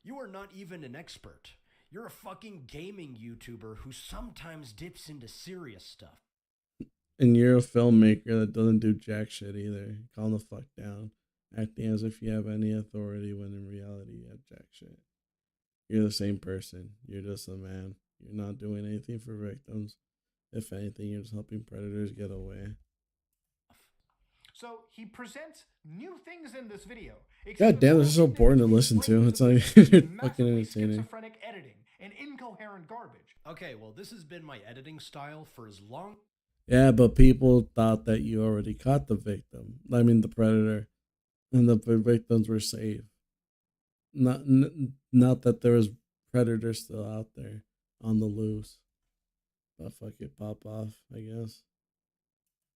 You are not even an expert. You're a fucking gaming YouTuber who sometimes dips into serious stuff. And you're a filmmaker that doesn't do jack shit either. Calm the fuck down. Acting as if you have any authority when in reality you have jack shit. You're the same person. You're just a man. You're not doing anything for victims. If anything, you're just helping predators get away. So he presents new things in this video. God damn, this is so boring to listen to. It's like fucking entertaining. Schizophrenic editing and incoherent garbage. Okay, well, this has been my editing style for as long. Yeah, but people thought that you already caught the victim. I mean, the predator, and the victims were safe. Not that there was predators still out there on the loose. But fuck it, pop off, I guess.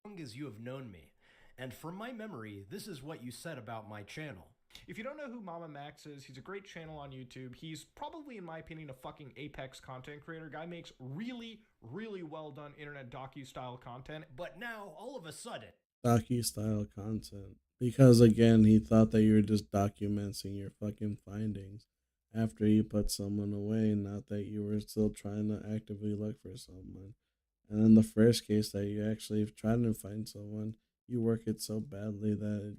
As long as you have known me, and from my memory, this is what you said about my channel. If you don't know who Mama Max is, he's a great channel on YouTube. He's probably, in my opinion, a fucking apex content creator. Guy makes really, really well done internet docu-style content. But now, all of a sudden... Docu-style content. Because, again, he thought that you were just documenting your fucking findings after you put someone away, not that you were still trying to actively look for someone. And in the first case that you actually tried to find someone, you work it so badly that it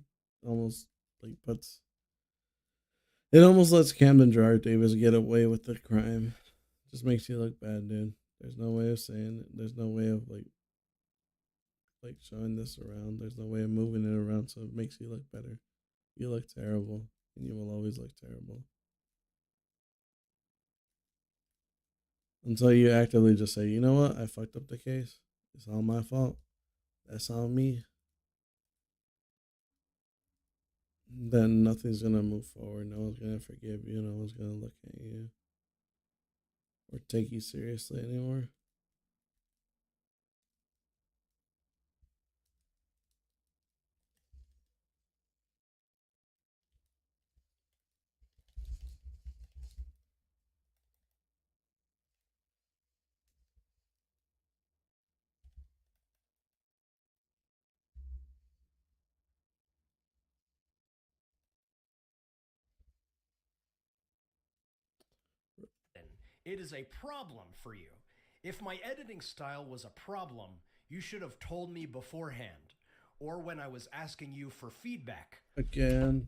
almost like puts... It almost lets Camden Gerard Davis get away with the crime. Just makes you look bad, dude. There's no way of saying it. There's no way of like showing this around. There's no way of moving it around so it makes you look better. You look terrible, and you will always look terrible. Until you actively just say, you know what, I fucked up the case. It's all my fault. That's on me. Then nothing's gonna move forward. No one's gonna forgive you. No one's gonna look at you or take you seriously anymore. It is a problem for you. If my editing style was a problem, you should have told me beforehand, or when I was asking you for feedback. Again,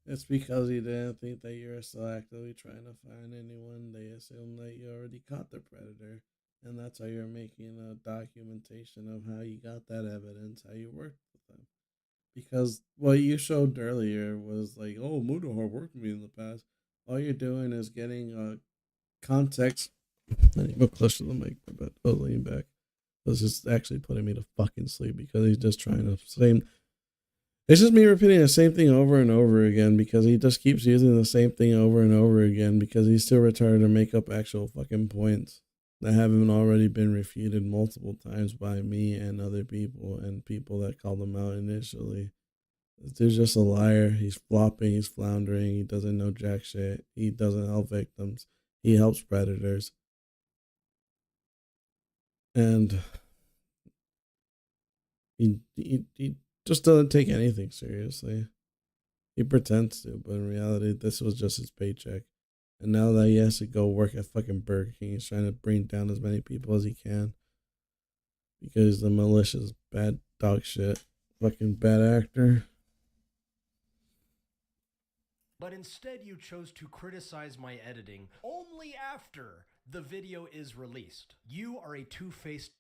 it's because he didn't think that you were still actively trying to find anyone. They assumed that you already caught the predator, and that's why you're making a documentation of how you got that evidence, how you worked with them. Because what you showed earlier was like, oh, Mudahar worked with me in the past. All you're doing is getting context. I need to go close to the mic, but I'll lean back. This is actually putting me to fucking sleep because he's just trying to same. It's just me repeating the same thing over and over again because he just keeps using the same thing over and over again because he's still retarded to make up actual fucking points that haven't already been refuted multiple times by me and other people and people that called him out initially. This dude's just a liar. He's flopping. He's floundering. He doesn't know jack shit. He doesn't help victims. He helps predators. And he just doesn't take anything seriously. He pretends to, but in reality, this was just his paycheck. And now that he has to go work at fucking Burger King, he's trying to bring down as many people as he can. Because the militia's bad dog shit. Fucking bad actor. But instead you chose to criticize my editing only after the video is released. You are a two-faced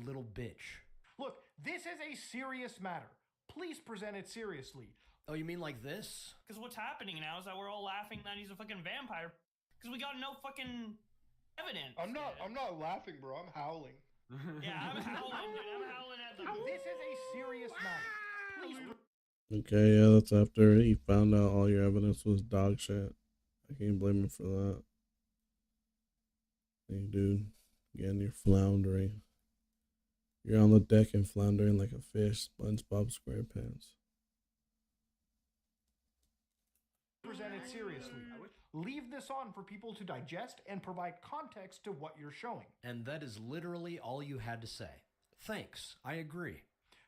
little bitch. Look, this is a serious matter. Please present it seriously. Oh, you mean like this? Because what's happening now is that we're all laughing that he's a fucking vampire because we got no fucking evidence. I'm not laughing, bro. I'm howling. Yeah, I'm howling, dude. I'm howling at the. This is a serious matter. Please. Okay, yeah, that's after he found out all your evidence was dog shit. I can't blame him for that. Hey, dude, again, you're floundering. You're on the deck and floundering like a fish, SpongeBob SquarePants. Present it seriously. Leave this on for people to digest and provide context to what you're showing. And that is literally all you had to say. Thanks, I agree.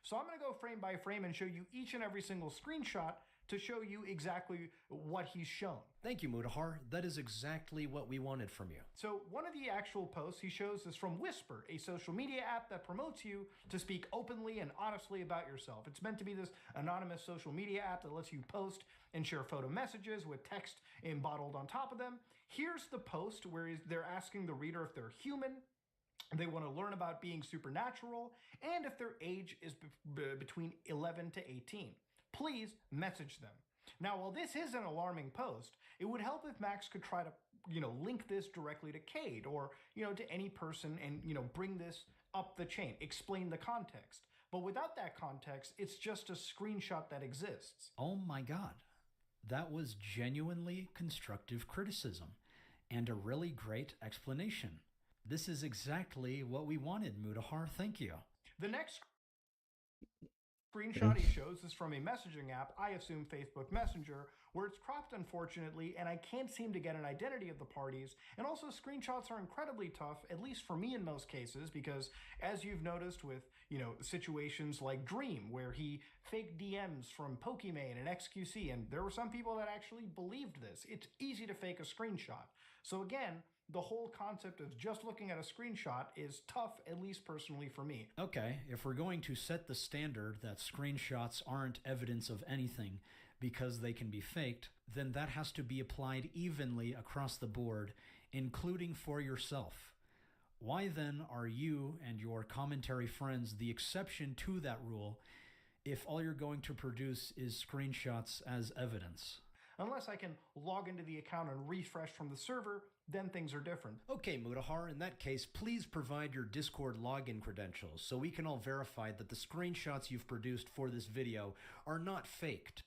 So I'm going to go frame by frame and show you each and every single screenshot to show you exactly what he's shown. Thank you, Mutahar. That is exactly what we wanted from you. So one of the actual posts he shows is from Whisper, a social media app that promotes you to speak openly and honestly about yourself. It's meant to be this anonymous social media app that lets you post and share photo messages with text embottled on top of them. Here's the post where they're asking the reader if they're human. They want to learn about being supernatural and if their age is between 11 to 18. Please message them. Now, while this is an alarming post, it would help if Max could try to, link this directly to Cade or, to any person and, bring this up the chain, explain the context. But without that context, it's just a screenshot that exists. Oh my God. That was genuinely constructive criticism and a really great explanation. This is exactly what we wanted, Mutahar. Thank you. The next screenshot he shows is from a messaging app, I assume Facebook Messenger, where it's cropped unfortunately, and I can't seem to get an identity of the parties. And also screenshots are incredibly tough, at least for me in most cases, because as you've noticed with, situations like Dream, where he faked DMs from Pokimane and XQC, and there were some people that actually believed this. It's easy to fake a screenshot. So again, the whole concept of just looking at a screenshot is tough, at least personally for me. Okay, if we're going to set the standard that screenshots aren't evidence of anything because they can be faked, then that has to be applied evenly across the board, including for yourself. Why then are you and your commentary friends the exception to that rule if all you're going to produce is screenshots as evidence? Unless I can log into the account and refresh from the server, then things are different. Okay, Mutahar, in that case, please provide your Discord login credentials so we can all verify that the screenshots you've produced for this video are not faked.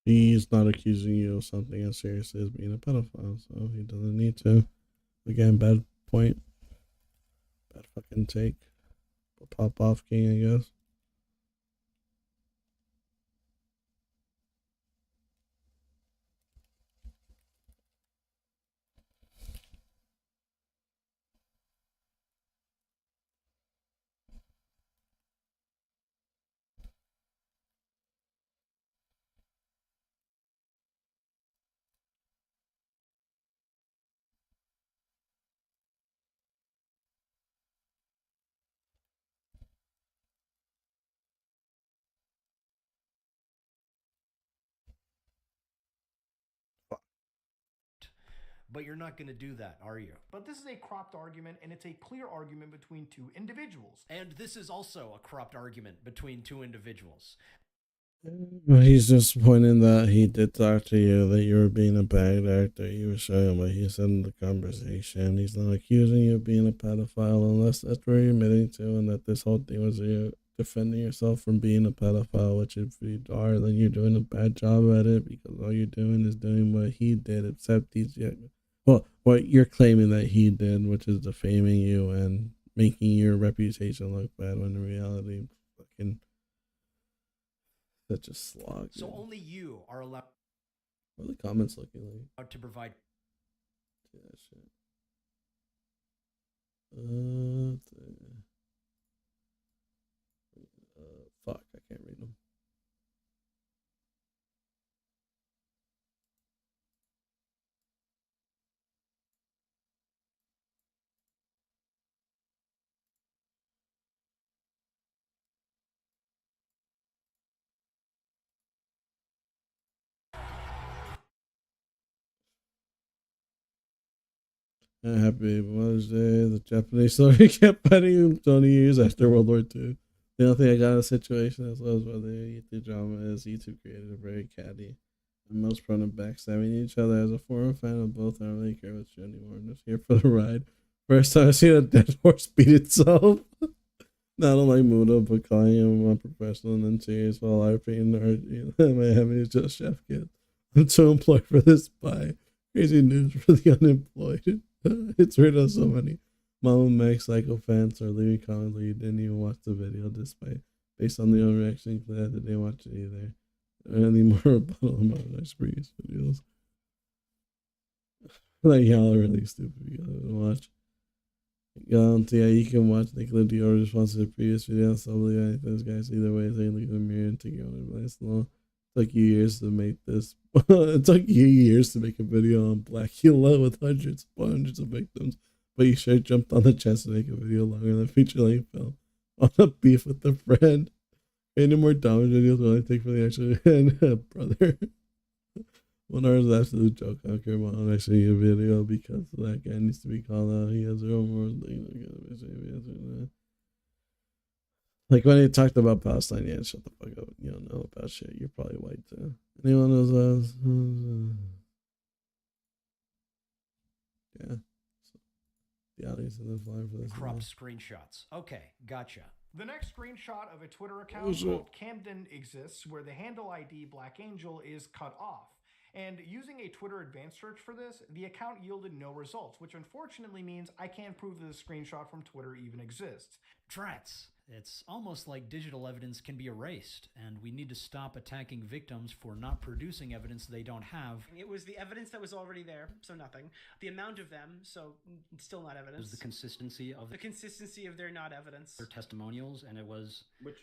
He's not accusing you of something as serious as being a pedophile, so he doesn't need to. Again, bad point. Bad fucking take. Pop off king, I guess. But you're not going to do that, are you? But this is a cropped argument, and it's a clear argument between two individuals. And this is also a cropped argument between two individuals. He's just pointing that he did talk to you, that you were being a bad actor. You were showing what he said in the conversation. He's not accusing you of being a pedophile unless that's where you're admitting to, and that this whole thing was you defending yourself from being a pedophile, which if you are, then you're doing a bad job at it because all you're doing is doing what he did, except he's... Well, what you're claiming that he did, which is defaming you and making your reputation look bad when in reality, fucking such a slog. So dude. only you are allowed. What are the comments looking like? To provide. See that shit. Fuck, I can't read them. Happy Mother's Day. The Japanese story kept fighting 20 years after World War II. The only thing I got in a situation as well as whether YouTube drama is YouTube creators are very catty and most prone to backstabbing each other. As a former fan of both, I don't really care what you anymore. I'm just here for the ride. First time I seen a dead horse beat itself. Not unlike Muda, but calling him unprofessional and unserious while LARPing or Miami is just chef kid. I'm so employed for this by crazy news for the unemployed. It's weird how so many Mama Max Psycho fans are leaving comments like you didn't even watch the video despite based on the own reaction glad that they didn't watch it either. Any more rebuttal about Max previous videos. Like y'all are really stupid. You gotta watch. Yeah, you can watch Nicola Dior response to the previous video. So like those guys either way, they look in the mirror and take your own advice. It took you years to make this. It took you years to make a video on Black Hilo with hundreds of victims, but you sure jumped on the chance to make a video longer than feature-length film on a beef with a friend. Any more damage videos will I take for the actual brother? One hour's absolute joke. I don't care about actually a video because that guy needs to be called out. He has zero more. Like when he talked about Palestine, yeah, shut the fuck up. You don't know about shit. You're probably white too. Anyone knows us? Yeah. So, the audience is flying for this. Cropped screenshots. Okay, gotcha. The next screenshot of a Twitter account called Camden exists where the handle ID Black Angel is cut off. And using a Twitter advanced search for this, the account yielded no results, which unfortunately means I can't prove that the screenshot from Twitter even exists. Trats. It's almost like digital evidence can be erased, and we need to stop attacking victims for not producing evidence they don't have. It was the evidence that was already there, so nothing. The amount of them, so still not evidence. It was the consistency of their not evidence. Their testimonials, and it was like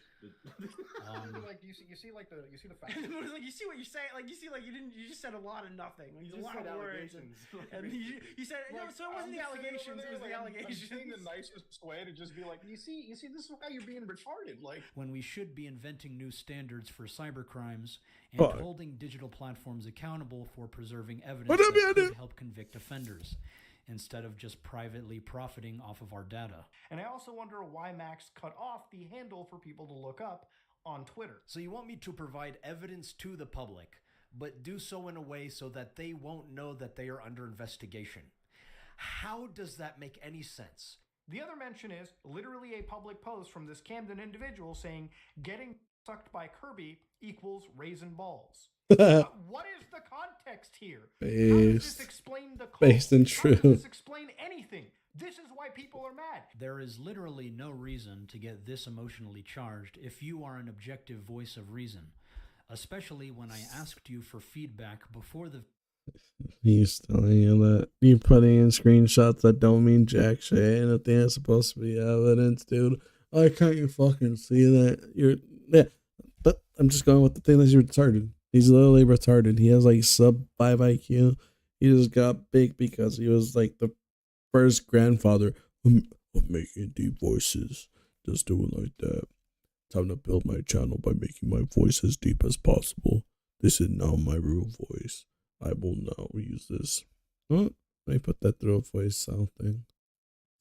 you see the facts. It was like you see what you're saying. Like you see, like you just said a lot of nothing. Like, a lot of words. And you said no. So it wasn't the allegations. It was the allegations. I'm saying the nicest way to just be like, you see, this is why you're being retarded. Like when we should be inventing new standards for cybercrimes and holding digital platforms accountable for preserving evidence that could help convict offenders, instead of just privately profiting off of our data. And I also wonder why Max cut off the handle for people to look up on Twitter. So you want me to provide evidence to the public, but do so in a way so that they won't know that they are under investigation. How does that make any sense? The other mention is literally a public post from this Camden individual saying getting sucked by Kirby equals raisin balls. What is the context here? How does this explain the cult? Based and true. How does this explain anything? This is why people are mad. There is literally no reason to get this emotionally charged if you are an objective voice of reason, especially when I asked you for feedback before the... He's telling you that you're putting in screenshots that don't mean jack shit, and if they're supposed to be evidence, dude. Why can't you fucking see that? But I'm just going with the thing that you're retarded. He's literally retarded. He has like sub 5 IQ. He just got big because he was like the first grandfather of making deep voices. Just do it like that. Time to build my channel by making my voice as deep as possible. This is now my real voice. I will now use this. Oh, let me put that through a voice sound thing.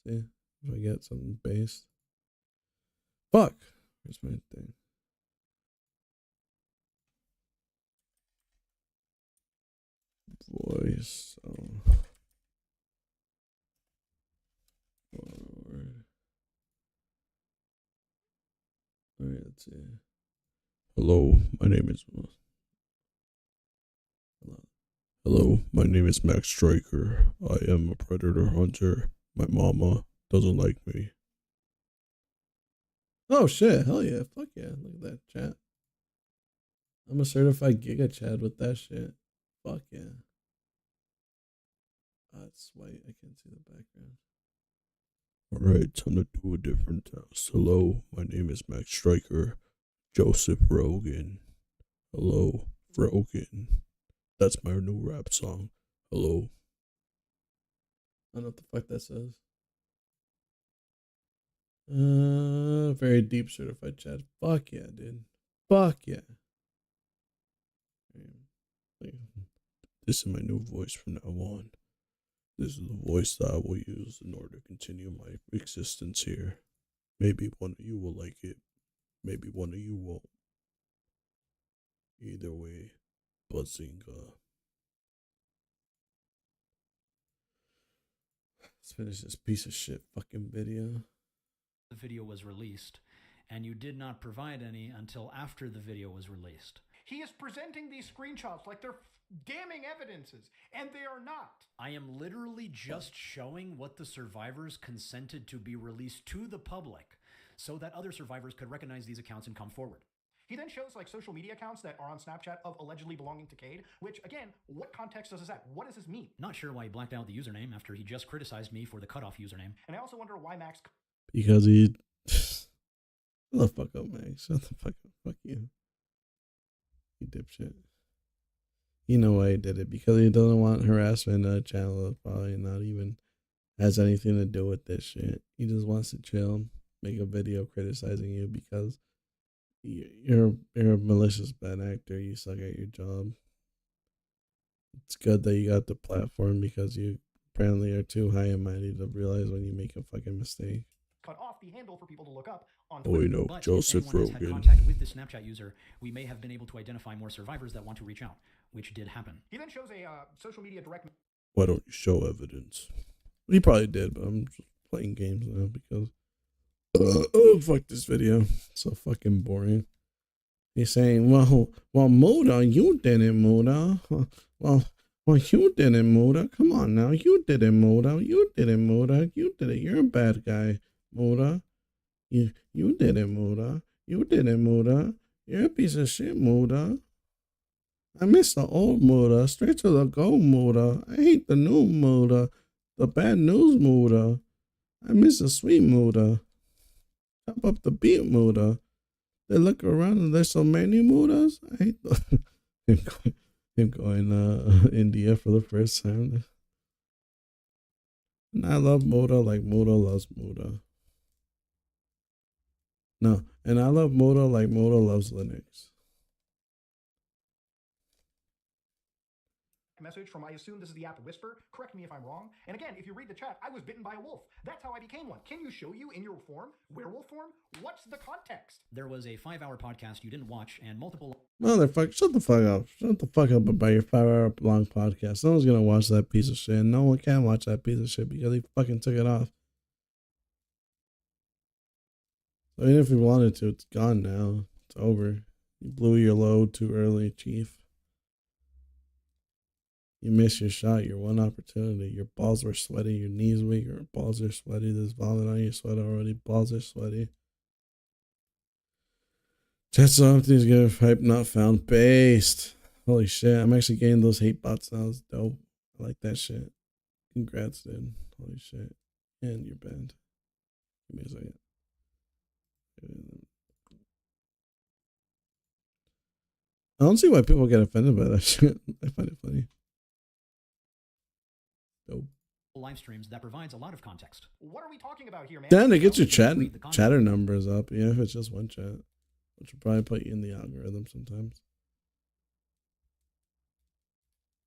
See if I get something based. Fuck. Where's my thing? Voice. Alright, let's see. Hello, my name is. Hello, my name is Max Striker. I am a predator hunter. My mama doesn't like me. Oh shit, hell yeah, fuck yeah, look at that chat. I'm a certified Giga Chad with that shit. Fuck yeah. It's white, I can't see the background. Alright, time to do a different task. Hello, my name is Max Striker. Joseph Rogan. Hello, Rogan. That's my new rap song. Hello. I don't know what the fuck that says. Very deep certified chat. Fuck yeah, dude. Fuck yeah. This is my new voice from now on. This is the voice that I will use in order to continue my existence here. Maybe one of you will like it. Maybe one of you won't. Either way, Bazinga. Let's finish this piece of shit fucking video. The video was released, and you did not provide any until after the video was released. He is presenting these screenshots like they're damning evidences, and they are not. I am literally just showing what the survivors consented to be released to the public so that other survivors could recognize these accounts and come forward. He then shows like social media accounts that are on Snapchat of allegedly belonging to Cade, which again, what context does this have? What does this mean? Not sure why he blacked out the username after he just criticized me for the cutoff username. And I also wonder why Max... Because he... Shut the fuck up, Max. Shut the fuck up. Fuck you. You dipshit. You know why he did it. Because he doesn't want harassment on a channel that probably not even has anything to do with this shit. He just wants to chill, make a video criticizing you because you're a malicious bad actor. You suck at your job. It's good that you got the platform because you apparently are too high and mighty to realize when you make a fucking mistake. Cut off the handle for people to look up on Oh, you know, But Joseph if anyone has had Rogan. contact with the Snapchat user, we may have been able to identify more survivors that want to reach out, which did happen. He then shows a social media direct... Why don't you show evidence? He probably did, but I'm just playing games now because oh fuck this video. It's so fucking boring. He's saying, well, Moda, you did it, Moda. Well, you did it, Moda. Come on now, you did it, Moda. You did it, Moda. You did it. You're a bad guy, Moda. You did it, Moda. You did it, Moda. You're a piece of shit, Moda. I miss the old Moda. Straight to the gold Moda. I hate the new Moda. The bad news Moda. I miss the sweet Moda. Chop up the beat Moda. They look around and there's so many Modas. I hate him going India for the first time. And I love Moda like Moda loves Moda. No, and I love Moda like Moda loves Linux. Message from, I assume this is the app Whisper. Correct me if I'm wrong. And again, if you read the chat, I was bitten by a wolf. That's how I became one. Can you show you in your form? Werewolf form? What's the context? There was a 5-hour podcast you didn't watch and multiple... Motherfucker, shut the fuck up. Shut the fuck up about your 5-hour long podcast. No one's gonna watch that piece of shit. No one can watch that piece of shit because he fucking took it off. So even if he wanted to, it's gone now. It's over. You blew your load too early, Chief. You missed your shot, your one opportunity. Your balls were sweaty, your knees weak, your balls are sweaty. There's vomit on your sweat already. Balls are sweaty. Chat something's getting hype not found based. Holy shit, I'm actually getting those hate bots now. It's dope. I like that shit. Congrats, dude. Holy shit. And you're banned. Give me a second. I don't see why people get offended by that shit. I find it funny. Dope. live streams that provides a lot of context. What are we talking about here, man? Then it gets your chatter numbers up. Yeah, if it's just one chat, which will probably put you in the algorithm sometimes.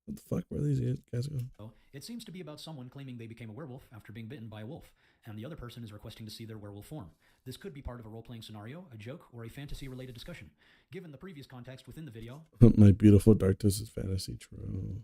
What the fuck? Where are these guys going? It seems to be about someone claiming they became a werewolf after being bitten by a wolf, and the other person is requesting to see their werewolf form. This could be part of a role-playing scenario, a joke, or a fantasy-related discussion. Given the previous context within the video, My beautiful dark twisted fantasy, true.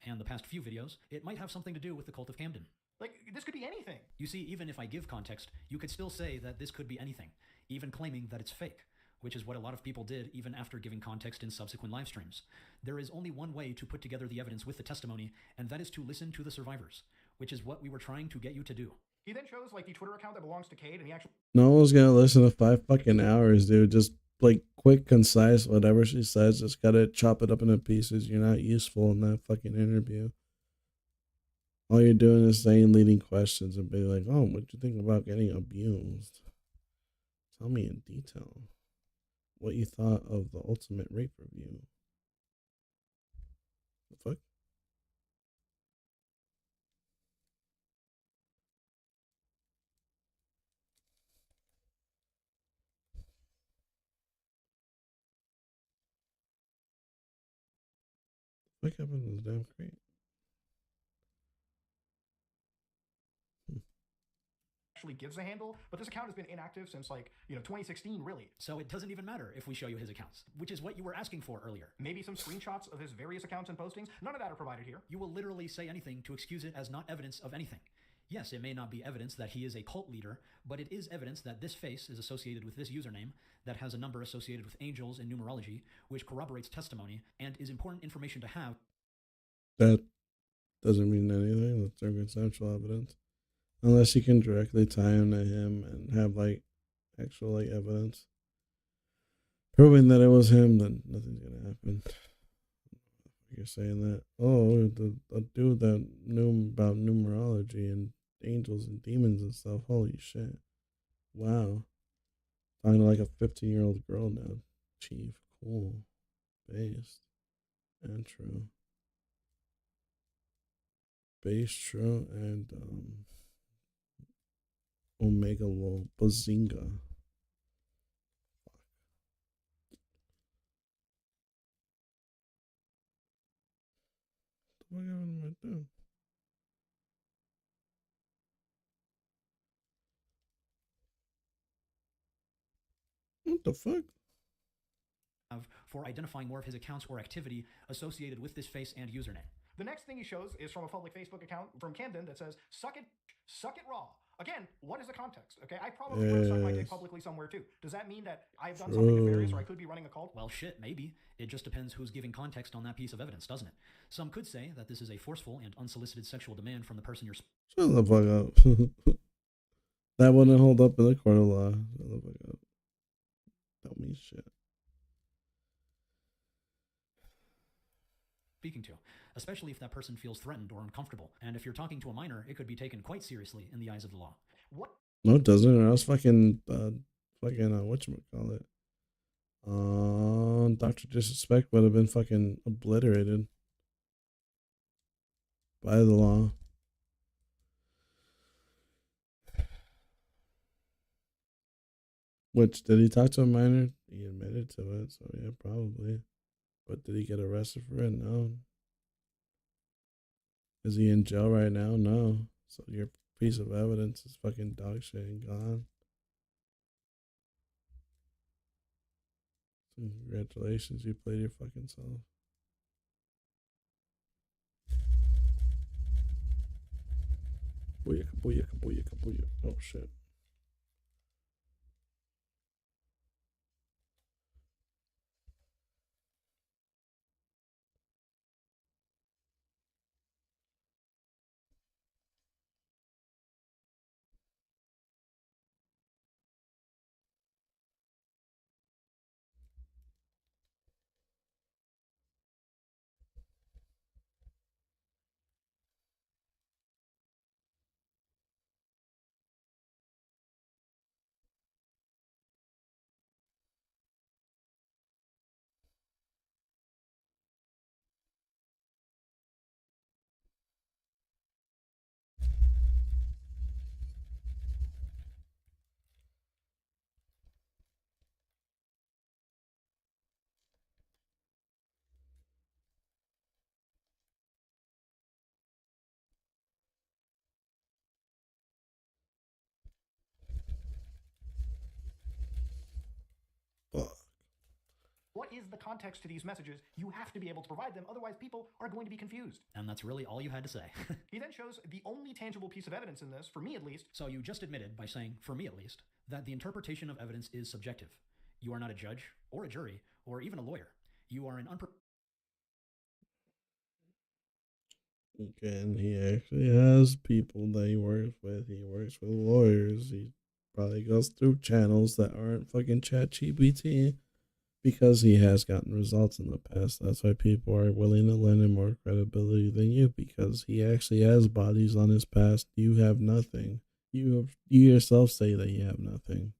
and the past few videos, it might have something to do with the cult of Camden. Like, this could be anything. You see, even if I give context, you could still say that this could be anything, even claiming that it's fake, which is what a lot of people did even after giving context in subsequent live streams. There is only one way to put together the evidence with the testimony, and that is to listen to the survivors, which is what we were trying to get you to do. He then shows, like, the Twitter account that belongs to Cade, and he actually... No one's gonna listen to 5 fucking hours, dude. Just like quick, concise, whatever she says. Just gotta chop it up into pieces. You're not useful in that fucking interview. All you're doing is saying leading questions and being like, "Oh, what you think about getting abused? Tell me in detail what you thought of the ultimate rape review." The fuck? What happened to the damn crate? actually gives a handle, but this account has been inactive since 2016, really. So it doesn't even matter if we show you his accounts, which is what you were asking for earlier. Maybe some screenshots of his various accounts and postings. None of that are provided here. You will literally say anything to excuse it as not evidence of anything. Yes, it may not be evidence that he is a cult leader, but it is evidence that this face is associated with this username that has a number associated with angels in numerology, which corroborates testimony and is important information to have. That doesn't mean anything. That's circumstantial evidence. Unless you can directly tie him to him and have actual evidence proving that it was him, then nothing's gonna happen. You're saying that, oh, the dude that knew about numerology and angels and demons and stuff. Holy shit. Wow. Talking to a 15-year-old girl now. Chief. Cool. Based. And true. Based, true, and Omega Lol. Bazinga. What am I doing? What the fuck? For identifying more of his accounts or activity associated with this face and username. The next thing he shows is from a public Facebook account from Camden that says, suck it raw. Again, what is the context? Okay, I probably would have sucked my dick publicly somewhere too. Does that mean that I've done something nefarious or I could be running a cult? Well, shit, maybe. It just depends who's giving context on that piece of evidence, doesn't it? Some could say that this is a forceful and unsolicited sexual demand from the person you're... Shut the fuck up. That wouldn't hold up in the court of law. Shut the fuck up. Don't mean shit. Speaking to, especially if that person feels threatened or uncomfortable. And if you're talking to a minor, it could be taken quite seriously in the eyes of the law. What? No, it doesn't. Or else whatchamacallit? Dr. Disrespect would have been fucking obliterated by the law. Which, did he talk to a minor? He admitted to it, so yeah, probably. But did he get arrested for it? No. Is he in jail right now? No. So your piece of evidence is fucking dog shit and gone. So congratulations, you played your fucking self. Booyaka, booyaka, booyaka, booyaka. Oh shit. What is the context to these messages? You have to be able to provide them, otherwise people are going to be confused. And that's really all you had to say. He then shows the only tangible piece of evidence in this, for me at least. So you just admitted, by saying, for me at least, that the interpretation of evidence is subjective. You are not a judge, or a jury, or even a lawyer. You are an Again, he actually has people that he works with. He works with lawyers. He probably goes through channels that aren't fucking ChatGPT because he has gotten results in the past. That's why people are willing to lend him more credibility than you, because he actually has bodies on his past. You have nothing. You yourself say that you have nothing.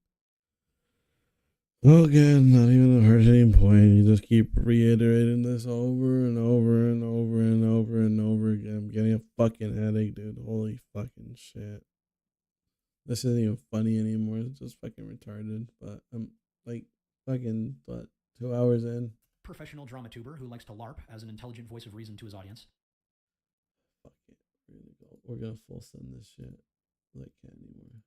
Well, again, not even a hurting point. You just keep reiterating this over and over and over and over and over again. I'm getting a fucking headache, dude. Holy fucking shit. This isn't even funny anymore. It's just fucking retarded. But I'm fucking, 2 hours in? professional dramatuber who likes to LARP as an intelligent voice of reason to his audience. Fuck it. We're gonna full send this shit. I can't anymore.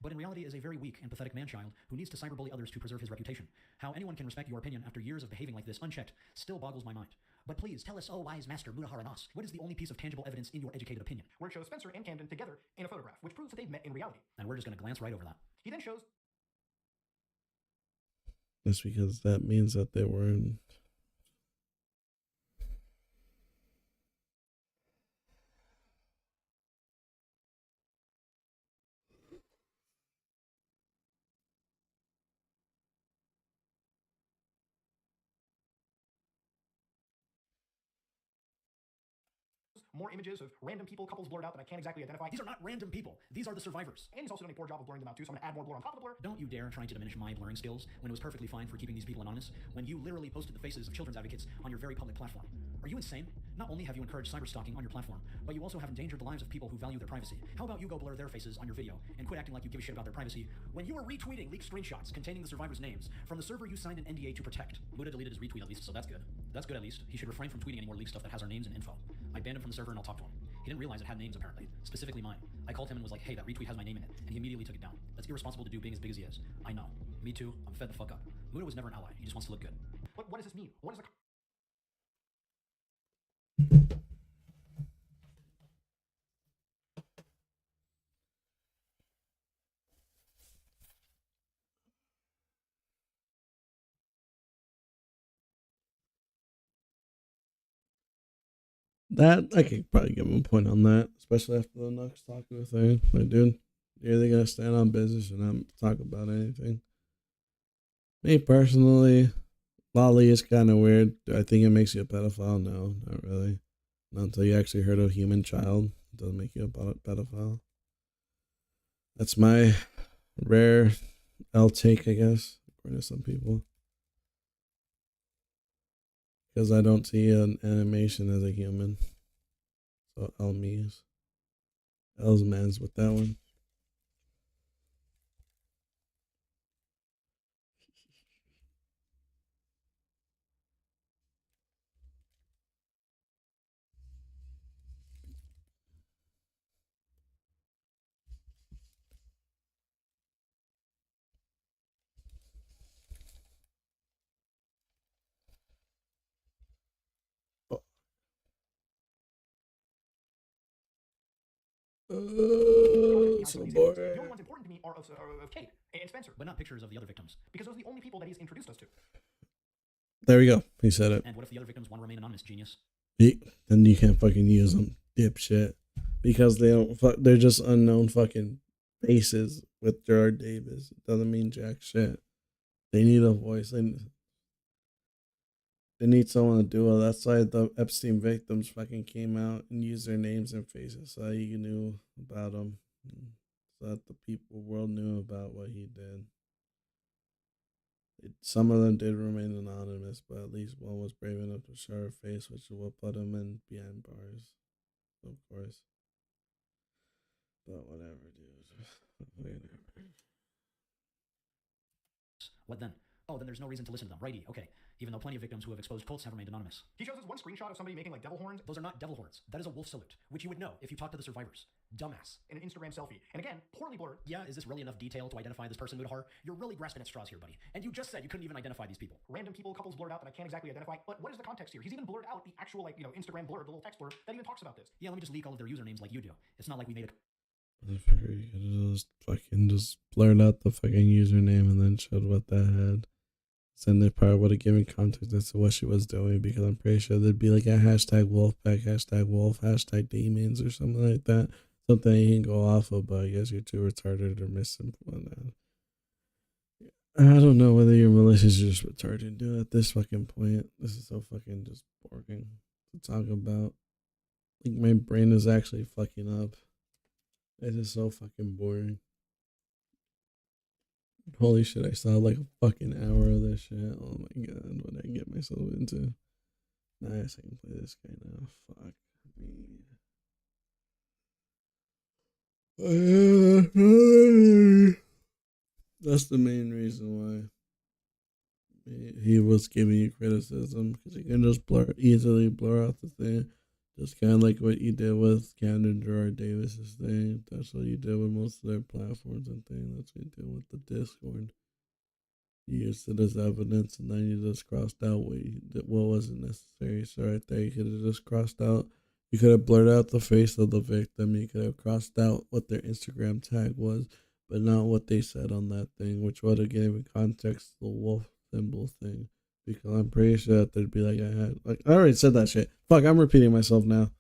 but in reality is a very weak and pathetic man-child who needs to cyberbully others to preserve his reputation. How anyone can respect your opinion after years of behaving like this unchecked still boggles my mind. But please tell us, oh wise master Mudahara Nas, what is the only piece of tangible evidence in your educated opinion? Where it shows Spencer and Camden together in a photograph, which proves that they've met in reality. And we're just going to glance right over that. He then shows... That's because that means that they weren't. More images of random people, couples blurred out that I can't exactly identify. These are not random people. These are the survivors. And he's also done a poor job of blurring them out too, so I'm gonna add more blur on top of the blur. Don't you dare trying to diminish my blurring skills when it was perfectly fine for keeping these people anonymous, when you literally posted the faces of children's advocates on your very public platform. Are you insane? Not only have you encouraged cyberstalking on your platform, but you also have endangered the lives of people who value their privacy. How about you go blur their faces on your video and quit acting like you give a shit about their privacy when you were retweeting leaked screenshots containing the survivors' names from the server you signed an NDA to protect? Muda deleted his retweet at least, so that's good. That's good at least. He should refrain from tweeting any more leaked stuff that has our names and info. I banned him from the server and I'll talk to him. He didn't realize it had names apparently, specifically mine. I called him and was like, hey, that retweet has my name in it, and he immediately took it down. That's irresponsible to do being as big as he is. I know. Me too. I'm fed the fuck up. Muda was never an ally. He just wants to look good. What does this mean? What is the... That I could probably give him a point on that, especially after the Nux talking thing. Like, dude, you're either gonna stand on business or not talk about anything. Me personally, Lolly is kind of weird. Do I think it makes you a pedophile? No, not really. Not until you actually hurt a human child. It doesn't make you a pedophile. That's my rare L take, I guess, according to some people. Because I don't see an animation as a human. So L me's. L's man's with that one. So boring. The only ones important to me are of Kate and Spencer. But not pictures of the other victims. Because those are the only people that he's introduced us to. There we go. He said it. And what if the other victims want to remain anonymous, genius? Then you can't fucking use them, dipshit. Because they don't they're just unknown fucking faces with Gerard Davis. It doesn't mean jack shit. They need a voice. They need someone to do it. That's why the Epstein victims fucking came out and used their names and faces so you knew about them. So that the world knew about what he did. Some of them did remain anonymous, but at least one was brave enough to show her face, which will put him in behind bars. Of course. But whatever, dude. Whatever. What then? Oh, then there's no reason to listen to them. Righty, okay. Even though plenty of victims who have exposed cults have remained anonymous. He shows us one screenshot of somebody making like devil horns. Those are not devil horns. That is a wolf salute, which you would know if you talked to the survivors. Dumbass. In an Instagram selfie. And again, poorly blurred. Yeah, is this really enough detail to identify this person, Mudahar? You're really grasping at straws here, buddy. And you just said you couldn't even identify these people. Random people, couples blurred out that I can't exactly identify. But what is the context here? He's even blurred out the actual, Instagram blur, the little text blur that even talks about this. Yeah, let me just leak all of their usernames like you do. It's not like we made a... I figure you could just blurred out the fucking username and then showed what that had. Then they probably would have given context as to what she was doing, because I'm pretty sure there'd be like a hashtag Wolfpack, hashtag Wolf, hashtag Demons or something like that. Something you can go off of, but I guess you're too retarded or missing that. I don't know whether you're malicious or just retarded, dude. At this fucking point, this is so fucking just boring to talk about. Like, my brain is actually fucking up. It is so fucking boring. Holy shit, I saw like a fucking hour of this shit. Oh my god, what did I get myself into? Nice, I can play this guy now. Fuck me. That's the main reason why he was giving you criticism, because you can just easily blur out the thing. Just kind of like what you did with Camden Gerard Davis's thing. That's what you did with most of their platforms and things. That's what you did with the Discord. You used it as evidence, and then you just crossed out what wasn't necessary. So right there, you could have just crossed out. You could have blurred out the face of the victim. You could have crossed out what their Instagram tag was, but not what they said on that thing, which would have given context to the wolf symbol thing. Because I'm pretty sure that they'd be I already said that shit. Fuck, I'm repeating myself now.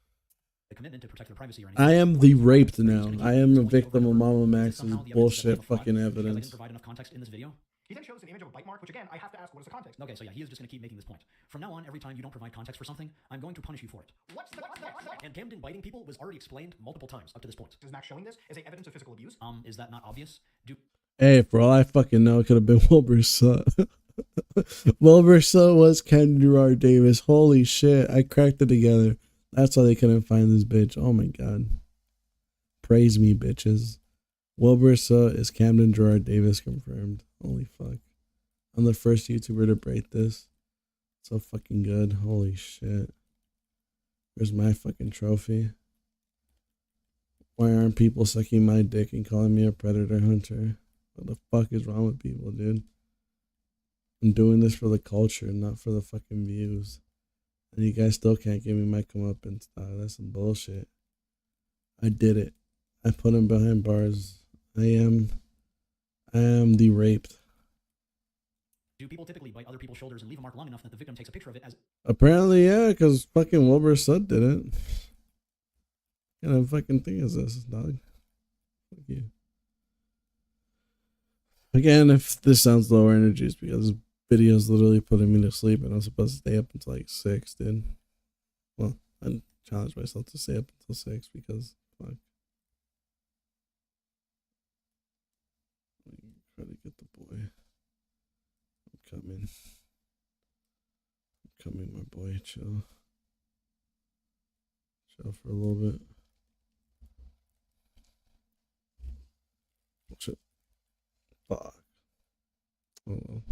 A commitment to protect their privacy or anything. I am the raped now. I am a victim of Mama Max's bullshit fucking evidence. I didn't provide enough context in this video. He then shows an image of a bite mark, which again, I have to ask, what is the context? Okay, so yeah, he is just going to keep making this point. From now on, every time you don't provide context for something, I'm going to punish you for it. What's the context? And Camden biting people was already explained multiple times up to this point. Is Max showing this as a evidence of physical abuse? Is that not obvious? Hey, for all I fucking know, it could have been Wilbur's son. Wilbur's son was Ken Gerard Davis. Holy shit, I cracked it together. That's why they couldn't find this bitch. Oh my god. Praise me, bitches. Wilbur's son is Camden Gerard Davis confirmed. Holy fuck. I'm the first YouTuber to break this. So fucking good. Holy shit. Where's my fucking trophy? Why aren't people sucking my dick and calling me a predator hunter? What the fuck is wrong with people, dude? I'm doing this for the culture, not for the fucking views. And you guys still can't give me my comeuppance. That's some bullshit. I did it. I put him behind bars. I am the raped. Do people typically bite other people's shoulders and leave a mark long enough that the victim takes a picture of it as... Apparently, yeah, because fucking Wilbur's son did it. What kind of fucking thing is this, dog? Fuck you. Again, if this sounds lower energy, it's because this video is literally putting me to sleep and I'm supposed to stay up until like 6, dude. Well, I challenged myself to stay up until 6 because, fuck. Try to get the boy. I'm coming, my boy. Chill for a little bit. Shit. Fuck. Oh well.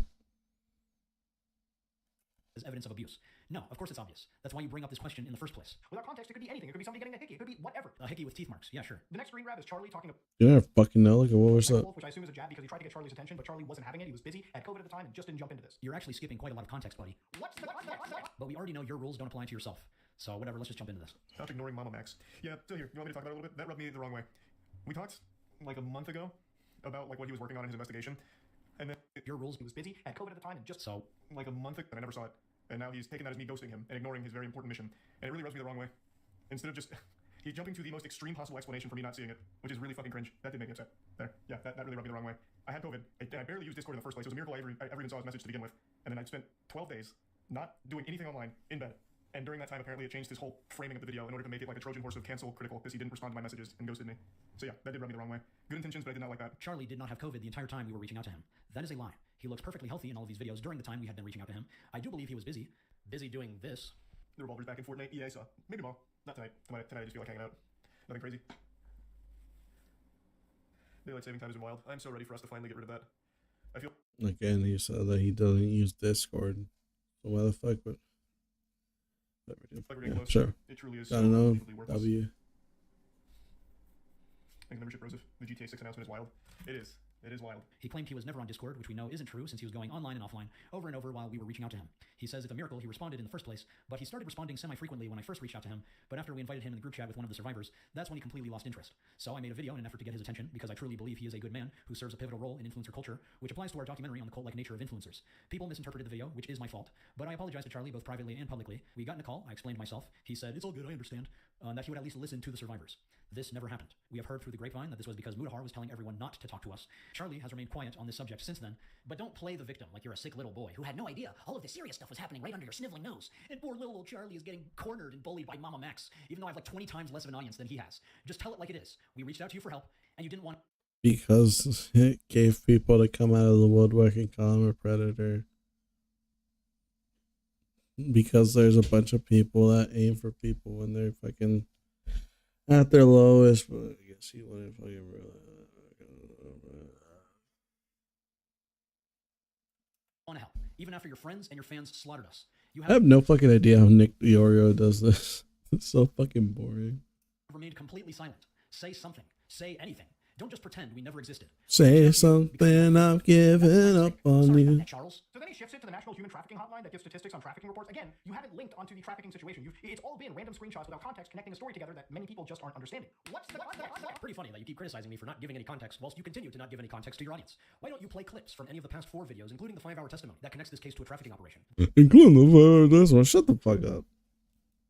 As evidence of abuse. No, of course it's obvious. That's why you bring up this question in the first place. Without context, it could be anything. It could be somebody getting a hickey. It could be whatever. A hickey with teeth marks. Yeah, sure. The next screen grab is Charlie talking to... You never fucking know. Look at what was up. Which I assume is a jab because he tried to get Charlie's attention, but Charlie wasn't having it. He was busy, had COVID at the time, and just didn't jump into this. You're actually skipping quite a lot of context, buddy. What's the context? But we already know your rules don't apply to yourself. So whatever, let's just jump into this. Stop ignoring Mama Max. Yeah, so here, you want me to talk about it a little bit? That rubbed me the wrong way. We talked like a month ago about like what he was working on in his investigation. And then your rules, he was busy, had COVID at the time, and just so like a month ago, and I never saw it. And now he's taking that as me ghosting him and ignoring his very important mission. And it really rubs me the wrong way. Instead of just, he's jumping to the most extreme possible explanation for me not seeing it, which is really fucking cringe. That did make me upset. There, yeah, that really rubbed me the wrong way. I had COVID. I barely used Discord in the first place. It was a miracle I ever even saw his message to begin with. And then I spent 12 days not doing anything online, in bed. And during that time, apparently, it changed his whole framing of the video in order to make it like a Trojan horse of cancel critical because he didn't respond to my messages and ghosted me. So yeah, that did rub me the wrong way. Good intentions, but I did not like that. Charlie did not have COVID the entire time we were reaching out to him. That is a lie. He looks perfectly healthy in all of these videos during the time we had been reaching out to him. I do believe he was busy doing this. The revolver's back in Fortnite. Yeah, I saw. Maybe tomorrow. Not tonight. Tonight I just feel like hanging out. Nothing crazy. Daylight saving time is wild. I'm so ready for us to finally get rid of that. I feel... Again, he said that he doesn't use Discord. So why the fuck would... Yeah, sure. It truly is. I don't know. W. Thank membership, Joseph. The GTA 6 announcement is wild. It is. It is wild. He claimed he was never on Discord, which we know isn't true since he was going online and offline over and over while we were reaching out to him. He says it's a miracle he responded in the first place, but he started responding semi-frequently when I first reached out to him, but after we invited him in the group chat with one of the survivors, that's when he completely lost interest. So I made a video in an effort to get his attention because I truly believe he is a good man who serves a pivotal role in influencer culture, which applies to our documentary on the cult-like nature of influencers. People misinterpreted the video, which is my fault, but I apologized to Charlie both privately and publicly. We got in a call, I explained myself. He said, "It's all good, I understand," that he would at least listen to the survivors. This never happened. We have heard through the grapevine that this was because Mudahar was telling everyone not to talk to us. Charlie has remained quiet on this subject since then, but don't play the victim like you're a sick little boy who had no idea all of the serious stuff was happening right under your sniveling nose. And poor little old Charlie is getting cornered and bullied by Mama Max, even though I have like 20 times less of an audience than he has. Just tell it like it is. We reached out to you for help, and you didn't want... Because it gave people to come out of the woodwork and call him a predator. Because there's a bunch of people that aim for people when they're fucking at their lowest, but I guess he wouldn't fucking want to help, even after your friends and your fans slaughtered us. I have no fucking idea how Nick Diorio does this. It's so fucking boring. Remained completely silent. Say something. Say anything. Don't just pretend we never existed. Say something, I'm giving up on you. Charles. So then he shifts it to the National Human Trafficking Hotline that gives statistics on trafficking reports. Again, you haven't linked onto the trafficking situation. It's all been random screenshots without context connecting a story together that many people just aren't understanding. What's the context? Pretty funny that you keep criticizing me for not giving any context whilst you continue to not give any context to your audience. Why don't you play clips from any of the past 4 videos, including the 5-hour testimony that connects this case to a trafficking operation? Including the this one. Shut the fuck up.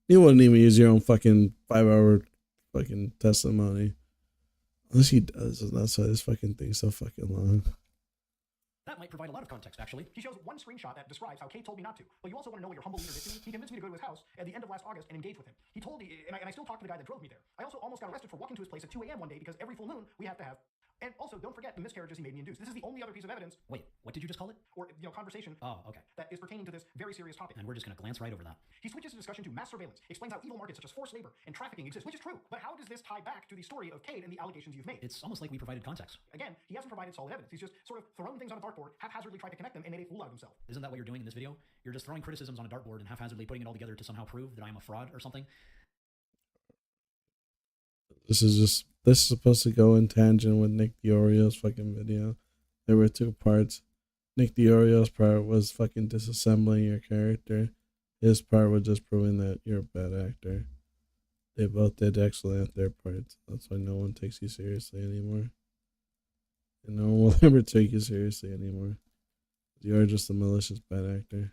You wouldn't even use your own fucking 5-hour fucking testimony. Unless he does, and that's why this fucking thing's so fucking long. That might provide a lot of context, actually. He shows one screenshot that describes how Kate told me not to. But you also want to know what your humble leader did to me? He convinced me to go to his house at the end of last August and engage with him. He told me, and I still talk to the guy that drove me there. I also almost got arrested for walking to his place at 2 a.m. one day because every full moon we have to have. And also, don't forget the miscarriages he made me induce. This is the only other piece of evidence. Wait, what did you just call it? Or, conversation. Oh, okay. That is pertaining to this very serious topic. And we're just going to glance right over that. He switches the discussion to mass surveillance, explains how evil markets such as forced labor and trafficking exist, which is true. But how does this tie back to the story of Cade and the allegations you've made? It's almost like we provided context. Again, he hasn't provided solid evidence. He's just sort of thrown things on a dartboard, haphazardly tried to connect them, and made a fool out of himself. Isn't that what you're doing in this video? You're just throwing criticisms on a dartboard and haphazardly putting it all together to somehow prove that I'm a fraud or something? This is supposed to go in tangent with Nick Diorio's fucking video. There were 2 parts. Nick Diorio's part was fucking disassembling your character. His part was just proving that you're a bad actor. They both did excellent at their parts. That's why no one takes you seriously anymore. And no one will ever take you seriously anymore. You're just a malicious bad actor.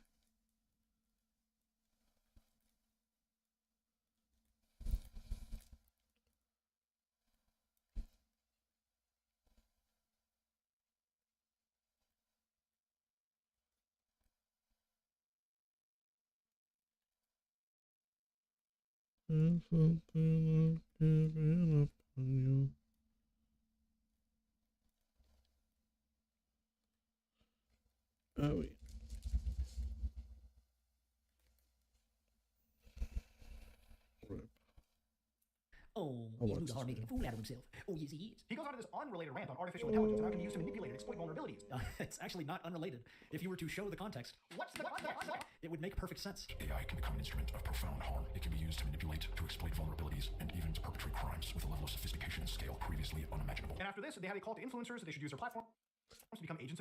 There's something I'm giving up on you. Oh, yeah. Oh, I'll he's watch moved hard this making a fool out of himself. Oh, yes, he is. He goes on to this unrelated rant on artificial intelligence and how it can be used to manipulate and exploit vulnerabilities. It's actually not unrelated. If you were to show the context, What's the context? it would make perfect sense. AI can become an instrument of profound harm. It can be used to manipulate, to exploit vulnerabilities, and even to perpetrate crimes with a level of sophistication and scale previously unimaginable. And after this, they have a call to influencers that they should use their platform to become agents.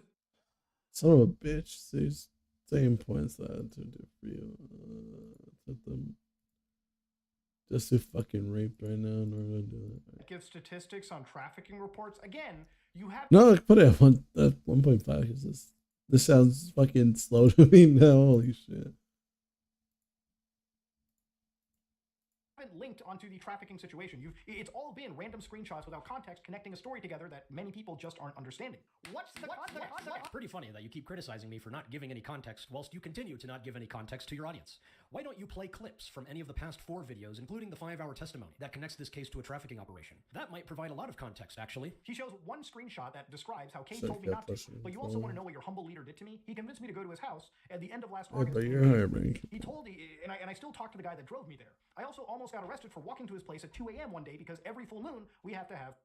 Son of a bitch. These same points that I had to do for you. Just too fucking raped right now in order to do that. Give statistics on trafficking reports. Again, you have. No, put it at 1.5 because this sounds fucking slow to me now. Holy shit. Linked onto the trafficking situation. It's all been random screenshots without context connecting a story together that many people just aren't understanding. What's the context? Pretty funny that you keep criticizing me for not giving any context whilst you continue to not give any context to your audience. Why don't you play clips from any of the past 4 videos, including the 5-hour testimony that connects this case to a trafficking operation? That might provide a lot of context, actually. He shows one screenshot that describes how Kate So told me not to, pushing but you his also phone. want to know what your humble leader did to me? He convinced me to go to his house at the end of last Yeah, August. but you're hiring. He told me, and I still talk to the guy that drove me there. I also almost got arrested for walking to his place at 2 a.m. one day because every full moon we have to have.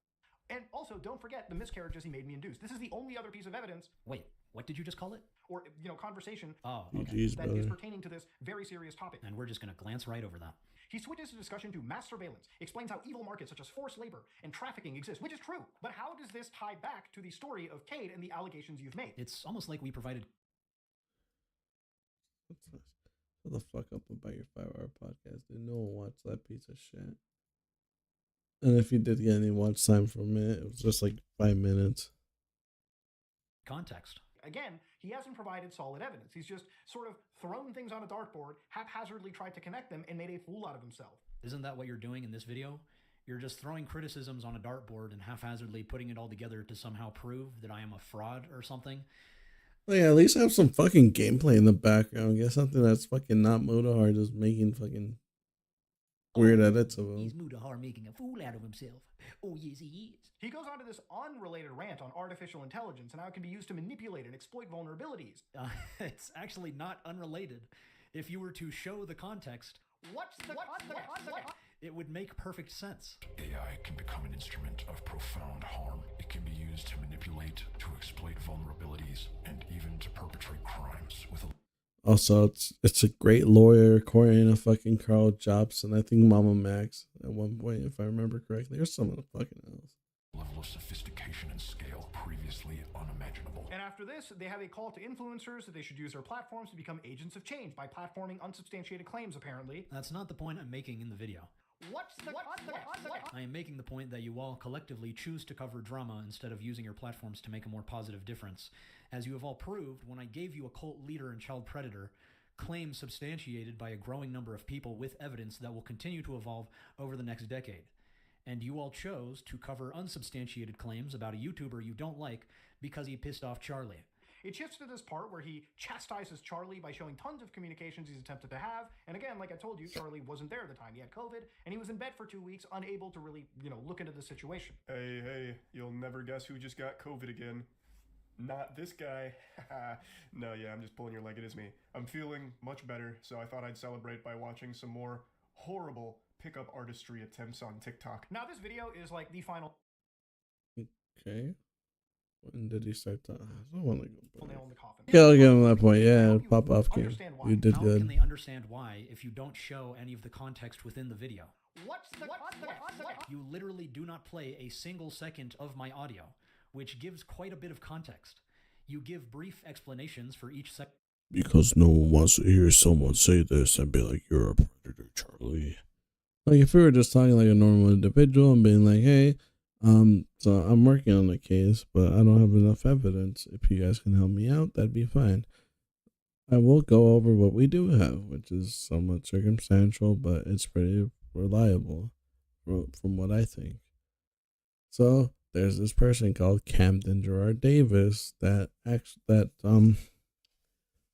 And also, don't forget the miscarriages he made me induce. This is the only other piece of evidence. Wait, what did you just call it? Or, conversation. Oh, okay. okay. Jeez, That is brother. pertaining to this very serious topic. And we're just going to glance right over that. He switches the discussion to mass surveillance, explains how evil markets such as forced labor and trafficking exist, which is true. But how does this tie back to the story of Cade and the allegations you've made? It's almost like we provided. Shut the fuck up about your 5-hour podcast. Dude, no one watched that piece of shit. And if you did get any watch time from it, it was just like 5 minutes. Context. Again, he hasn't provided solid evidence. He's just sort of thrown things on a dartboard, haphazardly tried to connect them, and made a fool out of himself. Isn't that what you're doing in this video? You're just throwing criticisms on a dartboard and haphazardly putting it all together to somehow prove that I am a fraud or something? Like, at least have some fucking gameplay in the background. Get something that's fucking not Mudahar just making fucking weird edits of him. He's Mudahar making a fool out of himself. Oh, yes, he is. He goes on to this unrelated rant on artificial intelligence and how it can be used to manipulate and exploit vulnerabilities. It's actually not unrelated. If you were to show the context, What's the context? it would make perfect sense. AI can become an instrument of profound harm. It can be used to manipulate, to exploit vulnerabilities, and even to perpetrate crimes with a Also, it's a great lawyer, Corey a fucking Carl Jobson. I think Mama Max at one point, if I remember correctly, or someone fucking else. Level of sophistication and scale previously unimaginable. And after this, they have a call to influencers that they should use their platforms to become agents of change by platforming unsubstantiated claims, apparently. That's not the point I'm making in the video. What's the context? I am making the point that you all collectively choose to cover drama instead of using your platforms to make a more positive difference. As you have all proved, when I gave you a cult leader and child predator, claims substantiated by a growing number of people with evidence that will continue to evolve over the next decade. And you all chose to cover unsubstantiated claims about a YouTuber you don't like because he pissed off Charlie. It shifts to this part where he chastises Charlie by showing tons of communications he's attempted to have. And again, like I told you, Charlie wasn't there at the time. He had COVID, and he was in bed for 2 weeks, unable to really, look into the situation. Hey, you'll never guess who just got COVID again. Not this guy. No, yeah, I'm just pulling your leg. It is me. I'm feeling much better, so I thought I'd celebrate by watching some more horrible pickup artistry attempts on TikTok. Now, this video is like the final... Okay. When did he start that? I don't want to go. nail in the coffin. Yeah, I'll give him that point. Yeah, pop off game. You did How good. can they understand why if you don't show any of the context within the video? What's the context? You literally do not play a single second of my audio, which gives quite a bit of context. You give brief explanations for each second. Because no one wants to hear someone say this and be like, you're a predator, Charlie. Like, if we were just talking like a normal individual and being like, hey, so I'm working on the case, but I don't have enough evidence. If you guys can help me out, that'd be fine. I will go over what we do have, which is somewhat circumstantial, but it's pretty reliable from what I think. So there's this person called Camden Gerard Davis that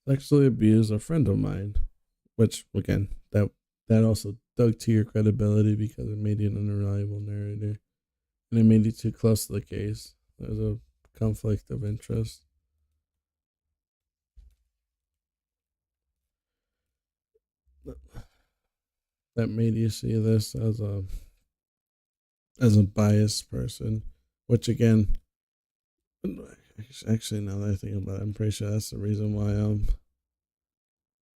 sexually abused a friend of mine, which again that also dug to your credibility because it made you an unreliable narrator. And it made you too close to the case. There's a conflict of interest. That made you see this as a biased person, which again, actually now that I think about it, I'm pretty sure that's the reason why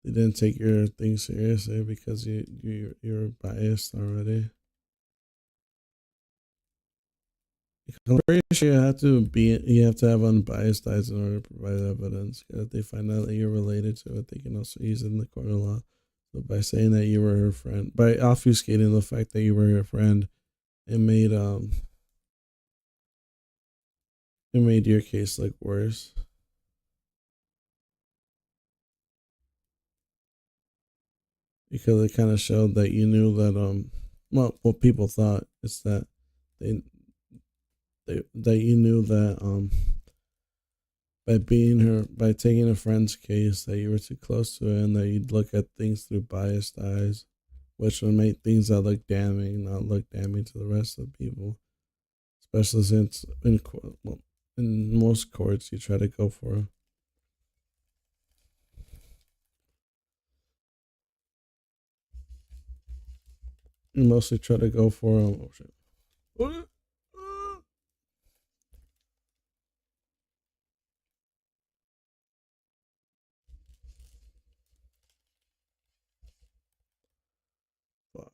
they didn't take your thing seriously, because you're biased already. I'm pretty sure you have to have unbiased eyes in order to provide evidence. If they find out that you're related to it, they can also use it in the court of law. So by saying that you were her friend, by obfuscating the fact that you were her friend, it made your case look worse. Because it kind of showed that you knew that what people thought is that that you knew that by taking a friend's case, that you were too close to it, and that you'd look at things through biased eyes, which would make things that look damning not look damning to the rest of the people. Especially since in most courts you try to go for oh shit. Fuck.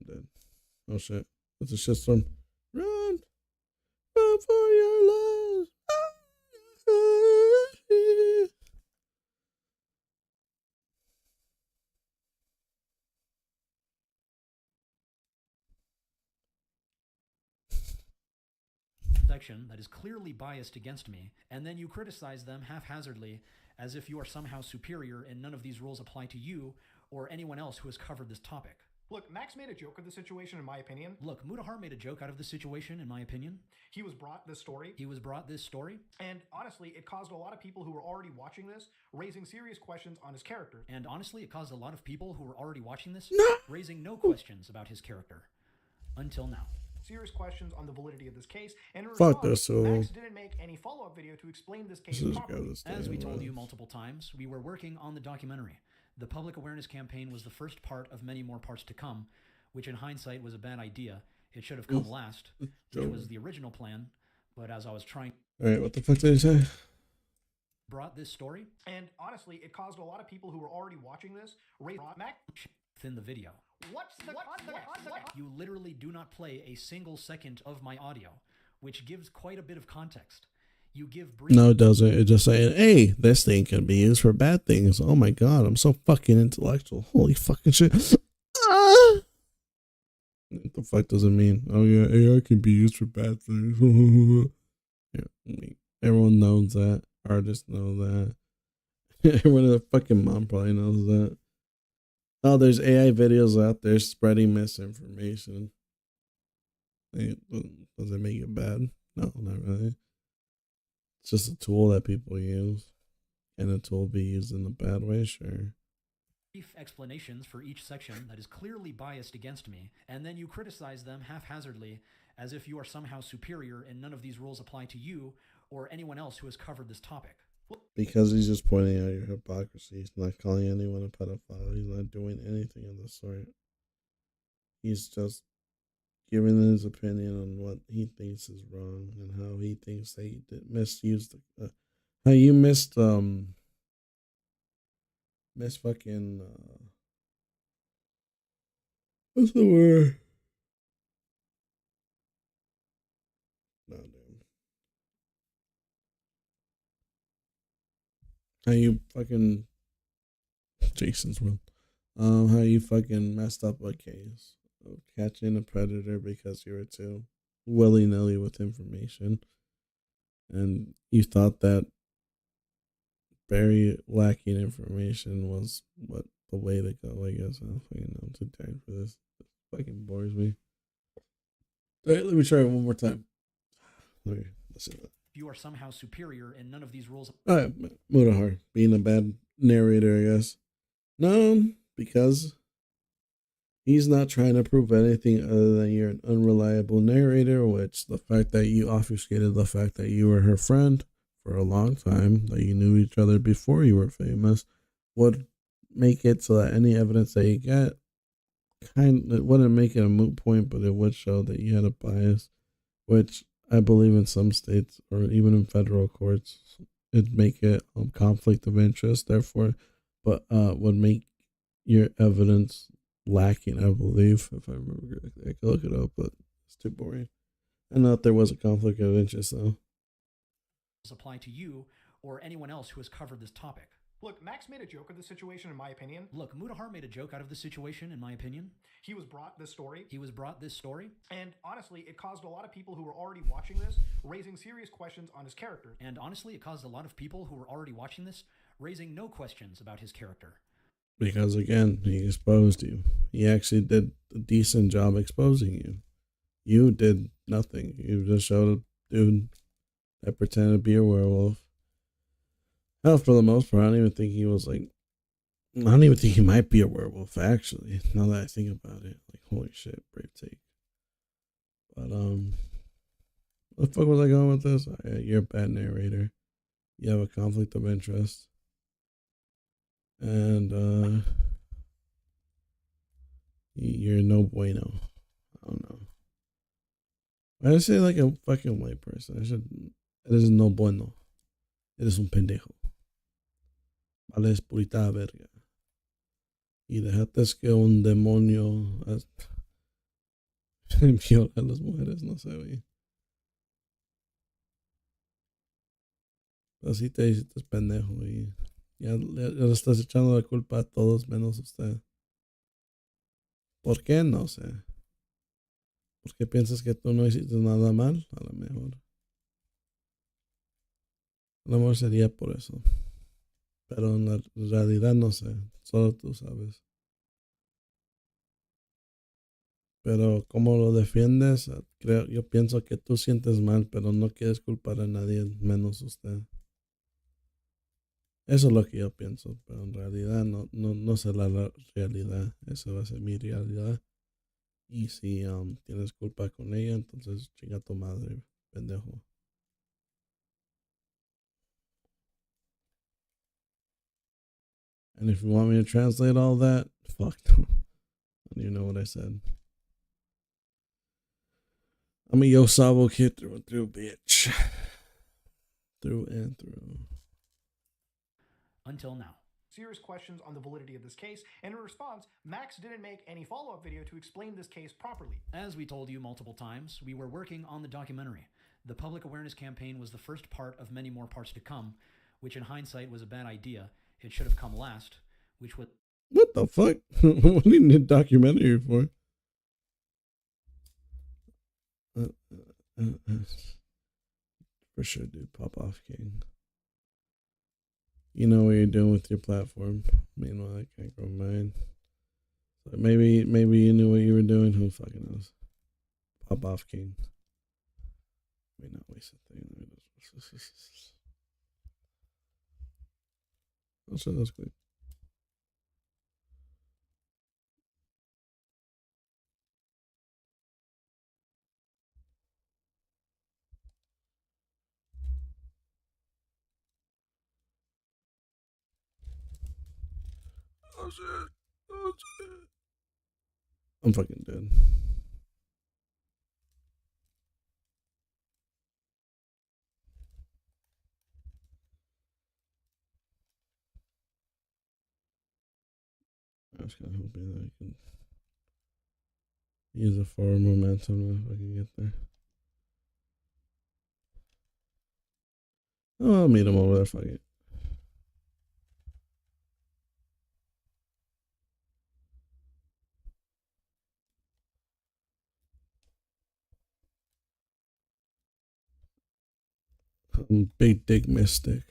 I'm dead. Oh shit. It's a shitstorm. Run! Run for your lives! Section that is clearly biased against me, and then you criticize them haphazardly as if you are somehow superior and none of these rules apply to you or anyone else who has covered this topic. Look, Max made a joke of the situation, in my opinion. Look, Mutahar made a joke out of the situation, in my opinion. He was brought this story. And honestly, it caused a lot of people who were already watching this raising serious questions on his character. Raising no questions about his character. Until now. Serious questions on the validity of this case, and in Fuck response, this, so Max didn't make any follow-up video to explain this case properly. As we told you multiple times, we were working on the documentary. The public awareness campaign was the first part of many more parts to come, which in hindsight was a bad idea. It should have come last, which was the original plan, but as I was trying... Alright, what the fuck did he say? brought this story. And honestly, it caused a lot of people who were already watching this raise Mac Within the video. What's the context? You literally do not play a single second of my audio, which gives quite a bit of context. You give brief. No, it doesn't. It's just saying, hey, this thing can be used for bad things. Oh my god, I'm so fucking intellectual. Holy fucking shit. What the fuck does it mean? Oh yeah, AI can be used for bad things. Yeah, I mean, everyone knows that. Artists know that. Everyone in the fucking mom probably knows that. Oh, there's AI videos out there spreading misinformation. Does it make it bad? No, not really. It's just a tool that people use. Can a tool be used in a bad way? Sure. Brief explanations for each section that is clearly biased against me, and then you criticize them haphazardly as if you are somehow superior and none of these rules apply to you or anyone else who has covered this topic. Because he's just pointing out your hypocrisy. He's not calling anyone a pedophile. He's not doing anything of the sort. He's just giving his opinion on what he thinks is wrong and how he thinks they misused how you missed fucking what's the word? No, damn. How you fucking Jason's World. How you fucking messed up a case of catching a predator because you were too willy-nilly with information. And you thought that very lacking information was what the way to go, I guess. I don't fucking know. I'm too tired for this. It fucking bores me. All right, let me try it one more time. Let me listen to that. You are somehow superior and none of these rules. Alright, Mudahar, being a bad narrator, I guess. No, because he's not trying to prove anything other than you're an unreliable narrator, which the fact that you obfuscated the fact that you were her friend for a long time, that you knew each other before you were famous, would make it so that any evidence that you get, it wouldn't make it a moot point, but it would show that you had a bias, which I believe in some states or even in federal courts, it'd make it a conflict of interest, therefore, but would make your evidence lacking, I believe, if I remember correctly. I could look it up, but it's too boring. I know if there was a conflict of interest, though. Apply to you or anyone else who has covered this topic. Look, Max made a joke of the situation, in my opinion. Look, Mudahar made a joke out of the situation, in my opinion. He was brought this story. And honestly, it caused a lot of people who were already watching this raising serious questions on his character. And honestly, it caused a lot of people who were already watching this raising no questions about his character. Because again, he exposed you. He actually did a decent job exposing you. You did nothing. You just showed a dude that pretended to be a werewolf. Hell, for the most part, I don't even think he was like. I don't even think he might be a werewolf, actually. Now that I think about it, like, holy shit, brave take. But what the fuck was I going with this? You're a bad narrator. You have a conflict of interest, and you're no bueno. I don't know. Why did I say like a fucking white person? It is no bueno. Eres un pendejo. Vales purita verga. Y dejaste que un demonio viola a las mujeres, no sé, güey. Así te hiciste pendejo y ya le estás echando la culpa a todos menos a usted. ¿Por qué? No sé. ¿Por qué piensas que tú no hiciste nada mal? A lo mejor. A lo mejor sería por eso. Pero en la realidad no sé. Solo tú sabes. Pero como lo defiendes, yo pienso que tú sientes mal, pero no quieres culpar a nadie menos usted. Eso es lo que yo pienso, pero en realidad no sé la realidad. Esa va a ser mi realidad. Y si tienes culpa con ella, entonces chinga tu madre, pendejo. And if you want me to translate all that, fuck no. I don't even know what I said. I'm a Yo Sabo kid through and through, bitch. Through and through. Until now. Serious questions on the validity of this case, and in response, Max didn't make any follow-up video to explain this case properly. As we told you multiple times, we were working on the documentary. The public awareness campaign was the first part of many more parts to come, which in hindsight was a bad idea. It should have come last, which would... What the fuck? What do you need a documentary for? For sure, dude. Pop off, King. You know what you're doing with your platform. Meanwhile, I can't grow mine. So maybe you knew what you were doing. Who fucking knows? Pop off, King. Wait, not waste a thing. I'll say that's quick. Oh shit. Oh shit. I'm fucking dead. I was kind of hoping that I can use a forward momentum if I can get there. Oh, I'll meet him over there. Fuck it. Big dick mystic.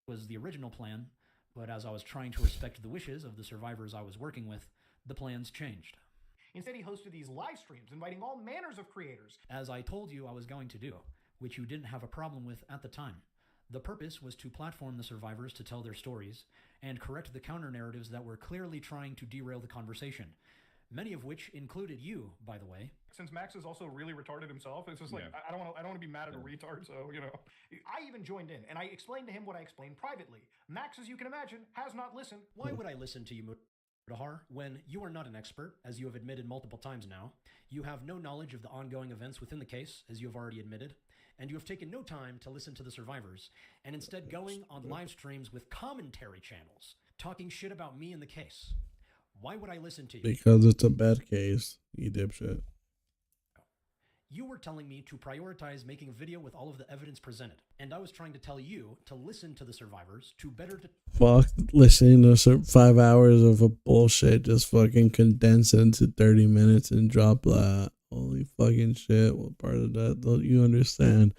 Was the original plan, but as I was trying to respect the wishes of the survivors I was working with, the plans changed. Instead, he hosted these live streams, inviting all manners of creators. As I told you I was going to do, which you didn't have a problem with at the time. The purpose was to platform the survivors to tell their stories, and correct the counter-narratives that were clearly trying to derail the conversation. Many of which included you, by the way. Since Max is also really retarded himself, it's just like, yeah. I don't want to be mad at a retard, so, you know. I even joined in, and I explained to him what I explained privately. Max, as you can imagine, has not listened. Why would I listen to you, Mutahar, when you are not an expert, as you have admitted multiple times now? You have no knowledge of the ongoing events within the case, as you have already admitted, and you have taken no time to listen to the survivors, and instead going on live streams with commentary channels, talking shit about me and the case. Why would I listen to you? Because it's a bad case, you dipshit. You were telling me to prioritize making a video with all of the evidence presented, and I was trying to tell you to listen to the survivors to better... Fuck listening to 5 hours of a bullshit, just fucking condense it into 30 minutes and drop that. Holy fucking shit, what part of that don't you understand?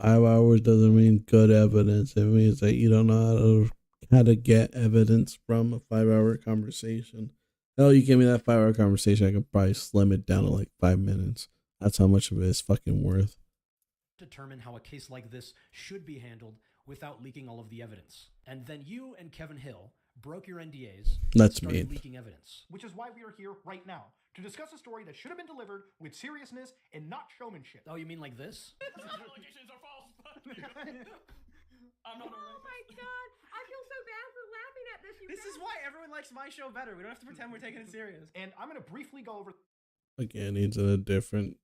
5 hours doesn't mean good evidence. It means that you don't know how to get evidence from a 5-hour conversation. Hell, you give me that 5-hour conversation, I could probably slim it down to like 5 minutes. That's how much of it is fucking worth. Determine how a case like this should be handled without leaking all of the evidence. And then you and Kevin Hill broke your NDAs and started leaking evidence. Which is why we are here right now, to discuss a story that should have been delivered with seriousness and not showmanship. Oh, you mean like this? Allegations are false. I'm not oh my god, I feel so bad for laughing at this. This is why everyone likes my show better. We don't have to pretend we're taking it serious. And I'm going to briefly go over... Again, he's in a different...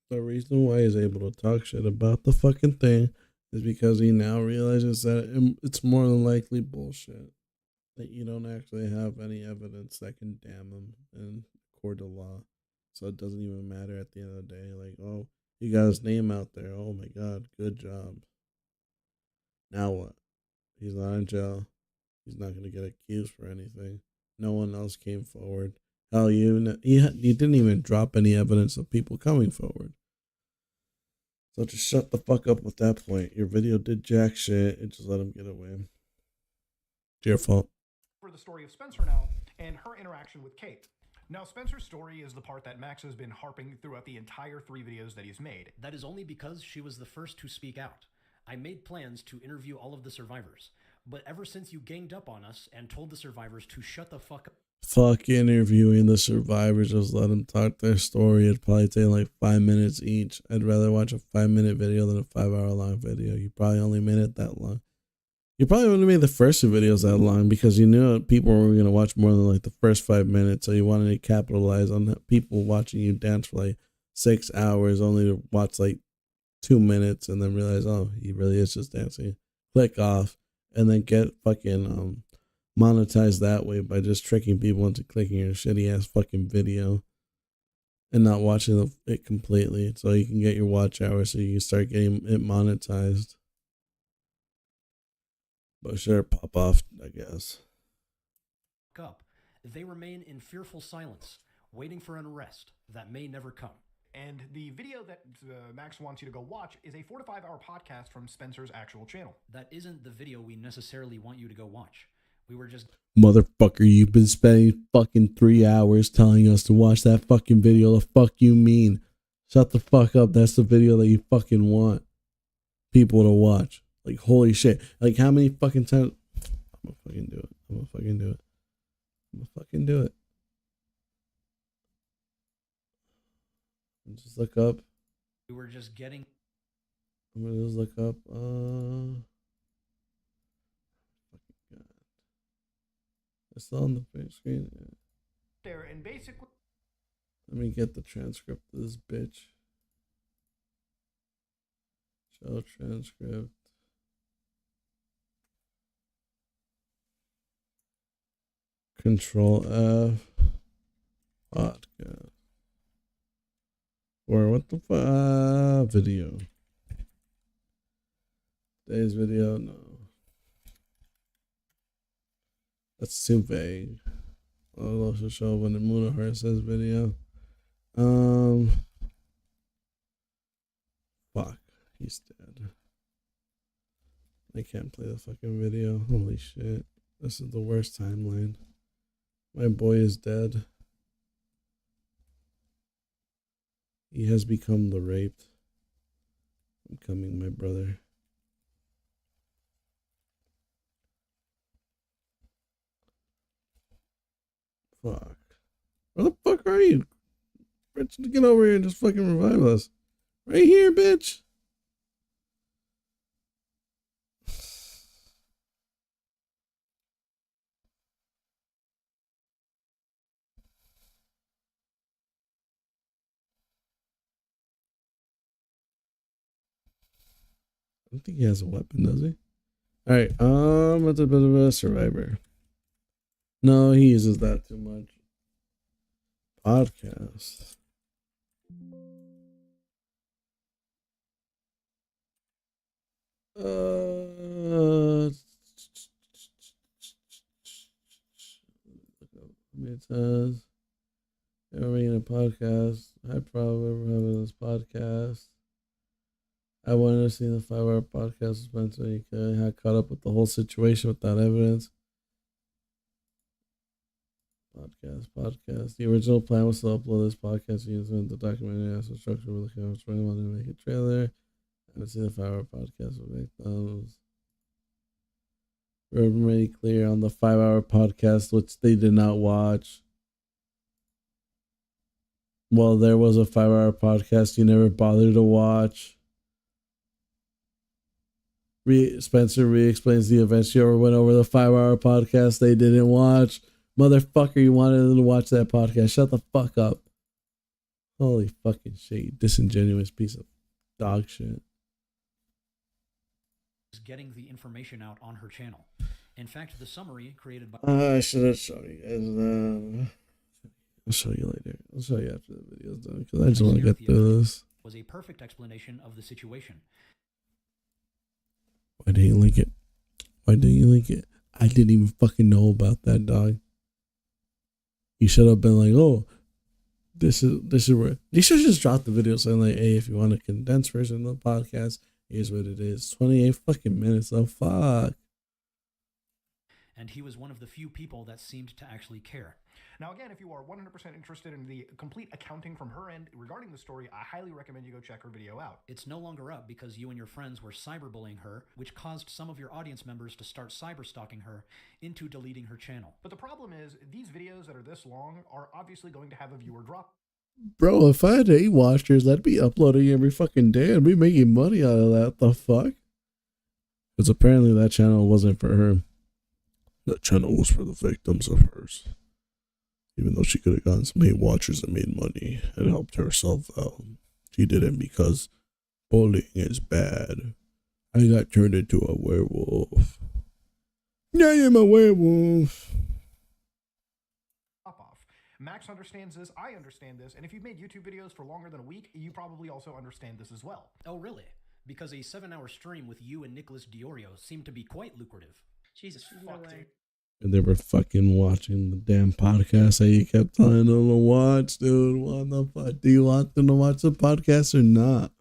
The reason why he's able to talk shit about the fucking thing is because he now realizes that it's more than likely bullshit. That you don't actually have any evidence that can damn him in court of law. So it doesn't even matter at the end of the day. Like, oh, you got his name out there. Oh my God, good job. Now what? He's not in jail. He's not going to get accused for anything. No one else came forward. Hell, you didn't even drop any evidence of people coming forward. So just shut the fuck up with that point. Your video did jack shit and just let him get away. It's your fault. For the story of Spencer now and her interaction with Kate. Now, Spencer's story is the part that Max has been harping throughout the entire 3 videos that he's made. That is only because she was the first to speak out. I made plans to interview all of the survivors, but ever since you ganged up on us and told the survivors to shut the fuck up... Fuck interviewing the survivors, just let them talk their story. It'd probably take like 5 minutes each. I'd rather watch a 5-minute video than a 5-hour long video. You probably only made it that long. You probably would have made the first 2 videos that long because you knew people were going to watch more than like the first 5 minutes. So you wanted to capitalize on that people watching you dance for like 6 hours only to watch like 2 minutes and then realize, oh, he really is just dancing. Click off and then get fucking monetized that way by just tricking people into clicking your shitty ass fucking video and not watching it completely so you can get your watch hours so you can start getting it monetized. But sure, pop off, I guess. Up. They remain in fearful silence, waiting for an arrest that may never come. And the video that Max wants you to go watch is a 4 to 5 hour podcast from Spencer's actual channel. That isn't the video we necessarily want you to go watch. We were just... Motherfucker, you've been spending fucking 3 hours telling us to watch that fucking video. The fuck you mean? Shut the fuck up. That's the video that you fucking want people to watch. Like, holy shit. Like, how many fucking times... I'm gonna fucking do it. I'm gonna fucking do it. I'm gonna fucking do it. Just look up. We were just getting... I'm gonna just look up. It's on the big screen. There, and basically... Let me get the transcript of this bitch. Show transcript. Control F. Podcast. Or what the fuck? Video. Today's video, no. That's too vague. I'll also show when the Moonahar says video. Fuck. He's dead. I can't play the fucking video. Holy shit. This is the worst timeline. My boy is dead. He has become the raped. I'm coming, my brother. Fuck. Where the fuck are you? Bitch, get over here and just fucking revive us. Right here, bitch. I don't think he has a weapon, does he? Alright, it's a bit of a survivor. No, he uses that too much. Podcast. It says, ever making a podcast? I probably ever having this podcast. I wanted to see the 5-hour podcast with Spencer. He had caught up with the whole situation without evidence. Podcast. The original plan was to upload this podcast using the documentary as a structure with the camera. I wanted to make a trailer. I see the 5-hour podcast would make those. We're pretty clear on the 5-hour podcast, which they did not watch. Well, there was a 5-hour podcast you never bothered to watch. Spencer re-explains the events. You ever went over the 5-hour podcast they didn't watch. Motherfucker, you wanted them to watch that podcast. Shut the fuck up. Holy fucking shit, you disingenuous piece of dog shit. Getting the information out on her channel. In fact, the summary created by... I should have shown you guys. I'll show you later. I'll show you after the video's done because I just want to get through this. Was a perfect explanation of the situation. Why didn't you link it? Why didn't you link it? I didn't even fucking know about that, dog. You should have been like, oh, this is where you should just drop the video saying like, hey, if you want a condensed version of the podcast, here's what it is. 28 fucking minutes. Oh fuck. And he was one of the few people that seemed to actually care. Now, again, if you are 100% interested in the complete accounting from her end regarding the story, I highly recommend you go check her video out. It's no longer up because you and your friends were cyberbullying her, which caused some of your audience members to start cyberstalking her into deleting her channel. But the problem is, these videos that are this long are obviously going to have a viewer drop. Bro, if I had 8 watchers, I'd be uploading every fucking day and be making money out of that. The fuck? Because apparently that channel wasn't for her. That channel was for the victims of hers. Even though she could have gotten some hate watchers and made money and helped herself out. She didn't because bullying is bad. I got turned into a werewolf. Yeah, I'm a werewolf. Max understands this, I understand this, and if you've made YouTube videos for longer than a week, you probably also understand this as well. Oh, really? Because a 7-hour stream with you and Nicholas Diorio seemed to be quite lucrative. Jesus fuck, dude. And they were fucking watching the damn podcast that you kept telling them to watch, dude. What the fuck? Do you want them to watch the podcast or not?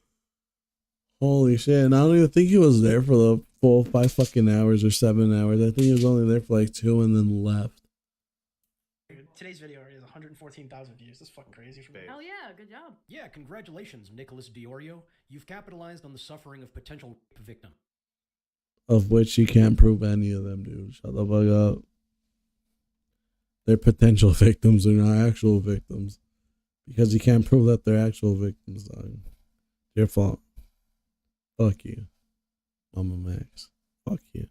Holy shit. And I don't even think he was there for the full 5 fucking hours or 7 hours. I think he was only there for like 2 and then left. Today's video is 114,000 views. That's fucking crazy for me. Hell yeah, good job. Yeah, congratulations, Nicholas Diorio. You've capitalized on the suffering of potential rape victim. Of which you can't prove any of them, dude. Shut the fuck up. They're potential victims. They're not actual victims. Because you can't prove that they're actual victims, dog. Your fault. Fuck you. Mama Max. Fuck you.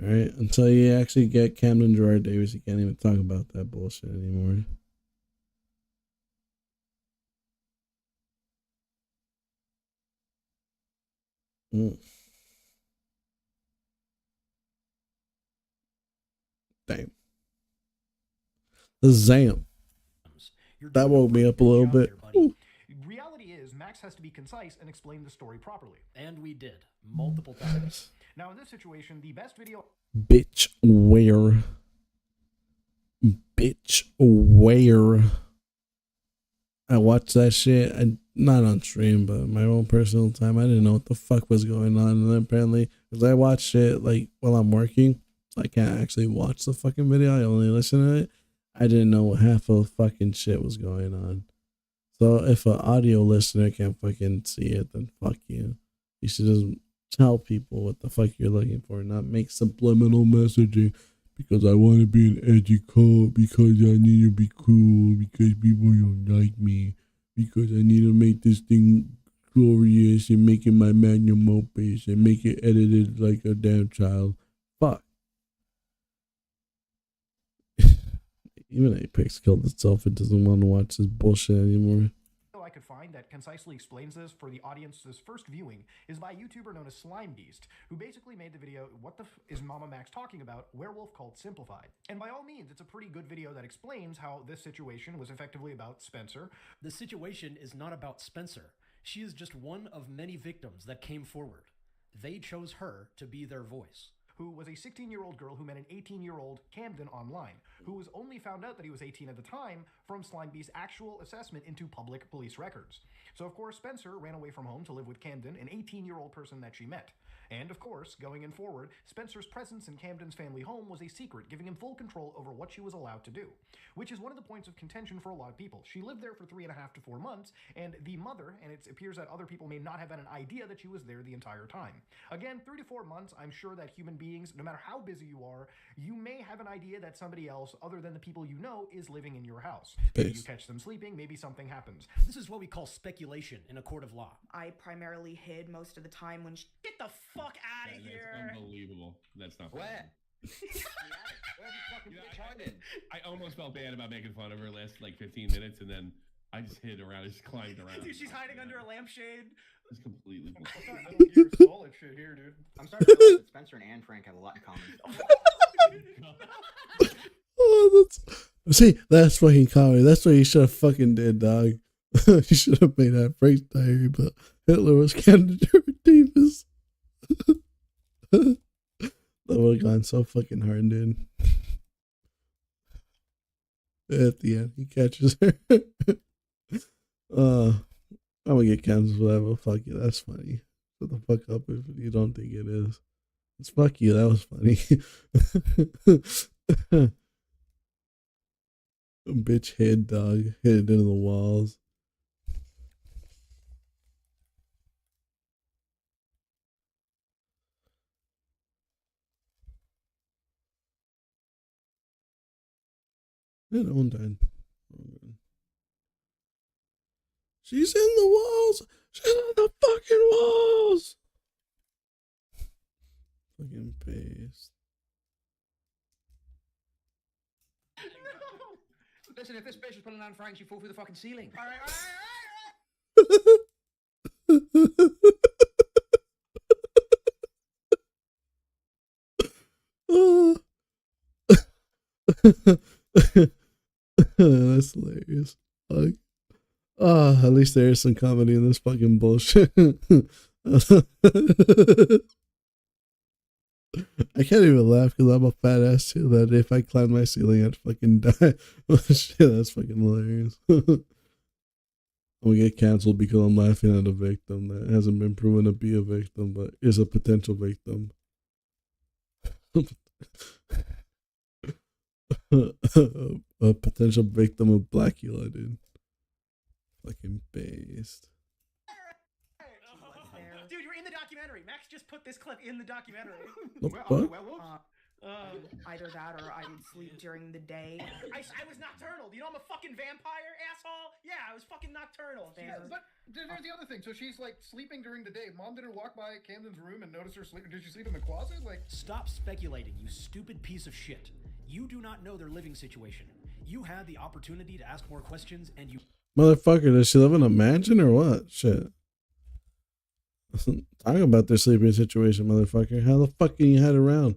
Alright? Until you actually get Camden Gerard Davis, you can't even talk about that bullshit anymore. Damn. Zam. That woke me up a little bit. Reality is, Max has to be concise and explain the story properly. And we did. Multiple times. Now, in this situation, the best video... Bitch, where? Bitch, where? I watched that shit. Not on stream, but my own personal time. I didn't know what the fuck was going on. And then apparently, because I watch shit like while I'm working, so I can't actually watch the fucking video. I only listen to it. I didn't know what half of fucking shit was going on. So if an audio listener can't fucking see it, then fuck you. You should just tell people what the fuck you're looking for, not make subliminal messaging because I want to be an edgy cult, because I need to be cool, because people don't like me, because I need to make this thing glorious and make it my magnum opus and make it edited like a damn child. Fuck. Even Apex killed itself. It doesn't want to watch this bullshit anymore. I could find that concisely explains this for the audience's first viewing is by a YouTuber known as Slime Beast, who basically made the video, What the F is Mama Max Talking About? Werewolf Cult Simplified. And by all means, it's a pretty good video that explains how this situation was effectively about Spencer. The situation is not about Spencer. She is just one of many victims that came forward. They chose her to be their voice. Who was a 16-year-old girl who met an 18-year-old Camden online, who was only found out that he was 18 at the time from Slime Beast's actual assessment into public police records. So of course, Spencer ran away from home to live with Camden, an 18-year-old person that she met. And of course, going in forward, Spencer's presence in Camden's family home was a secret, giving him full control over what she was allowed to do, which is one of the points of contention for a lot of people. She lived there for 3.5 to 4 months, and the mother, and it appears that other people may not have had an idea that she was there the entire time. Again, 3 to 4 months, I'm sure that human beings, no matter how busy you are, you may have an idea that somebody else, other than the people you know, is living in your house. Maybe you catch them sleeping, maybe something happens. This is what we call speculation in a court of law. I primarily hid most of the time when get the fuck out of here. That's unbelievable. That's not Where? I almost felt bad about making fun of her last like 15 minutes, and then I just hid around, just climbed around. Dude, she's hiding under a lampshade. It's completely. I don't hear solid shit here, dude. I'm starting to realize that Spencer and Anne Frank have a lot in common. Oh, that's fucking comedy. That's what you should have fucking did, dog. You should have made that Frank's Diary, but Hitler was Camden Davis. That would have gone so fucking hard, dude. At the end, he catches her. I'm gonna get canceled for that, but fuck you, that's funny. Shut the fuck up if you don't think it is. It's fuck you, that was funny. Bitch head, dog. Hit it into the walls. Yeah, no one died. She's in the walls. She's in the fucking walls. paste. Listen, if this bitch is pulling Anne Frank, she fall through the fucking ceiling. All right. That's hilarious. Like, at least there is some comedy in this fucking bullshit. I can't even laugh because I'm a fat ass too. That if I climb my ceiling, I'd fucking die. Shit, that's fucking hilarious. We get canceled because I'm laughing at a victim that hasn't been proven to be a victim, but is a potential victim. A potential victim of Blackula, dude. Fucking based. Dude, you're in the documentary. Max just put this clip in the documentary. What the fuck? Either that or I would sleep during the day. I was nocturnal. You know I'm a fucking vampire, asshole? Yeah, I was fucking nocturnal. Yeah, but there's the other thing. So she's like sleeping during the day. Mom didn't walk by Camden's room and notice her sleeping. Did she sleep in the closet? Like, stop speculating, you stupid piece of shit. You do not know their living situation. You had the opportunity to ask more questions and you... Motherfucker, does she live in a mansion or what? Shit. Talk about their sleeping situation, motherfucker. How the fuck can you hide around?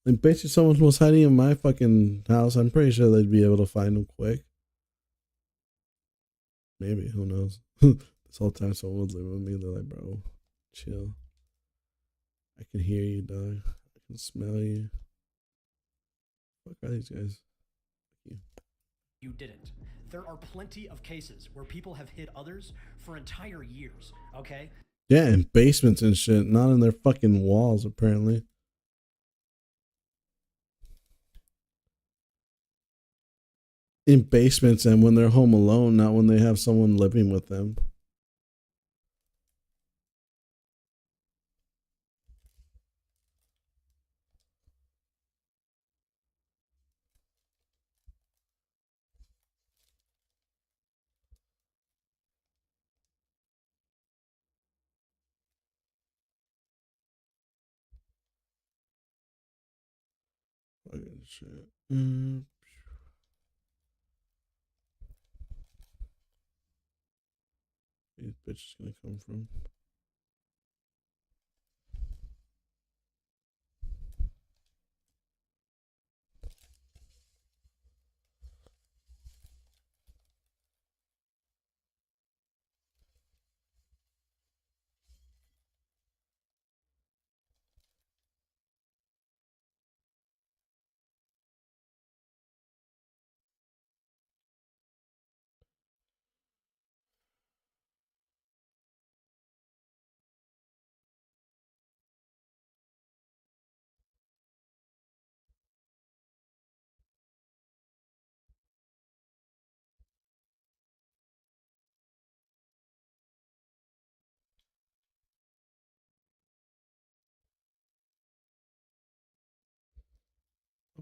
Like, basically, someone was hiding in my fucking house. I'm pretty sure they'd be able to find them quick. Maybe, who knows? This whole time someone was living with me. They're like, bro, chill. I can hear you, dog. I can smell you. Fuck are these guys? You didn't. There are plenty of cases where people have hid others for entire years, okay? Yeah, in basements and shit, not in their fucking walls, apparently. In basements and when they're home alone, not when they have someone living with them. Fucking shit. These bitches gonna come from.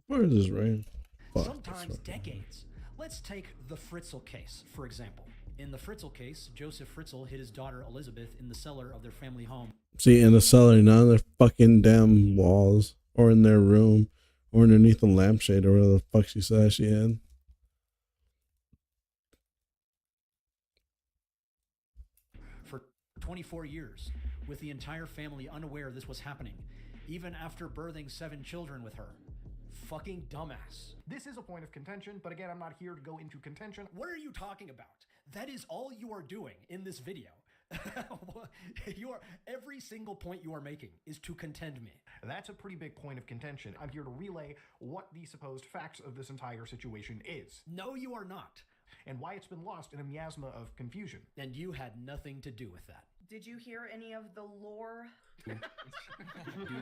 How far is this rain? Sometimes decades. Let's take the Fritzl case, for example. In the Fritzl case, Joseph Fritzl hid his daughter Elizabeth in the cellar of their family home. See, in the cellar, not in their fucking damn walls, or in their room, or underneath a lampshade, or whatever the fuck she said she had. For 24 years, with the entire family unaware this was happening, even after birthing 7 children with her. Fucking dumbass. this is a point of contention, but again, I'm not here to go into contention. What are you talking about? That is all you are doing in this video. Every single point you are making is to contend me. That's a pretty big point of contention. I'm here to relay what the supposed facts of this entire situation is. No, you are not. And why it's been lost in a miasma of confusion. And you had nothing to do with that. Did you hear any of the lore? Do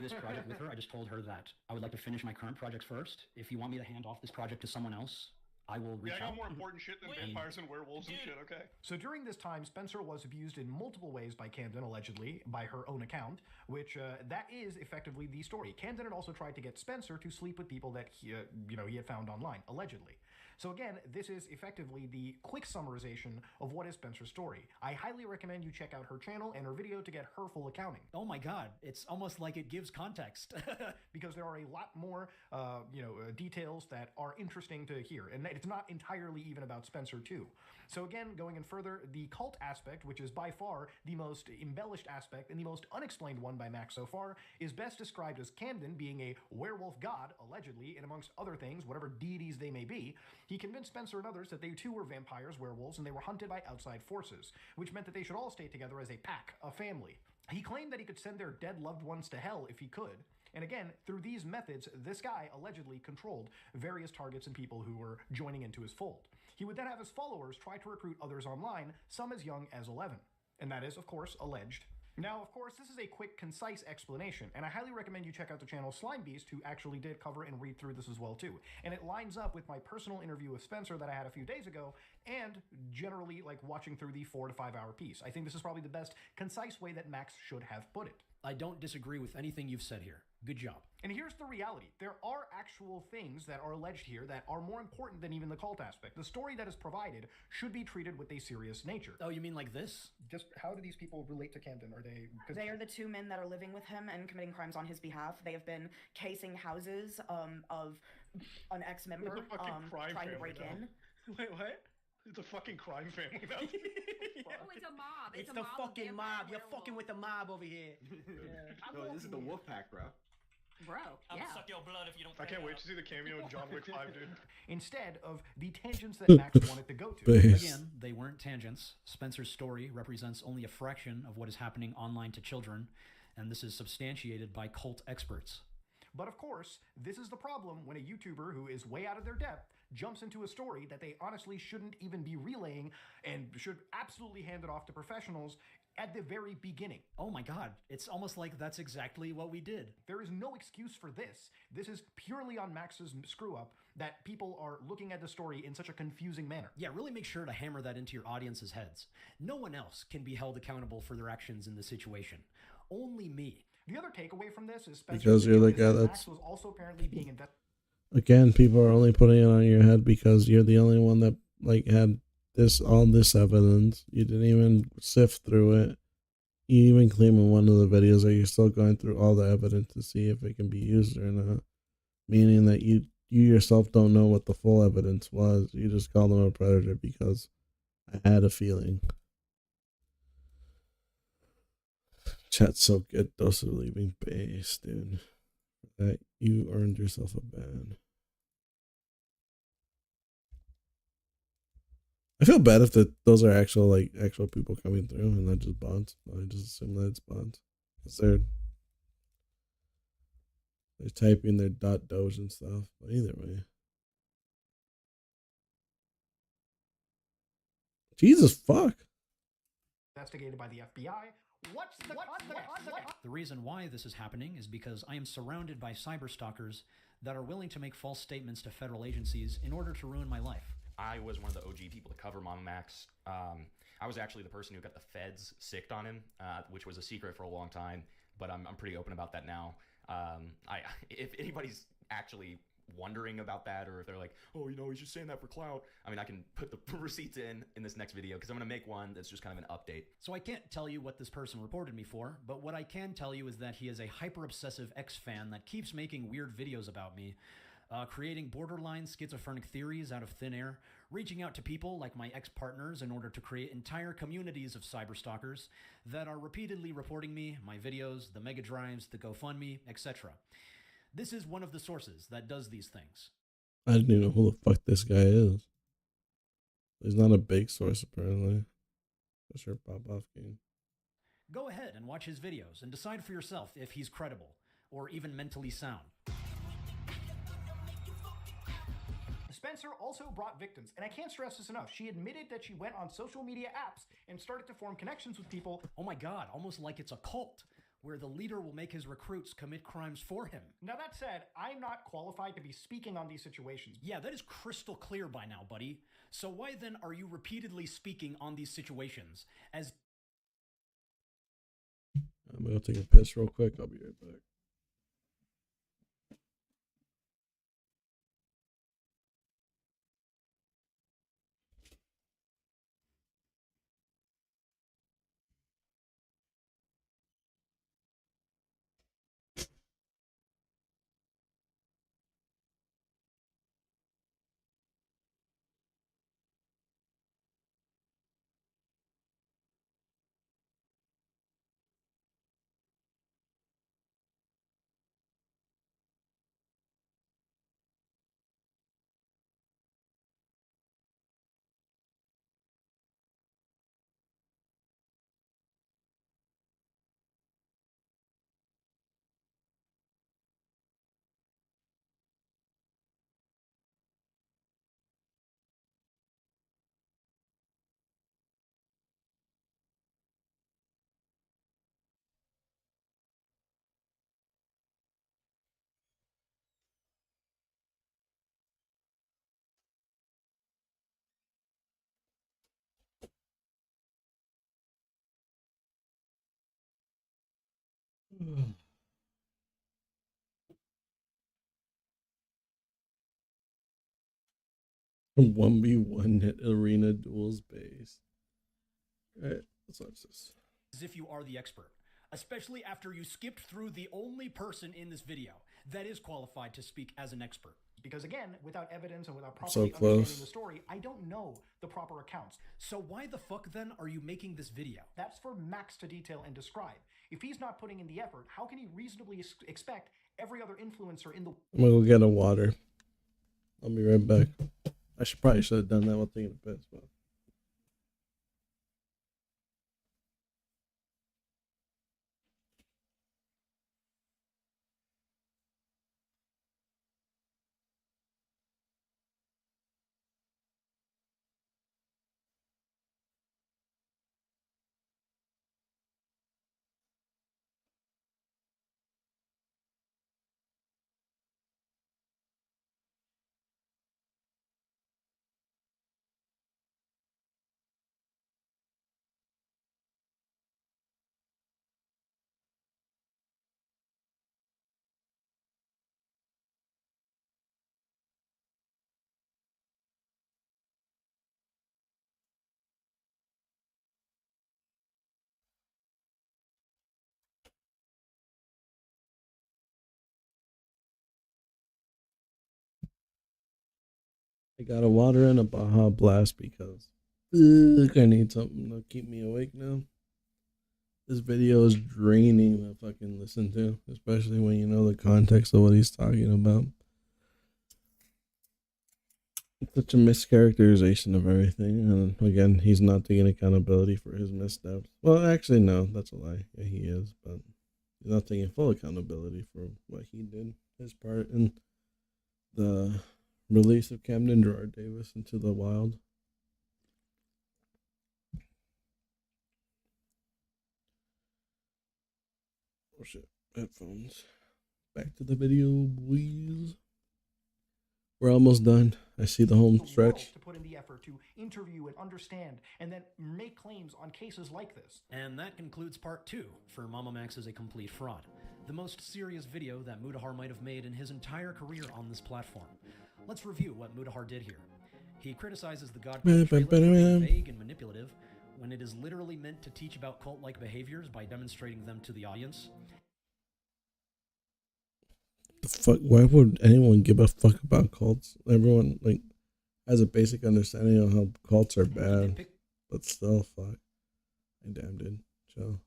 this project with her. I just told her that I would like to finish my current projects first. If you want me to hand off this project to someone else, I will reach out. Yeah, I got more important shit than vampires and werewolves and shit, okay? So during this time, Spencer was abused in multiple ways by Camden, allegedly, by her own account, which that is effectively the story. Camden had also tried to get Spencer to sleep with people that he had found online, allegedly. So again, this is effectively the quick summarization of what is Spencer's story. I highly recommend you check out her channel and her video to get her full accounting. Oh my god, it's almost like it gives context. Because there are a lot more, details that are interesting to hear. And it's not entirely even about Spencer too. So again, going in further, the cult aspect, which is by far the most embellished aspect and the most unexplained one by Max so far, is best described as Camden being a werewolf god, allegedly, and amongst other things, whatever deities they may be. He convinced Spencer and others that they too were vampires, werewolves, and they were hunted by outside forces, which meant that they should all stay together as a pack, a family. He claimed that he could send their dead loved ones to hell if he could. And again, through these methods, this guy allegedly controlled various targets and people who were joining into his fold. He would then have his followers try to recruit others online, some as young as 11. And that is, of course, alleged. Now, of course, this is a quick, concise explanation, and I highly recommend you check out the channel Slime Beast, who actually did cover and read through this as well, too. And it lines up with my personal interview with Spencer that I had a few days ago, and generally, like, watching through the 4 to 5 hour piece. I think this is probably the best, concise way that Max should have put it. I don't disagree with anything you've said here. Good job. And here's the reality. There are actual things that are alleged here that are more important than even the cult aspect. The story that is provided should be treated with a serious nature. Oh, you mean like this? Just how do these people relate to Camden? Are they... They are the 2 men that are living with him and committing crimes on his behalf. They have been casing houses of an ex-member trying to break in. Wait, what? It's a fucking crime family now. Oh, it's a mob. It's the fucking mob. You're fucking with the mob over here. No, this is the wolf pack, bro. Bro, I'm yeah. suck your blood if you don't. I can't wait to see the cameo in John Wick 5, dude. Instead of the tangents that Max wanted to go to. Again, they weren't tangents. Spencer's story represents only a fraction of what is happening online to children, and this is substantiated by cult experts. But of course, this is the problem when a YouTuber who is way out of their depth jumps into a story that they honestly shouldn't even be relaying and should absolutely hand it off to professionals at the very beginning. Oh my god, it's almost like that's exactly what we did. There is no excuse for this. This is purely on Max's screw-up that people are looking at the story in such a confusing manner. Yeah, really make sure to hammer that into your audience's heads. No one else can be held accountable for their actions in this situation. Only me. The other takeaway from this is because you're the guy that's... Max was also apparently being invested. Again, people are only putting it on your head because you're the only one that had all this evidence. You didn't even sift through it. You even claim in one of the videos that you're still going through all the evidence to see if it can be used or not. Meaning that you yourself don't know what the full evidence was. You just call them a predator because I had a feeling. Chat's so good. Those are leaving base, dude. That you earned yourself a ban. I feel bad if those are actual people coming through and not just bots. I just assume that it's bots because they're typing their .doge and stuff. But either way, Jesus fuck. Investigated by the FBI. What's the context? The reason why this is happening is because I am surrounded by cyberstalkers that are willing to make false statements to federal agencies in order to ruin my life. I was one of the OG people to cover Mama Max. I was actually the person who got the feds sicked on him, which was a secret for a long time, but I'm pretty open about that now. If anybody's actually wondering about that, or if they're like, oh, he's just saying that for clout, I mean, I can put the receipts in this next video because I'm going to make one that's just kind of an update. So I can't tell you what this person reported me for, but what I can tell you is that he is a hyper-obsessive ex-fan that keeps making weird videos about me, creating borderline schizophrenic theories out of thin air, reaching out to people like my ex-partners in order to create entire communities of cyberstalkers that are repeatedly reporting me, my videos, the mega drives, the GoFundMe, etc. This is one of the sources that does these things. I didn't even know who the fuck this guy is. He's not a big source, apparently. For sure, Bobovkin. Go ahead and watch his videos and decide for yourself if he's credible or even mentally sound. Spencer also brought victims, and I can't stress this enough. She admitted that she went on social media apps and started to form connections with people. Oh my god, almost like it's a cult, where the leader will make his recruits commit crimes for him. Now that said, I'm not qualified to be speaking on these situations. Yeah, that is crystal clear by now, buddy. So why then are you repeatedly speaking on these situations as... I'm gonna take a piss real quick. I'll be right back. 1v1 at arena duels base. Alright, let's watch this. As if you are the expert, especially after you skipped through the only person in this video that is qualified to speak as an expert. Because again, without evidence and without So properly close. understanding the story, I don't know the proper accounts. So why the fuck then are you making this video? That's for Max to detail and describe. If he's not putting in the effort, how can he reasonably expect every other influencer in the... I'm gonna go get a water. I'll be right back. I probably should have done that while taking a piss, but... I got a water and a Baja Blast because I need something to keep me awake now. This video is draining to fucking listen to, especially when you know the context of what he's talking about. It's such a mischaracterization of everything, and again, he's not taking accountability for his missteps. Well, actually, no, that's a lie. Yeah, he is, but he's not taking full accountability for what he did, his part in the release of Camden Gerard Davis into the wild. Oh shit, headphones. Back to the video, boys. We're almost done. I see the home stretch. To put in the effort to interview and understand and then make claims on cases like this. And that concludes part 2 for Mama Max is a complete fraud, the most serious video that Mutahar might have made in his entire career on this platform. Let's review what Mutahar did here. He criticizes the God Cult trailer for being vague and manipulative when it is literally meant to teach about cult-like behaviors by demonstrating them to the audience. The fuck? Why would anyone give a fuck about cults? Everyone like has a basic understanding of how cults are bad, but still, fuck. I damn dude, chill.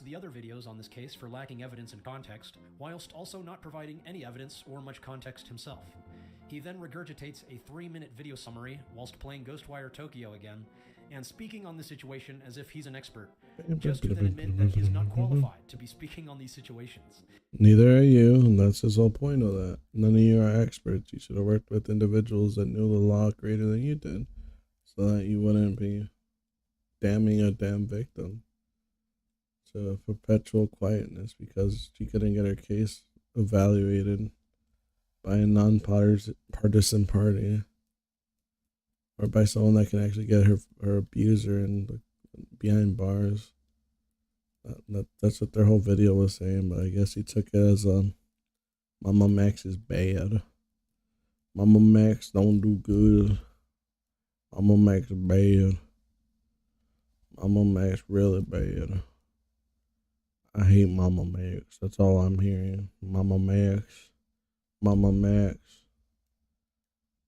The other videos on this case for lacking evidence and context, whilst also not providing any evidence or much context himself. He then regurgitates a 3-minute video summary whilst playing Ghostwire Tokyo again, and speaking on the situation as if he's an expert, just to then admit that he is not qualified to be speaking on these situations. Neither are you, and that's his whole point of that. None of you are experts. You should have worked with individuals that knew the law greater than you did, so that you wouldn't be damning a damn victim to perpetual quietness because she couldn't get her case evaluated by a non-partisan party or by someone that can actually get her abuser and behind bars. That's what their whole video was saying, but I guess he took it as Mama Max is bad. Mama Max don't do good. Mama Max bad. Mama Max really bad. I hate Mama Max. That's all I'm hearing. Mama Max. Mama Max.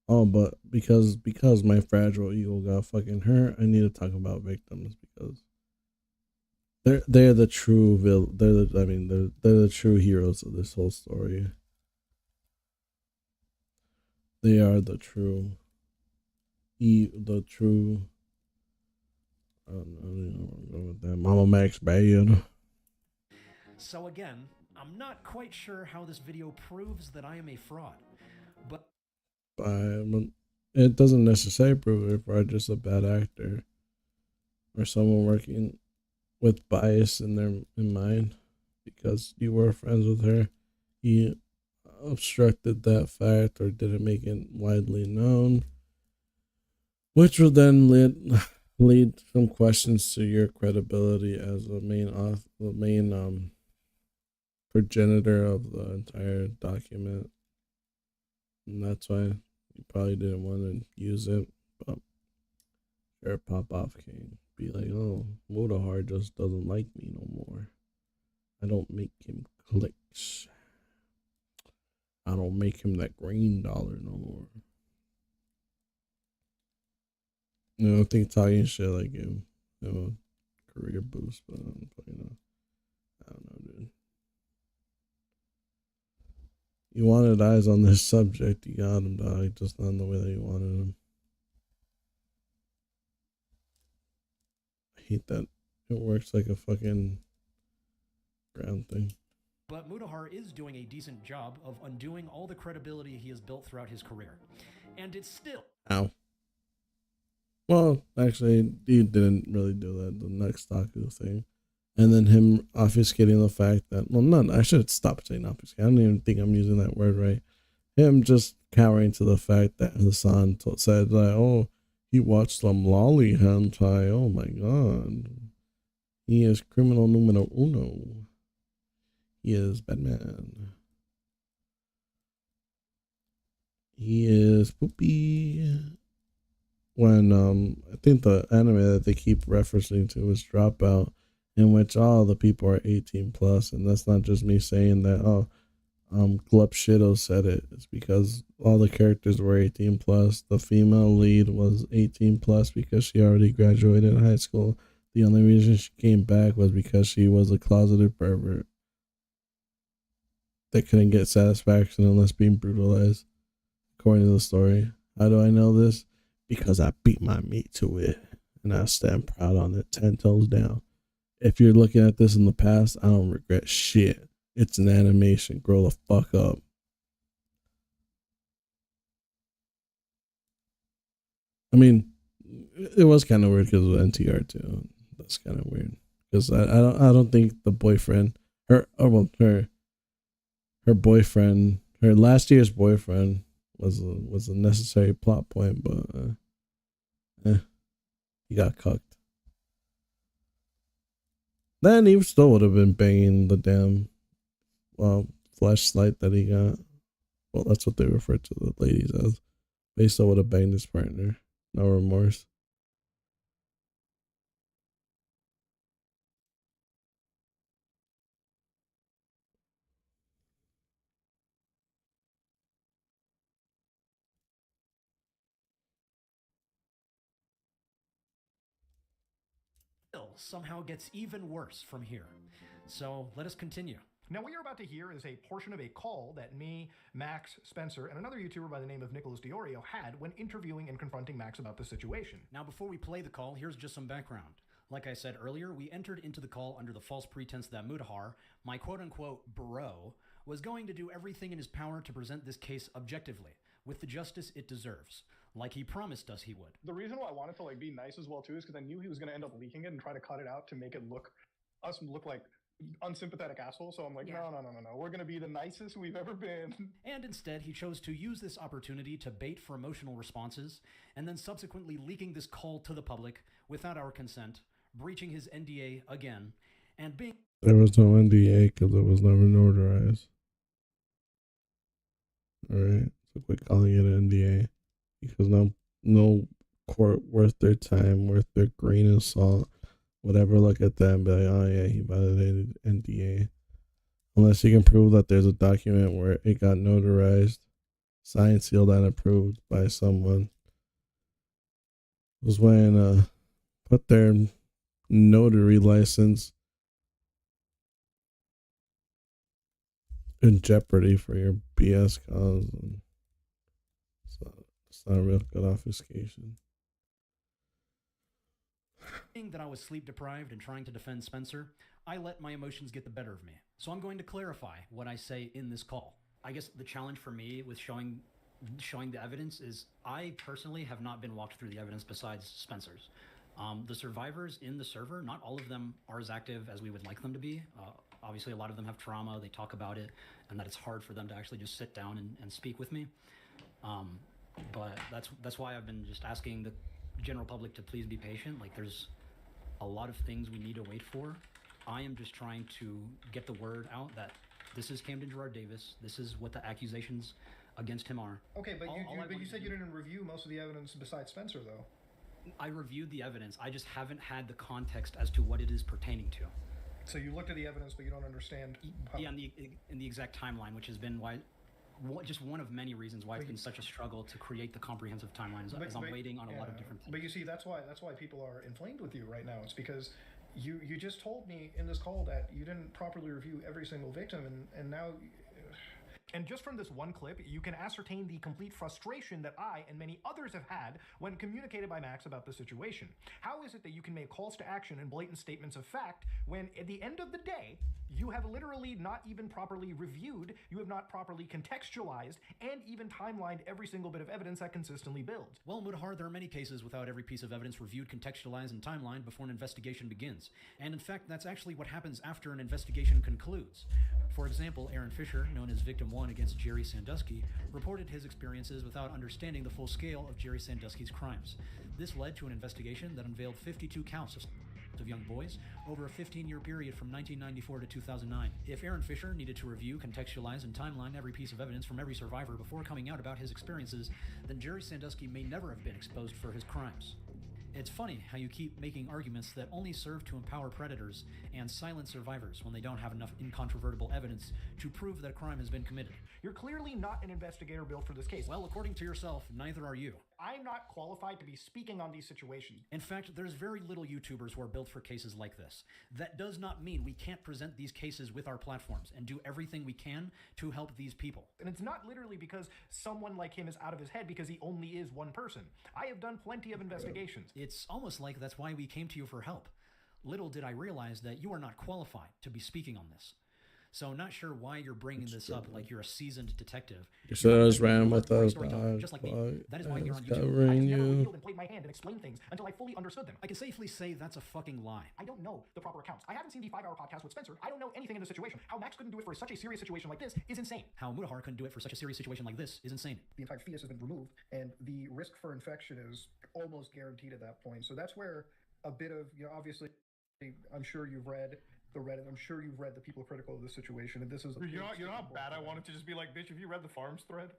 Oh, but because my fragile ego got fucking hurt, I need to talk about victims because they're the true they're the true heroes of this whole story. They are the true I don't know with that. Mama Max bad. So again, I'm not quite sure how this video proves that I am a fraud, but it doesn't necessarily prove it if I'm just a bad actor or someone working with bias in mind because you were friends with her. You obstructed that fact or didn't make it widely known, which will then lead some questions to your credibility as the main progenitor of the entire document. And that's why you probably didn't want to use it. But sure, pop off king. Be like, oh, Motahar just doesn't like me no more. I don't make him clicks. I don't make him that green dollar no more. You know, I think talking shit like him, you know, career boost, but you know, I don't know, dude. You wanted eyes on this subject, you got him, dog, just not in the way that you wanted him. I hate that it works like a fucking ground thing. But Mutahar is doing a decent job of undoing all the credibility he has built throughout his career. And it's still... Ow. Well, actually, he didn't really do that, the next Taku thing. And then him obfuscating the fact that, well, none, I should stop saying obfuscate. I don't even think I'm using that word right. Him just cowering to the fact that Hassan said, like, oh, he watched some lolly hentai. Oh my god. He is criminal numero uno. He is Batman. He is Poopy. When I think the anime that they keep referencing to is Dropout, in which all the people are 18 plus, and that's not just me saying that. Oh, Glup Shido said it. It's because all the characters were 18 plus. The female lead was 18 plus because she already graduated high school. The only reason she came back was because she was a closeted pervert that couldn't get satisfaction unless being brutalized, according to the story. How do I know this? Because I beat my meat to it, and I stand proud on it, 10 toes down. If you're looking at this in the past, I don't regret shit. It's an animation. Grow the fuck up. I mean, it was kind of weird because of NTR too. That's kind of weird because I don't think the boyfriend, her boyfriend, her last year's boyfriend was a necessary plot point, but he got cucked. Then he still would have been banging the damn flashlight that he got. Well, that's what they refer to the ladies as. But he still would have banged his partner. No remorse. somehow gets even worse from here. So let us continue. Now, what you're about to hear is a portion of a call that me, Max, Spencer, and another YouTuber by the name of Nicholas Diorio had when interviewing and confronting Max about the situation. Now, before we play the call, here's just some background. Like I said earlier, we entered into the call under the false pretense that Mutahar, my quote-unquote bro, was going to do everything in his power to present this case objectively, with the justice it deserves, like he promised us he would. The reason why I wanted to be nice as well too is because I knew he was going to end up leaking it and try to cut it out to make it look like unsympathetic asshole. So I'm like, no. We're going to be the nicest we've ever been. And instead, he chose to use this opportunity to bait for emotional responses, and then subsequently leaking this call to the public without our consent, breaching his NDA again, and being... There was no NDA because it was never notarized. Alright, so quit calling it an NDA. Because no court worth their time, worth their grain of salt, whatever, look at that and be like, oh yeah, he violated NDA. Unless you can prove that there's a document where it got notarized, signed, sealed, and approved by someone. It was when put their notary license in jeopardy for your BS cause. And it's not a real good obfuscation. Being that I was sleep deprived and trying to defend Spencer, I let my emotions get the better of me. So I'm going to clarify what I say in this call. I guess the challenge for me with showing the evidence is I personally have not been walked through the evidence besides Spencer's. The survivors in the server, not all of them are as active as we would like them to be. Obviously, a lot of them have trauma, they talk about it, and that it's hard for them to actually just sit down and speak with me. But that's why I've been just asking general public to please be patient. Like, there's a lot of things we need to wait for. I am just trying to get the word out that this is Camden Gerard Davis. This is what the accusations against him are. Okay, but you said you didn't review most of the evidence besides Spencer, though. I reviewed the evidence. I just haven't had the context as to what it is pertaining to. So you looked at the evidence, but you don't understand. Yeah, in the exact timeline, which has been just one of many reasons why it's been such a struggle to create the comprehensive timelines. As I'm waiting on a lot of different things. But you see, that's why people are inflamed with you right now. It's because you just told me in this call that you didn't properly review every single victim, and now. And just from this one clip, you can ascertain the complete frustration that I and many others have had when communicated by Max about the situation. How is it that you can make calls to action and blatant statements of fact when, at the end of the day, you have literally not even properly reviewed, you have not properly contextualized, and even timelined every single bit of evidence that consistently builds? Well, Mudahar, there are many cases without every piece of evidence reviewed, contextualized, and timelined before an investigation begins. And in fact, that's actually what happens after an investigation concludes. For example, Aaron Fisher, known as Victim 1 against Jerry Sandusky, reported his experiences without understanding the full scale of Jerry Sandusky's crimes. This led to an investigation that unveiled 52 counts of young boys over a 15-year period from 1994 to 2009. If Aaron Fisher needed to review, contextualize, and timeline every piece of evidence from every survivor before coming out about his experiences, then Jerry Sandusky may never have been exposed for his crimes. It's funny how you keep making arguments that only serve to empower predators and silence survivors when they don't have enough incontrovertible evidence to prove that a crime has been committed. You're clearly not an investigator built for this case. Well, according to yourself, neither are you. I'm not qualified to be speaking on these situations. In fact, there's very little YouTubers who are built for cases like this. That does not mean we can't present these cases with our platforms and do everything we can to help these people. And it's not literally because someone like him is out of his head because he only is one person. I have done plenty of investigations. It's almost like that's why we came to you for help. Little did I realize that you are not qualified to be speaking on this. So not sure why you're bringing this up like you're a seasoned detective. You should have just ran with us, dog. Just like me. That is why you're on YouTube. Covering I never you. revealed and played my hand and explained things until I fully understood them. I can safely say that's a fucking lie. I don't know the proper accounts. I haven't seen the 5-hour podcast with Spencer. I don't know anything in the situation. How Max couldn't do it for such a serious situation like this is insane. How Mudahar couldn't do it for such a serious situation like this is insane. The entire fetus has been removed, and the risk for infection is almost guaranteed at that point. So that's where a bit of, obviously, I'm sure you've read the Reddit. I'm sure you've read the people critical of this situation, and this is. You know how bad I wanted to just be like, bitch. Have you read the Farms thread?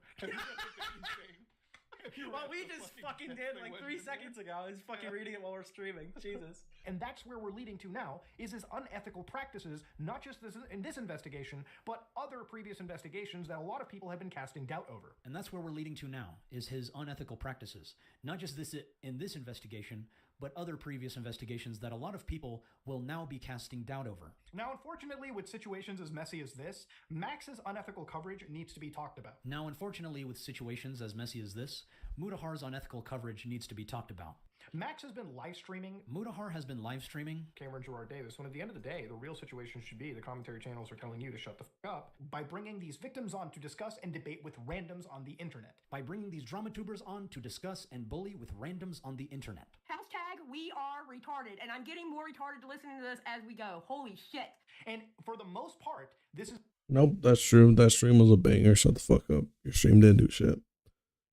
Well, we just fucking did like 3 seconds ago. I was fucking reading it while we're streaming. Jesus. And that's where we're leading to now, is his unethical practices, not just in this investigation, but other previous investigations that a lot of people have been casting doubt over. And that's where we're leading to now, is his unethical practices. Not just in this investigation, but other previous investigations that a lot of people will now be casting doubt over. Now, unfortunately, with situations as messy as this, Max's unethical coverage needs to be talked about. Now, unfortunately, with situations as messy as this, Mudahar's unethical coverage needs to be talked about. Max has been live streaming. Mudahar has been live streaming Cameron Gerard Davis, when at the end of the day, the real situation should be the commentary channels are telling you to shut the fuck up by bringing these victims on to discuss and debate with randoms on the internet. By bringing these drama tubers on to discuss and bully with randoms on the internet. Hashtag we are retarded, and I'm getting more retarded to listening to this as we go. Holy shit. And for the most part, this is... Nope, that's true. That stream was a banger. Shut the fuck up. Your stream didn't do shit.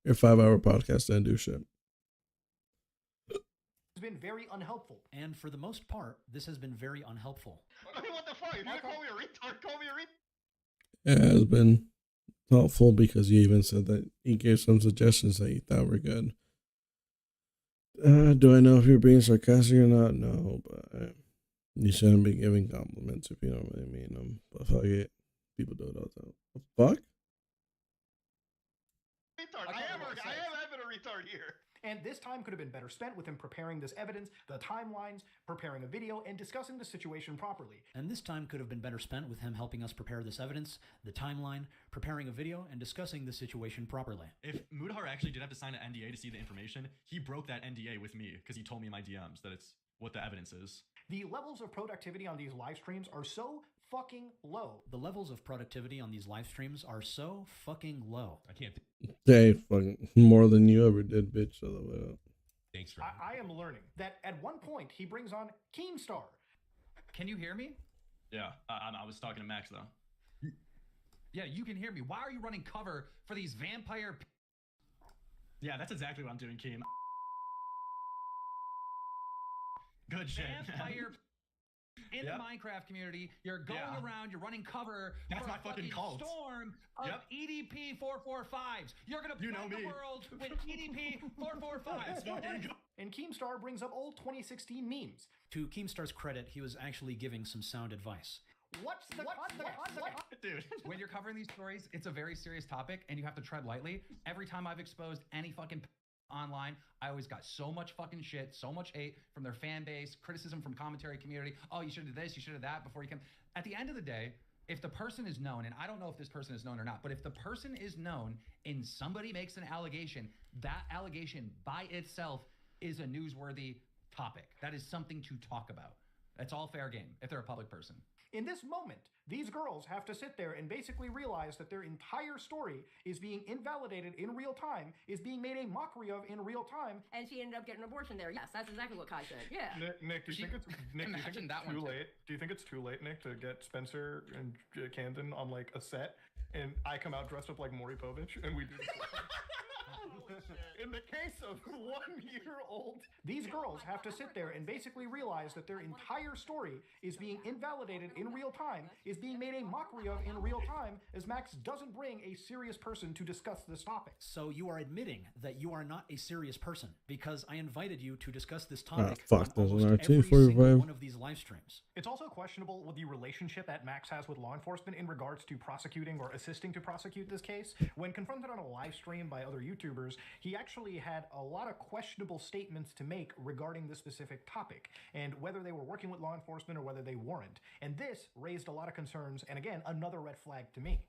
Your 5-hour podcast didn't do shit. Been very unhelpful. And for the most part, this has been very unhelpful. I mean, what the fuck? If you're gonna call me a retard, call me a retard. It has been helpful because you even said that he gave some suggestions that you thought were good. Do I know if you're being sarcastic or not? No, but you shouldn't be giving compliments if you don't really mean them. But fuck it. People do it all the time. What the fuck? Retard. I am having a retard here. And this time could have been better spent with him preparing this evidence, the timelines, preparing a video, and discussing the situation properly. And this time could have been better spent with him helping us prepare this evidence, the timeline, preparing a video, and discussing the situation properly. If Mudahar actually did have to sign an NDA to see the information, he broke that NDA with me because he told me in my DMs that it's what the evidence is. The levels of productivity on these live streams are so fucking low. The levels of productivity on these live streams are so fucking low. I can't. Hey, fucking more than you ever did, bitch. Shut the way up. Thanks for. I am learning that at one point he brings on Keemstar. Can you hear me? Yeah, I was talking to Max though. Yeah, you can hear me. Why are you running cover for these vampire? Yeah, that's exactly what I'm doing, Keem. Good shit. vampire in the Minecraft community. You're going around, you're running cover That's for my a fucking cult. storm of EDP 445s. You're gonna flood the world with EDP 445s. And Keemstar brings up old 2016 memes. To Keemstar's credit, he was actually giving some sound advice. What's the Dude. When you're covering these stories, it's a very serious topic and you have to tread lightly. Every time I've exposed any fucking online, I always got so much fucking shit, so much hate from their fan base, criticism from commentary community. Oh, you should have this, you should have that before you come. At the end of the day, if the person is known, and I don't know if this person is known or not, but if the person is known and somebody makes an allegation, that allegation by itself is a newsworthy topic. That is something to talk about. That's all fair game if they're a public person. In this moment, these girls have to sit there and basically realize that their entire story is being invalidated in real time, is being made a mockery of in real time. And she ended up getting an abortion there. Yes, that's exactly what Kai said. Yeah. Nick, do you think it's too late? Do you think it's too late, Nick, to get Spencer and Camden on like a set, and I come out dressed up like Maury Povich, and we do this? In the case of 1-year-old, these girls have to sit there and basically realize that their entire story is being invalidated in real time, is being made a mockery of in real time, as Max doesn't bring a serious person to discuss this topic. So you are admitting that you are not a serious person because I invited you to discuss this topic fuck, on there's almost an every single 1945. one of these live streams. It's also questionable with the relationship that Max has with law enforcement in regards to prosecuting or assisting to prosecute this case. When confronted on a live stream by other YouTubers, he actually had a lot of questionable statements to make regarding this specific topic and whether they were working with law enforcement or whether they weren't. And this raised a lot of concerns, and again, another red flag to me.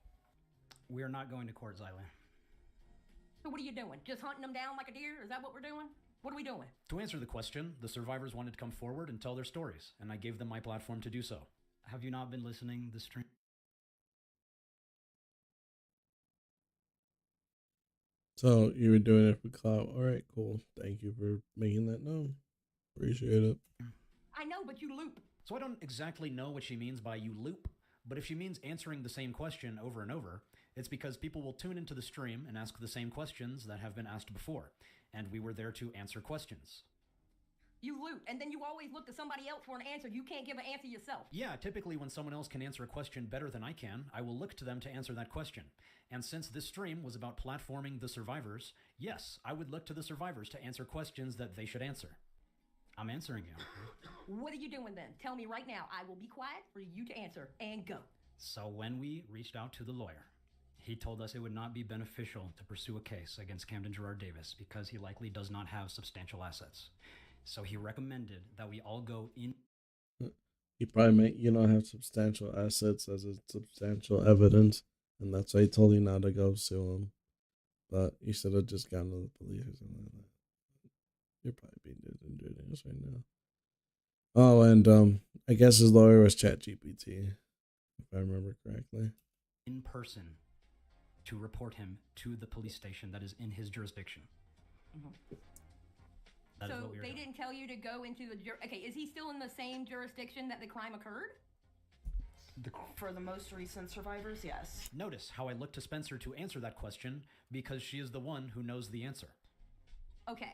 We are not going to court, Xylee. So what are you doing? Just hunting them down like a deer? Is that what we're doing? What are we doing? To answer the question, the survivors wanted to come forward and tell their stories, and I gave them my platform to do so. Have you not been listening this stream? So you were doing it for clout. All right, cool. Thank you for making that known. Appreciate it. I know, but you loop. So I don't exactly know what she means by you loop, but if she means answering the same question over and over, it's because people will tune into the stream and ask the same questions that have been asked before, and we were there to answer questions. You loop, and then you always look to somebody else for an answer. You can't give an answer yourself. Yeah, typically when someone else can answer a question better than I can, I will look to them to answer that question. And since this stream was about platforming the survivors, yes, I would look to the survivors to answer questions that they should answer. I'm answering you. What are you doing then? Tell me right now. I will be quiet for you to answer and go. So when we reached out to the lawyer, he told us it would not be beneficial to pursue a case against Camden Gerard Davis because he likely does not have substantial assets. So he recommended that we all go in. He probably meant you don't have substantial assets as a substantial evidence, and that's why he told you not to go sue him. But you should have just gone to the police or something like that. You're probably being disingenuous right now. Oh, and I guess his lawyer was ChatGPT, if I remember correctly. In person to report him to the police station that is in his jurisdiction. Mm-hmm. That is So what we are they doing. didn't tell you to go into the okay, is he still in the same jurisdiction that the crime occurred? For the most recent survivors, yes. Notice how I look to Spencer to answer that question because she is the one who knows the answer. Okay.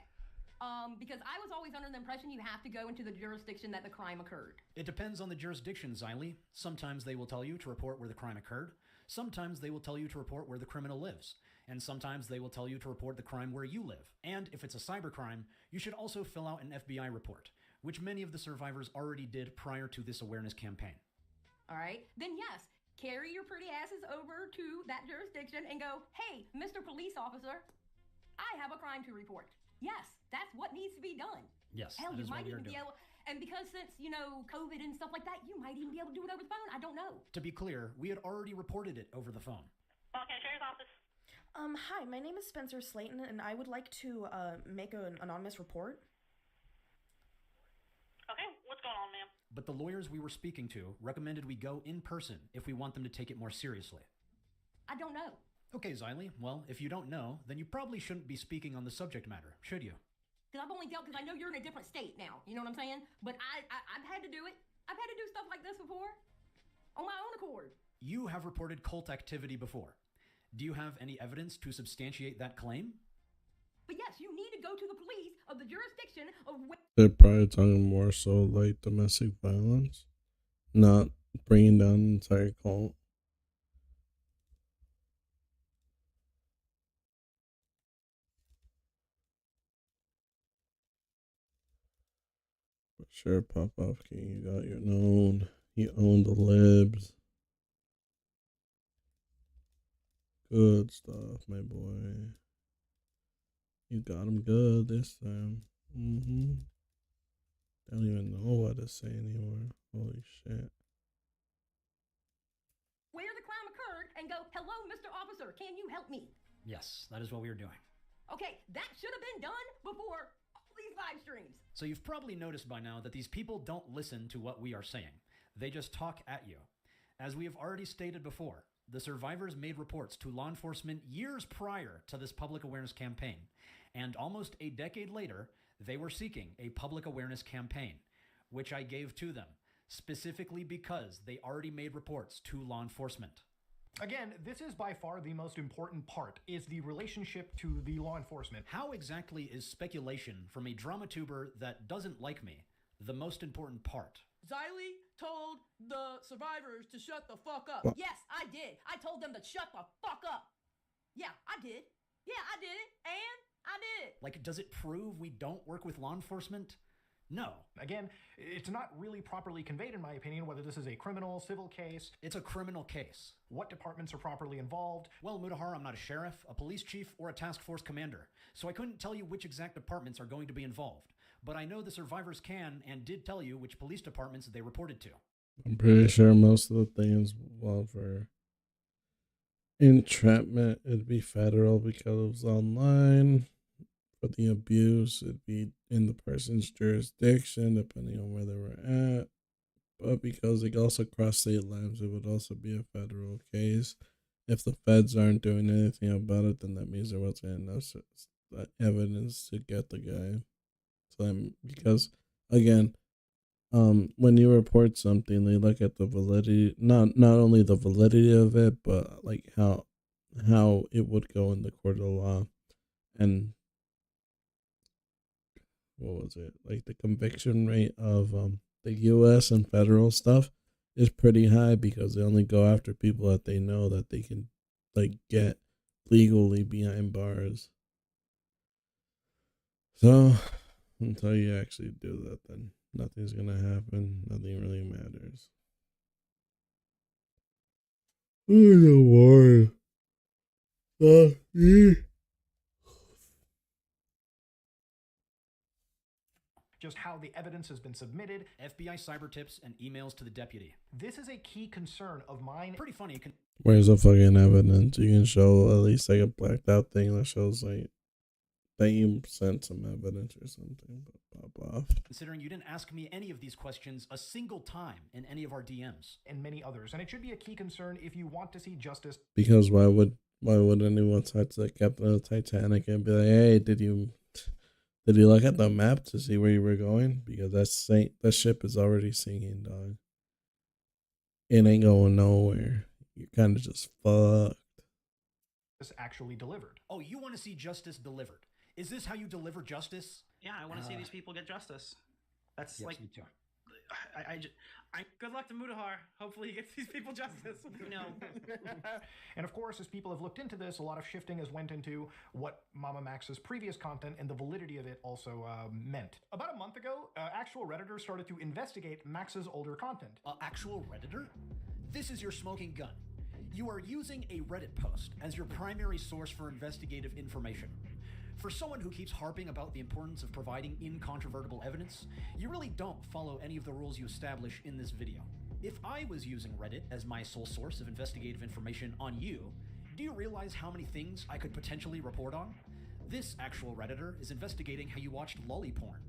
Because I was always under the impression you have to go into the jurisdiction that the crime occurred. It depends on the jurisdiction, Xylee. Sometimes they will tell you to report where the crime occurred. Sometimes they will tell you to report where the criminal lives. And sometimes they will tell you to report the crime where you live. And if it's a cybercrime, you should also fill out an FBI report, which many of the survivors already did prior to this awareness campaign. All right? Then yes, carry your pretty asses over to that jurisdiction and go, hey, Mr. Police Officer, I have a crime to report. Yes, that's what needs to be done. Yes, Hell, that you is what might we are even be doing. able, and because since, COVID and stuff like that, you might even be able to do it over the phone. I don't know. To be clear, we had already reported it over the phone. Okay, Sheriff's Office. Hi, my name is Spencer Slayton, and I would like to make an anonymous report. Okay, what's going on, ma'am? But the lawyers we were speaking to recommended we go in person if we want them to take it more seriously. I don't know. Okay, Xylee, well, if you don't know, then you probably shouldn't be speaking on the subject matter, should you? Because I've only dealt, because I know you're in a different state now. You know what I'm saying? But I've had to do it. I've had to do stuff like this before on my own accord. You have reported cult activity before. Do you have any evidence to substantiate that claim? But yes, you need to go to the police of the jurisdiction of where. They're probably talking more so like domestic violence, not bringing down an entire cult. But sure, Pop Off King, you got your own. You own the libs. Good stuff, my boy. You got him good this time. Don't even know what to say anymore. Holy shit. Where the crime occurred and go, hello, Mr. Officer, can you help me? Yes, that is what we are doing. Okay, that should have been done before all these live streams. So you've probably noticed by now that these people don't listen to what we are saying. They just talk at you. As we have already stated before, the survivors made reports to law enforcement years prior to this public awareness campaign. And almost a decade later, they were seeking a public awareness campaign, which I gave to them, specifically because they already made reports to law enforcement. Again, this is by far the most important part, is the relationship to the law enforcement. How exactly is speculation from a dramatuber that doesn't like me the most important part? Xylee told the survivors to shut the fuck up. What? Yes, I did. I told them to shut the fuck up. Yeah, I did. Yeah, I did it. And I did it. Like, does it prove we don't work with law enforcement? No. Again, it's not really properly conveyed, in my opinion, whether this is a criminal, civil case. It's a criminal case. What departments are properly involved? Well, Mutahar, I'm not a sheriff, a police chief, or a task force commander, so I couldn't tell you which exact departments are going to be involved. But I know the survivors can and did tell you which police departments they reported to. I'm pretty sure most of the things, well, for entrapment, it'd be federal because it was online. For the abuse, it'd be in the person's jurisdiction, depending on where they were at. But because it also crossed state lines, it would also be a federal case. If the feds aren't doing anything about it, then that means there wasn't enough evidence to get the guy. So, because, again, when you report something, they look at the validity, not only the validity of it, but like how it would go in the court of law. And what was it? Like the conviction rate of the US and federal stuff is pretty high because they only go after people that they know that they can like get legally behind bars. So until you actually do that, then nothing's gonna happen. Nothing really matters. Oh, don't worry. Just how the evidence has been submitted. FBI cyber tips and emails to the deputy. This is a key concern of mine. Pretty funny. Where's the fucking evidence? You can show at least like a blacked out thing that shows like that you sent some evidence or something, but pop off. Considering you didn't ask me any of these questions a single time in any of our DMs. And many others. And it should be a key concern if you want to see justice. Because why would anyone touch the captain of the Titanic and be like, hey, did you look at the map to see where you were going? Because that ship is already sinking, dog. It ain't going nowhere. You're kind of just fucked. This actually delivered. Oh, you want to see justice delivered? Is this how you deliver justice? Yeah, I want to see these people get justice. That's yes, like me too. I good luck to Mutahar. Hopefully he gets these people justice. You know. And of course, as people have looked into this, a lot of shifting has went into what Mama Max's previous content and the validity of it also meant. About a month ago, actual Redditors started to investigate Max's older content. Actual Redditor? This is your smoking gun. You are using a Reddit post as your primary source for investigative information. For someone who keeps harping about the importance of providing incontrovertible evidence, you really don't follow any of the rules you establish in this video. If I was using Reddit as my sole source of investigative information on you, do you realize how many things I could potentially report on? This actual Redditor is investigating how you watched lolly porn.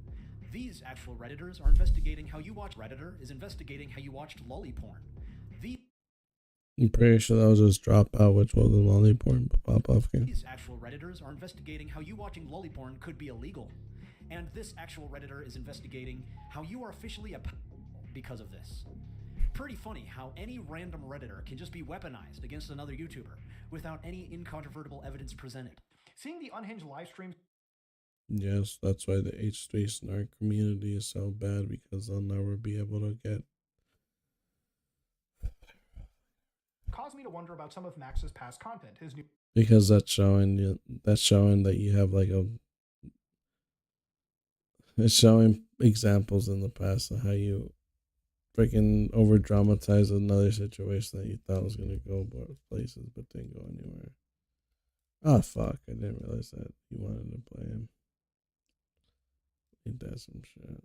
These actual Redditors are investigating how you watch Redditor is investigating how you watched lolly porn. I'm pretty sure that was just Dropout, which was a lolly porn pop off game. These actual Redditors are investigating how you watching lolly porn could be illegal. And this actual Redditor is investigating how you are officially a because of this. Pretty funny how any random Redditor can just be weaponized against another YouTuber without any incontrovertible evidence presented. Seeing the unhinged live streams Yes, that's why the H3 snark community is so bad, because they'll never be able to get. Caused me to wonder about some of Max's past content. His new Because that's showing you. That's showing that you have like a. It's showing examples in the past of how you freaking over dramatize another situation that you thought was gonna go both places but didn't go anywhere. Oh fuck! I didn't realize that you wanted to play him. Ain't that some shit?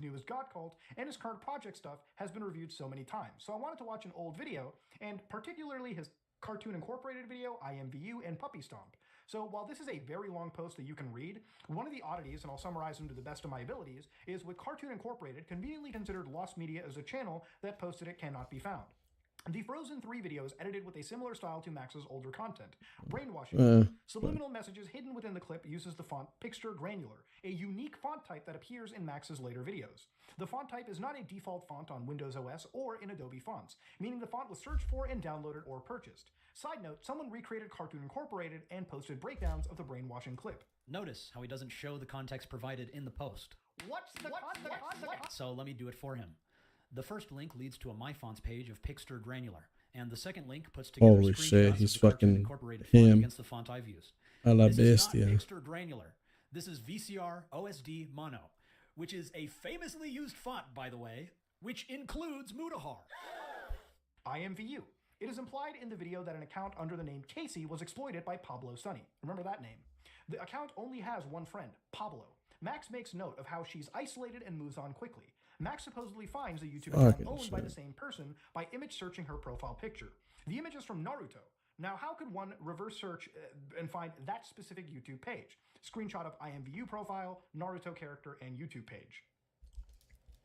newest God Cult and his current project stuff has been reviewed so many times. So I wanted to watch an old video, and particularly his Cartoon Incorporated video, IMVU, and Puppy Stomp. So while this is a very long post that you can read, one of the oddities, and I'll summarize them to the best of my abilities, is with Cartoon Incorporated conveniently considered lost media as a channel that posted it cannot be found. The Frozen 3 videos edited with a similar style to Max's older content. Brainwashing. Subliminal messages hidden within the clip uses the font Pixture Granular, a unique font type that appears in Max's later videos. The font type is not a default font on Windows OS or in Adobe Fonts, meaning the font was searched for and downloaded or purchased. Side note, someone recreated Cartoon Incorporated and posted breakdowns of the brainwashing clip. Notice how he doesn't show the context provided in the post. What's the context? So let me do it for him. The first link leads to a MyFonts page of Pixture Granular, and the second link puts together Holy shit, screenshots he's of the Cartoon fucking Incorporated font him. against the font I've used. A la This is not bestia. Pixture Granular. This is VCR OSD Mono, which is a famously used font, by the way, which includes Mutahar. IMVU. It is implied in the video that an account under the name Casey was exploited by Pablo Sunny. Remember that name. The account only has one friend, Pablo. Max makes note of how she's isolated and moves on quickly. Max supposedly finds the YouTube account Fucking owned by shit. the same person by image searching her profile picture. The image is from Naruto. Now, how could one reverse search and find that specific YouTube page? Screenshot of IMVU profile, Naruto character, and YouTube page.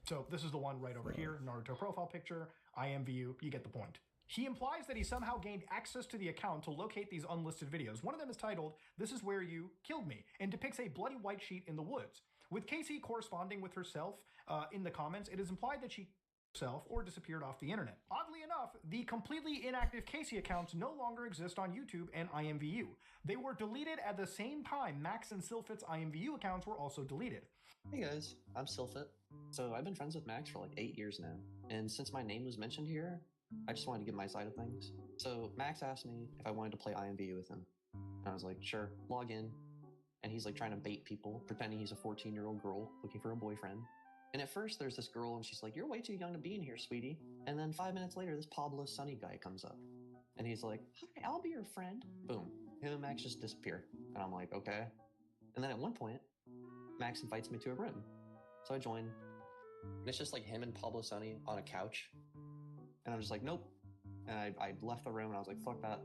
So this is the one right over here, Naruto profile picture, IMVU, you get the point. He implies that he somehow gained access to the account to locate these unlisted videos. One of them is titled, "This is Where You Killed Me," and depicts a bloody white sheet in the woods. With Casey corresponding with herself in the comments, it is implied that she herself or disappeared off the internet. Oddly enough, the completely inactive Casey accounts no longer exist on YouTube and IMVU. They were deleted at the same time Max and Sylphit's IMVU accounts were also deleted. Hey guys, I'm Sylphit. So I've been friends with Max for like 8 years now, and since my name was mentioned here, I just wanted to give my side of things. So Max asked me if I wanted to play IMVU with him, and I was like, sure, log in. And he's like trying to bait people, pretending he's a 14-year-old girl looking for a boyfriend. And at first there's this girl and she's like, "You're way too young to be in here, sweetie." And then 5 minutes later, this Pablo Sunny guy comes up and he's like, "Hi, I'll be your friend." Boom. Him and Max just disappear. And I'm like, okay. And then at one point, Max invites me to a room. So I join, and it's just like him and Pablo Sunny on a couch. And I'm just like, nope. And I left the room and I was like, fuck that.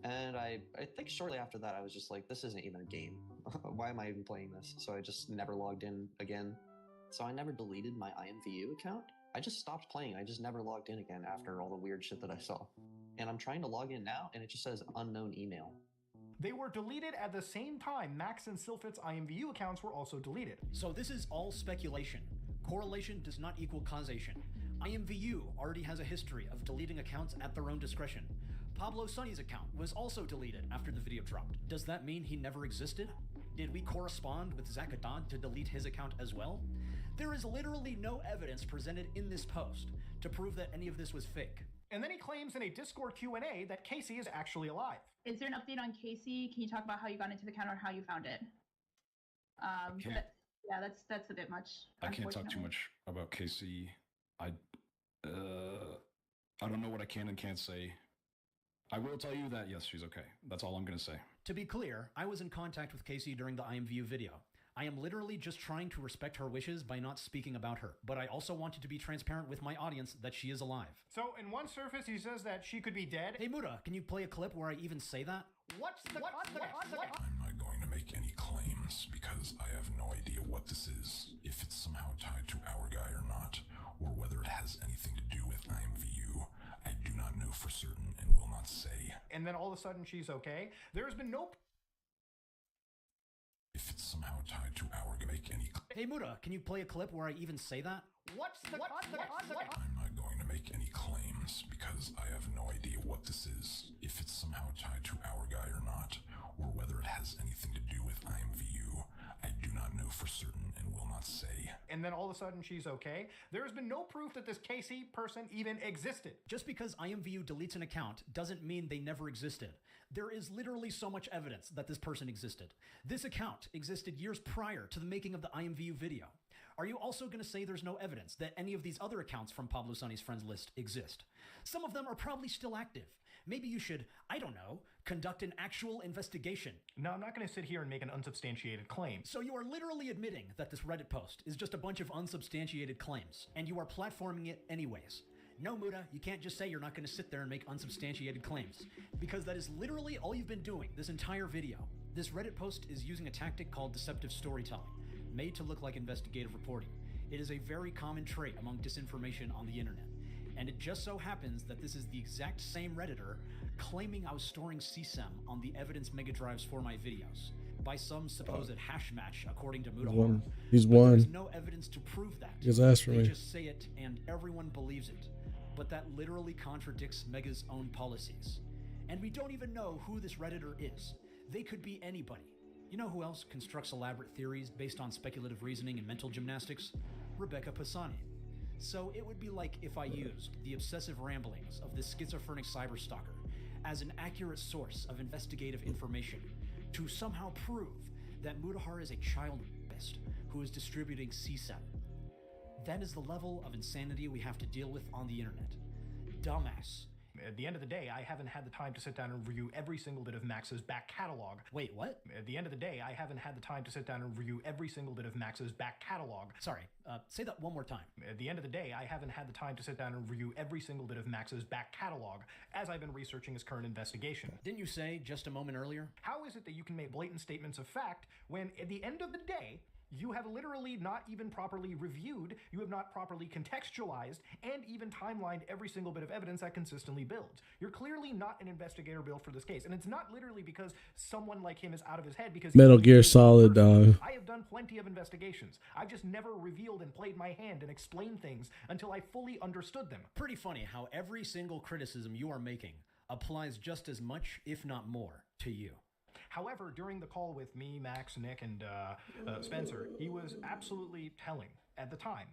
And I think shortly after that, I was just like, this isn't even a game. Why am I even playing this? So I just never logged in again. So I never deleted my IMVU account. I just stopped playing. I just never logged in again after all the weird shit that I saw. And I'm trying to log in now, and it just says unknown email. They were deleted at the same time Max and Sylphit's IMVU accounts were also deleted. So this is all speculation. Correlation does not equal causation. IMVU already has a history of deleting accounts at their own discretion. Pablo Sunny's account was also deleted after the video dropped. Does that mean he never existed? Did we correspond with Zakadon to delete his account as well? There is literally no evidence presented in this post to prove that any of this was fake. And then he claims in a Discord Q&A that Casey is actually alive. Is there an update on Casey? Can you talk about how you got into the account or how you found it? That's a bit much. I can't talk too much about Casey. I don't know what I can and can't say. I will tell you that, yes, she's okay. That's all I'm going to say. To be clear, I was in contact with Casey during the IMVU video. I am literally just trying to respect her wishes by not speaking about her, but I also wanted to be transparent with my audience that she is alive. So in one surface, he says that she could be dead. Hey Muda, can you play a clip where I even say that? What's the context? I'm not going to make any claims because I have no idea what this is, if it's somehow tied to our guy or not, or whether it has anything to do with IMVU. I do not know for certain and will not say. And then all of a sudden she's okay. There has been no... If it's somehow tied to our make any... Hey Muda, can you play a clip where I even say that? I'm not going to make any claims because I have no idea what this is. If it's somehow tied to our guy or not, or whether it has anything to do with IMVU, I do not know for certain and will not say. And then all of a sudden she's okay. There has been no proof that this Casey person even existed. Just because IMVU deletes an account doesn't mean they never existed. There is literally so much evidence that this person existed. This account existed years prior to the making of the IMVU video. Are you also going to say there's no evidence that any of these other accounts from Pablo Sonny's friends list exist? Some of them are probably still active. Maybe you should, I don't know, conduct an actual investigation. No, I'm not going to sit here and make an unsubstantiated claim. So you are literally admitting that this Reddit post is just a bunch of unsubstantiated claims, and you are platforming it anyways. No, Muda, you can't just say you're not going to sit there and make unsubstantiated claims, because that is literally all you've been doing this entire video. This Reddit post is using a tactic called deceptive storytelling, made to look like investigative reporting. It is a very common trait among disinformation on the internet. And it just so happens that this is the exact same Redditor claiming I was storing CSEM on the evidence mega drives for my videos by some supposed hash match, according to Mudahar. He's But won. there's no evidence to prove that. He has asked for They me. just say it and everyone believes it. But that literally contradicts Mega's own policies. And we don't even know who this Redditor is. They could be anybody. You know who else constructs elaborate theories based on speculative reasoning and mental gymnastics? Rebecca Pisani. So it would be like if I used the obsessive ramblings of this schizophrenic cyberstalker as an accurate source of investigative information to somehow prove that Mudahar is a child rapist who is distributing CSEM. That is the level of insanity we have to deal with on the internet. Dumbass. At the end of the day, I haven't had the time to sit down and review every single bit of Max's back catalog. Wait, what? At the end of the day, I haven't had the time to sit down and review every single bit of Max's back catalog. Sorry, say that one more time. At the end of the day, I haven't had the time to sit down and review every single bit of Max's back catalog as I've been researching his current investigation. Didn't you say just a moment earlier? How is it that you can make blatant statements of fact when at the end of the day, you have literally not even properly reviewed, you have not properly contextualized, and even timelined every single bit of evidence that consistently builds. You're clearly not an investigator built for this case, and it's not literally because someone like him is out of his head, because Metal Gear Solid, dog. I have done plenty of investigations. I've just never revealed and played my hand and explained things until I fully understood them. Pretty funny how every single criticism you are making applies just as much, if not more, to you. However, during the call with me, Max, Nick, and Spencer, he was absolutely telling at the time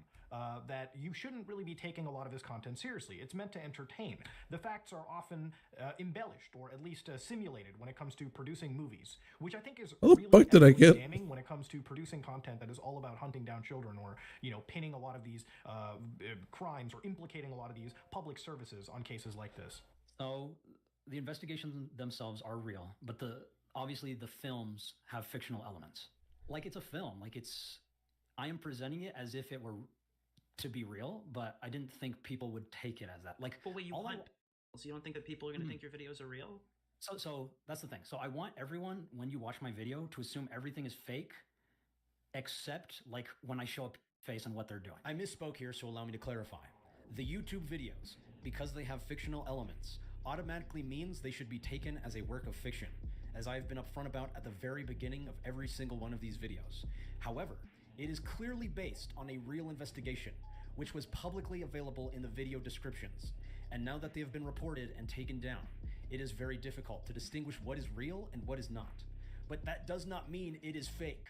that you shouldn't really be taking a lot of his content seriously. It's meant to entertain. The facts are often embellished or at least simulated when it comes to producing movies, which I think is How the really fuck did I get- damning when it comes to producing content that is all about hunting down children or, you know, pinning a lot of these crimes or implicating a lot of these public services on cases like this. So the investigations themselves are real, but obviously the films have fictional elements. Like it's a film, I am presenting it as if it were to be real, but I didn't think people would take it as that. Like, But wait, you hunt people, so you don't think that people are going to think your videos are real? So that's the thing. So I want everyone, when you watch my video, to assume everything is fake, except like when I show up face and what they're doing. I misspoke here, so allow me to clarify. The YouTube videos, because they have fictional elements, automatically means they should be taken as a work of fiction, as I've been upfront about at the very beginning of every single one of these videos. However, it is clearly based on a real investigation, which was publicly available in the video descriptions. And now that they have been reported and taken down, it is very difficult to distinguish what is real and what is not. But that does not mean it is fake.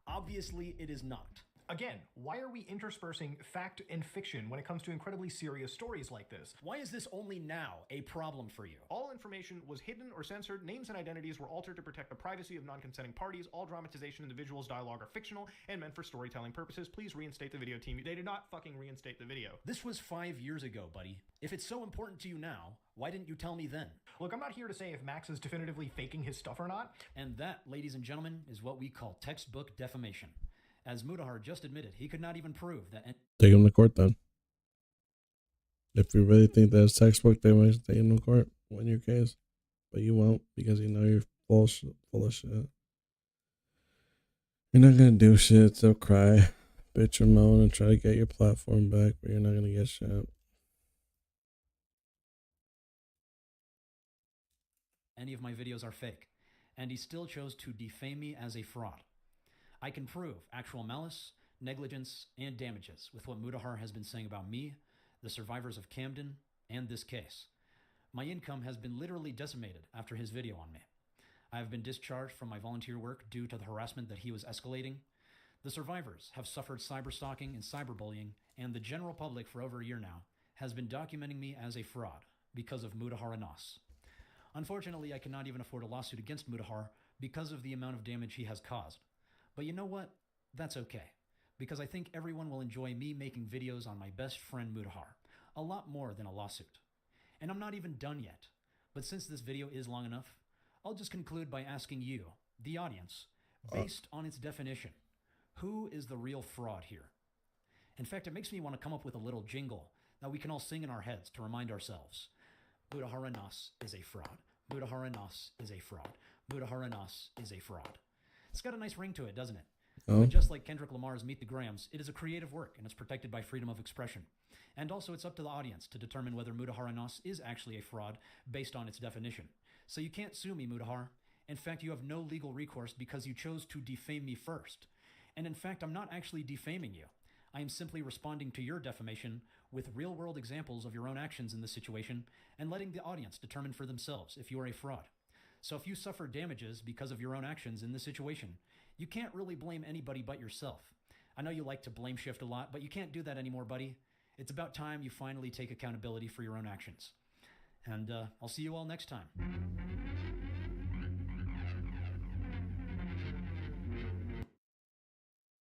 Obviously, it is not. Again, why are we interspersing fact and fiction when it comes to incredibly serious stories like this? Why is this only now a problem for you? All information was hidden or censored, names and identities were altered to protect the privacy of non-consenting parties, all dramatization in the visuals dialogue are fictional and meant for storytelling purposes. Please reinstate the video, team. They did not fucking reinstate the video. This was 5 years ago, buddy. If it's so important to you now, why didn't you tell me then? Look, I'm not here to say if Max is definitively faking his stuff or not. And that, ladies and gentlemen, is what we call textbook defamation. As Mudahar just admitted, he could not even prove that... Take him to court then. If you really think that's textbook, they might take him to court. Win your case. But you won't, because you know you're full of shit. You're not going to do shit, so cry, bitch or moan, and try to get your platform back, but you're not going to get shit. Any of my videos are fake. And he still chose to defame me as a fraud. I can prove actual malice, negligence, and damages with what Mudahar has been saying about me, the survivors of Camden, and this case. My income has been literally decimated after his video on me. I have been discharged from my volunteer work due to the harassment that he was escalating. The survivors have suffered cyberstalking and cyberbullying, and the general public for over a year now has been documenting me as a fraud because of Mudahar Anas. Unfortunately, I cannot even afford a lawsuit against Mudahar because of the amount of damage he has caused. But you know what? That's okay, because I think everyone will enjoy me making videos on my best friend Mudahar a lot more than a lawsuit. And I'm not even done yet, but since this video is long enough, I'll just conclude by asking you, the audience, based on its definition, who is the real fraud here? In fact, it makes me want to come up with a little jingle that we can all sing in our heads to remind ourselves. Mudahar Anas is a fraud. Mudahar Anas is a fraud. Mudahar Anas is a fraud. It's got a nice ring to it, doesn't it? Oh. But just like Kendrick Lamar's Meet the Grahams, it is a creative work and it's protected by freedom of expression. And also it's up to the audience to determine whether Mudahar Anas is actually a fraud based on its definition. So you can't sue me, Mudahar. In fact, you have no legal recourse because you chose to defame me first. And in fact, I'm not actually defaming you. I am simply responding to your defamation with real-world examples of your own actions in this situation and letting the audience determine for themselves if you are a fraud. So if you suffer damages because of your own actions in this situation, you can't really blame anybody but yourself. I know you like to blame shift a lot, but you can't do that anymore, buddy. It's about time you finally take accountability for your own actions. And I'll see you all next time.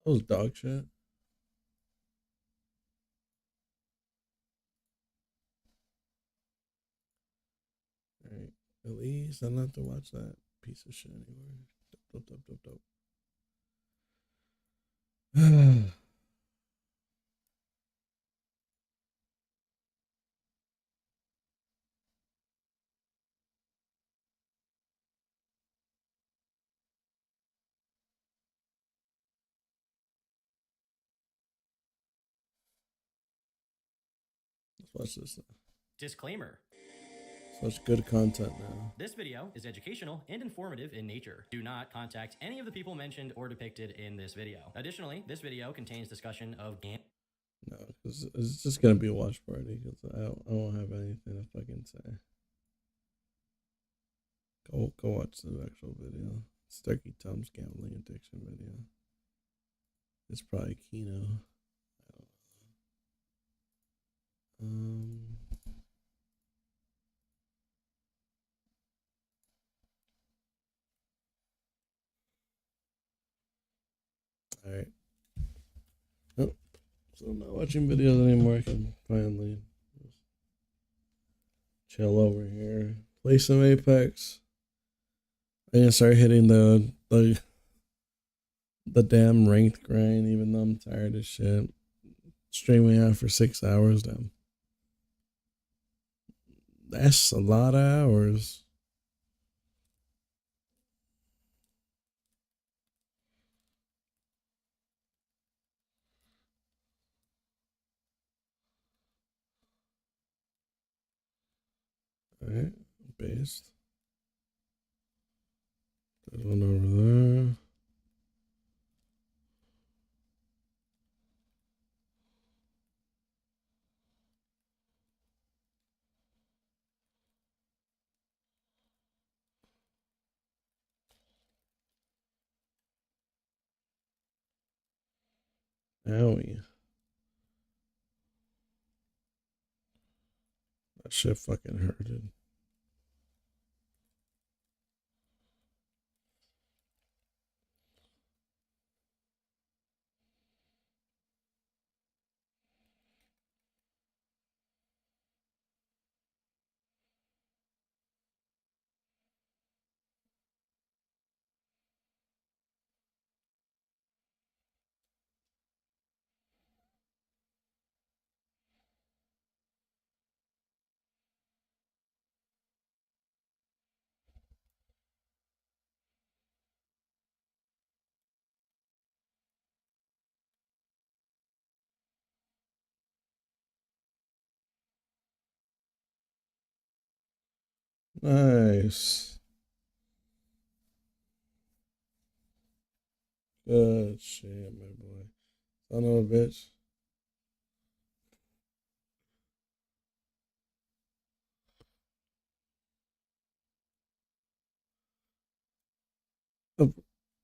That was dog shit. Alright. At least I don't have to watch that piece of shit anymore. Dope. Let's watch this now. Disclaimer. Such good content now. This video is educational and informative in nature. Do not contact any of the people mentioned or depicted in this video. Additionally, this video contains discussion of No, because it's just gonna be a watch party. Because I won't have anything to fucking say. Go watch the actual video. It's Turkey Tom's gambling addiction video. It's probably Kino. I don't know. Alright. Nope. So I'm not watching videos anymore. I can finally chill over here. Play some Apex. I'm gonna start hitting the damn ranked grind, even though I'm tired of shit. Streaming out for 6 hours now. That's a lot of hours. Alright, based. There's one over there. Owie. That shit fucking hurted. Nice. Good shit, my boy. Son of a bitch.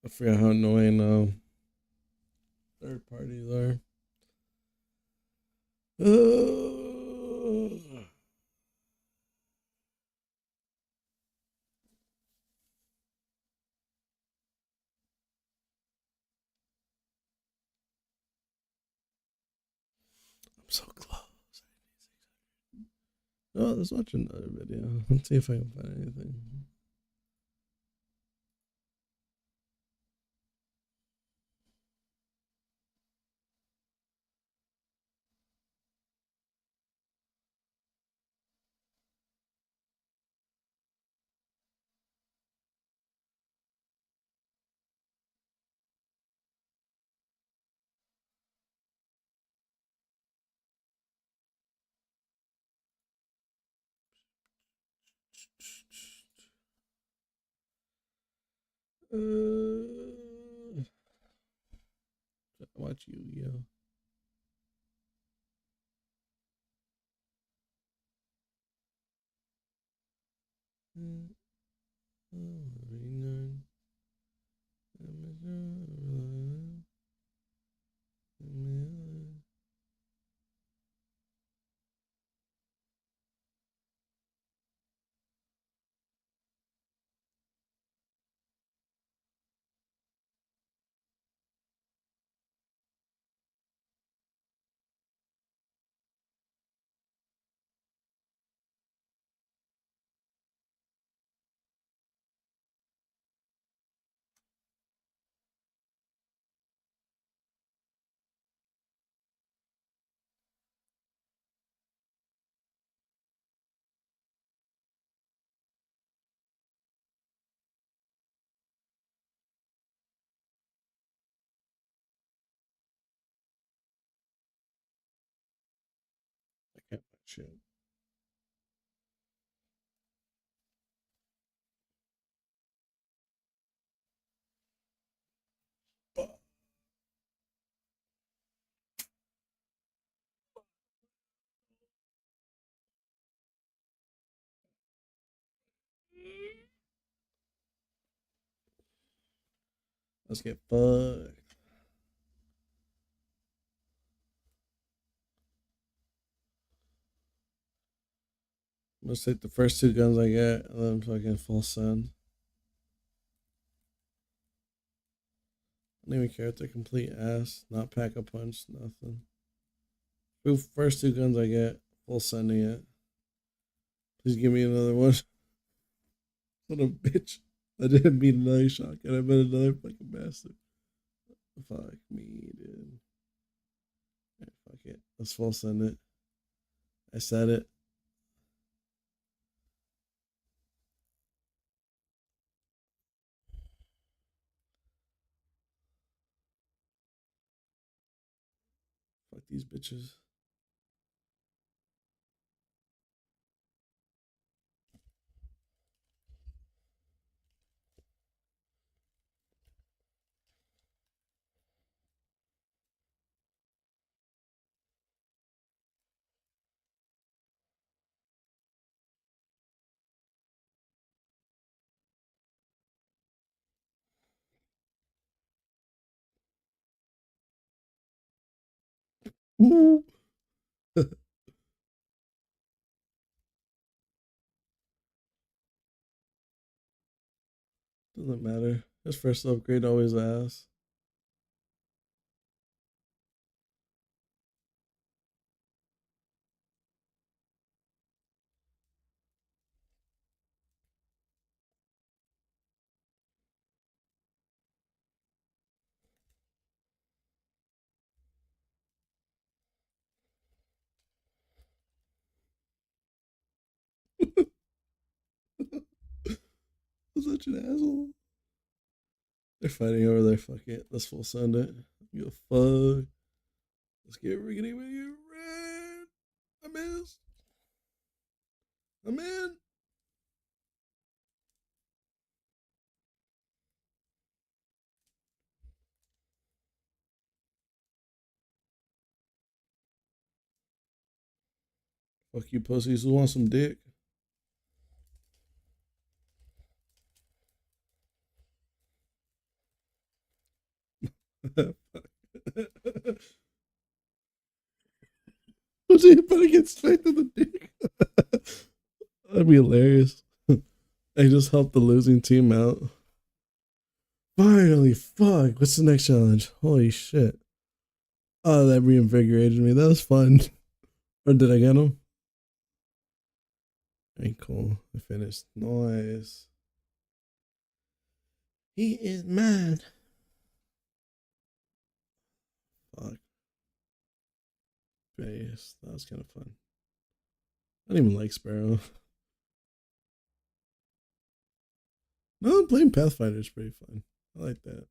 I forgot how annoying third parties are. I'm so close. Oh, let's watch another video. Let's see if I can find anything. Watch you, yo. I can't watch it. Let's get fucked. Let's take the first two guns I get and then fucking full send. I don't even care if they're complete ass. Not pack a punch, nothing. First two guns I get, full sending it. Please give me another one. What a bitch. I didn't mean another shotgun. I meant another fucking bastard. Fuck me, dude. Right, fuck it. Let's full send it. I said it. Fuck these bitches. Doesn't matter. His first upgrade always ass. Such an asshole. They're fighting over there. Fuck it. Let's full send it. Give a fuck. Let's get riggedy with red. I missed. I'm in. Fuck you, pussies. Who wants some dick? Was he about to get straight to the dick? That'd be hilarious. I just helped the losing team out. Finally, fuck. What's the next challenge? Holy shit. Oh, that reinvigorated me. That was fun. Or did I get him? Ain't cool. I finished. Nice. He is mine. Fuck. Base. That was kind of fun. I don't even like Sparrow. No, playing Pathfinder is pretty fun. I like that.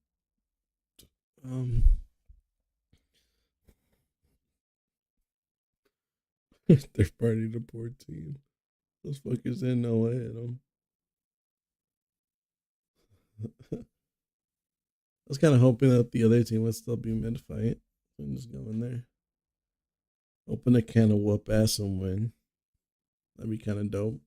They're party the poor team. Those fuckers didn't know I hit them. I was kind of hoping that the other team would still be mid fight. I'm just going there. Open a can of whoop ass and win. That'd be kind of dope.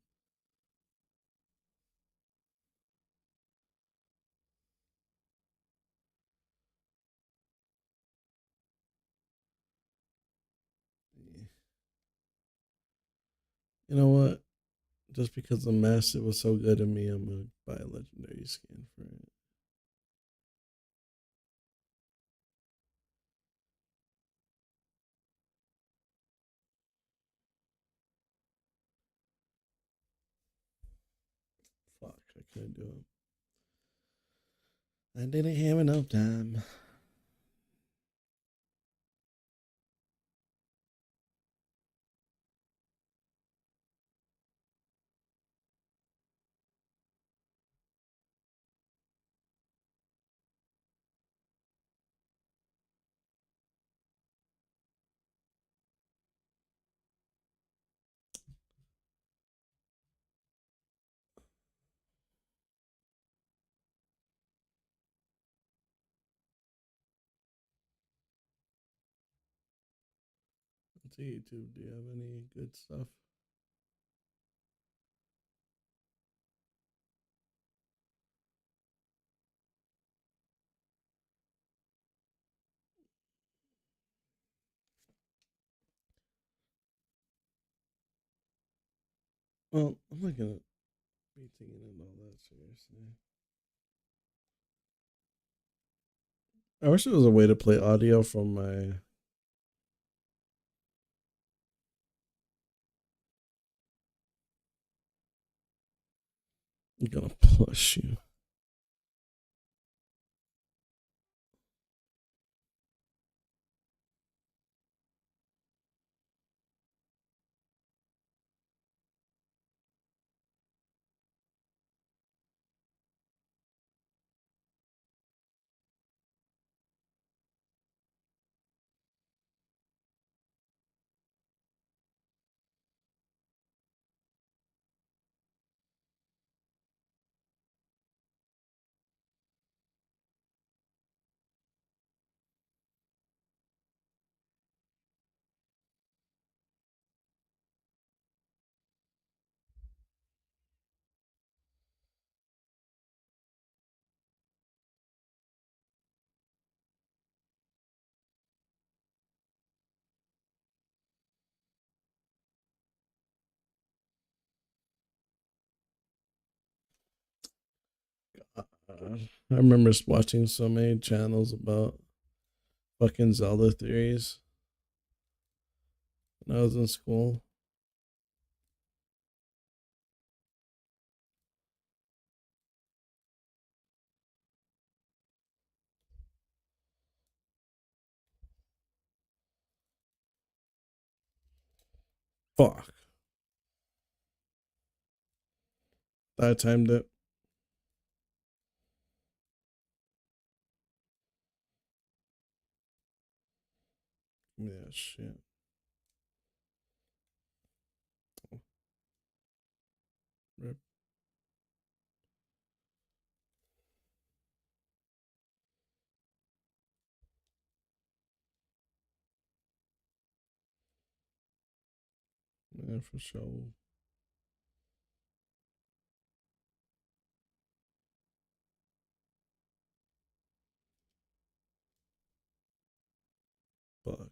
You know what? Just because the master was so good at me, I'm gonna buy a legendary skin for it. Fuck, I couldn't do it. I didn't have enough time. Let's see, YouTube. Do you have any good stuff? Well, I'm not gonna be taking it all that seriously. I wish there was a way to play audio from my. I'm gonna push you. I remember watching so many channels about fucking Zelda theories when I was in school. Fuck. I timed it. Yeah, shit. Rip. Yeah, for sure. Fuck.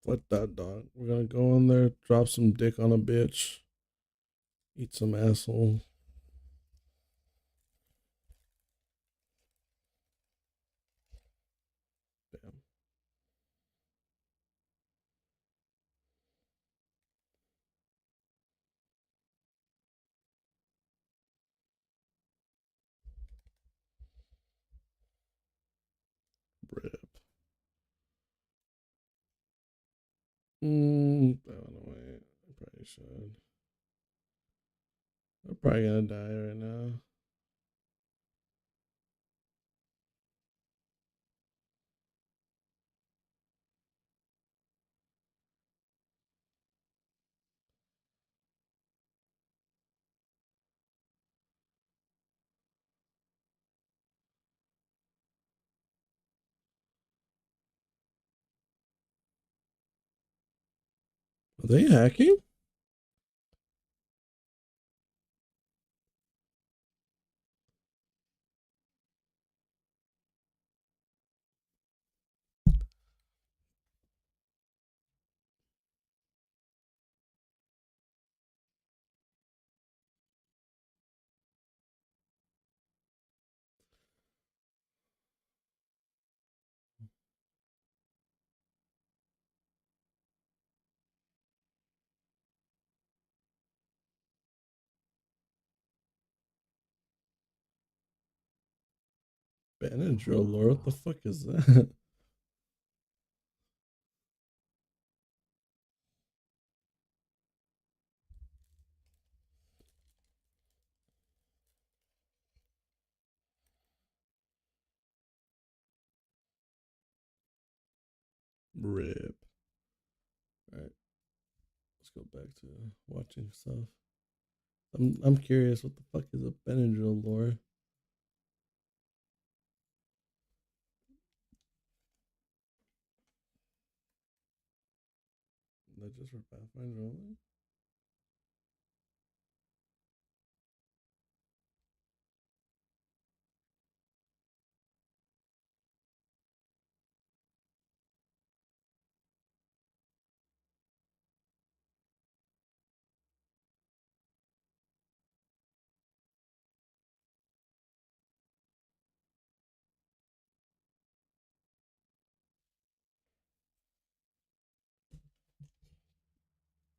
What that dog? We're gonna go in there, drop some dick on a bitch, eat some asshole. Damn. Rip. By the way, I probably should. I'm probably gonna die right now. Are they hacking? Benadryl, Lord, what the fuck is that? Rip. Alright. Let's go back to watching stuff. I'm curious, what the fuck is a Benadryl, Laura? Is that just for Pathfinder only?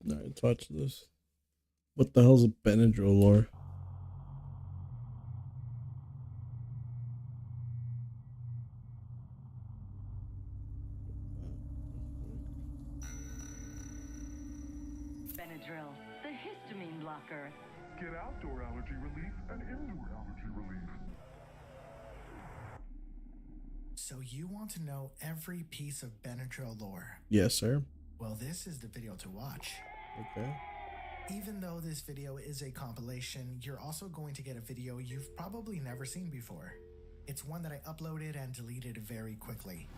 Alright, let's watch this. What the hell's a Benadryl, Laura? Benadryl, the histamine blocker. Get outdoor allergy relief and indoor allergy relief. So you want to know every piece of Benadryl lore? Yes, sir. Well, this is the video to watch. Okay. Even though this video is a compilation, you're also going to get a video you've probably never seen before. It's one that I uploaded and deleted very quickly.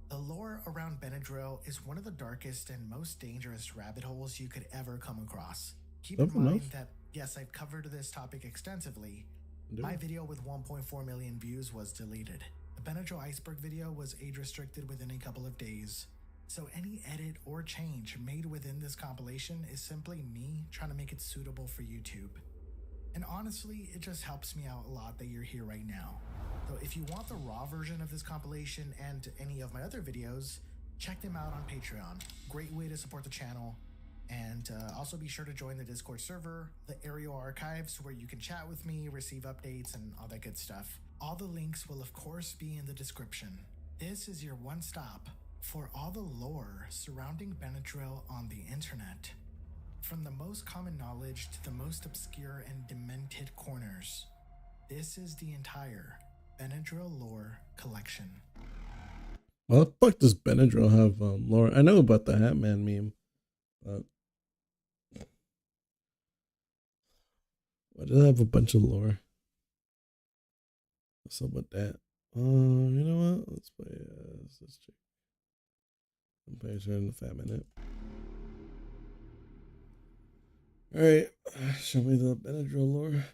The lore around Benadryl is one of the darkest and most dangerous rabbit holes you could ever come across. Keep in mind that, yes, I've covered this topic extensively. My video with 1.4 million views was deleted. The Benadryl iceberg video was age restricted within a couple of days. So any edit or change made within this compilation is simply me trying to make it suitable for YouTube. And honestly, it just helps me out a lot that you're here right now. So if you want the raw version of this compilation and any of my other videos, check them out on Patreon. Great way to support the channel. And also be sure to join the Discord server, the Aerial Archives, where you can chat with me, receive updates, and all that good stuff. All the links will of course be in the description. This is your one stop For all the lore surrounding Benadryl on the internet, from the most common knowledge to the most obscure and demented corners, this is the entire Benadryl lore collection. Well, the fuck does Benadryl have lore? I know about the Hat Man meme, but why does it have a bunch of lore? What's up with that? You know what? Let's play. Let's check. I'm playing in the Fat Minute. All right, show me the Benadryl lore.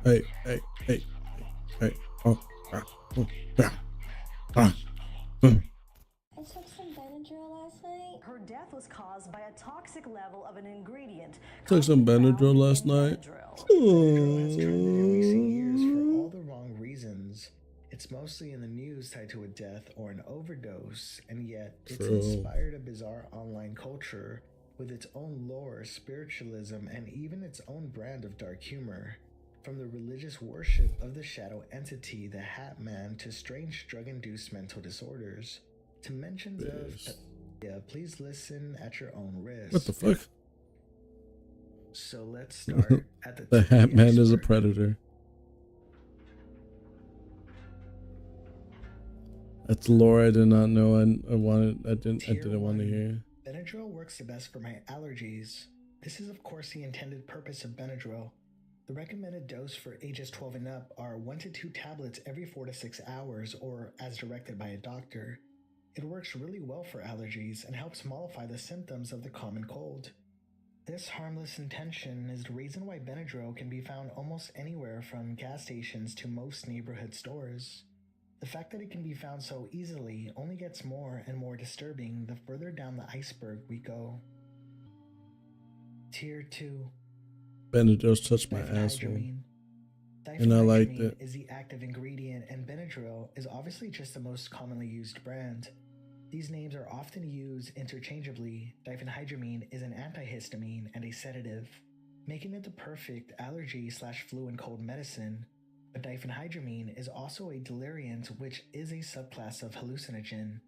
Hey. Oh. I took some Benadryl last night. Her death was caused by a toxic level of an ingredient. Took some Benadryl last night. Benadryl has trended in recent years for all the wrong reasons. It's mostly in the news tied to a death or an overdose, and yet it's inspired a bizarre online culture with its own lore, spiritualism, and even its own brand of dark humor. From the religious worship of the shadow entity, the Hat Man, to strange drug-induced mental disorders, to mentions of please listen at your own risk. What the fuck? So let's start at the The Hat Man is a predator. That's lore I did not know. I didn't want to hear. Benadryl works the best for my allergies. This is of course the intended purpose of Benadryl. The recommended dose for ages 12 and up are 1 to 2 tablets every 4 to 6 hours, or as directed by a doctor. It works really well for allergies and helps mollify the symptoms of the common cold. This harmless intention is the reason why Benadryl can be found almost anywhere from gas stations to most neighborhood stores. The fact that it can be found so easily only gets more and more disturbing the further down the iceberg we go. Tier 2. Benadryl's touched my asshole, and I liked it. Is the active ingredient, and Benadryl is obviously just the most commonly used brand. These names are often used interchangeably. Diphenhydramine is an antihistamine and a sedative, making it the perfect allergy/flu and cold medicine. But diphenhydramine is also a deliriant, which is a subclass of hallucinogen,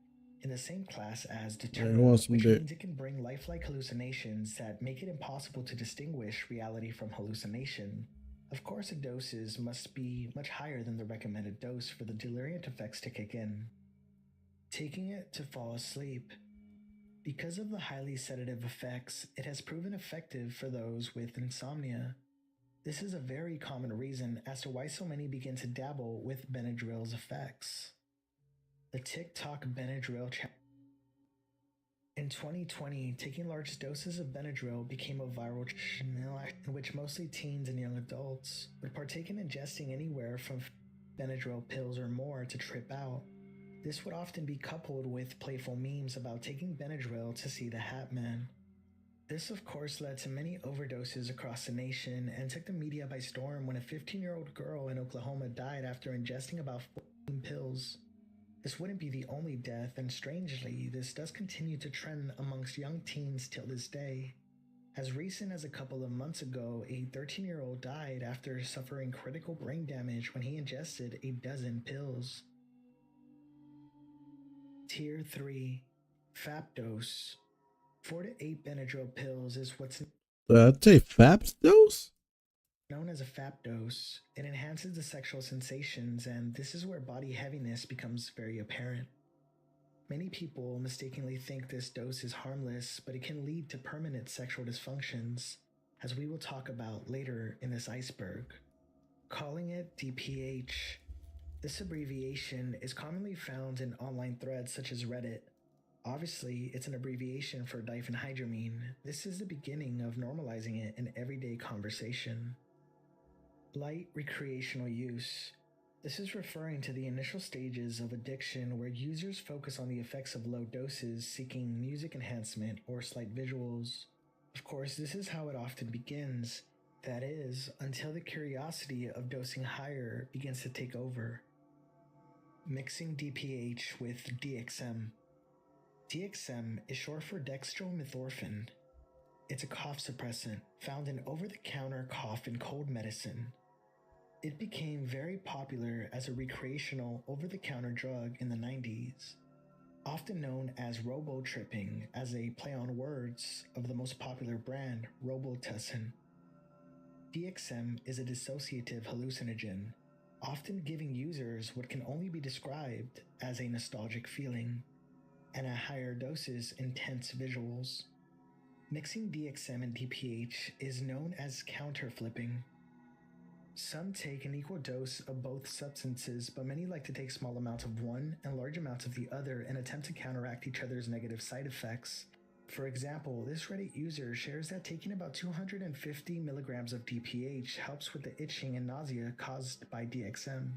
in the same class as deterrent, which means it can bring lifelike hallucinations that make it impossible to distinguish reality from hallucination. Of course, the doses must be much higher than the recommended dose for the deliriant effects to kick in. Taking it to fall asleep. Because of the highly sedative effects, it has proven effective for those with insomnia. This is a very common reason as to why so many begin to dabble with Benadryl's effects. The TikTok Benadryl challenge. In 2020, taking large doses of Benadryl became a viral challenge in which mostly teens and young adults would partake in ingesting anywhere from Benadryl pills or more to trip out. This would often be coupled with playful memes about taking Benadryl to see the Hat Man. This of course led to many overdoses across the nation and took the media by storm when a 15-year-old girl in Oklahoma died after ingesting about 14 pills. This wouldn't be the only death, and strangely, this does continue to trend amongst young teens till this day. As recent as a couple of months ago, a 13-year-old died after suffering critical brain damage when he ingested a dozen pills. Tier 3. FAP dose. 4 to 8 Benadryl pills is what's I'd say FAP dose? known as a FAP dose. It enhances the sexual sensations, and this is where body heaviness becomes very apparent. Many people mistakenly think this dose is harmless, but it can lead to permanent sexual dysfunctions, as we will talk about later in this iceberg. Calling it DPH. This abbreviation is commonly found in online threads such as Reddit. Obviously, it's an abbreviation for diphenhydramine. This is the beginning of normalizing it in everyday conversation. Light recreational use. This is referring to the initial stages of addiction where users focus on the effects of low doses, seeking music enhancement or slight visuals. Of course, this is how it often begins. That is, until the curiosity of dosing higher begins to take over. Mixing DPH with DXM. DXM is short for dextromethorphan. It's a cough suppressant found in over-the-counter cough and cold medicine. It became very popular as a recreational over-the-counter drug in the 90s, often known as robo-tripping as a play on words of the most popular brand, Robitussin. DXM is a dissociative hallucinogen, often giving users what can only be described as a nostalgic feeling, and at higher doses, intense visuals. Mixing DXM and DPH is known as counterflipping. Some take an equal dose of both substances, but many like to take small amounts of one and large amounts of the other and attempt to counteract each other's negative side effects. For example, this Reddit user shares that taking about 250 milligrams of DPH helps with the itching and nausea caused by DXM,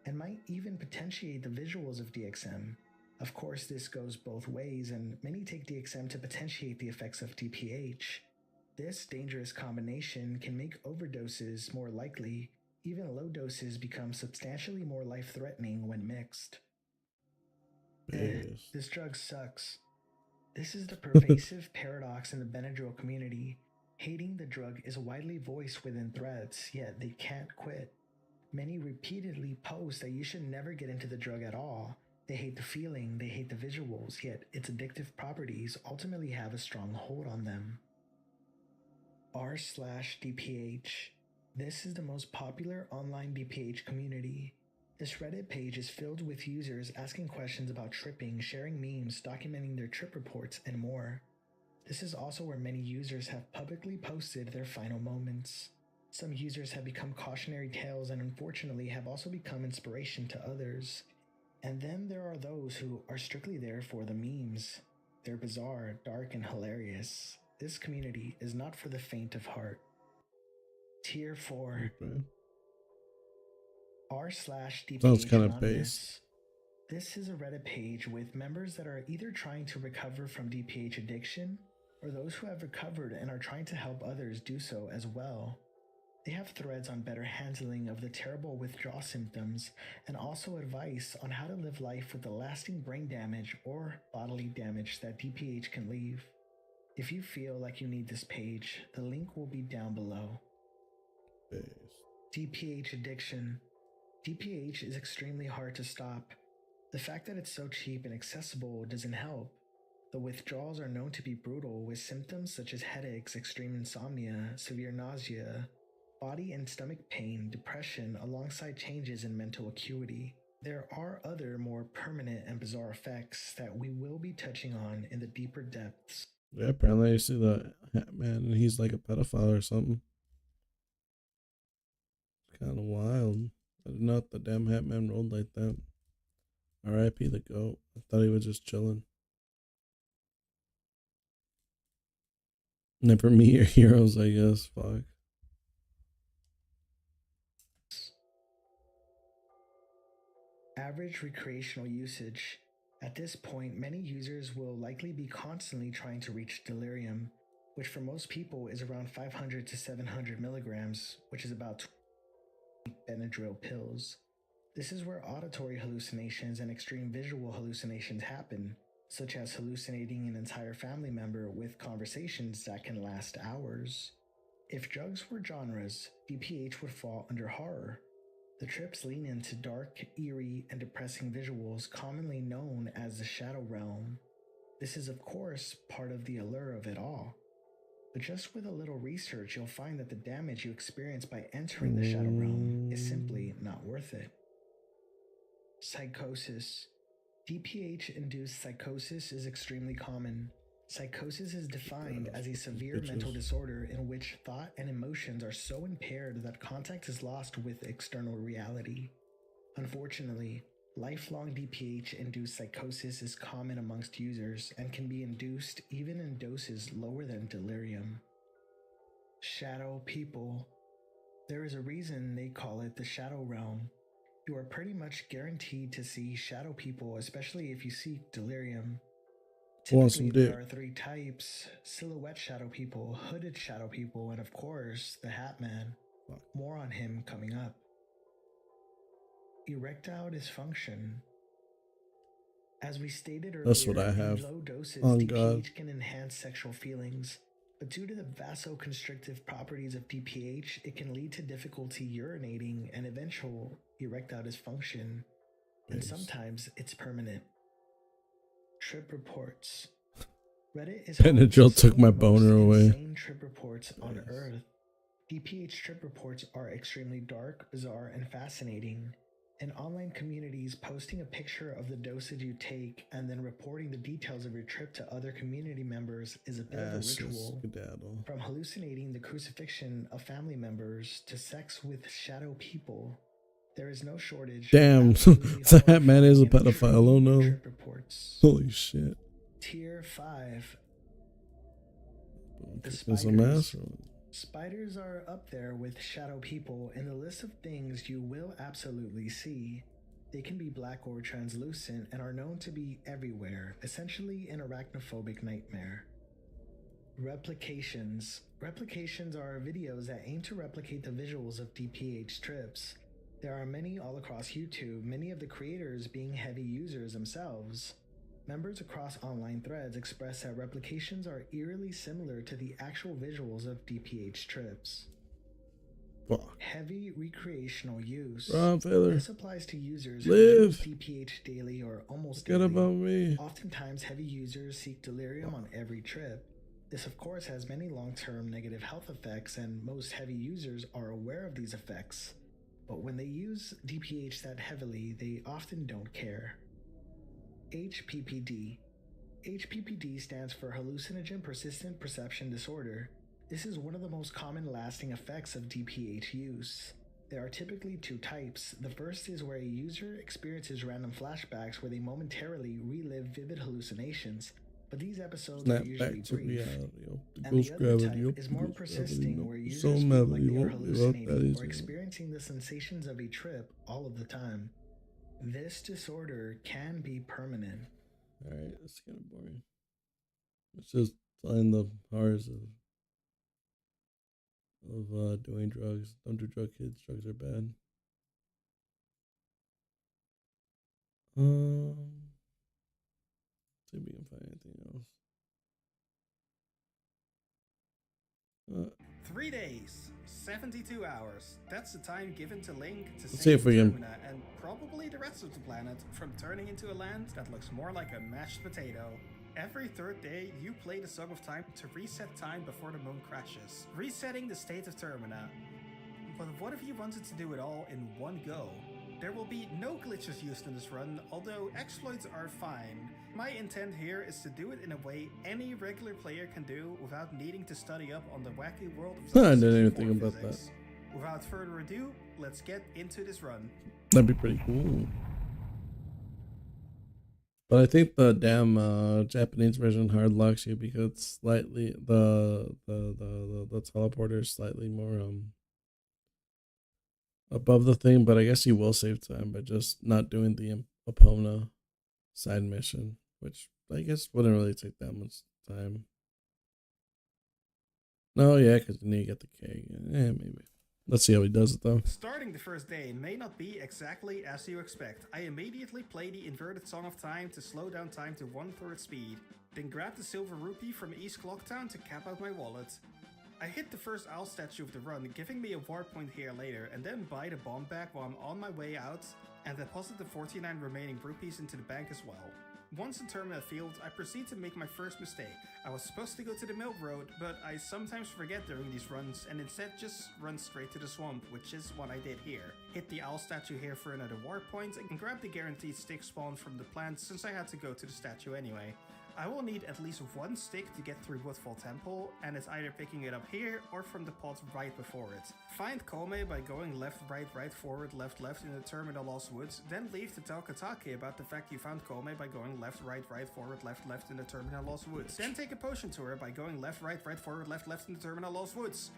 and might even potentiate the visuals of DXM. Of course, this goes both ways, and many take DXM to potentiate the effects of DPH. This dangerous combination can make overdoses more likely. Even low doses become substantially more life-threatening when mixed. This drug sucks. This is the pervasive paradox in the Benadryl community. Hating the drug is widely voiced within threads, yet they can't quit. Many repeatedly post that you should never get into the drug at all. They hate the feeling, they hate the visuals, yet its addictive properties ultimately have a strong hold on them. r/DPH. This is the most popular online DPH community. This Reddit page is filled with users asking questions about tripping, sharing memes, documenting their trip reports, and more. This is also where many users have publicly posted their final moments. Some users have become cautionary tales and unfortunately have also become inspiration to others. And then there are those who are strictly there for the memes. They're bizarre, dark, and hilarious. This community is not for the faint of heart. Tier 4. Okay. r/DPH Sounds kind of Anonymous. based. This is a Reddit page with members that are either trying to recover from DPH addiction or those who have recovered and are trying to help others do so as well. They have threads on better handling of the terrible withdrawal symptoms and also advice on how to live life with the lasting brain damage or bodily damage that DPH can leave. If you feel like you need this page, the link will be down below. DPH addiction. DPH is extremely hard to stop. The fact that it's so cheap and accessible doesn't help. The withdrawals are known to be brutal, with symptoms such as headaches, extreme insomnia, severe nausea, body and stomach pain, depression, alongside changes in mental acuity. There are other more permanent and bizarre effects that we will be touching on in the deeper depths. Yeah, apparently you see the Hatman and he's like a pedophile or something. It's kind of wild. I didn't know if the damn Hatman rolled like that. R.I.P. the GOAT. I thought he was just chilling. Never meet your heroes, I guess. Fuck. Average recreational usage. At this point, many users will likely be constantly trying to reach delirium, which for most people is around 500 to 700 milligrams, which is about 20 Benadryl pills. This is where auditory hallucinations and extreme visual hallucinations happen, such as hallucinating an entire family member with conversations that can last hours. If drugs were genres, DPH would fall under horror. The trips lean into dark, eerie, and depressing visuals commonly known as the shadow realm. This is of course part of the allure of it all. But just with a little research, you'll find that the damage you experience by entering the shadow realm is simply not worth it. Psychosis. DPH-induced psychosis is extremely common. Psychosis is defined as a severe mental disorder in which thought and emotions are so impaired that contact is lost with external reality. Unfortunately, lifelong DPH-induced psychosis is common amongst users and can be induced even in doses lower than delirium. Shadow people. There is a reason they call it the shadow realm. You are pretty much guaranteed to see shadow people, especially if you seek delirium. Typically, there are three types: silhouette shadow people, hooded shadow people, and of course, the Hat Man. More on him coming up. Erectile dysfunction. As we stated earlier, That's what I have. in low doses, On DPH God. can enhance sexual feelings. But due to the vasoconstrictive properties of DPH, it can lead to difficulty urinating and eventual erectile dysfunction, and sometimes it's permanent. Trip reports. Reddit is Benadryl took my boner away. insane trip reports on Earth. DPH trip reports are extremely dark, bizarre, and fascinating. In online communities, posting a picture of the dosage you take and then reporting the details of your trip to other community members is a bit of a ritual. From hallucinating the crucifixion of family members to sex with shadow people, there is no shortage. Damn, that man is a pedophile. Oh no. Holy shit. Tier 5. The Some ass. Spiders are up there with shadow people in the list of things you will absolutely see. They can be black or translucent and are known to be everywhere, essentially an arachnophobic nightmare. Replications. Replications are videos that aim to replicate the visuals of DPH trips. There are many all across YouTube, many of the creators being heavy users themselves. Members across online threads express that replications are eerily similar to the actual visuals of DPH trips. Heavy recreational use. This applies to users who use DPH daily or almost daily. Forget about me. Oftentimes, heavy users seek delirium on every trip. This, of course, has many long-term negative health effects, and most heavy users are aware of these effects. But when they use DPH that heavily, they often don't care. HPPD. HPPD stands for Hallucinogen Persistent Perception Disorder. This is one of the most common lasting effects of DPH use. There are typically two types. The first is where a user experiences random flashbacks where they momentarily relive vivid hallucinations, but these episodes are usually brief. And the other type is more persisting, where users feel like they are hallucinating or experiencing the sensations of a trip all of the time. This disorder can be permanent. Alright, that's kind of boring. Let's just find the horrors of doing drugs. Don't do drugs, kids. Drugs are bad. See if we can find anything else. 3 days, 72 hours. That's the time given to Link to see if we can. Termina and probably the rest of the planet from turning into a land that looks more like a mashed potato. Every third day, you play the Song of Time to reset time before the moon crashes, resetting the state of Termina. But what if you wanted to do it all in one go? There will be no glitches used in this run, although exploits are fine. My intent here is to do it in a way any regular player can do without needing to study up on the wacky world of I didn't even think about that. Without further ado, let's get into this run. That'd be pretty cool. But I think the damn Japanese version hard locks you because slightly the teleporter is slightly more above the thing, but I guess you will save time by just not doing the Epona side mission, which I guess wouldn't really take that much time. No, yeah, because you need to get the keg. Yeah, maybe. Let's see how he does it though. Starting the first day may not be exactly as you expect. I immediately play the inverted Song of Time to slow down time to 1/3 speed, then grab the silver rupee from East Clocktown to cap out my wallet. I hit the first owl statue of the run, giving me a warp point here later, and then buy the bomb back while I'm on my way out, and deposit the 49 remaining rupees into the bank as well. Once in Termina Field, I proceed to make my first mistake. I was supposed to go to the Milk Road, but I sometimes forget during these runs, and instead just run straight to the swamp, which is what I did here. Hit the owl statue here for another warp point, and grab the guaranteed stick spawn from the plant since I had to go to the statue anyway. I will need at least one stick to get through Woodfall Temple, and it's either picking it up here or from the pot right before it. Find Kome by going left, right, forward, left in the Termina Lost Woods, then leave to tell Katake about the fact you found Kome by going left, forward, left in the Termina Lost Woods. Then take a potion to her by going left, forward, left in the Termina Lost Woods.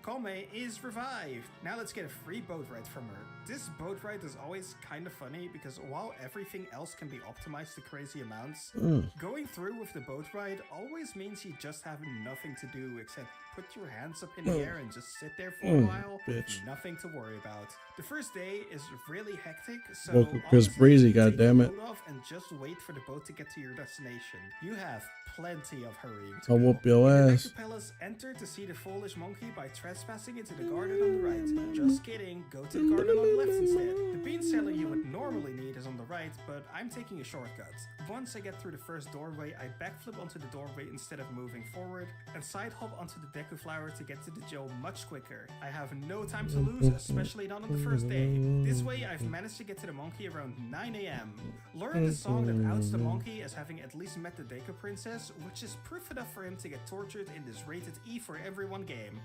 Kome is revived! Now let's get a free boat ride from her. This boat ride is always kind of funny because while everything else can be optimized to crazy amounts, going through with the boat ride always means you just have nothing to do except put your hands up in the air and just sit there for a while. Bitch. Nothing to worry about. The first day is really hectic, so Welcome, Chris honestly, Breezy, take the goddammit. boat off and just wait for the boat to get to your destination. You have plenty of hurrying to I'll do. whoop your In the ass. Deku Palace, enter to see the foolish monkey by trespassing into the garden on the right. Just kidding, go to the garden on the left instead. The bean cellar you would normally need is on the right, but I'm taking a shortcut. Once I get through the first doorway, I backflip onto the doorway instead of moving forward, and side hop onto the Deku Flower to get to the Joe much quicker. I have no time to lose, especially not on the first day. This way, I've managed to get to the monkey around 9 AM. Learn the song that outs the monkey as having at least met the Deku Princess, which is proof enough for him to get tortured in this rated E for everyone game.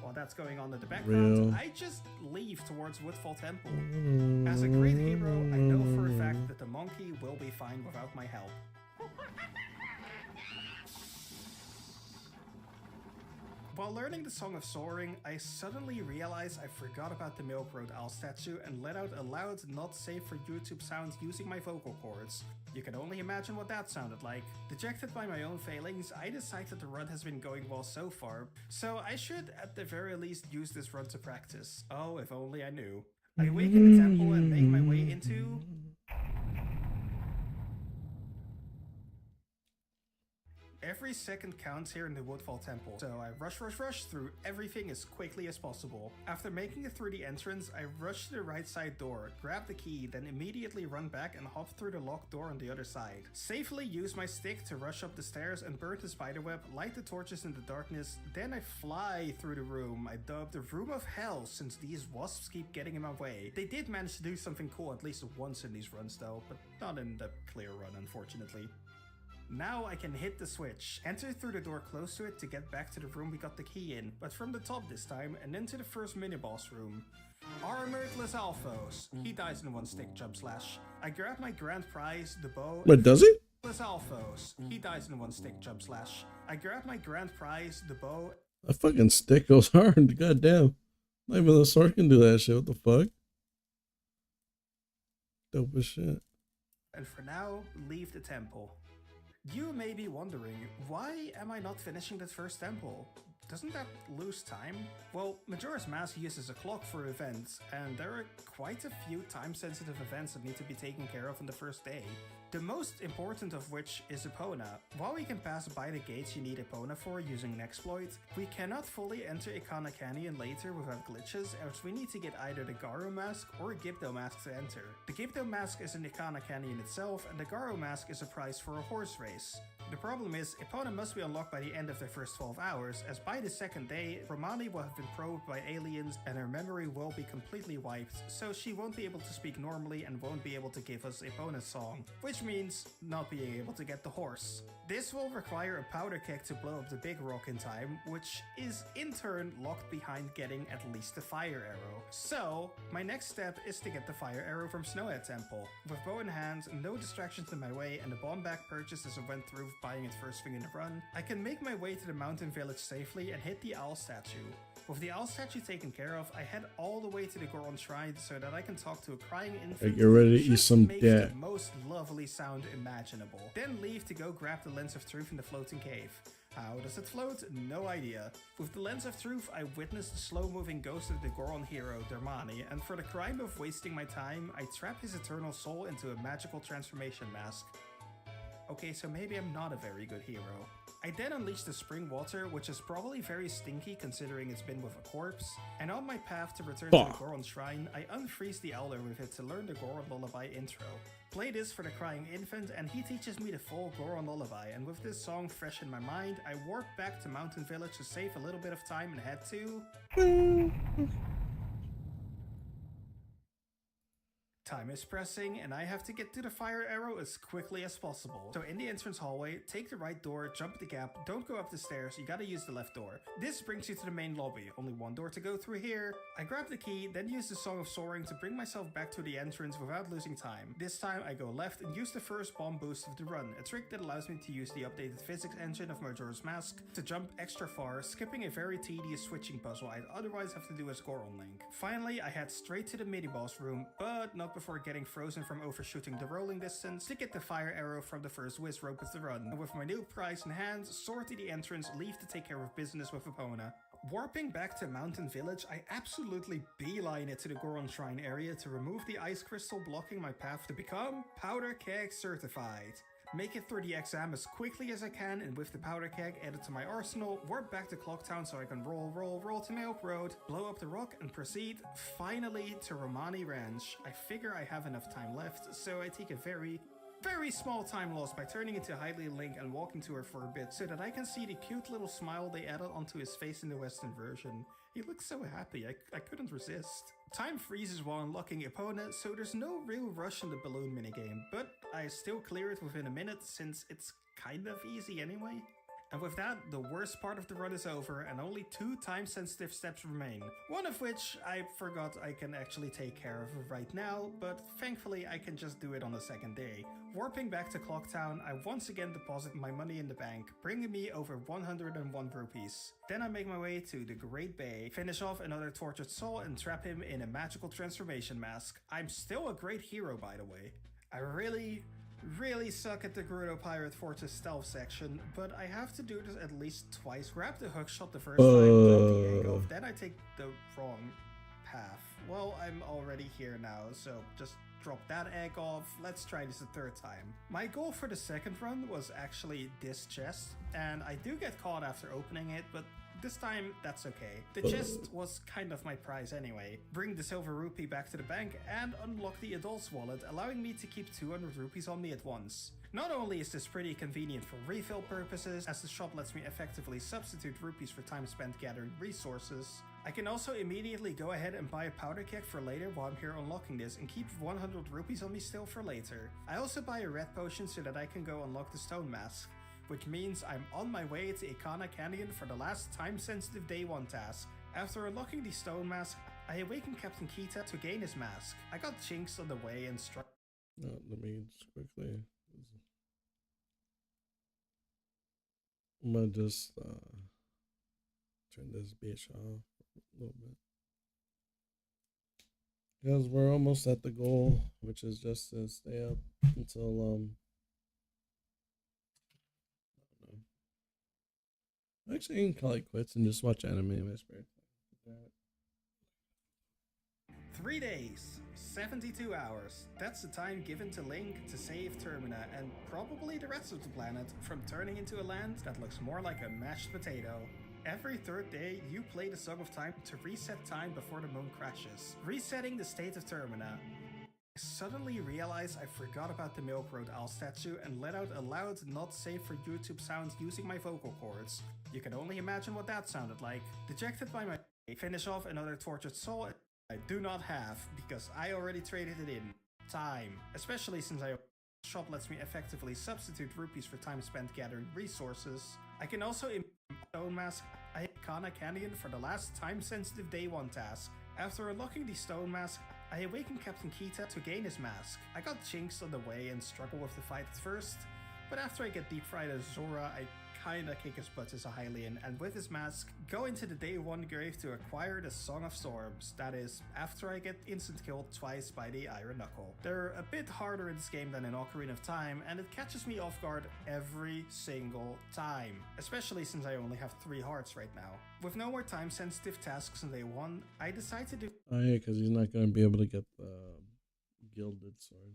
While that's going on in the background, I just leave towards Woodfall Temple. As a great hero, I know for a fact that the monkey will be fine without my help. While learning the Song of Soaring, I suddenly realized I forgot about the Milk Road Owl statue and let out a loud, not safe for YouTube sound using my vocal cords. You can only imagine what that sounded like. Dejected by my own failings, I decided the run has been going well so far, so I should at the very least use this run to practice. Oh, if only I knew. I awaken the temple and make my way into... Every second counts here in the Woodfall Temple, so I rush through everything as quickly as possible. After making it through the entrance, I rush to the right side door, grab the key, then immediately run back and hop through the locked door on the other side. Safely use my stick to rush up the stairs and burn the spiderweb, light the torches in the darkness, then I fly through the room I dubbed the Room of Hell since these wasps keep getting in my way. They did manage to do something cool at least once in these runs though, but not in the clear run unfortunately. Now I can hit the switch, enter through the door close to it to get back to the room we got the key in, but from the top this time, and into the first mini-boss room. Armored Lizalfos. He dies in one stick jump slash. I grab my grand prize, the bow. Wait, does he? Lizalfos. He dies in one stick jump slash. I grab my grand prize, the bow. A fucking stick goes hard, goddamn. Not even the sword can do that shit, what the fuck? Dope as shit. And for now, leave the temple. You may be wondering, why am I not finishing that first temple? Doesn't that lose time? Well, Majora's Mask uses a clock for events, and there are quite a few time-sensitive events that need to be taken care of on the first day. The most important of which is Epona. While we can pass by the gates you need Epona for using an exploit, we cannot fully enter Ikana Canyon later without glitches, as we need to get either the Garo Mask or Gibdo Mask to enter. The Gibdo Mask is in Ikana Canyon itself, and the Garo Mask is a prize for a horse race. The problem is, Epona must be unlocked by the end of the first 12 hours, as by the second day, Romani will have been probed by aliens and her memory will be completely wiped, so she won't be able to speak normally and won't be able to give us Epona's song, which means not being able to get the horse. This will require a powder keg to blow up the big rock in time, which is in turn locked behind getting at least the fire arrow. So, my next step is to get the fire arrow from Snowhead Temple. With bow in hand, no distractions in my way, and the bomb bag purchase as I went through buying it first thing in the run, I can make my way to the mountain village safely and hit the owl statue. With the owl statue taken care of, I head all the way to the Goron Shrine so that I can talk to a crying infant. Get ready to eat some makes debt. the most lovely sound imaginable. Then leave to go grab the Lens of Truth in the floating cave. How does it float? No idea. With the Lens of Truth, I witnessed the slow-moving ghost of the Goron hero, Dermani, and for the crime of wasting my time, I trap his eternal soul into a magical transformation mask. Okay, so maybe I'm not a very good hero. I then unleash the spring water, which is probably very stinky considering it's been with a corpse, and on my path to return to the Goron Shrine, I unfreeze the Elder with it to learn the Goron Lullaby intro. Play this for the crying infant, and he teaches me the full Goron Lullaby, and with this song fresh in my mind, I warp back to Mountain Village to save a little bit of time and head to... Time is pressing, and I have to get to the fire arrow as quickly as possible. So in the entrance hallway, take the right door, jump the gap, don't go up the stairs, you gotta use the left door. This brings you to the main lobby, only one door to go through here. I grab the key, then use the Song of Soaring to bring myself back to the entrance without losing time. This time I go left and use the first bomb boost of the run, a trick that allows me to use the updated physics engine of Majora's Mask to jump extra far, skipping a very tedious switching puzzle I'd otherwise have to do as Goron Link. Finally, I head straight to the mini-boss room, but not before getting frozen from overshooting the rolling distance to get the fire arrow from the first whiz rope of the run. And with my new prize in hand, soar to the entrance, leave to take care of business with Epona. Warping back to Mountain Village, I absolutely beeline it to the Goron Shrine area to remove the ice crystal blocking my path to become Powder Keg certified. Make it through the exam as quickly as I can, and with the powder keg added to my arsenal, warp back to Clocktown so I can roll to Milk Road, blow up the rock, and proceed finally to Romani Ranch. I figure I have enough time left, so I take a very small time loss by turning into Hylia Link and walking to her for a bit so that I can see the cute little smile they added onto his face in the Western version. He looks so happy, I couldn't resist. Time freezes while unlocking Epona, so there's no real rush in the balloon minigame, but I still clear it within a minute since it's kind of easy anyway. And with that, the worst part of the run is over and only 2 time-sensitive steps remain. One of which I forgot I can actually take care of right now, but thankfully I can just do it on the second day. Warping back to Clocktown, I once again deposit my money in the bank, bringing me over 101 rupees. Then I make my way to the Great Bay, finish off another tortured soul and trap him in a magical transformation mask. I'm still a great hero, by the way. I really suck at the Gerudo Pirate Fortress stealth section, but I have to do this at least twice. Grab the hookshot the first time, drop the egg off, then I take the wrong path. Well, I'm already here now, so just drop that egg off. Let's try this a 3rd time. My goal for the 2nd run was actually this chest, and I do get caught after opening it, but this time, that's okay. The chest was kind of my prize anyway. Bring the silver rupee back to the bank and unlock the adult's wallet, allowing me to keep 200 rupees on me at once. Not only is this pretty convenient for refill purposes, as the shop lets me effectively substitute rupees for time spent gathering resources, I can also immediately go ahead and buy a powder keg for later while I'm here unlocking this and keep 100 rupees on me still for later. I also buy a red potion so that I can go unlock the stone mask, which means I'm on my way to Ikana Canyon for the last time-sensitive Day 1 task. After unlocking the stone mask, I awaken Captain Kita to gain his mask. I got Jinx on the way and struck. Let me just quickly. I'm gonna just turn this bitch off a little bit. Because we're almost at the goal, which is just to stay up until actually, you can call it quits and just watch anime in my spare time. 3 days, 72 hours. That's the time given to Link to save Termina and probably the rest of the planet from turning into a land that looks more like a mashed potato. Every 3rd day, you play the Song of Time to reset time before the moon crashes, resetting the state of Termina. I suddenly realized I forgot about the Milk Road Owl statue and let out a loud, not safe for YouTube sound using my vocal cords. You can only imagine what that sounded like. Dejected by my finish off another tortured soul I do not have, because I already traded it in. Time. Especially since the shop lets me effectively substitute rupees for time spent gathering resources. I can also stone mask Ikana Canyon for the last time-sensitive Day 1 task. After unlocking the stone mask, I awaken Captain Kita to gain his mask. I got Jinx on the way and struggle with the fight at first, but after I get deep fried as Zora, I kinda kick his butt as a Hylian, and with his mask, go into the Day 1 grave to acquire the Song of Storms. That is, after I get instant killed twice by the Iron Knuckle. They're a bit harder in this game than in Ocarina of Time, and it catches me off guard every single time. Especially since I only have 3 hearts right now. With no more time-sensitive tasks in Day 1, I decide to do Oh yeah, because he's not going to be able to get the gilded sword.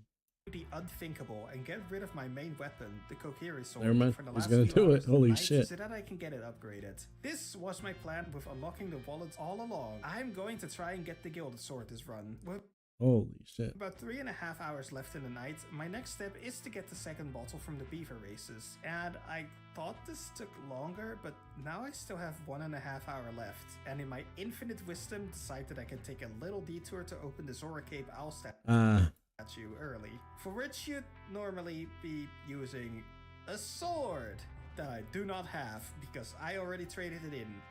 The unthinkable and get rid of my main weapon, the Kokiri sword, Never mind, for the he's last gonna few do it. hours of the Holy night shit. so that I can get it upgraded. This was my plan with unlocking the wallets all along. I'm going to try and get the gilded sword this run. With Holy shit. about 3.5 hours left in the night, my next step is to get the second bottle from the beaver races. And I thought this took longer, but now I still have 1.5 hours left. And in my infinite wisdom, decided I can take a little detour to open the Zora Cape Owl statue early, for which you'd normally be using a sword that I do not have because I already traded it in.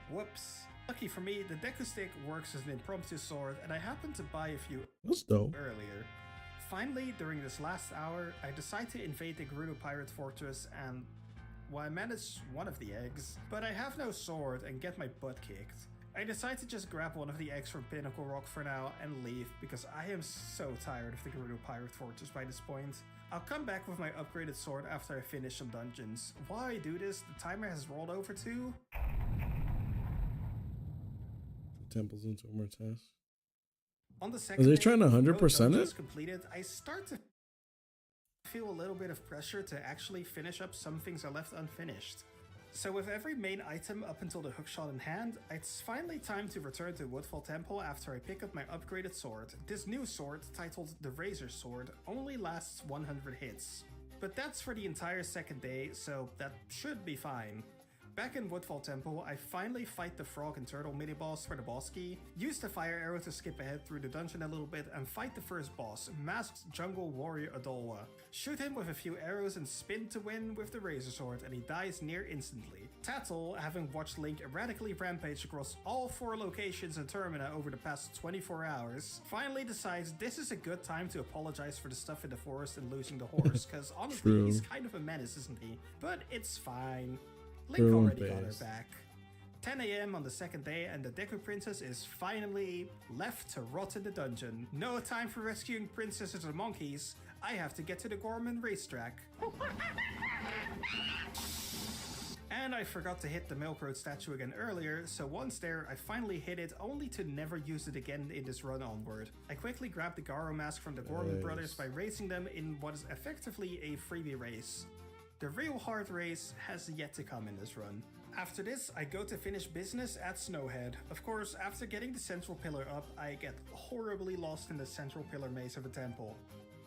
Whoops. Lucky for me, the Deku Stick works as an impromptu sword, and I happened to buy a few earlier. Finally, during this last hour, I decide to invade the Gerudo Pirate Fortress and, well, I managed one of the eggs, but I have no sword and get my butt kicked. I decide to just grab one of the eggs from Pinnacle Rock for now and leave because I am so tired of the Gerudo Pirate Fortress by this point. I'll come back with my upgraded sword after I finish some dungeons. While I do this, the timer has rolled over to... Temples and two more tests. On the second Are they day, trying to with no 100% dungeons it? completed, I start to feel a little bit of pressure to actually finish up some things I left unfinished. So with every main item up until the hookshot in hand, it's finally time to return to Woodfall Temple after I pick up my upgraded sword. This new sword, titled the Razor Sword, only lasts 100 hits. But that's for the entire second day, so that should be fine. Back in Woodfall Temple, I finally fight the frog and turtle mini-boss for the boss key, use the fire arrow to skip ahead through the dungeon a little bit, and fight the first boss, Masked Jungle Warrior Adolwa. Shoot him with a few arrows and spin to win with the Razor Sword, and he dies near instantly. Tattle, having watched Link erratically rampage across all 4 locations in Termina over the past 24 hours, finally decides this is a good time to apologize for the stuff in the forest and losing the horse, cause honestly, he's kind of a menace, isn't he? But it's fine. Link already got her back. 10 AM on the second day and the Deku Princess is finally left to rot in the dungeon. No time for rescuing princesses and monkeys. I have to get to the Gorman racetrack. And I forgot to hit the Milk Road statue again earlier, so once there, I finally hit it only to never use it again in this run onward. I quickly grabbed the Garo mask from the Gorman brothers by racing them in what is effectively a freebie race. The real hard race has yet to come in this run. After this, I go to finish business at Snowhead. Of course, after getting the central pillar up, I get horribly lost in the central pillar maze of the temple.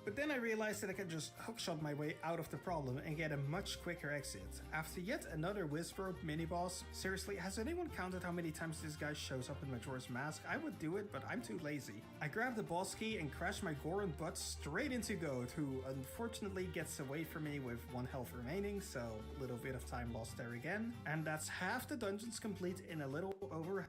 But then I realized that I could just hookshot my way out of the problem and get a much quicker exit. After yet another Wizrobe mini-boss, seriously, has anyone counted how many times this guy shows up in Majora's Mask? I would do it, but I'm too lazy. I grab the boss key and crash my Goron butt straight into Goat, who unfortunately gets away from me with 1 health remaining, so a little bit of time lost there again. And that's half the dungeons complete in a little over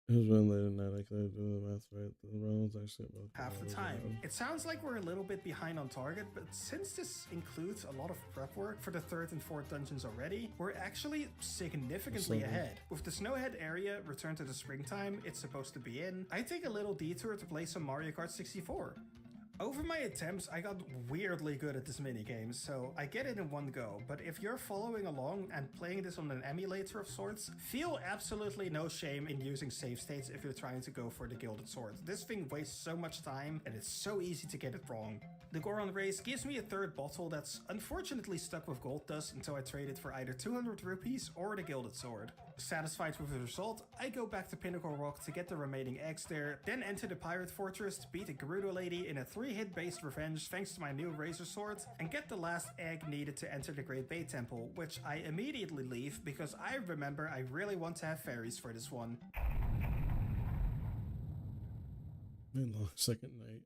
It was been late at night. I couldn't do the math right. The rounds actually about half the time. It sounds like we're a little bit behind on target, but since this includes a lot of prep work for the 3rd and 4th dungeons already, we're actually significantly ahead. With the Snowhead area returned to the springtime it's supposed to be in, I take a little detour to play some Mario Kart 64. Over my attempts, I got weirdly good at this minigame, so I get it in one go, but if you're following along and playing this on an emulator of sorts, feel absolutely no shame in using save states if you're trying to go for the Gilded Sword. This thing wastes so much time, and it's so easy to get it wrong. The Goron race gives me a 3rd bottle that's unfortunately stuck with gold dust until I trade it for either 200 rupees or the Gilded Sword. Satisfied with the result, I go back to Pinnacle Rock to get the remaining eggs there, then enter the Pirate Fortress to beat the Gerudo Lady in a 3-hit based revenge thanks to my new Razor Sword, and get the last egg needed to enter the Great Bay Temple, which I immediately leave because I remember I really want to have fairies for this one. Long second night.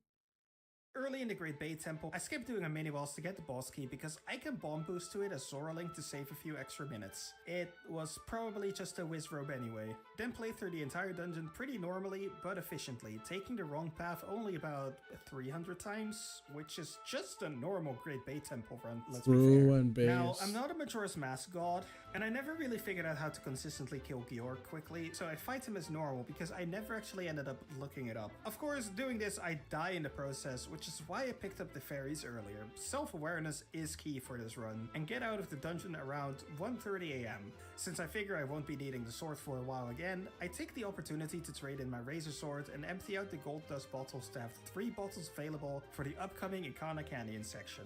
Early in the Great Bay Temple, I skip doing a mini-boss to get the boss key because I can bomb boost to it as Zora Link to save a few extra minutes. It was probably just a Wizrobe anyway. Then play through the entire dungeon pretty normally, but efficiently, taking the wrong path only about 300 times, which is just a normal Great Bay Temple run, let's be fair. Now, I'm not a Majora's Mask god, and I never really figured out how to consistently kill Georg quickly, so I fight him as normal because I never actually ended up looking it up. Of course, doing this, I die in the process, which is why I picked up the fairies earlier. Self-awareness is key for this run, and get out of the dungeon around 1:30 AM. Since I figure I won't be needing the sword for a while again, I take the opportunity to trade in my Razor Sword and empty out the gold dust bottles to have 3 bottles available for the upcoming Ikana Canyon section.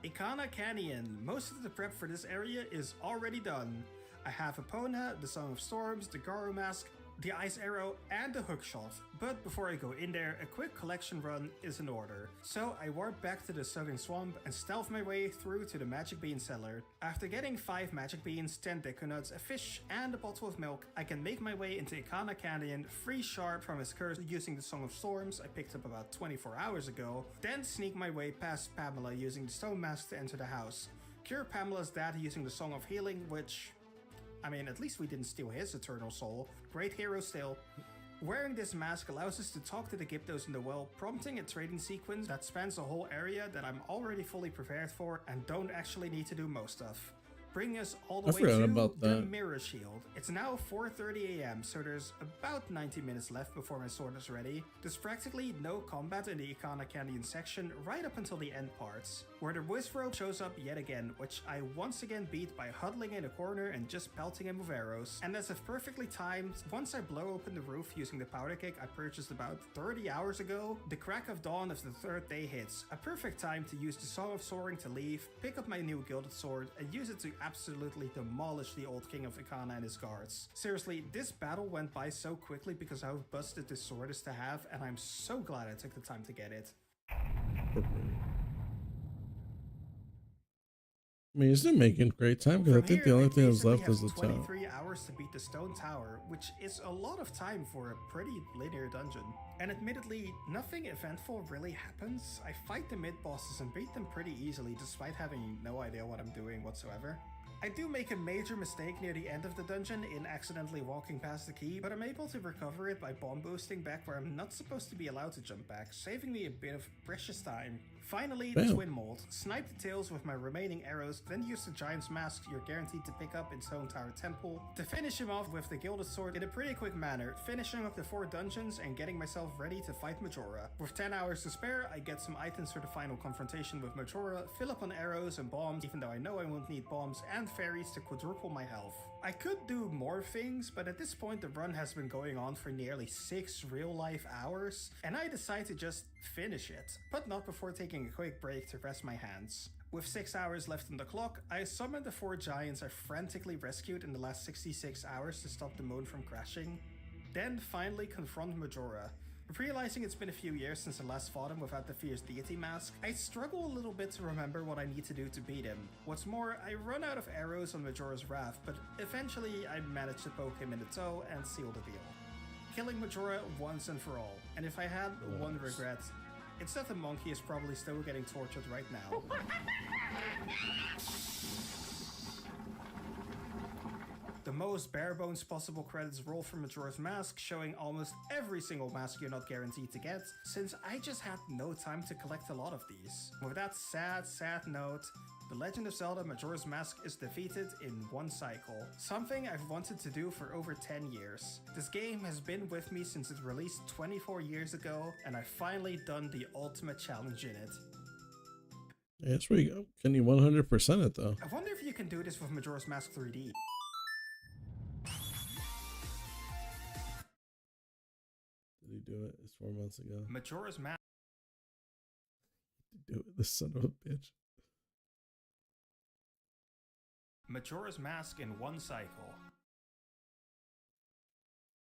Ikana Canyon. Most of the prep for this area is already done. I have Epona, the Song of Storms, the Garo Mask, the Ice Arrow, and the Hookshot. But before I go in there, a quick collection run is in order. So I warp back to the Southern Swamp and stealth my way through to the Magic Bean Cellar. After getting 5 Magic Beans, 10 Deku Nuts, a fish, and a bottle of milk, I can make my way into Ikana Canyon, free Sharp from his curse using the Song of Storms I picked up about 24 hours ago, then sneak my way past Pamela using the Stone Mask to enter the house. Cure Pamela's dad using the Song of Healing, which... I mean, at least we didn't steal his eternal soul. Great hero still. Wearing this mask allows us to talk to the Gyptos in the well, prompting a trading sequence that spans a whole area that I'm already fully prepared for and don't actually need to do most of. bringing us all I the way forgot to about the that. Mirror Shield. It's now 4:30 a.m., so there's about 90 minutes left before my sword is ready. There's practically no combat in the Ikana Canyon section right up until the end parts, where the Wizrobe shows up yet again, which I once again beat by huddling in a corner and just pelting him with arrows. And as if perfectly timed, once I blow open the roof using the powder cake I purchased about 30 hours ago, the crack of dawn of the third day hits. A perfect time to use the Song of Soaring to leave, pick up my new gilded sword, and use it to absolutely demolish the old king of Ikana and his guards. Seriously, this battle went by so quickly because how busted this sword is to have, and I'm so glad I took the time to get it. I mean, he's still making great time because I think the only thing that's left is the top. 23 hours to beat the Stone Tower, which is a lot of time for a pretty linear dungeon. And admittedly, nothing eventful really happens. I fight the mid-bosses and beat them pretty easily despite having no idea what I'm doing whatsoever. I do make a major mistake near the end of the dungeon in accidentally walking past the key, but I'm able to recover it by bomb boosting back where I'm not supposed to be allowed to jump back, saving me a bit of precious time. Finally, the Twin Mold. Snipe the tails with my remaining arrows, then use the Giant's Mask you're guaranteed to pick up in Stone Tower Temple to finish him off with the Gilded Sword in a pretty quick manner, finishing up the 4 dungeons and getting myself ready to fight Majora. With 10 hours to spare, I get some items for the final confrontation with Majora, fill up on arrows and bombs, even though I know I won't need bombs, and fairies to quadruple my health. I could do more things, but at this point the run has been going on for nearly 6 real-life hours, and I decide to just finish it, but not before taking a quick break to rest my hands. With 6 hours left on the clock, I summon the 4 giants I frantically rescued in the last 66 hours to stop the moon from crashing, then finally confront Majora. Realizing it's been a few years since I last fought him without the fierce deity mask, I struggle a little bit to remember what I need to do to beat him. What's more, I run out of arrows on Majora's Wrath, but eventually I manage to poke him in the toe and seal the deal. Killing Majora once and for all. And if I had one regret, it's that the monkey is probably still getting tortured right now. The most bare bones possible credits roll for Majora's Mask, showing almost every single mask you're not guaranteed to get, since I just had no time to collect a lot of these. With that sad note, The Legend of Zelda Majora's Mask is defeated in one cycle, something I've wanted to do for over 10 years. This game has been with me since it released 24 years ago, and I've finally done the ultimate challenge in it. Yeah, it's pretty good. Can you 100% it though? I wonder if you can do this with Majora's Mask 3D. Did he do it? It's 4 months ago. Majora's Mask. Do it, this son of a bitch. Majora's Mask in one cycle.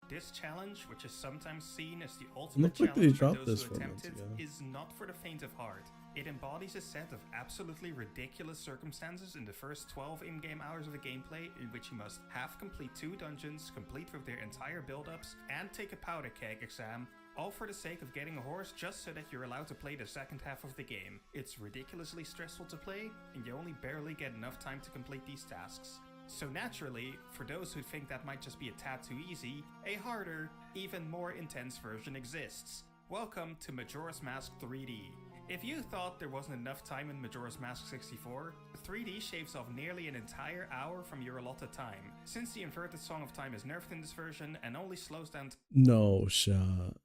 This challenge, which is sometimes seen as the ultimate challenge for those who attempt it, is not for the faint of heart. It embodies a set of absolutely ridiculous circumstances in the first 12 in-game hours of the gameplay, in which you must half complete 2 dungeons, complete with their entire build-ups, and take a powder keg exam, all for the sake of getting a horse just so that you're allowed to play the second half of the game. It's ridiculously stressful to play, and you only barely get enough time to complete these tasks. So naturally, for those who think that might just be a tad too easy, a harder, even more intense version exists. Welcome to Majora's Mask 3D. If you thought there wasn't enough time in Majora's Mask 64, 3D shaves off nearly an entire hour from your allotted time, since the inverted Song of Time is nerfed in this version and only slows down No shot.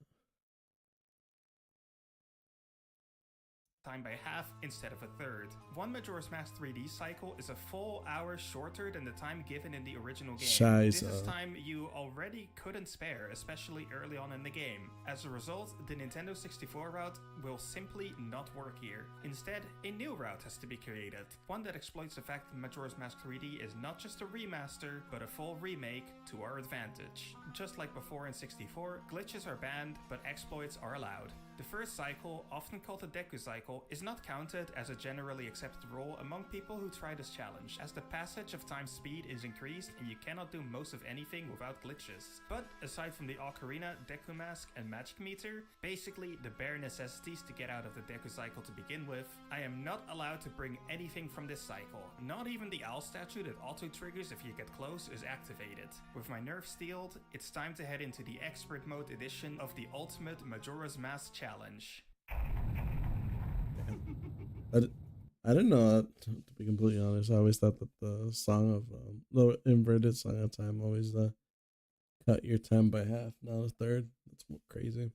time by half instead of a third. One Majora's Mask 3D cycle is a full hour shorter than the time given in the original game. Scheiße. This is time you already couldn't spare, especially early on in the game. As a result, the Nintendo 64 route will simply not work here. Instead, a new route has to be created, one that exploits the fact that Majora's Mask 3D is not just a remaster, but a full remake to our advantage. Just like before in 64, glitches are banned, but exploits are allowed. The first cycle, often called the Deku cycle, is not counted as a generally accepted rule among people who try this challenge, as the passage of time speed is increased and you cannot do most of anything without glitches. But aside from the Ocarina, Deku Mask, and Magic Meter, basically the bare necessities to get out of the Deku cycle to begin with, I am not allowed to bring anything from this cycle. Not even the owl statue that auto-triggers if you get close is activated. With my nerf steeled, it's time to head into the expert mode edition of the ultimate Majora's Mask challenge. I I didn't know that, to be completely honest. I always thought that the song of the inverted song of time always cut your time by half, not a third. That's crazy.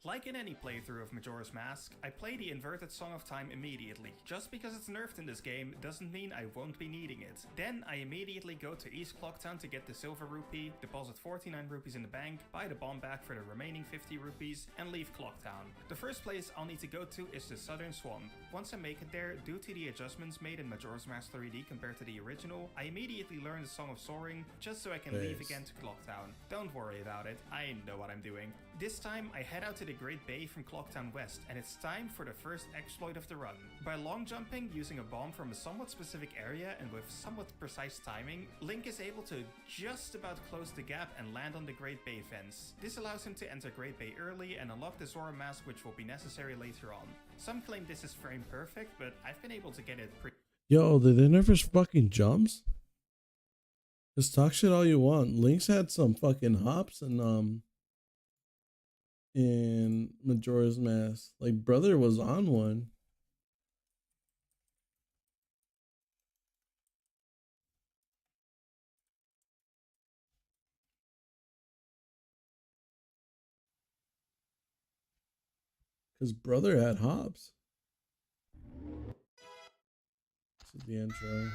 Like in any playthrough of Majora's Mask, I play the inverted Song of Time immediately. Just because it's nerfed in this game doesn't mean I won't be needing it. Then I immediately go to East Clocktown to get the silver rupee, deposit 49 rupees in the bank, buy the bomb back for the remaining 50 rupees, and leave Clocktown. The first place I'll need to go to is the Southern Swamp. Once I make it there, due to the adjustments made in Majora's Mask 3D compared to the original, I immediately learn the Song of Soaring just so I can leave again to Clocktown. Don't worry about it, I know what I'm doing. This time I head out to the Great Bay from Clocktown West, and it's time for the first exploit of the run. By long jumping using a bomb from a somewhat specific area and with somewhat precise timing, Link is able to just about close the gap and land on the Great Bay fence. This allows him to enter Great Bay early and unlock the Zora mask, which will be necessary later on. Some claim this is frame perfect, but I've been able to get it pretty. Yo, did they nerf his fucking jumps? Just talk shit all you want. Link's had some fucking hops and in Majora's Mask. Like, brother was on one. His brother had hops. This is the intro.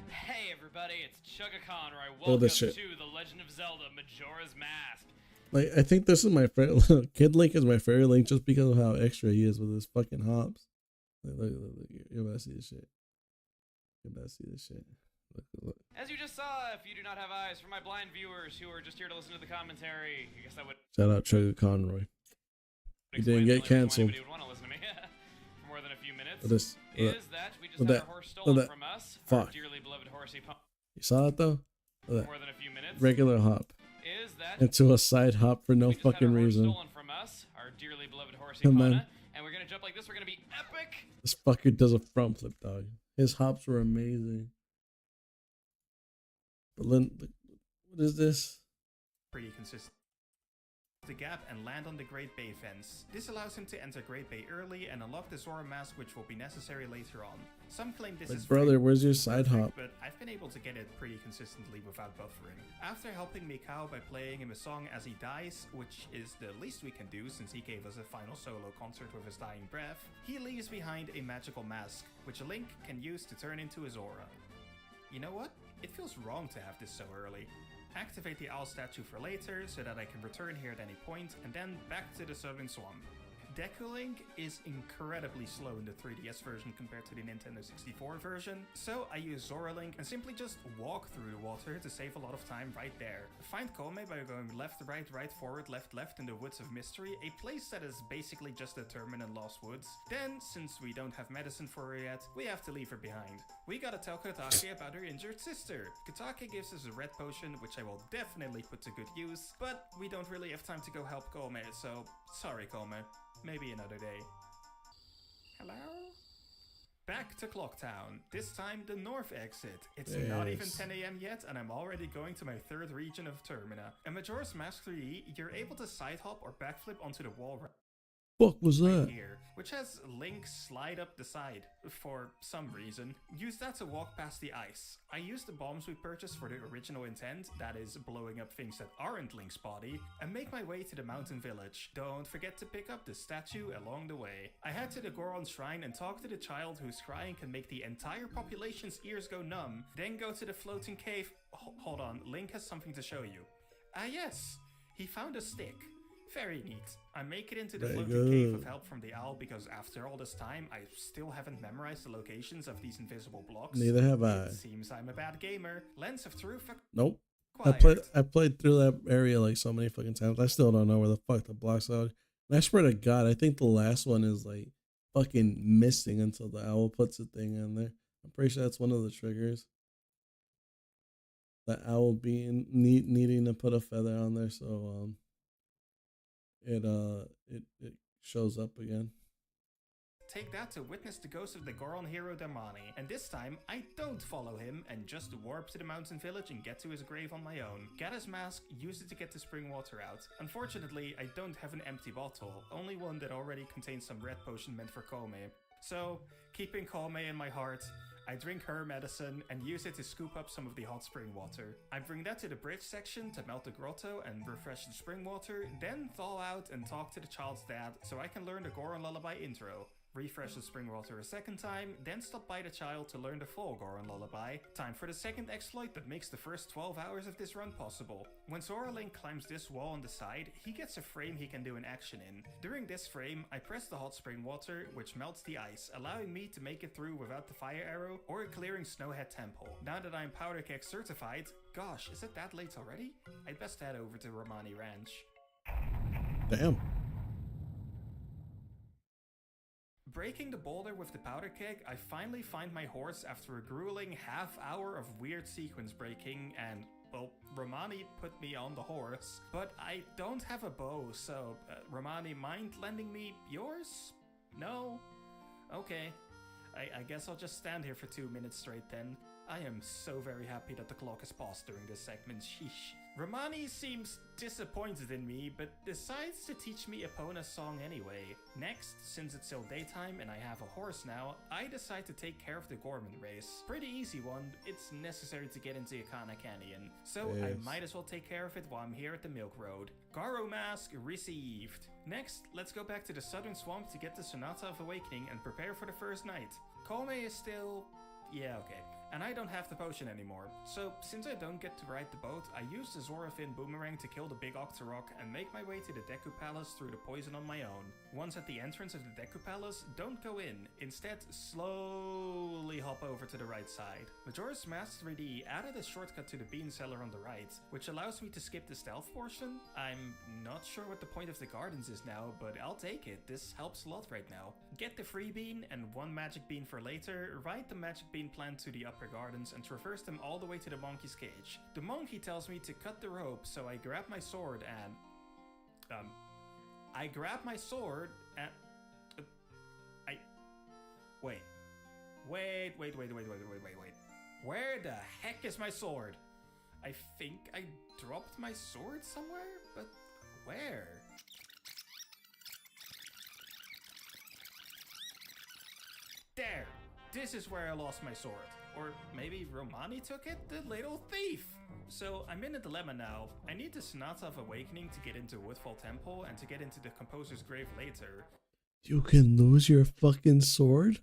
Hey everybody, it's Chugga Conroy. Oh, Welcome this shit. to The Legend of Zelda Majora's Mask. Like, I think this is my favorite. Kid Link is my favorite Link just because of how extra he is with his fucking hops. Look. You're about to see this shit. You're about to see this shit. Look. As you just saw, if you do not have eyes, for my blind viewers who are just here to listen to the commentary, I guess that would Shout out Chugga Conroy. He didn't get canceled. Would want to listen to me for more than a few minutes. This, is that we just had our horse stolen from us, our dearly beloved horsey pump. You saw it though? More than a few minutes. Regular hop. Is that into a side hop for no fucking reason. Stolen from us, our dearly beloved horsey And Pana, then and we're gonna jump like this. We're gonna be epic. this fucker does a front flip, dog. His hops were amazing. But then, what is this? Pretty consistent. The gap and land on the Great Bay fence. This allows him to enter Great Bay early and unlock the Zora mask, which will be necessary later on. Some claim this is Brother, free, where's your side hop? but I've been able to get it pretty consistently without buffering. After helping Mikao by playing him a song as he dies, which is the least we can do since he gave us a final solo concert with his dying breath, he leaves behind a magical mask, which Link can use to turn into a Zora. You know what? It feels wrong to have this so early. Activate the owl statue for later so that I can return here at any point, and then back to the Southern Swamp. Deku Link is incredibly slow in the 3DS version compared to the Nintendo 64 version, so I use Zora Link and simply just walk through the water to save a lot of time right there. Find Kome by going left, right, forward, left in the Woods of Mystery, a place that is basically just a Termin and Lost Woods. Then, since we don't have medicine for her yet, we have to leave her behind. We gotta tell Kotake about her injured sister. Kotake gives us a red potion, which I will definitely put to good use, but we don't really have time to go help Kome, so sorry Kome. Maybe another day. Hello? Back to Clocktown. This time the north exit. It's not even 10 AM yet and I'm already going to my third region of Termina. In Majora's Mask 3D, you're able to side hop or backflip onto the wall Fuck was that? here, which has Link slide up the side for some reason. Use that to walk past the ice. I used the bombs we purchased for the original intent, that is blowing up things that aren't Link's body, and make my way to the mountain village. Don't forget to pick up the statue along the way. I head to the Goron shrine and talk to the child whose crying can make the entire population's ears go numb, then go to the floating cave. Hold on, Link has something to show you. Ah yes, he found a stick. Very neat. I make it into the floating cave with help from the owl because after all this time, I still haven't memorized the locations of these invisible blocks. Neither have I. It seems I'm a bad gamer. Lens of Truth. Nope. I played through that area like so many fucking times. I still don't know where the fuck the blocks are. And I swear to God, I think the last one is like fucking missing until the owl puts a thing in there. I'm pretty sure that's one of the triggers. The owl being needing to put a feather on there, so it shows up again. take that to witness the ghost of the Goron hero Damani. And this time, I don't follow him and just warp to the mountain village and get to his grave on my own. Get his mask, use it to get the spring water out. Unfortunately, I don't have an empty bottle, only one that already contains some red potion meant for Kome. So, keeping Kome in my heart, I drink her medicine and use it to scoop up some of the hot spring water. I bring that to the bridge section to melt the grotto and refresh the spring water, then thaw out and talk to the child's dad so I can learn the Goron Lullaby intro. Refresh the spring water a second time, then stop by the child to learn the full Goron Lullaby. Time for the second exploit that makes the first 12 hours of this run possible. When Zora Link climbs this wall on the side, he gets a frame he can do an action in. During this frame, I press the hot spring water, which melts the ice, allowing me to make it through without the fire arrow or clearing Snowhead Temple. Now that I'm Powder Keg certified, gosh, is it that late already? I'd best head over to Romani Ranch. Damn. Breaking the boulder with the powder keg, I finally find my horse after a grueling half hour of weird sequence breaking and, well, Romani put me on the horse. But I don't have a bow, so, Romani, mind lending me yours? No? Okay. I guess I'll just stand here for 2 minutes straight then. I am so very happy that the clock has paused during this segment, sheesh. Romani seems disappointed in me, but decides to teach me Epona's song anyway. Next, since it's still daytime and I have a horse now, I decide to take care of the Gorman race. Pretty easy one, it's necessary to get into Yakana Canyon, so yes. I might as well take care of it while I'm here at the Milk Road. Garo Mask received. Next, let's go back to the Southern Swamp to get the Sonata of Awakening and prepare for the first night. Kome is still... yeah, okay. And I don't have the potion anymore. So, since I don't get to ride the boat, I use the Zorafin boomerang to kill the big Octorok and make my way to the Deku Palace through the poison on my own. Once at the entrance of the Deku Palace, don't go in. Instead, slowly hop over to the right side. Majora's Mask 3D added a shortcut to the bean cellar on the right, which allows me to skip the stealth portion. I'm not sure what the point of the gardens is now, but I'll take it. This helps a lot right now. Get the free bean and one magic bean for later, ride the magic bean plant to the upper gardens and traverse them all the way to the monkey's cage. The monkey tells me to cut the rope, so I grab my sword and... Wait. Where the heck is my sword? I think I dropped my sword somewhere, but where? There! This is where I lost my sword. Or maybe Romani took it? The little thief! So I'm in a dilemma now. I need the Sonata of Awakening to get into Woodfall Temple and to get into the Composer's Grave later. You can lose your fucking sword?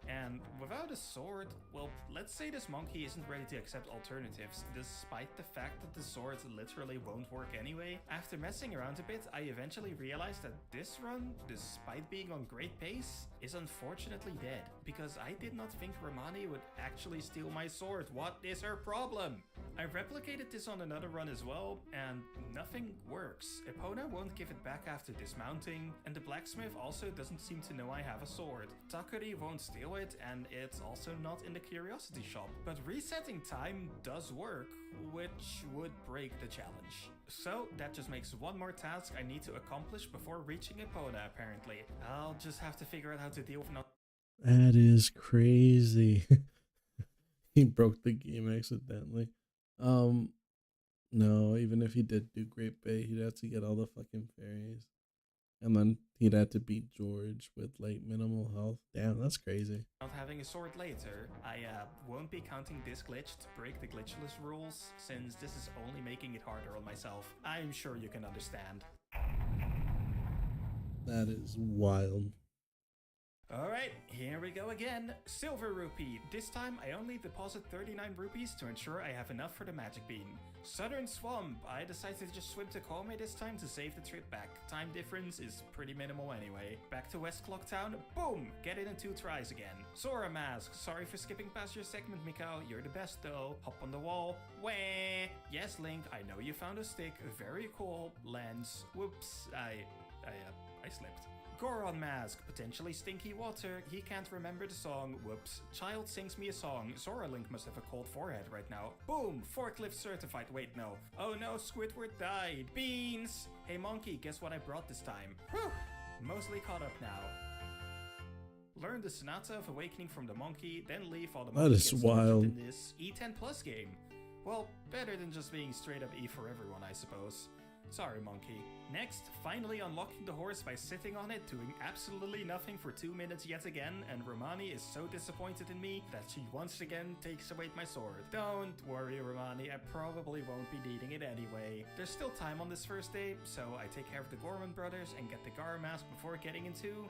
And without a sword, well, let's say this monkey isn't ready to accept alternatives, despite the fact that the sword literally won't work anyway. After messing around a bit, I eventually realized that this run, despite being on great pace, is unfortunately dead, because I did not think Romani would actually steal my sword. What is her problem? I replicated this on another run as well, and nothing works. Epona won't give it back after dismounting, and the blacksmith also doesn't seem to know I have a sword. Takuri won't steal it, and it's also not in the curiosity shop. But resetting time does work, which would break the challenge. So that just makes one more task I need to accomplish before reaching Epona, apparently. I'll just have to figure out how to deal with not... That is crazy. He broke the game accidentally. No, even if he did do Great Bay, he'd have to get all the fucking fairies. And then he'd have to beat George with like minimal health. Damn, that's crazy. Not having a sword later, I won't be counting this glitch to break the glitchless rules, since this is only making it harder on myself. I'm sure you can understand. That is wild. Alright, here we go again. Silver rupee. This time I only deposit 39 rupees to ensure I have enough for the magic bean. Southern Swamp. I decided to just swim to Kome this time to save the trip back. Time difference is pretty minimal anyway. Back to West Clock Town. Boom! Get it in 2 tries again. Zora Mask. Sorry for skipping past your segment, Mikau. You're the best though. Hop on the wall. Wah! Yes, Link, I know you found a stick. Very cool. Lens. Whoops. I slipped. Goron Mask, potentially stinky water, he can't remember the song, whoops. Child sings me a song, Zora Link must have a cold forehead right now. Boom, forklift certified, wait no. Oh no, Squidward died. Beans! Hey monkey, guess what I brought this time? Whew, mostly caught up now. learn the Sonata of Awakening from the monkey, then leave all the That monkeys is get slaughtered wild. in this E10 plus game. Well, better than just being straight up E for everyone, I suppose. Sorry, monkey. Next, finally unlocking the horse by sitting on it, doing absolutely nothing for 2 minutes yet again, and Romani is so disappointed in me that she once again takes away my sword. Don't worry, Romani, I probably won't be needing it anyway. There's still time on this first day, so I take care of the Gorman brothers and get the Gar mask before getting into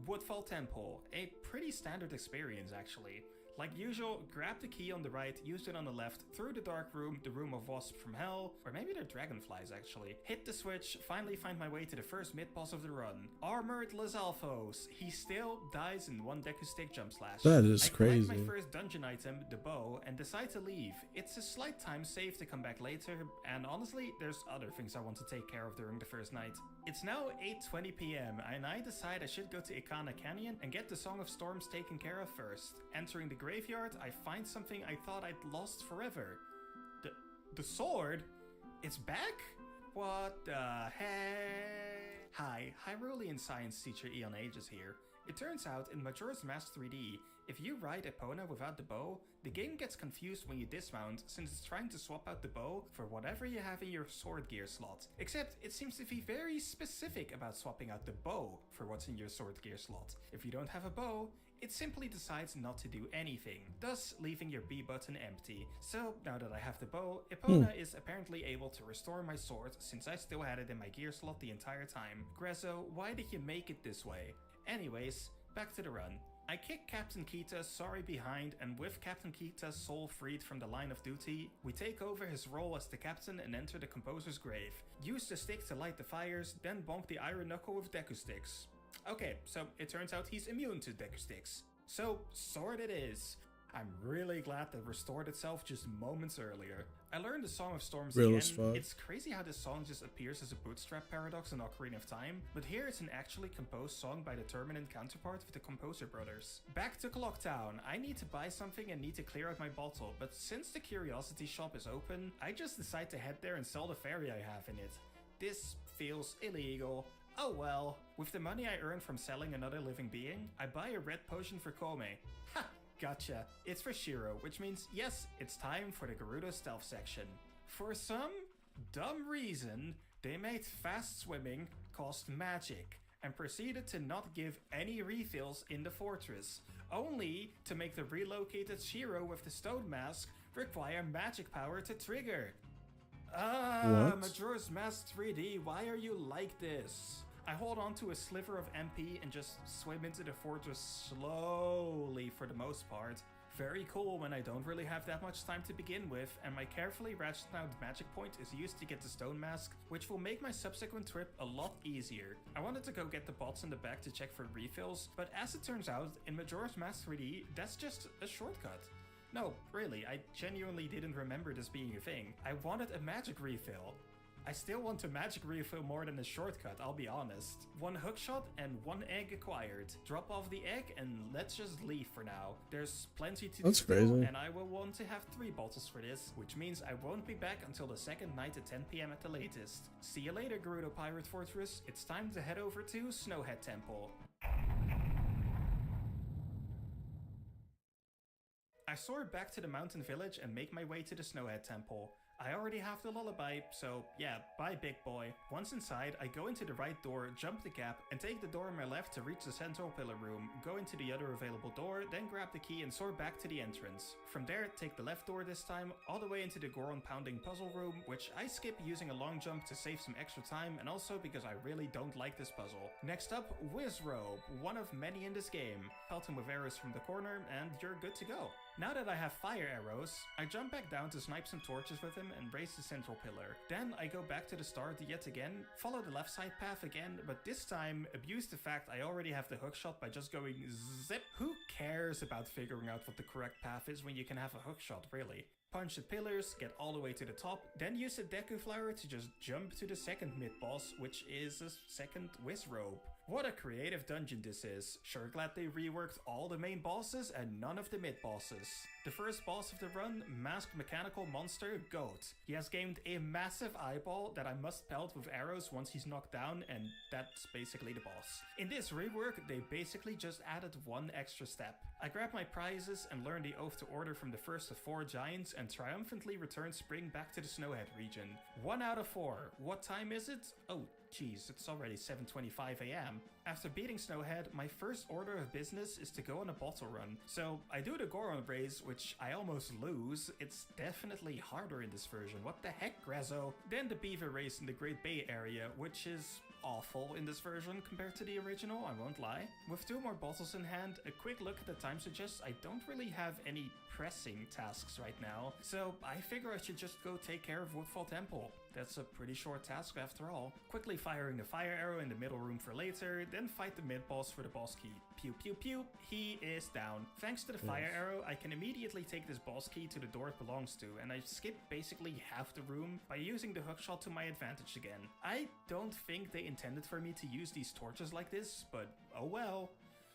Woodfall Temple. A pretty standard experience, actually. Like usual, grab the key on the right, use it on the left, through the dark room, the room of wasps from hell, or maybe they're dragonflies actually. Hit the switch, finally find my way to the first mid-boss of the run. Armored Lizalfos. He still dies in one Deku Stick jump slash. That is I crazy. collect my first dungeon item, the bow, and decide to leave. It's a slight time save to come back later, and honestly, there's other things I want to take care of during the first night. It's now 8:20 PM, and I decide I should go to Ikana Canyon and get the Song of Storms taken care of first. Entering the graveyard, I find something I thought I'd lost forever. The sword? It's back? What the heck? Hi, Hyrulean science teacher Eon Aegis here. It turns out in Majora's Mask 3D, if you ride Epona without the bow, the game gets confused when you dismount since it's trying to swap out the bow for whatever you have in your sword gear slot. Except it seems to be very specific about swapping out the bow for what's in your sword gear slot. If you don't have a bow, it simply decides not to do anything, thus leaving your B button empty. So now that I have the bow, Epona is apparently able to restore my sword since I still had it in my gear slot the entire time. Grezzo, why did you make it this way? Anyways, back to the run. I kick Captain Kita's sorry behind, and with Captain Kita's soul freed from the line of duty, we take over his role as the captain and enter the composer's grave. Use the stick to light the fires, then bonk the iron knuckle with Deku Sticks. Okay, so it turns out he's immune to Deku Sticks. So, sword it is. I'm really glad that restored itself just moments earlier. I learned the Song of Storms Real again. as fuck. It's crazy how this song just appears as a bootstrap paradox in Ocarina of Time, but here it's an actually composed song by the Terminant counterpart of the Composer Brothers. Back to Clocktown. I need to buy something and need to clear out my bottle, but since the Curiosity Shop is open, I just decide to head there and sell the fairy I have in it. This feels illegal. Oh well. With the money I earned from selling another living being, I buy a red potion for Kome. Ha! Gotcha. It's for Shiro, which means, yes, it's time for the Gerudo stealth section. For some dumb reason, they made fast swimming cost magic, and proceeded to not give any refills in the fortress, only to make the relocated Shiro with the stone mask require magic power to trigger. What? Majora's Mask 3D, why are you like this? I hold on to a sliver of MP and just swim into the fortress slowly for the most part. Very cool when I don't really have that much time to begin with, and my carefully ratcheted out magic point is used to get the stone mask, which will make my subsequent trip a lot easier. I wanted to go get the bots in the back to check for refills, but as it turns out, in Majora's Mask 3D, that's just a shortcut. No, really, I genuinely didn't remember this being a thing. I wanted a magic refill. I still want a magic refill more than a shortcut, I'll be honest. One hookshot and one egg acquired. Drop off the egg and let's just leave for now. There's plenty to do still, crazy. and I will want to have 3 bottles for this, which means I won't be back until the second night at 10 PM at the latest. See you later, Gerudo Pirate Fortress. It's time to head over to Snowhead Temple. I soar back to the mountain village and make my way to the Snowhead Temple. I already have the lullaby, so yeah, bye big boy. Once inside, I go into the right door, jump the gap, and take the door on my left to reach the central pillar room, go into the other available door, then grab the key and soar back to the entrance. From there, take the left door this time, all the way into the Goron pounding puzzle room, which I skip using a long jump to save some extra time, and also because I really don't like this puzzle. Next up, Wizrobe, one of many in this game. Pelt him with arrows from the corner, and you're good to go. Now that I have fire arrows, I jump back down to snipe some torches with him and raise the central pillar. Then I go back to the start yet again, follow the left side path again, but this time abuse the fact I already have the hookshot by just going zip. Who cares about figuring out what the correct path is when you can have a hookshot, really? Punch the pillars, get all the way to the top, then use the Deku Flower to just jump to the second mid-boss, which is a second Wizrobe. What a creative dungeon this is. Sure glad they reworked all the main bosses and none of the mid bosses. The first boss of the run, masked mechanical monster Goat. He has gained a massive eyeball that I must pelt with arrows once he's knocked down, and that's basically the boss. In this rework, they basically just added one extra step. I grabbed my prizes and learned the Oath to Order from the first of 4 giants and triumphantly returned Spring back to the Snowhead region. 1 out of 4. What time is it? Oh, geez, it's already 7:25 AM. After beating Snowhead, my first order of business is to go on a bottle run. So I do the Goron race, which I almost lose. It's definitely harder in this version. What the heck, Grezzo? Then the Beaver race in the Great Bay area, which is awful in this version compared to the original, I won't lie. With 2 more bottles in hand, a quick look at the time suggests I don't really have any pressing tasks right now, so I figure I should just go take care of Woodfall Temple. That's a pretty short task after all. Quickly firing the fire arrow in the middle room for later, then fight the mid-boss for the boss key. Pew pew pew, he is down. Thanks to the fire arrow, I can immediately take this boss key to the door it belongs to, and I skip basically half the room by using the hookshot to my advantage again. I don't think they intended for me to use these torches like this, but oh well.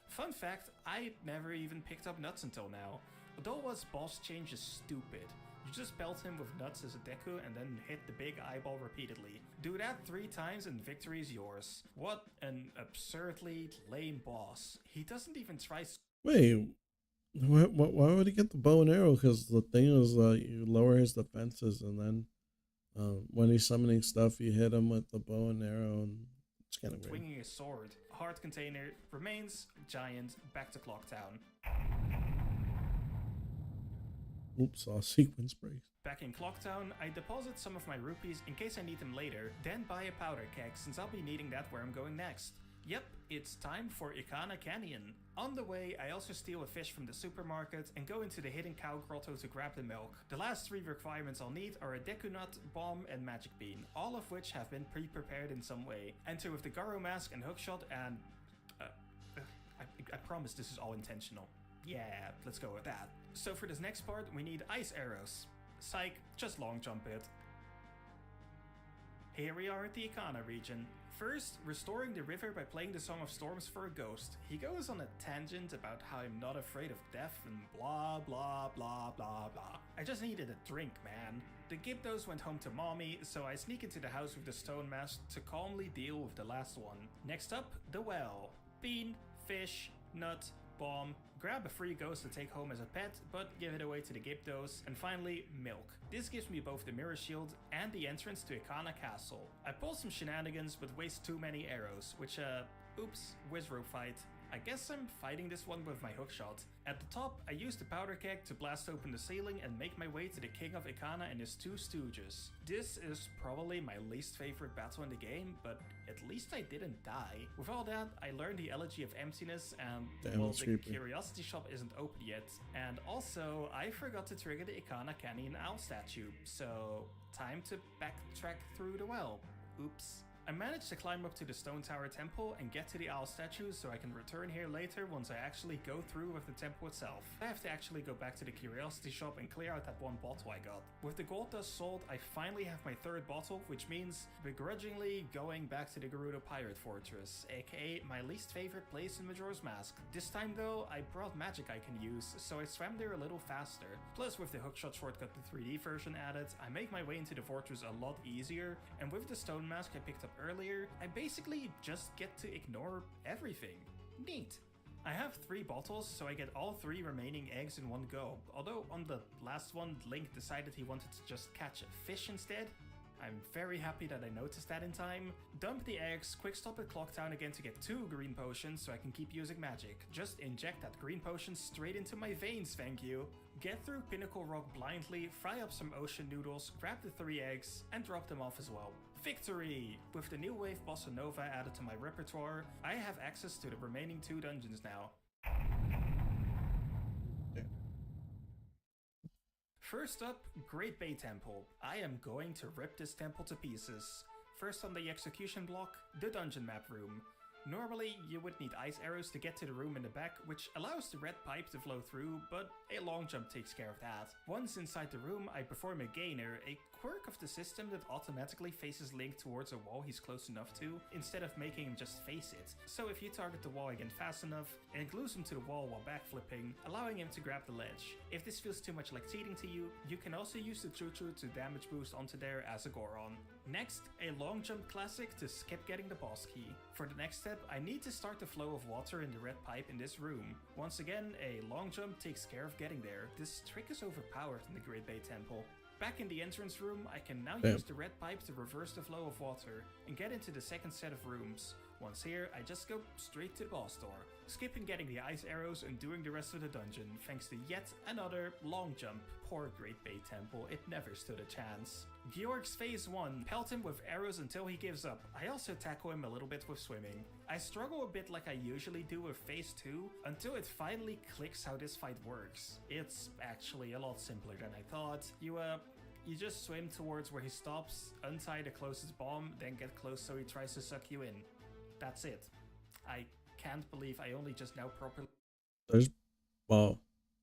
Fun fact, I never even picked up nuts until now. Odoa's boss change is stupid. You just pelt him with nuts as a deku and then hit the big eyeball repeatedly. Do that 3 times and victory is yours. What an absurdly lame boss. He doesn't even try. Wait, why would he get the bow and arrow? Because the thing is, you lower his defenses, and then when he's summoning stuff, you hit him with the bow and arrow, and it's kind of weird. Swinging his sword. Heart container. Remains. Giant. Back to Clocktown. Oops, saw sequence breaks. Back in Clocktown, I deposit some of my rupees in case I need them later, then buy a powder keg since I'll be needing that where I'm going next. Yep, it's time for Ikana Canyon. On the way, I also steal a fish from the supermarket and go into the hidden cow grotto to grab the milk. The last 3 requirements I'll need are a Deku Nut, Bomb, and Magic Bean, all of which have been pre-prepared in some way. Enter with the Garo Mask and Hookshot and... I promise this is all intentional. Yeah, let's go with that. So for this next part, we need ice arrows. Psych, just long jump it. Here we are at the Ikana region. First, restoring the river by playing the Song of Storms for a ghost. He goes on a tangent about how I'm not afraid of death and blah blah blah blah blah. I just needed a drink, man. The Gyptos went home to mommy, so I sneak into the house with the stone mask to calmly deal with the last one. Next up, the well. Bean, fish, nut, bomb. Grab a free ghost to take home as a pet, but give it away to the Gyptos. And finally, milk. This gives me both the mirror shield and the entrance to Ikana Castle. I pull some shenanigans but waste too many arrows, which oops, Wizrobe fight. I guess I'm fighting this one with my hookshot. At the top, I use the powder keg to blast open the ceiling and make my way to the King of Ikana and his 2 stooges. This is probably my least favorite battle in the game, but at least I didn't die. With all that, I learned the Elegy of Emptiness and, well, the Curiosity Shop isn't open yet. And also, I forgot to trigger the Ikana Canyon Owl statue, so time to backtrack through the well. Oops. I managed to climb up to the Stone Tower Temple and get to the owl statue so I can return here later once I actually go through with the temple itself. I have to actually go back to the Curiosity Shop and clear out that 1 bottle I got. With the gold dust sold, I finally have my 3rd bottle, which means begrudgingly going back to the Gerudo Pirate Fortress, aka my least favorite place in Majora's Mask. This time though, I brought magic I can use, so I swam there a little faster. Plus with the hookshot shortcut the 3D version added, I make my way into the fortress a lot easier, and with the stone mask I picked up earlier, I basically just get to ignore everything. Neat. I have 3 bottles, so I get all 3 remaining eggs in one go, although on the last one, Link decided he wanted to just catch a fish instead. I'm very happy that I noticed that in time. Dump the eggs, quick stop at Clocktown again to get 2 green potions so I can keep using magic. Just inject that green potion straight into my veins, thank you. Get through Pinnacle Rock blindly, fry up some ocean noodles, grab the 3 eggs, and drop them off as well. Victory! With the new wave Bossa Nova added to my repertoire, I have access to the remaining 2 dungeons now. First up, Great Bay Temple. I am going to rip this temple to pieces. First on the execution block, the dungeon map room. Normally, you would need ice arrows to get to the room in the back, which allows the red pipe to flow through, but a long jump takes care of that. Once inside the room, I perform a gainer, a quirk of the system that automatically faces Link towards a wall he's close enough to, instead of making him just face it. So if you target the wall again fast enough, it glues him to the wall while backflipping, allowing him to grab the ledge. If this feels too much like cheating to you, you can also use the Choo-Choo to damage boost onto there as a Goron. Next, a long jump classic to skip getting the boss key. For the next step, I need to start the flow of water in the red pipe in this room. Once again, a long jump takes care of getting there. This trick is overpowered in the Great Bay Temple. Back in the entrance room, I can now use the red pipe to reverse the flow of water and get into the second set of rooms. Once here, I just go straight to the boss door, skipping getting the ice arrows and doing the rest of the dungeon, thanks to yet another long jump. Poor Great Bay Temple, it never stood a chance. Georg's phase 1, pelt him with arrows until he gives up. I also tackle him a little bit with swimming. I struggle a bit like I usually do with phase 2, until it finally clicks how this fight works. It's actually a lot simpler than I thought. You just swim towards where he stops, untie the closest bomb, then get close so he tries to suck you in. That's it. I can't believe I only just now properly... Well,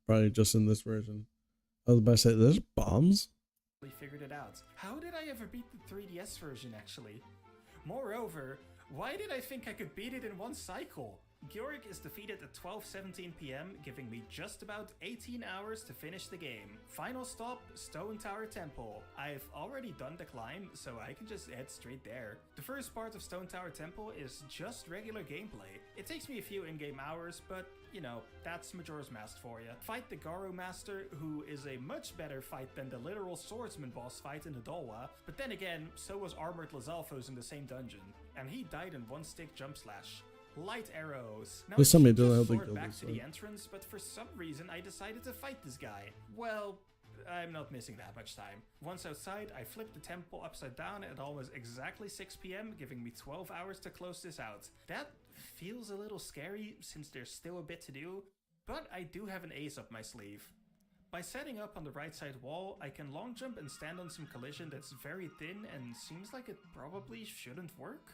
probably just in this version. I was about to say, there's bombs? Figured it out. How did I ever beat the 3DS version, actually? Moreover, why did I think I could beat it in one cycle? Georg is defeated at 12:17 PM, giving me just about 18 hours to finish the game. Final stop, Stone Tower Temple. I've already done the climb, so I can just head straight there. The first part of Stone Tower Temple is just regular gameplay. It takes me a few in-game hours, but you know, that's Majora's Mask for you. Fight the Garo Master, who is a much better fight than the literal swordsman boss fight in the Dolwa, but then again, so was Armored Lizalfos in the same dungeon, and he died in one stick jump slash. Light arrows. Now I should just sword back to the entrance, but for some reason I decided to fight this guy. Well, I'm not missing that much time. Once outside, I flipped the temple upside down at almost exactly 6 PM, giving me 12 hours to close this out. That feels a little scary since there's still a bit to do, but I do have an ace up my sleeve. By setting up on the right side wall, I can long jump and stand on some collision that's very thin and seems like it probably shouldn't work.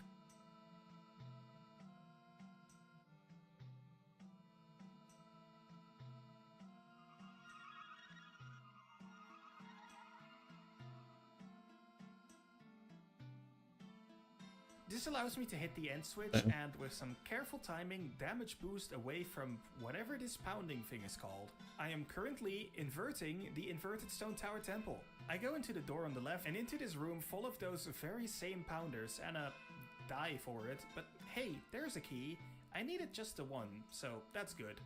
This allows me to hit the end switch and with some careful timing, damage boost away from whatever this pounding thing is called. I am currently inverting the inverted Stone Tower Temple. I go into the door on the left and into this room full of those very same pounders and die for it, but hey, there's a key. I needed just the one, so that's good.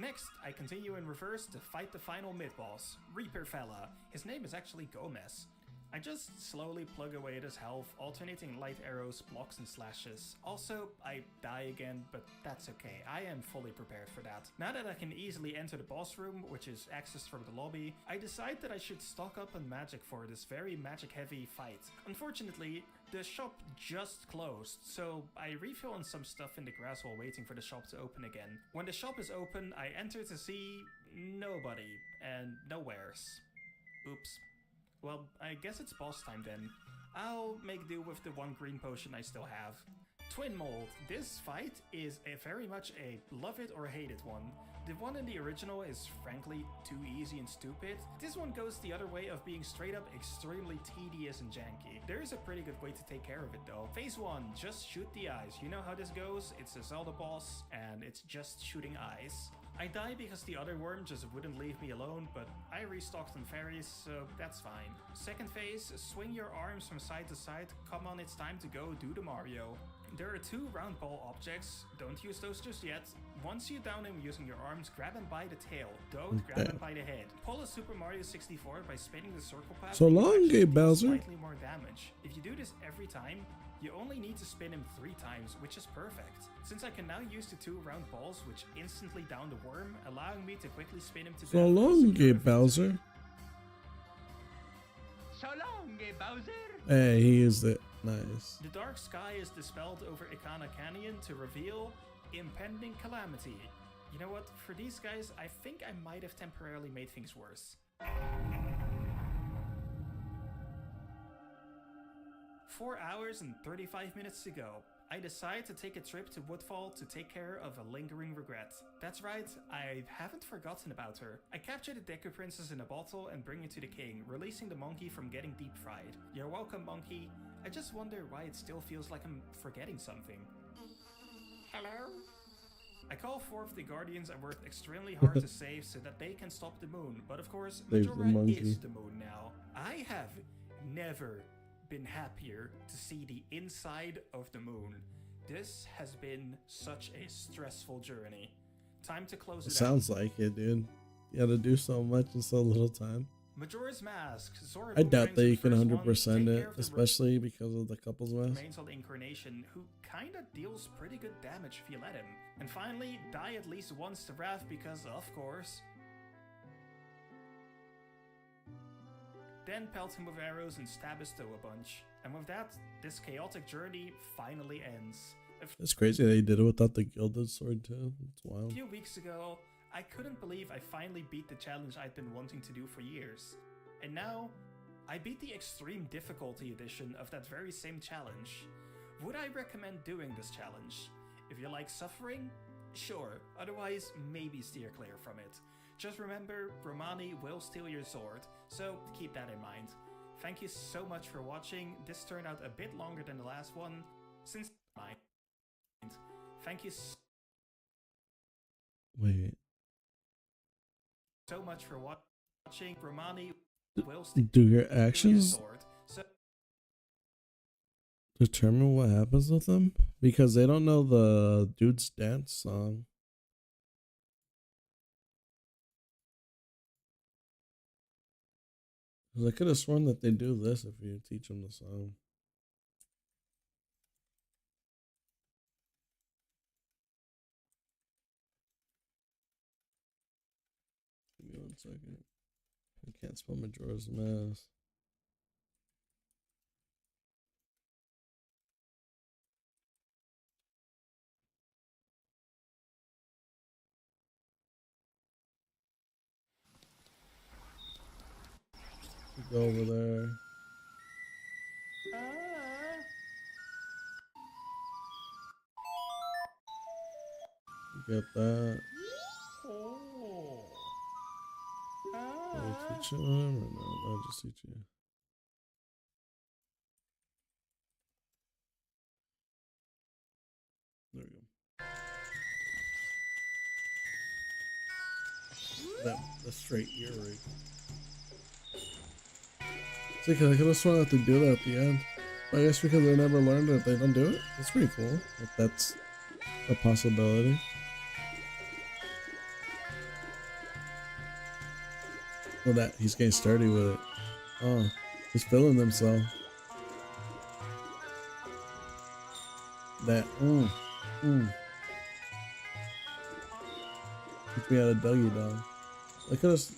Next, I continue in reverse to fight the final mid-boss, Reaper Fella. His name is actually Gomez. I just slowly plug away at his health, alternating light arrows, blocks, and slashes. Also, I die again, but that's okay. I am fully prepared for that. Now that I can easily enter the boss room, which is accessed from the lobby, I decide that I should stock up on magic for this very magic-heavy fight. Unfortunately, the shop just closed, so I refill on some stuff in the grass while waiting for the shop to open again. When the shop is open, I enter to see nobody and nowheres. Oops. Well, I guess it's boss time then. I'll make do with the one green potion I still have. Twin Mold. This fight is very much a love it or hate it one. The one in the original is frankly too easy and stupid. This one goes the other way of being straight up extremely tedious and janky. There is a pretty good way to take care of it though. Phase 1, just shoot the eyes. You know how this goes? It's a Zelda boss and it's just shooting eyes. I die because the other worm just wouldn't leave me alone, but I restocked on fairies, so that's fine. Second phase, swing your arms from side to side. Come on, it's time to go do the Mario. There are 2 round ball objects, don't use those just yet. Once you down him using your arms, grab him by the tail, don't grab him by the head. Pull a Super Mario 64 by spinning the circle path. So long, Gabe Bowser. Slightly more damage. If you do this every time, you only need to spin him 3 times, which is perfect. Since I can now use the 2 round balls, which instantly down the worm, allowing me to quickly spin him to death. So long, Gabe Bowser. So long, Gabe Bowser. Hey, he used it. Nice. The dark sky is dispelled over Ikana Canyon to reveal impending calamity. You know what? For these guys, I think I might have temporarily made things worse. 4 hours and 35 minutes to go. I decided to take a trip to Woodfall to take care of a lingering regret. That's right, I haven't forgotten about her. I captured the Deku Princess in a bottle and bring it to the king, releasing the monkey from getting deep fried. You're welcome, monkey. I just wonder why it still feels like I'm forgetting something. Hello? I call forth the Guardians and worked extremely hard to save so that they can stop the moon, but of course, Save the Majora monkey. is the moon now. I have never been happier to see the inside of the moon. This has been such a stressful journey. Time to close it out. Sounds like it, dude. You gotta do so much in so little time. Majora's Mask. Zora I doubt that you can Boomerang's the 100% first one. Take it, care of the especially because of the couples mask. remains on the Incarnation, who kinda deals pretty good damage if you let him. And finally, die at least once to Wrath because, of course. Then pelt him with arrows and stab his toe a bunch. And with that, this chaotic journey finally ends. It's crazy that he did it without the gilded sword too. It's A wild. few weeks ago, I couldn't believe I finally beat the challenge I'd been wanting to do for years. And now, I beat the extreme difficulty edition of that very same challenge. Would I recommend doing this challenge? If you like suffering, sure, otherwise maybe steer clear from it. Just remember, Romani will steal your sword, so keep that in mind. Thank you so much for watching. This turned out a bit longer than the last one, since mind. Thank you Wait. so much for watching. Romani will Do your steal your actions sword, so determine what happens with them? Because they don't know the dude's dance song. 'Cause I could have sworn that they do this if you teach them the song. Give me 1 second. I can't spell Majora's Mask. Go over there. Get that. Will I teach him or no? I'll just teach you. There we go. The straight ear rig. See, cause I could have sworn that they do that at the end. But I guess because they never learned it, they don't do it. That's pretty cool. If that's a possibility. Well, that he's getting sturdy with it. Oh, he's feeling himself. That Teach me how to Dougie dog. Look at us.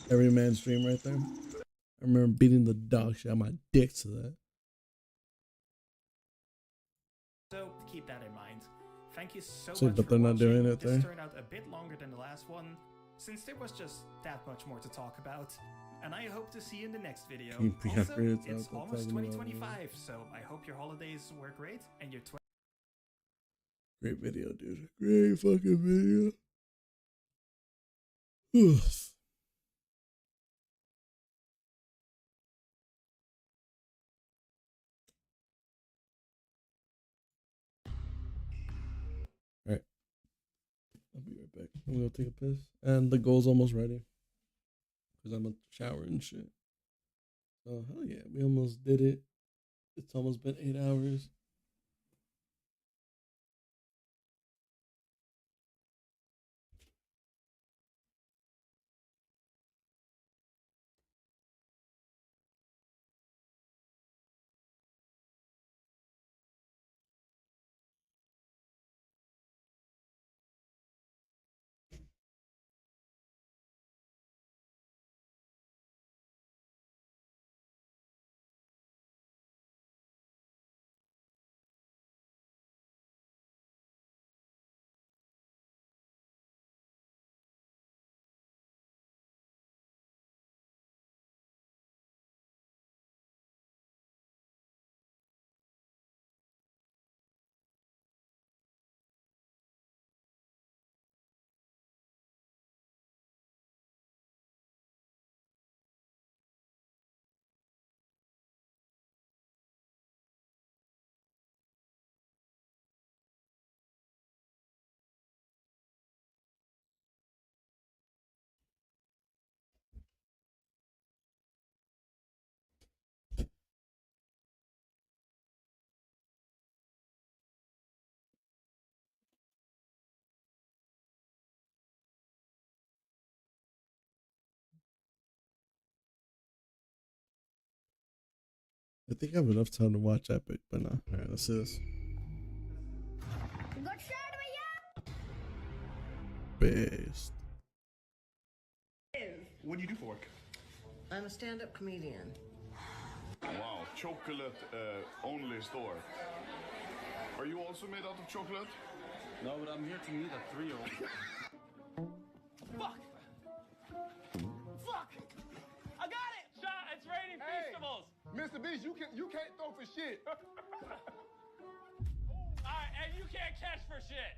Every man's dream right there. I remember beating the dog shit out of my dick to that. So keep that in mind. Thank you so See, much but for they're not watching. doing it This there. turned out a bit longer than the last one, since there was just that much more to talk about. And I hope to see you in the next video. Yeah, Also, really it's talk- almost talking about 2025, so I hope your holidays were great and your Great video, dude. Great fucking video. Oof. Alright. I'll be right back. I'm gonna take a piss. And the goal's almost ready. Because I'm gonna shower and shit. Oh, hell yeah. We almost did it. It's almost been 8 hours. I think I have enough time to watch Epic, but no. Alright, let's do this. Best. What do you do for work? I'm a stand-up comedian. Wow, chocolate only store. Are you also made out of chocolate? No, but I'm here to meet a 3-year-old. Fuck! Fuck! I got it! Shot! It's raining festivals! Mr. Beast, you can't throw for shit. Alright, and you can't catch for shit!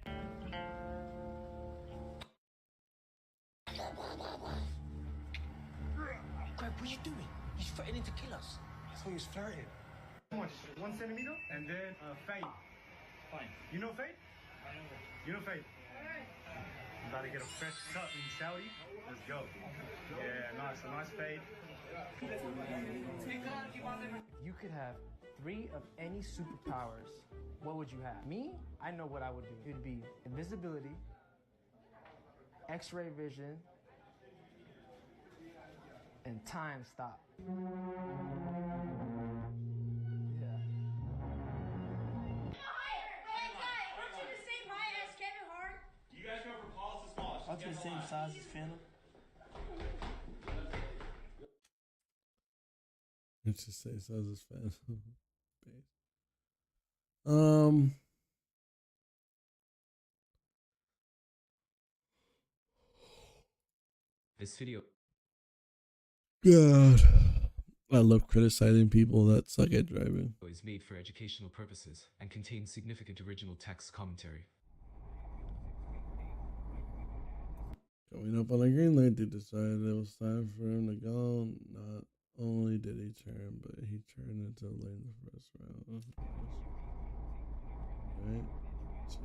Greg, what are you doing? He's threatening to kill us. I thought he was flirting. How much? 1 centimeter? And then fade. Fine. You know fade? I know that. You know fade? I'm about to get a fresh cut in Saudi. Let's go. Yeah, nice. A nice fade. If you could have 3 of any superpowers, what would you have? Me, I know what I would do. It'd be invisibility, X-ray vision, and time stop. Yeah. You guys go from Paul's to small. Aren't you the same size as Phantom? Let's just say size is fast. This video. God. I love criticizing people that suck at driving. Is made for educational purposes and contains significant original text commentary. Going up on a green light, they decided it was time for him to go. Not only did he turn, but he turned into the lane the first round. Right? See.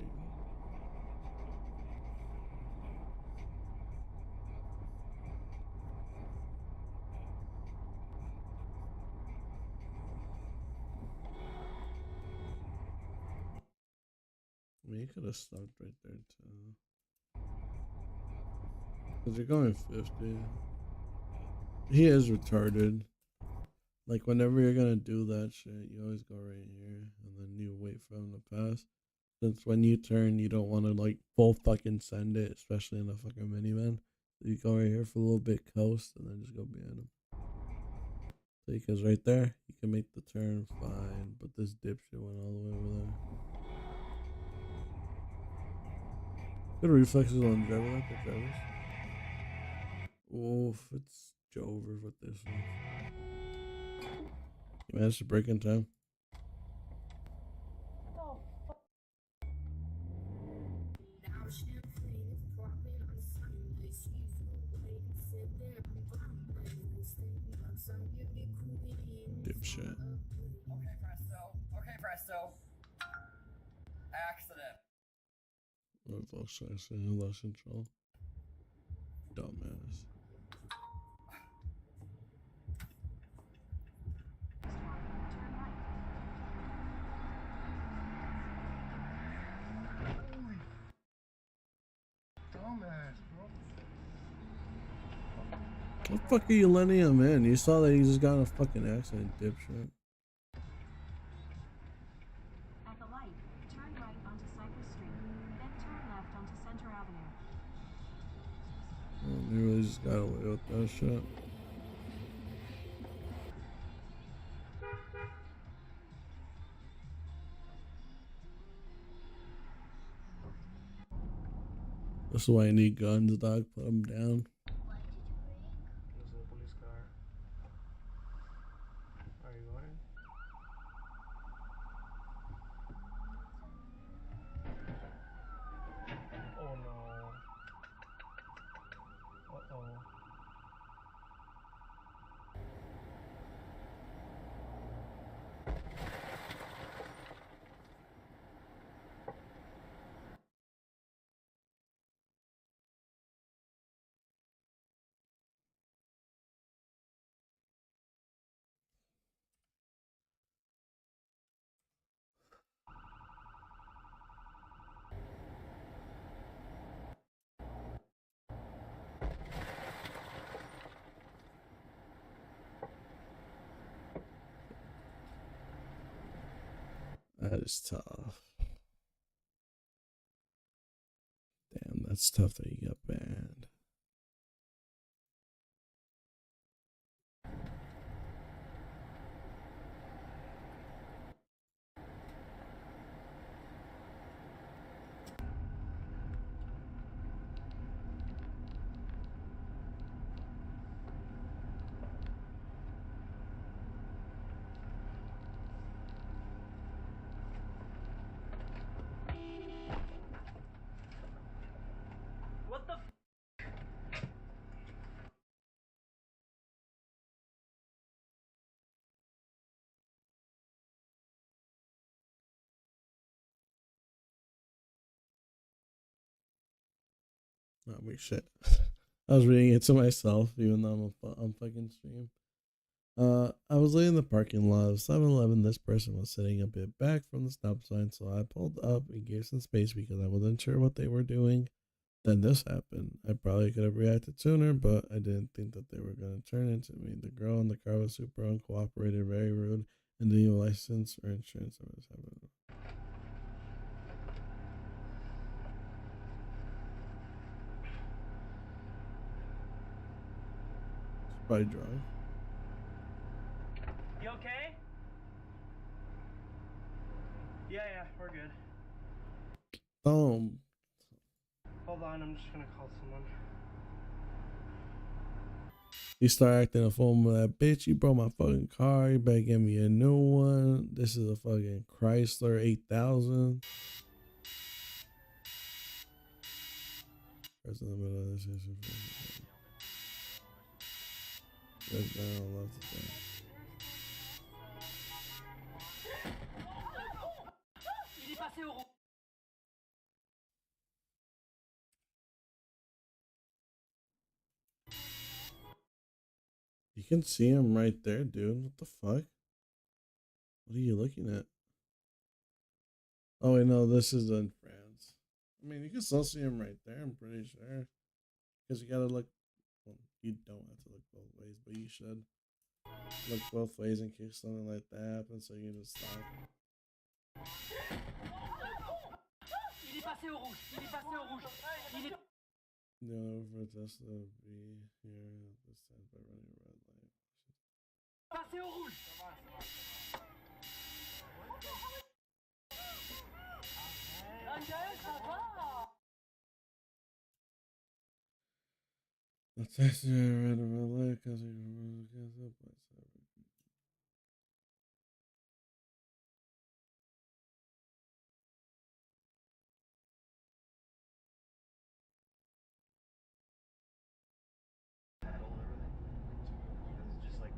I mean, you could have stopped right there too. Because you're going 50. He is retarded. Like, whenever you're gonna do that shit, you always go right here. And then you wait for him to pass. Since when you turn, you don't want to, like, full fucking send it. Especially in a fucking minivan. So you go right here for a little bit, coast, and then just go behind him. So, because right there, you can make the turn fine. But this dipshit went all the way over there. Good reflexes on the driver, like the drivers. Oof, it's Jover with this one. You managed to break in time. Dipshit. Okay, presto. Okay, presto. Accident. What else should I say? Who lost control? Dumbass. Dumbass, bro. What the fuck are you letting him in? You saw that he just got in a fucking accident, dipshit. At the light, turn right onto Cypress Street, then turn left onto Center Avenue. Oh, he really just got away with that shit. This is why I need guns, dog. Put them down. There's a police car. Are you going? Oh no. Uh-oh. is tough. Damn, that's tough that you got banned. What the? Not me shit. I was reading it to myself, even though I'm fucking stream. I was laying in the parking lot of 7-Eleven. This person was sitting a bit back from the stop sign, so I pulled up and gave some space because I wasn't sure what they were doing. Then this happened. I probably could have reacted sooner, but I didn't think that they were going to turn into me. The girl in the car was super uncooperative, very rude, and didn't even license or insurance. I was having. Probably drunk. You okay? Yeah, we're good. Hold on, I'm just gonna call someone. He started acting a fool with that bitch. You broke my fucking car. You better give me a new one. This is a fucking Chrysler 8000. That's in the middle of this issue. I don't love the thing. You can see him right there, dude. What the fuck? What are you looking at? Oh, wait, no, this is in France. I mean, you can still see him right there, I'm pretty sure. Because you gotta look. Well, you don't have to look both ways, but you should look both ways in case something like that happens, so you can just stop. No, for Tesla to be here at this time by running a red light. The Tesla ran a red light because he was against the place. Just like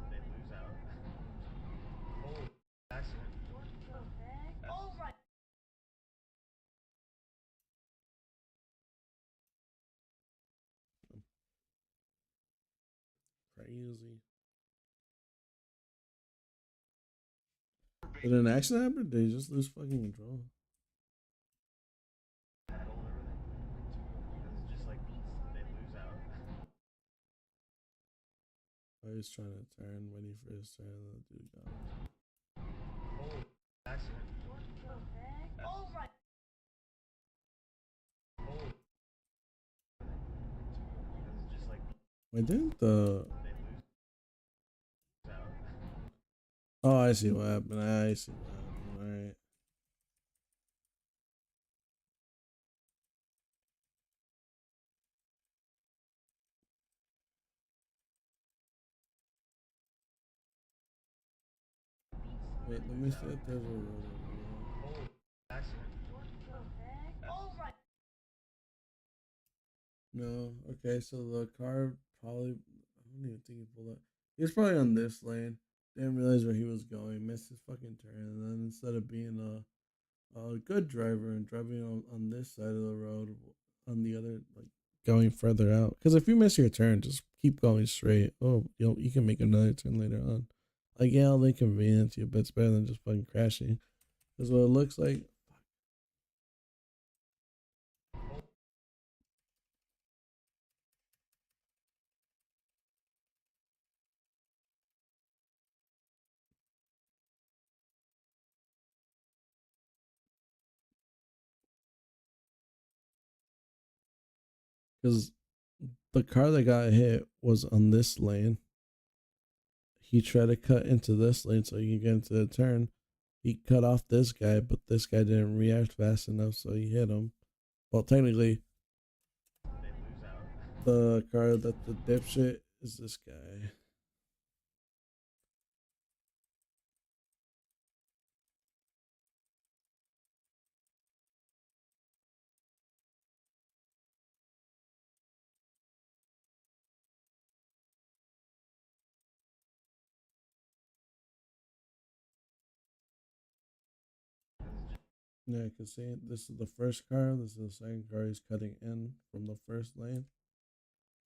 they lose out. Oh, accident. Oh my. Crazy. Did an accident happen? Or did he just lose fucking control? Just like they lose out. I was trying to turn when he first turned, the dude got him. Oh, accident. Oh my. Oh. Just like Wait, didn't the. Oh, I see what happened. I see what happened. Alright. Wait, let me see if there's a road over there. Oh, accident. Oh my. No. Okay, so the car probably. I don't even think he pulled up. He was probably on this lane. Didn't realize where he was going. Missed his fucking turn. And then instead of being a good driver and driving on this side of the road, on the other, like going further out. Because if you miss your turn, just keep going straight. Oh, you can make another turn later on. Like, yeah, I'll inconvenience you, but it's better than just fucking crashing. Because what it looks like. Because the car that got hit was on this lane. He tried to cut into this lane so he can get into the turn. He cut off this guy, but this guy didn't react fast enough, so he hit him. Well, technically, the car that the dipshit is this guy. Yeah, I can see this is the first car. This is the second car. He's cutting in from the first lane.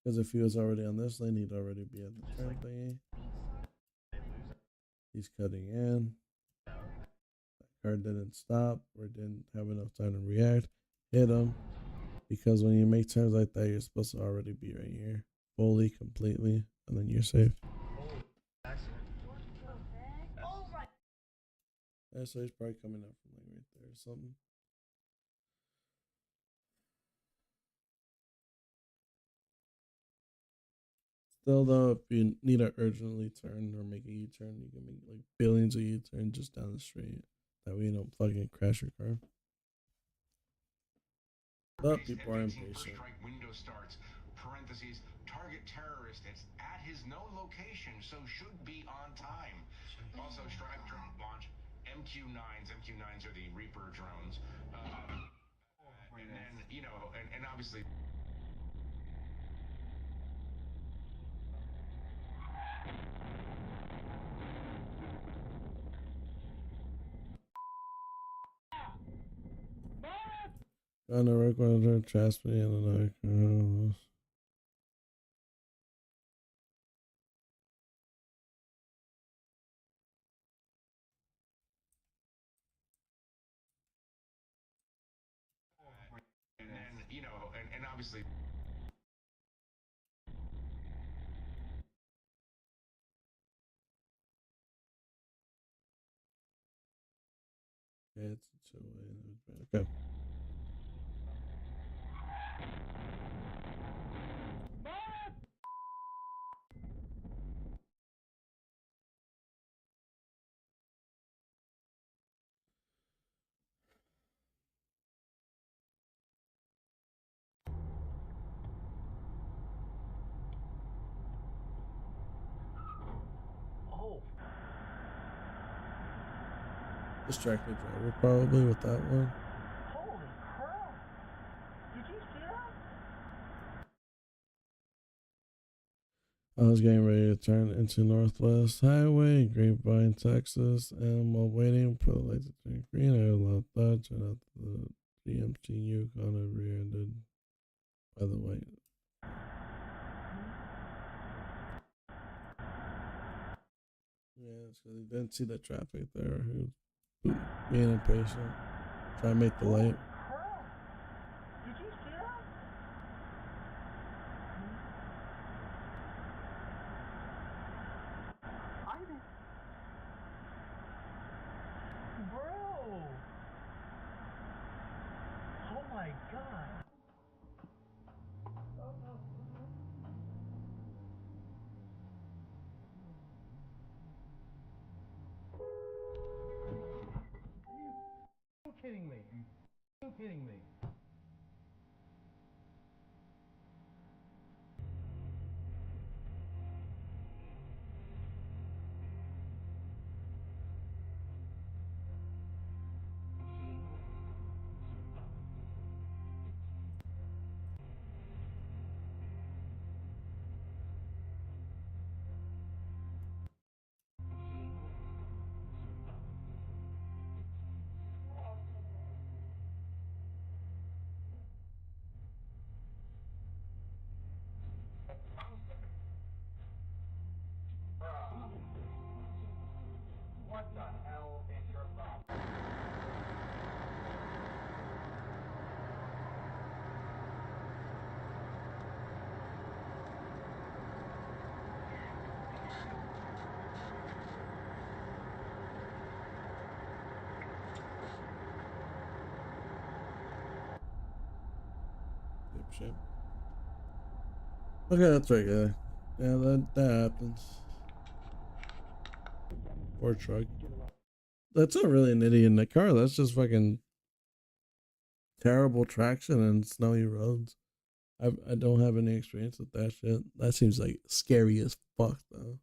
Because if he was already on this lane, he'd already be at the turn thingy. He's cutting in. That car didn't stop or didn't have enough time to react. Hit him. Because when you make turns like that, you're supposed to already be right here. Fully, completely. And then you're safe. Yeah, so he's probably coming up from like right there or something. Still though, if you need to urgently turn or make a U-turn, you can make like billions of U-turns just down the street. That way you don't fucking crash your car. But people are impatient. Window starts, parentheses, target terrorist. It's at his known location, so should be on time. Also, strike drone launch MQ-9s. MQ-9s are the Reaper drones. And then, you know, and obviously... On the record, trust me, and like, And then, you know, and obviously... yeah, it's a two-way. Okay. Oh. Distracted driver probably with that one. Holy crap! Did you see that? I was getting ready to turn into Northwest Highway, Grapevine, Texas, and while waiting for the light to turn green, I allowed Dodge and out the GMC Yukon and rear-ended by the white. Yeah, it's because he didn't see the traffic there. He was being impatient, trying to make the light. Did you see that? I did. Bro! Oh my god! Are you kidding me? Are you kidding me? What the hell is your problem? Dipshit. Okay, that's right, guy. Yeah, that happens. Poor truck. That's not really an idiot in the car. That's just fucking terrible traction and snowy roads. I don't have any experience with that shit. That seems like scary as fuck though.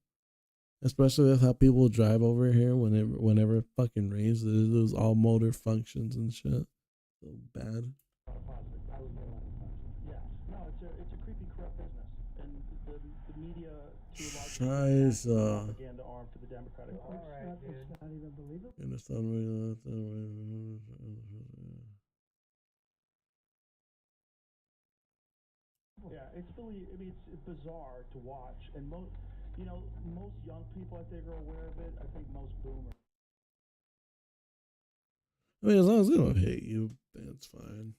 Especially with how people drive over here whenever it fucking rains. They lose all motor functions and shit. So bad. It's a creepy, corrupt business, and the media to a large Scheiße. propaganda arm to the Democratic Party. All right, dude. It's not even believable. Yeah, it's really. I mean, it's bizarre to watch, and most young people I think are aware of it. I think most boomers. I mean, as long as they don't hit you, that's fine.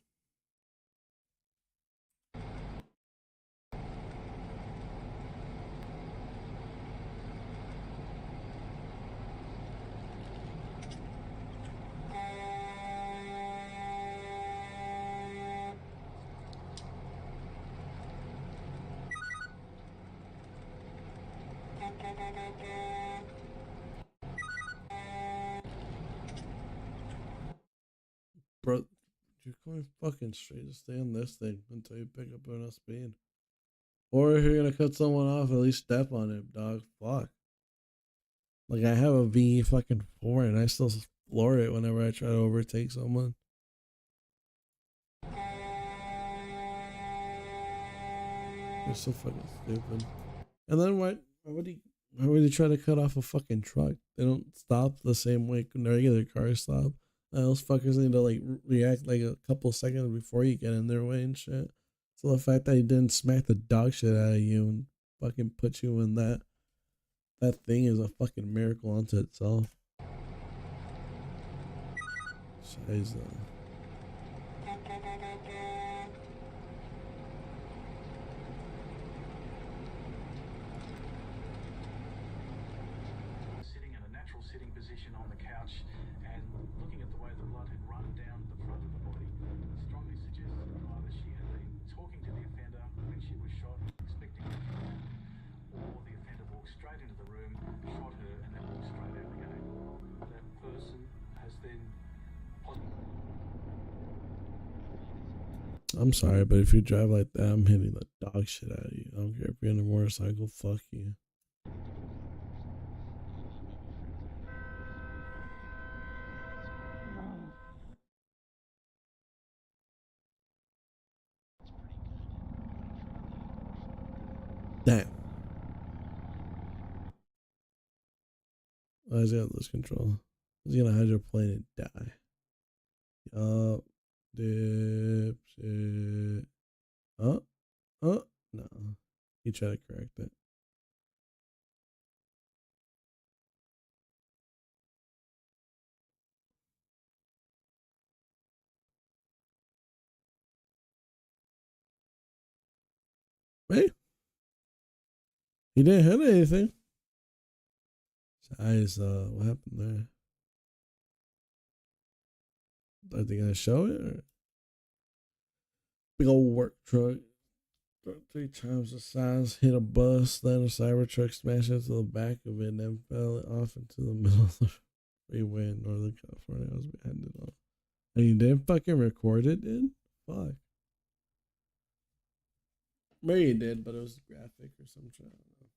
Bro, you're going fucking straight. Just stay on this thing until you pick up enough speed. Or if you're gonna cut someone off, at least step on it, dog. Fuck. Like I have a V fucking 4 and I still floor it whenever I try to overtake someone. You're so fucking stupid. And then why would he try to cut off a fucking truck? They don't stop the same way regular cars stop. Those fuckers need to like react like a couple seconds before you get in their way and shit. So the fact that he didn't smack the dog shit out of you and fucking put you in that thing is a fucking miracle unto itself. Scheiße. Sitting in a natural sitting position on the couch and looking at the way the blood had run down the front of the body strongly suggests that either she had been talking to the offender when she was shot, expecting her to shoot, or the offender walked straight into the room, shot her, and then walked straight out again. That person has then I'm sorry, but if you drive like that, I'm hitting the dog shit out of you. I don't care if you're in a motorcycle, fuck you. Damn. Why is he gonna lose control? He's gonna hydroplane and die. Yup. Dipshit. No. He tried to correct it. Hey. He didn't hit anything. Guys, what happened there? Are they gonna show it? Or? Big old work truck. 3 times the size, hit a bus, then a Cybertruck smashed into the back of it, and then fell off into the middle of the freeway in Northern California. I was behind it all. And you didn't fucking record it, dude? Fuck. Maybe you did, but it was graphic or some shit. I don't know.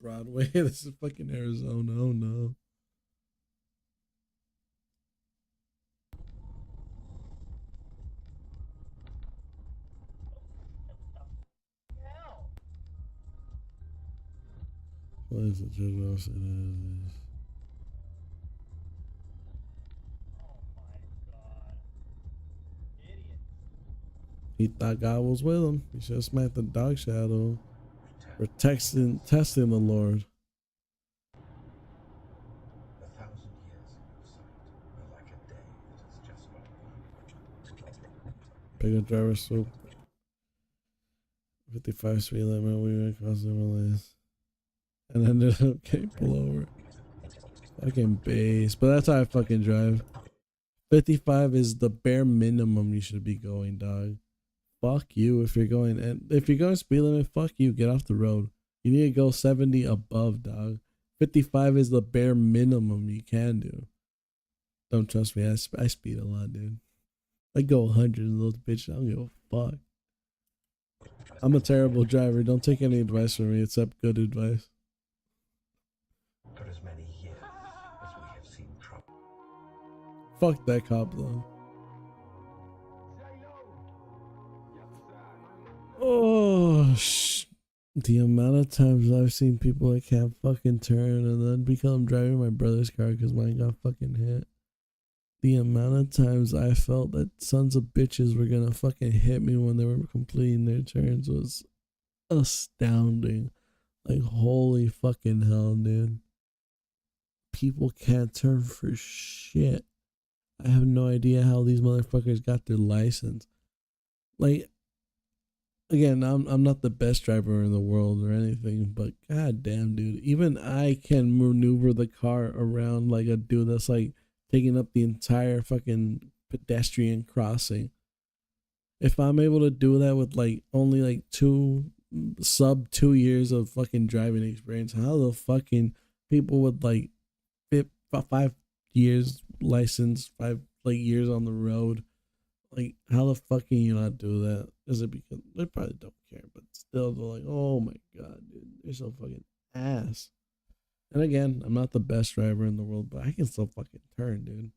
Broadway. This is fucking Arizona. Oh no. What is it? He thought God was with him. He should have smacked the dog shadow for testing the Lord. 1,000 years in your sight are like a day that has just gone. Bigger driver swoop. 55 speed limit. We went across the lanes and ended up getting pulled over. Fucking base, but that's how I fucking drive. 55 is the bare minimum you should be going, dog. Fuck you if you're going, and if you're going speed limit, fuck you, get off the road. You need to go 70 above, dog. 55 is the bare minimum you can do. Don't trust me, I speed a lot, dude. I go 100, little bitch. I don't give a fuck. I'm a terrible driver. Don't take any advice from me except good advice. For as many years as we have seen trouble. Fuck that cop though. Oh, the amount of times I've seen people that can't fucking turn and then become driving my brother's car because mine got fucking hit. The amount of times I felt that sons of bitches were gonna fucking hit me when they were completing their turns was astounding. Like, holy fucking hell, dude. People can't turn for shit. I have no idea how these motherfuckers got their license. Like, again, I'm not the best driver in the world or anything, but god damn, dude, even I can maneuver the car around like a dude that's like taking up the entire fucking pedestrian crossing. If I'm able to do that with like only like sub 2 years of fucking driving experience, how the fucking people with like 5 years license, 5 like years on the road, like how the fuck can you not do that? Is it because they probably don't care, but still they're like, oh my god, dude, they're so fucking ass. And again, I'm not the best driver in the world, but I can still fucking turn, dude.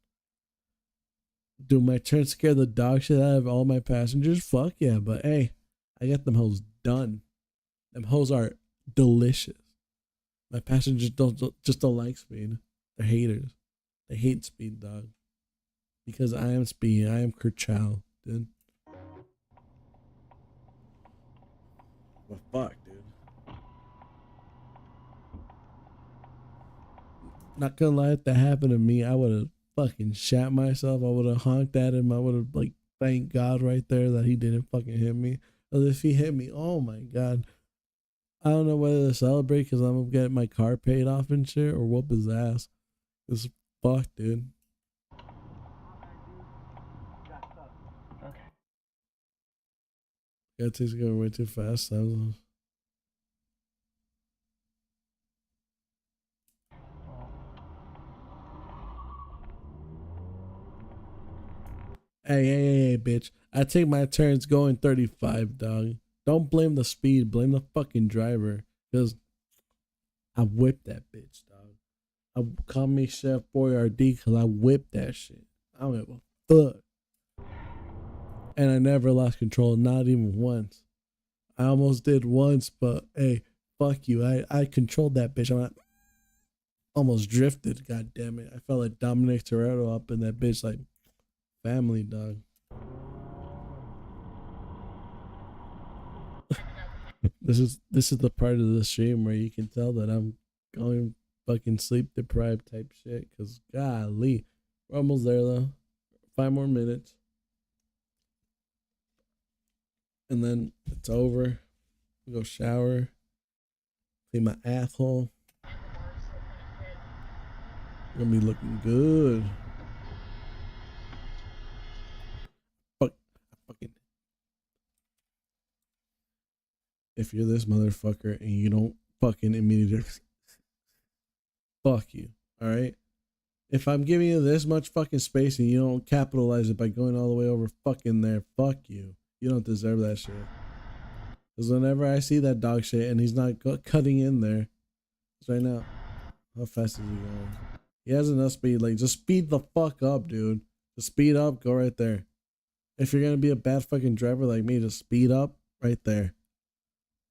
Do my turn scare the dog shit out of all my passengers? Fuck yeah, but hey, I got them hoes done. Them hoes are delicious. My passengers don't like speed. They're haters. They hate speed, dog. Because I am speed. I am Kerchow, dude. But fuck, dude. Not gonna lie, if that happened to me, I would have fucking shat myself. I would have honked at him. I would have like thanked God right there that he didn't fucking hit me. Because if he hit me, oh my god. I don't know whether to celebrate because I'm gonna get my car paid off and shit or whoop his ass. It's fucked, dude. Okay. That takes going way too fast. Hey, bitch. I take my turns going 35, dog. Don't blame the speed. Blame the fucking driver. Because I whipped that bitch, dog. Call me Chef Boyardee because I whipped that shit. I don't give a fuck. And I never lost control, not even once. I almost did once, but hey, fuck you. I controlled that bitch. I almost drifted, god damn it. I felt like Dominic Toretto up in that bitch like Family, dog. This is the part of the stream where you can tell that I'm going fucking sleep deprived type shit. Cause golly, we're almost there though. 5 more minutes, and then it's over. Go shower, clean my asshole. Gonna be looking good. Fucking. If you're this motherfucker and you don't fucking immediately, fuck you. All right. If I'm giving you this much fucking space and you don't capitalize it by going all the way over fucking there, fuck you. You don't deserve that shit. Because whenever I see that dog shit and he's not cutting in there, right now, how fast is he going? He has enough speed. Like, just speed the fuck up, dude. Just speed up, go right there. If you're gonna be a bad fucking driver like me, just speed up right there.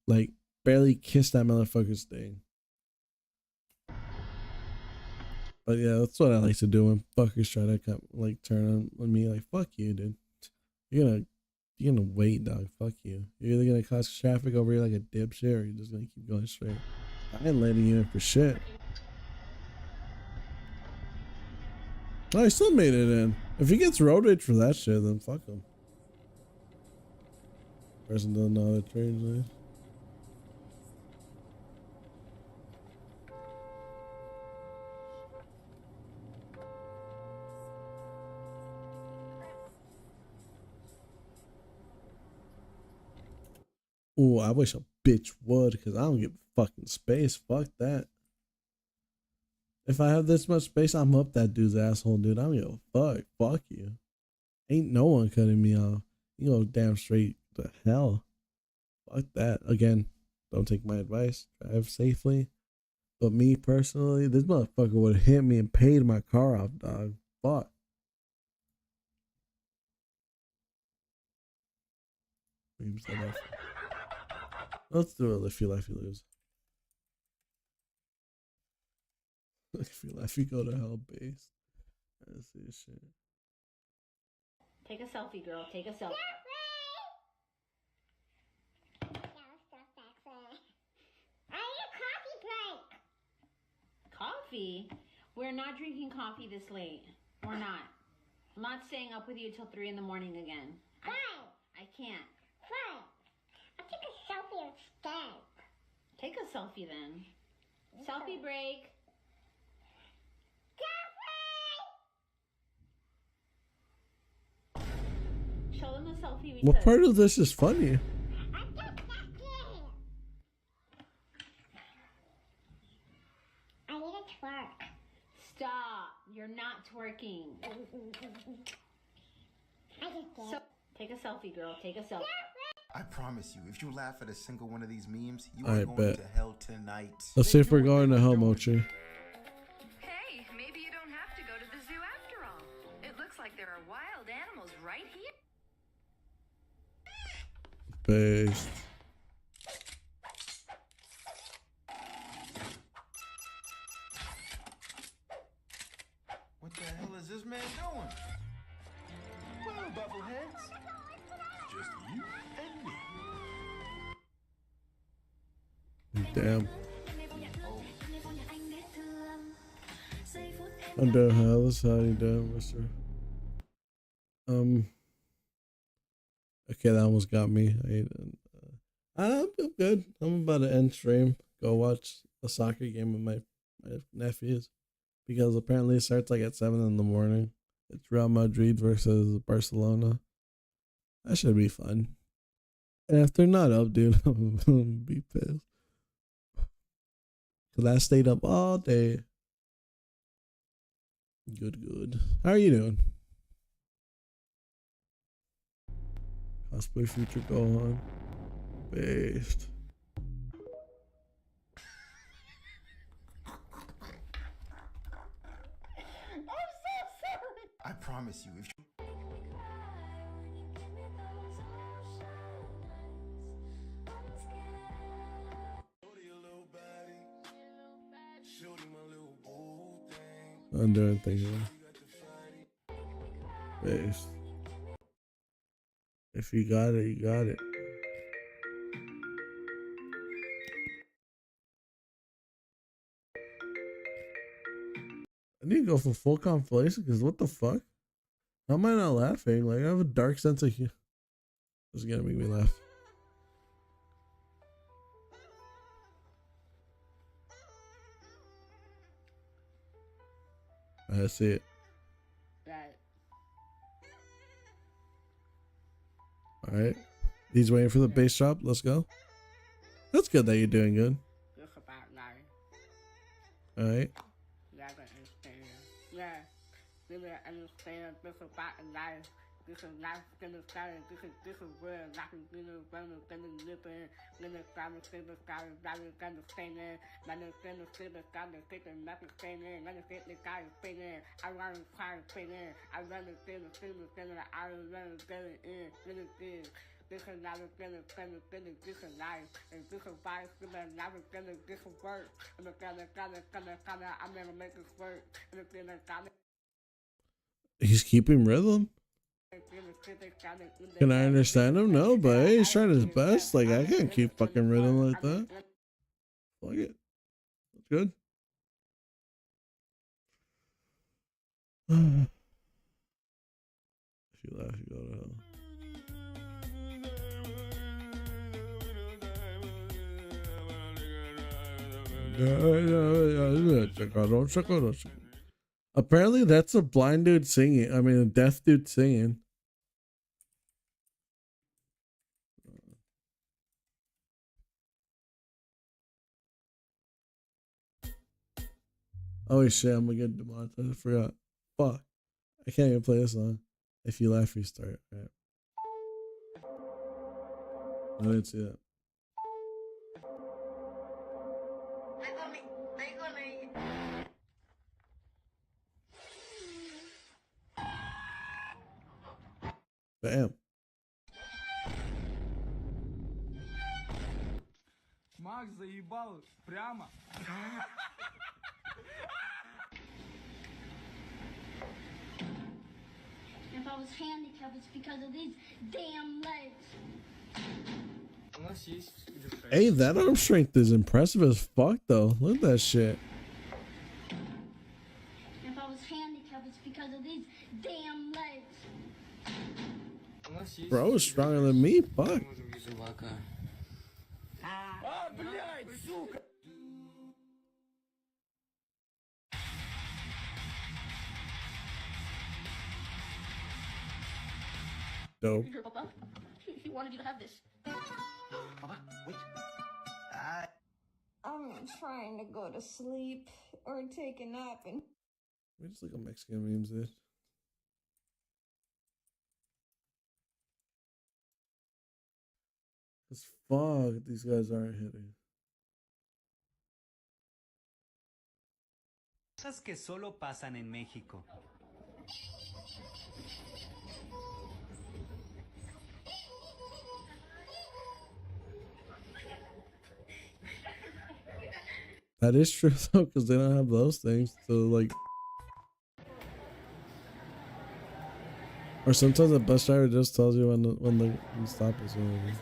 Like, barely kiss that motherfucker's thing. But yeah, that's what I like to do when fuckers try to come, like, turn on me. Like, fuck you, dude. You're gonna wait, dog. Fuck you. You're either gonna cause traffic over here like a dipshit, or you're just gonna keep going straight. I ain't letting you in for shit. Oh, he still made it in. If he gets road rage for that shit, then fuck him. Person doesn't know how to translate. Oh, I wish a bitch would, because I don't give fucking space. Fuck that. If I have this much space, I'm up that dude's asshole, dude. I don't give a fuck. Fuck you. Ain't no one cutting me off. You go damn straight to hell. Fuck that. Again, don't take my advice. Drive safely. But me personally, this motherfucker would have hit me and paid my car off, dog. Fuck. Let's do it. If you laugh, you lose. If you laugh, you go to hell base. Let's see this shit. Take a selfie, girl. Take a selfie. Coffee? We're not drinking coffee this late. We're not. I'm not staying up with you till 3 in the morning again. Fine. I can't. Fine. I'll take a selfie instead. Take a selfie then. Okay. Selfie break. Selfie! Show them the selfie we took. What part of this is funny? I need a twerk. Stop. You're not twerking. So, take a selfie, girl. Take a selfie. I promise you, if you laugh at a single one of these memes, you I are going bet. to hell tonight. Let's see if we're going to hell, Mochi. Hey, maybe you don't have to go to the zoo after all. It looks like there are wild animals right here. Based. What the hell is this man doing? Well, bubbleheads. Just you and me. Damn. I'm doing hell. That's how you doing, mister? Okay, that almost got me. I'm good. I'm about to end stream. Go watch a soccer game with my nephews. Because apparently it starts like at 7 in the morning. It's Real Madrid versus Barcelona. That should be fun. And if they're not up, dude, I'm gonna be pissed. Cause I stayed up all day. Good. How are you doing? Cosplay future go on. Based. I promise you, if you... I'm doing things here. Based. If you got it, you got it. I need to go for full compilation because what the fuck? How am I not laughing? Like, I have a dark sense of humor. This is gonna make me laugh. I see it. Alright. He's waiting for the bass drop. Let's go. That's good that you're doing good. Alright. This is life, gonna start, this is real, life is gonna live in, gonna start to see the sky, gonna stay there, gonna see the sky, the stick and nothing stay there, gonna get the guy stay there, I run to try to stay there, I run to see the students, I run to get it in, gonna get this is not gonna this is life, and this is why it's gonna never gonna this will work, and it's gonna I'm gonna make this work, and it's gonna He's keeping rhythm. Can I understand him? No, but hey, he's trying his best. Like, I can't keep fucking rhythm like that. Fuck it. That's good. If you laugh, you go to hell. Apparently that's a blind dude singing. I mean, a deaf dude singing. Oh shit, I'm gonna get demonetized. I forgot. Fuck. I can't even play this song. If you laugh, restart. Alright. I didn't see that. Bam. Макс заебал прямо. If I was handicapped, it's because of these damn legs. Hey, that arm strength is impressive as fuck, though. Look at that shit. If I was handicapped, it's because of these damn legs. Bro is stronger than me. Fuck. Блядь, сука! Dope. Here, Papa. He wanted you to have this. Papa, wait. I'm trying to go to sleep or take a nap and We just look at Mexican memes, dude. Cause fuck, these guys aren't hitting. Cosas que solo pasan en México. That is true though, because they don't have those things to like. Or sometimes the bus driver just tells you when the stop is over.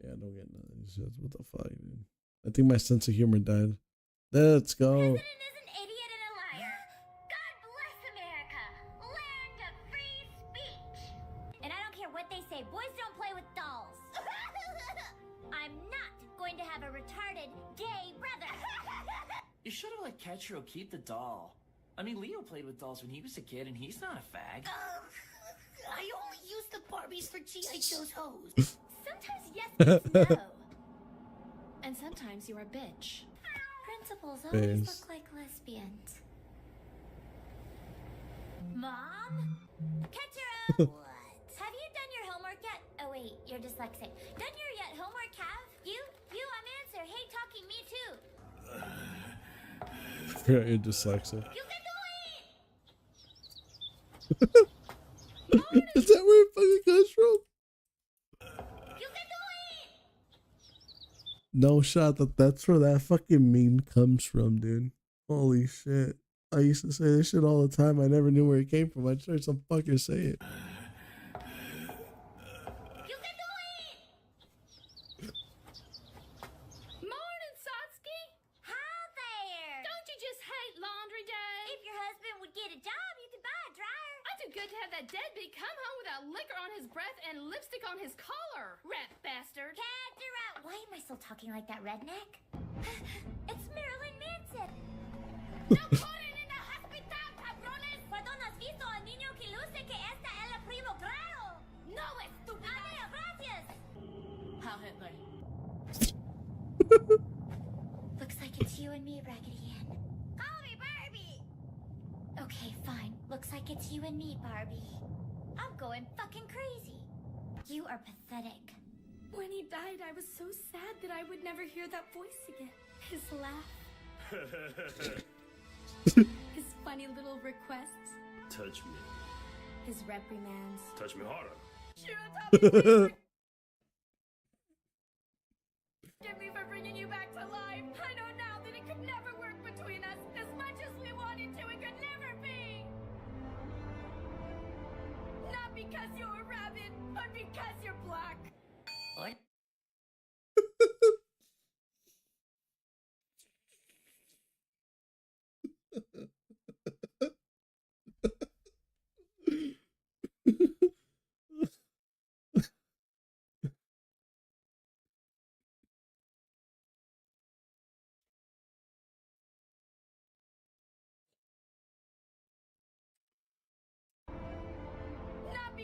Yeah, I don't get none of these shits. What the fuck, dude? I think my sense of humor died. Let's go. And I don't care what they say, boys don't play with dolls. I'm not going to have a retarded gay brother. You should have let Ketchero keep the doll. I mean, Leo played with dolls when he was a kid, and he's not a fag. I only use the Barbies for G.I. Joe's hose. Sometimes yes means no. And sometimes you're a bitch. Principals always look like lesbians. Mom? Ketchero! What? Have you done your homework yet? Oh wait, you're dyslexic. Done your yet homework, Cav? You, I'm answer. Hey, talking, me too. Yeah, you're dyslexic. You can Is that where it fucking comes from? No shot that's where that fucking meme comes from, dude. Holy shit. I used to say this shit all the time. I never knew where it came from. I just heard some fucker say it. Morning, Satsuki. Hi there. Don't you just hate laundry day? If your husband would get a job, you could buy a dryer. I'm too good to have that deadbeat come home without liquor on his breath and lipstick on his collar. Rat bastard. Why am I still talking like that, redneck? It's Marilyn Manson. ¿Cuándo no has visto al niño que luce que esta es el primo grado? No, estúpida. Adiós, gracias. How Hitler. Looks like it's you and me, Raggedy Ann. Call me Barbie. Okay, fine. Looks like it's you and me, Barbie. I'm going fucking crazy. You are pathetic. When he died, I was so sad that I would never hear that voice again. His laugh. His funny little requests. Touch me. His reprimands. Touch me harder. Forgive me for bringing you back to life. I know now that it could never work between us. As much as we wanted to, it could never be. Not because you're a rabbit, but because you're black. What?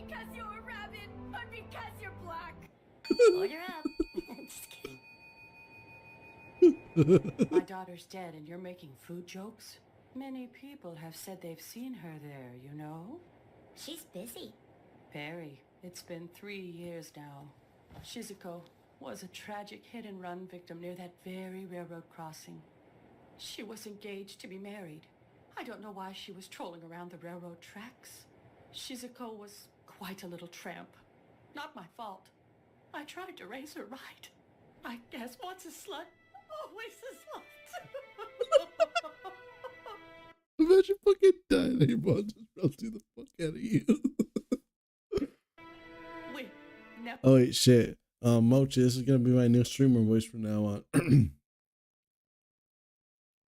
because you're a rabbit, but because you're black. Order up. Just kidding. My daughter's dead and you're making food jokes? Many people have said they've seen her there, you know? She's busy. Perry, it's been 3 years now. Shizuko was a tragic hit-and-run victim near that very railroad crossing. She was engaged to be married. I don't know why she was trolling around the railroad tracks. Shizuko was quite a little tramp. Not my fault. I tried to raise her right. I guess once a slut, always a slut. Imagine fucking dying and your mom just melting the fuck out of you. Wait, no. Oh wait, shit. Mochi, this is gonna be my new streamer voice from now on.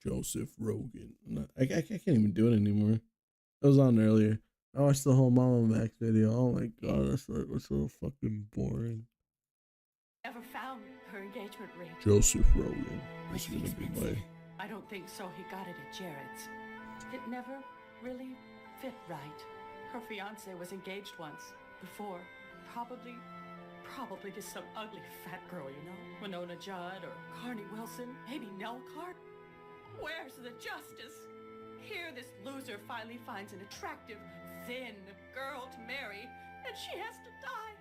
Joseph Rogan. I can't even do it anymore. It was on earlier. I watched the whole Mama Max video. Oh my god, that's so fucking boring. Never found her engagement ring. Joseph Rogan. This is gonna be my. I don't think so. He got it at Jared's. It never really fit right. Her fiance was engaged once before. Probably to some ugly fat girl, you know? Winona Judd or Carney Wilson, maybe Nell Cart. Where's the justice? Here this loser finally finds an attractive, thin girl to marry, and she has to die.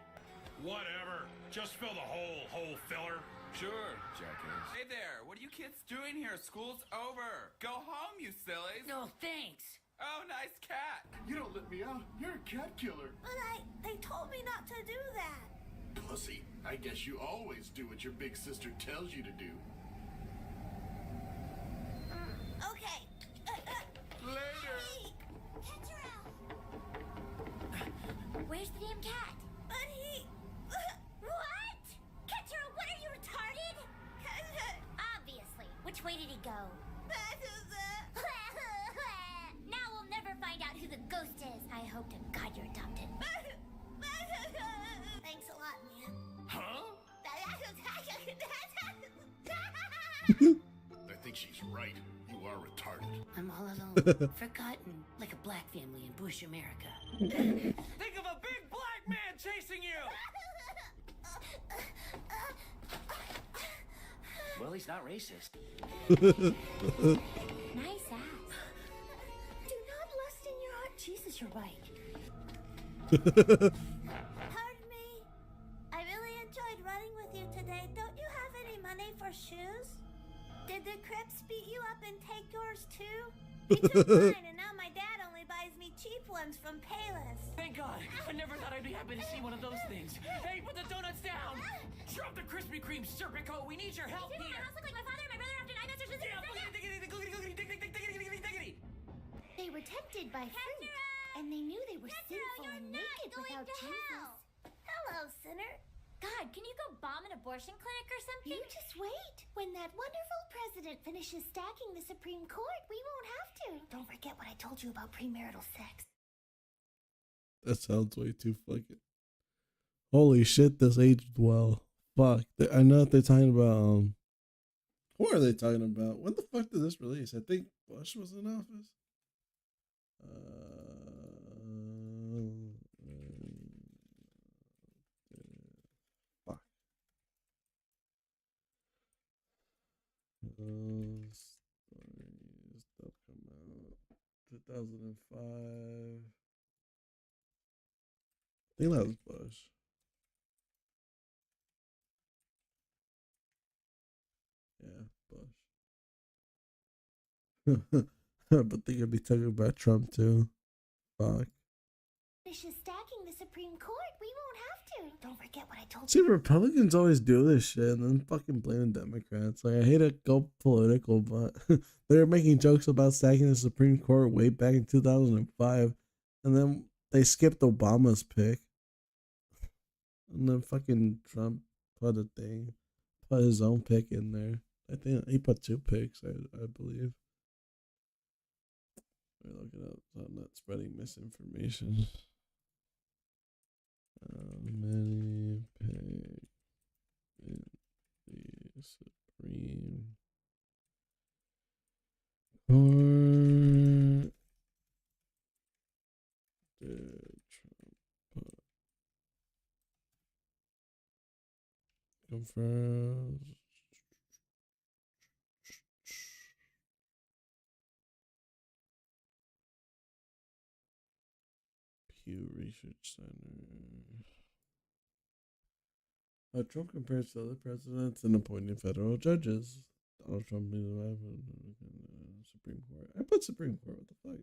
Whatever. Just fill the hole filler. Sure, jackass. Hey there, what are you kids doing here? School's over. Go home, you sillies. No, thanks. Oh, nice cat. You don't let me out. You're a cat killer. But they told me not to do that. Pussy, I guess you always do what your big sister tells you to do. Okay. Later. Hey, catch her out. Where's the damn cat? But he... What? Ketchero, what are you retarded? Obviously. Which way did he go? Now we'll never find out who the ghost is. I hope to God you're adopted. Thanks a lot, man. Huh? I think she's right. You are retarded. I'm all alone, forgotten, like a black family in Bush, America. Think of a big black man chasing you! Well, he's not racist. Nice ass. Do not lust in your heart. Jesus, you're right. Pardon me. I really enjoyed running with you today. Don't you have any money for shoes? Did the Crips beat you up and take yours too? He took mine, and now my dad only buys me cheap ones from Payless. Thank God. I never thought I'd be happy to see one of those things. Hey, put the donuts down! Drop the Krispy Kreme, Serpico. We need your help Did here. my house look like my father and my brother after 9 months or something? Yeah, diggity. They were tempted by fruit, and they knew they were sinful and naked without Jesus. Hello, sinner. God, can you go bomb an abortion clinic or something? You just wait. When that wonderful president finishes stacking the Supreme Court, we won't have to. Don't forget what I told you about premarital sex. That sounds way too fucking. Holy shit, this aged well. Fuck. I know what they're talking about. Who are they talking about? When the fuck did this release? I think Bush was in office. Fuck. Stuff come out 2005. I think that was Bush. Yeah, Bush. But they could be talking about Trump too. Fuck. Finishes stacking the Supreme Court, we won't have to. Don't forget what I told See, you. Republicans always do this shit and then fucking blaming Democrats. Like, I hate to go political, but they were making jokes about stacking the Supreme Court way back in 2005, and then they skipped Obama's pick. And then fucking Trump put his own pick in there. I think he put 2 picks, I believe. Let me look it up so I'm not spreading misinformation. Many pick in the Supreme Court did Trump put? Confirmed. Pew Research Center. Trump compares to other presidents in appointing federal judges. Donald Trump is the Supreme Court. I put Supreme Court. What the fuck?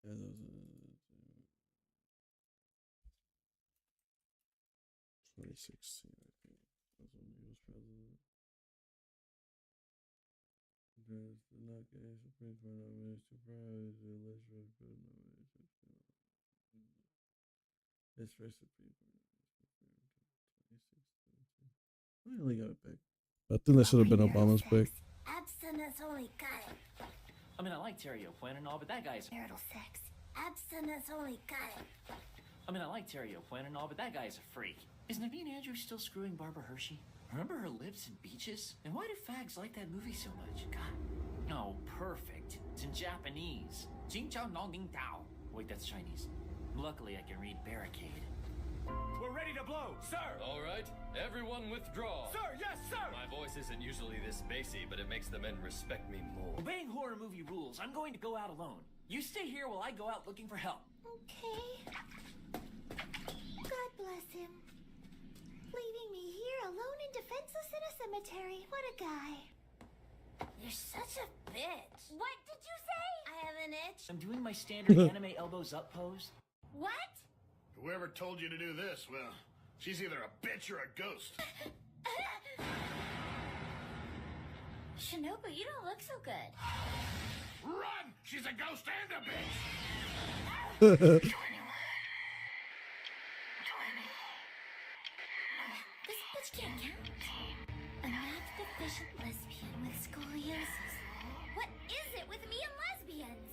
Yeah, 2016, I think. That's when he was president. There's the not getting Supreme Court nominations to prize the legislative good nominations. His first Supreme Court. I only got a pick. I think that should have been Obama's pick. Abstinence only got it. I mean, I like Terry O'Quinn and all, but that guy's marital sex. Abstinence only got it. I mean, I like Terry O'Quinn and all, but that guy's a freak. Is Naveen Andrews still screwing Barbara Hershey? Remember her lips and beaches? And why do fags like that movie so much? God. Oh, perfect. It's in Japanese. Jing Chao Nong Ning Tao. Wait, that's Chinese. Luckily, I can read barricade. We're ready to blow, sir! All right, everyone withdraw. Sir, yes, sir! My voice isn't usually this bassy, but it makes the men respect me more. Obeying horror movie rules, I'm going to go out alone. You stay here while I go out looking for help. Okay. God bless him. Leaving me here alone and defenseless in a cemetery. What a guy. You're such a bitch. What did you say? I have an itch. I'm doing my standard anime elbows up pose. What? Whoever told you to do this, well, she's either a bitch or a ghost. Shinobu, you don't look so good. Run! She's a ghost and a bitch! This bitch can't count. A math-deficient lesbian with scoliosis. What is it with me and lesbians?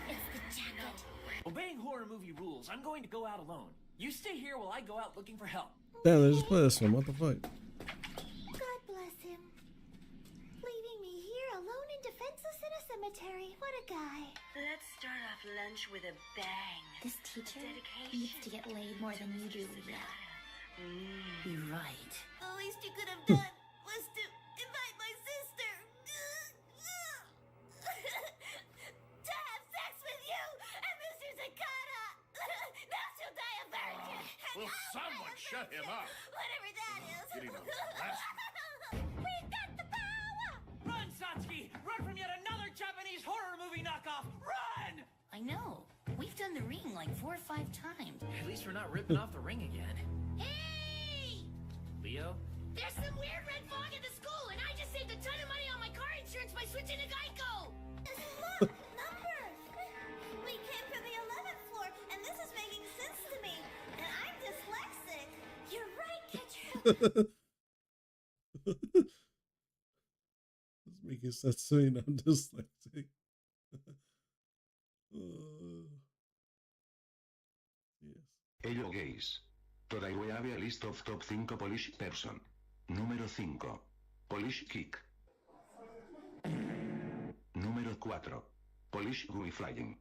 It's the jacket. Obeying horror movie rules, I'm going to go out alone. You stay here while I go out looking for help. Damn, they just play this one. What the fuck? God bless him. Leaving me here alone and defenseless in a cemetery. What a guy. Let's start off lunch with a bang. This teacher needs to get laid more than you do, Leah. You're right. The least you could have done was to invite my sister. To have sex with you and Mr. Zakata. Now she'll die a virgin. Will someone shut him up? Whatever that is. Getting on last. We got the power! Run, Satsuki! Run from yet another Japanese horror movie knockoff! Run! I know. We've done the ring like 4 or 5 times. At least we're not ripping off the ring again. Hey! Leo? There's some weird red fog at the school, and I just saved a ton of money on my car insurance by switching to Geico! Look! Numbers! We came from the 11th floor, and this is making sense to me. And I'm dyslexic. You're right, Ketchup. It's making sense to me. I'm dyslexic. Yes. Hello gays. Today we have a list of top 5 Polish person. Número 5. Polish kick. Número 4. Polish guy flying.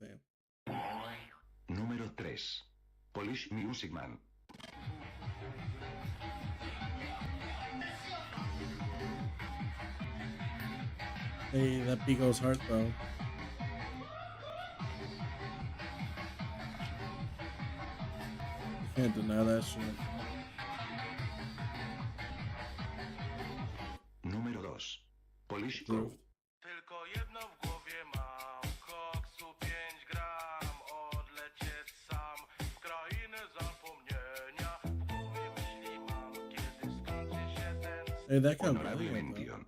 Damn. Número 3. Polish music man. Hey, that beat goes hard though. Can't deny that shit. Número 2. Polish Go. Tylko jedno w głowie mam. Koksu 5 gram. Odlecieć sam w krainę zapomnienia. W głowie myśli mam, kiedy skończy się ten... Hey, that kind of Honorable mention.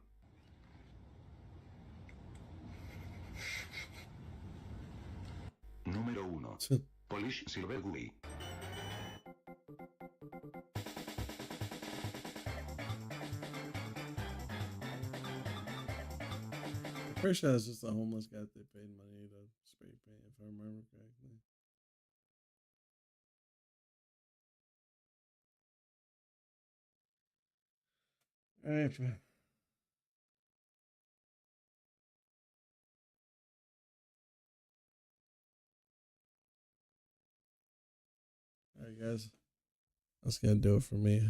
Número 1. Polish Silver Guy. Pretty sure that's just a homeless guy that they paid money to spray paint, if I remember correctly. Alright, I guys, that's gonna do it for me.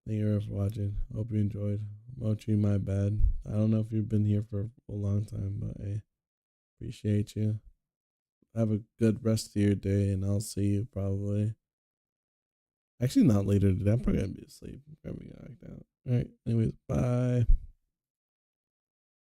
Thank you for watching. Hope you enjoyed. Mochi, my bad. I don't know if you've been here for a long time, but I appreciate you. Have a good rest of your day, and I'll see you probably. Actually, not later today. I'm probably gonna be asleep. I'm probably gonna knock out. All right. Anyways, bye.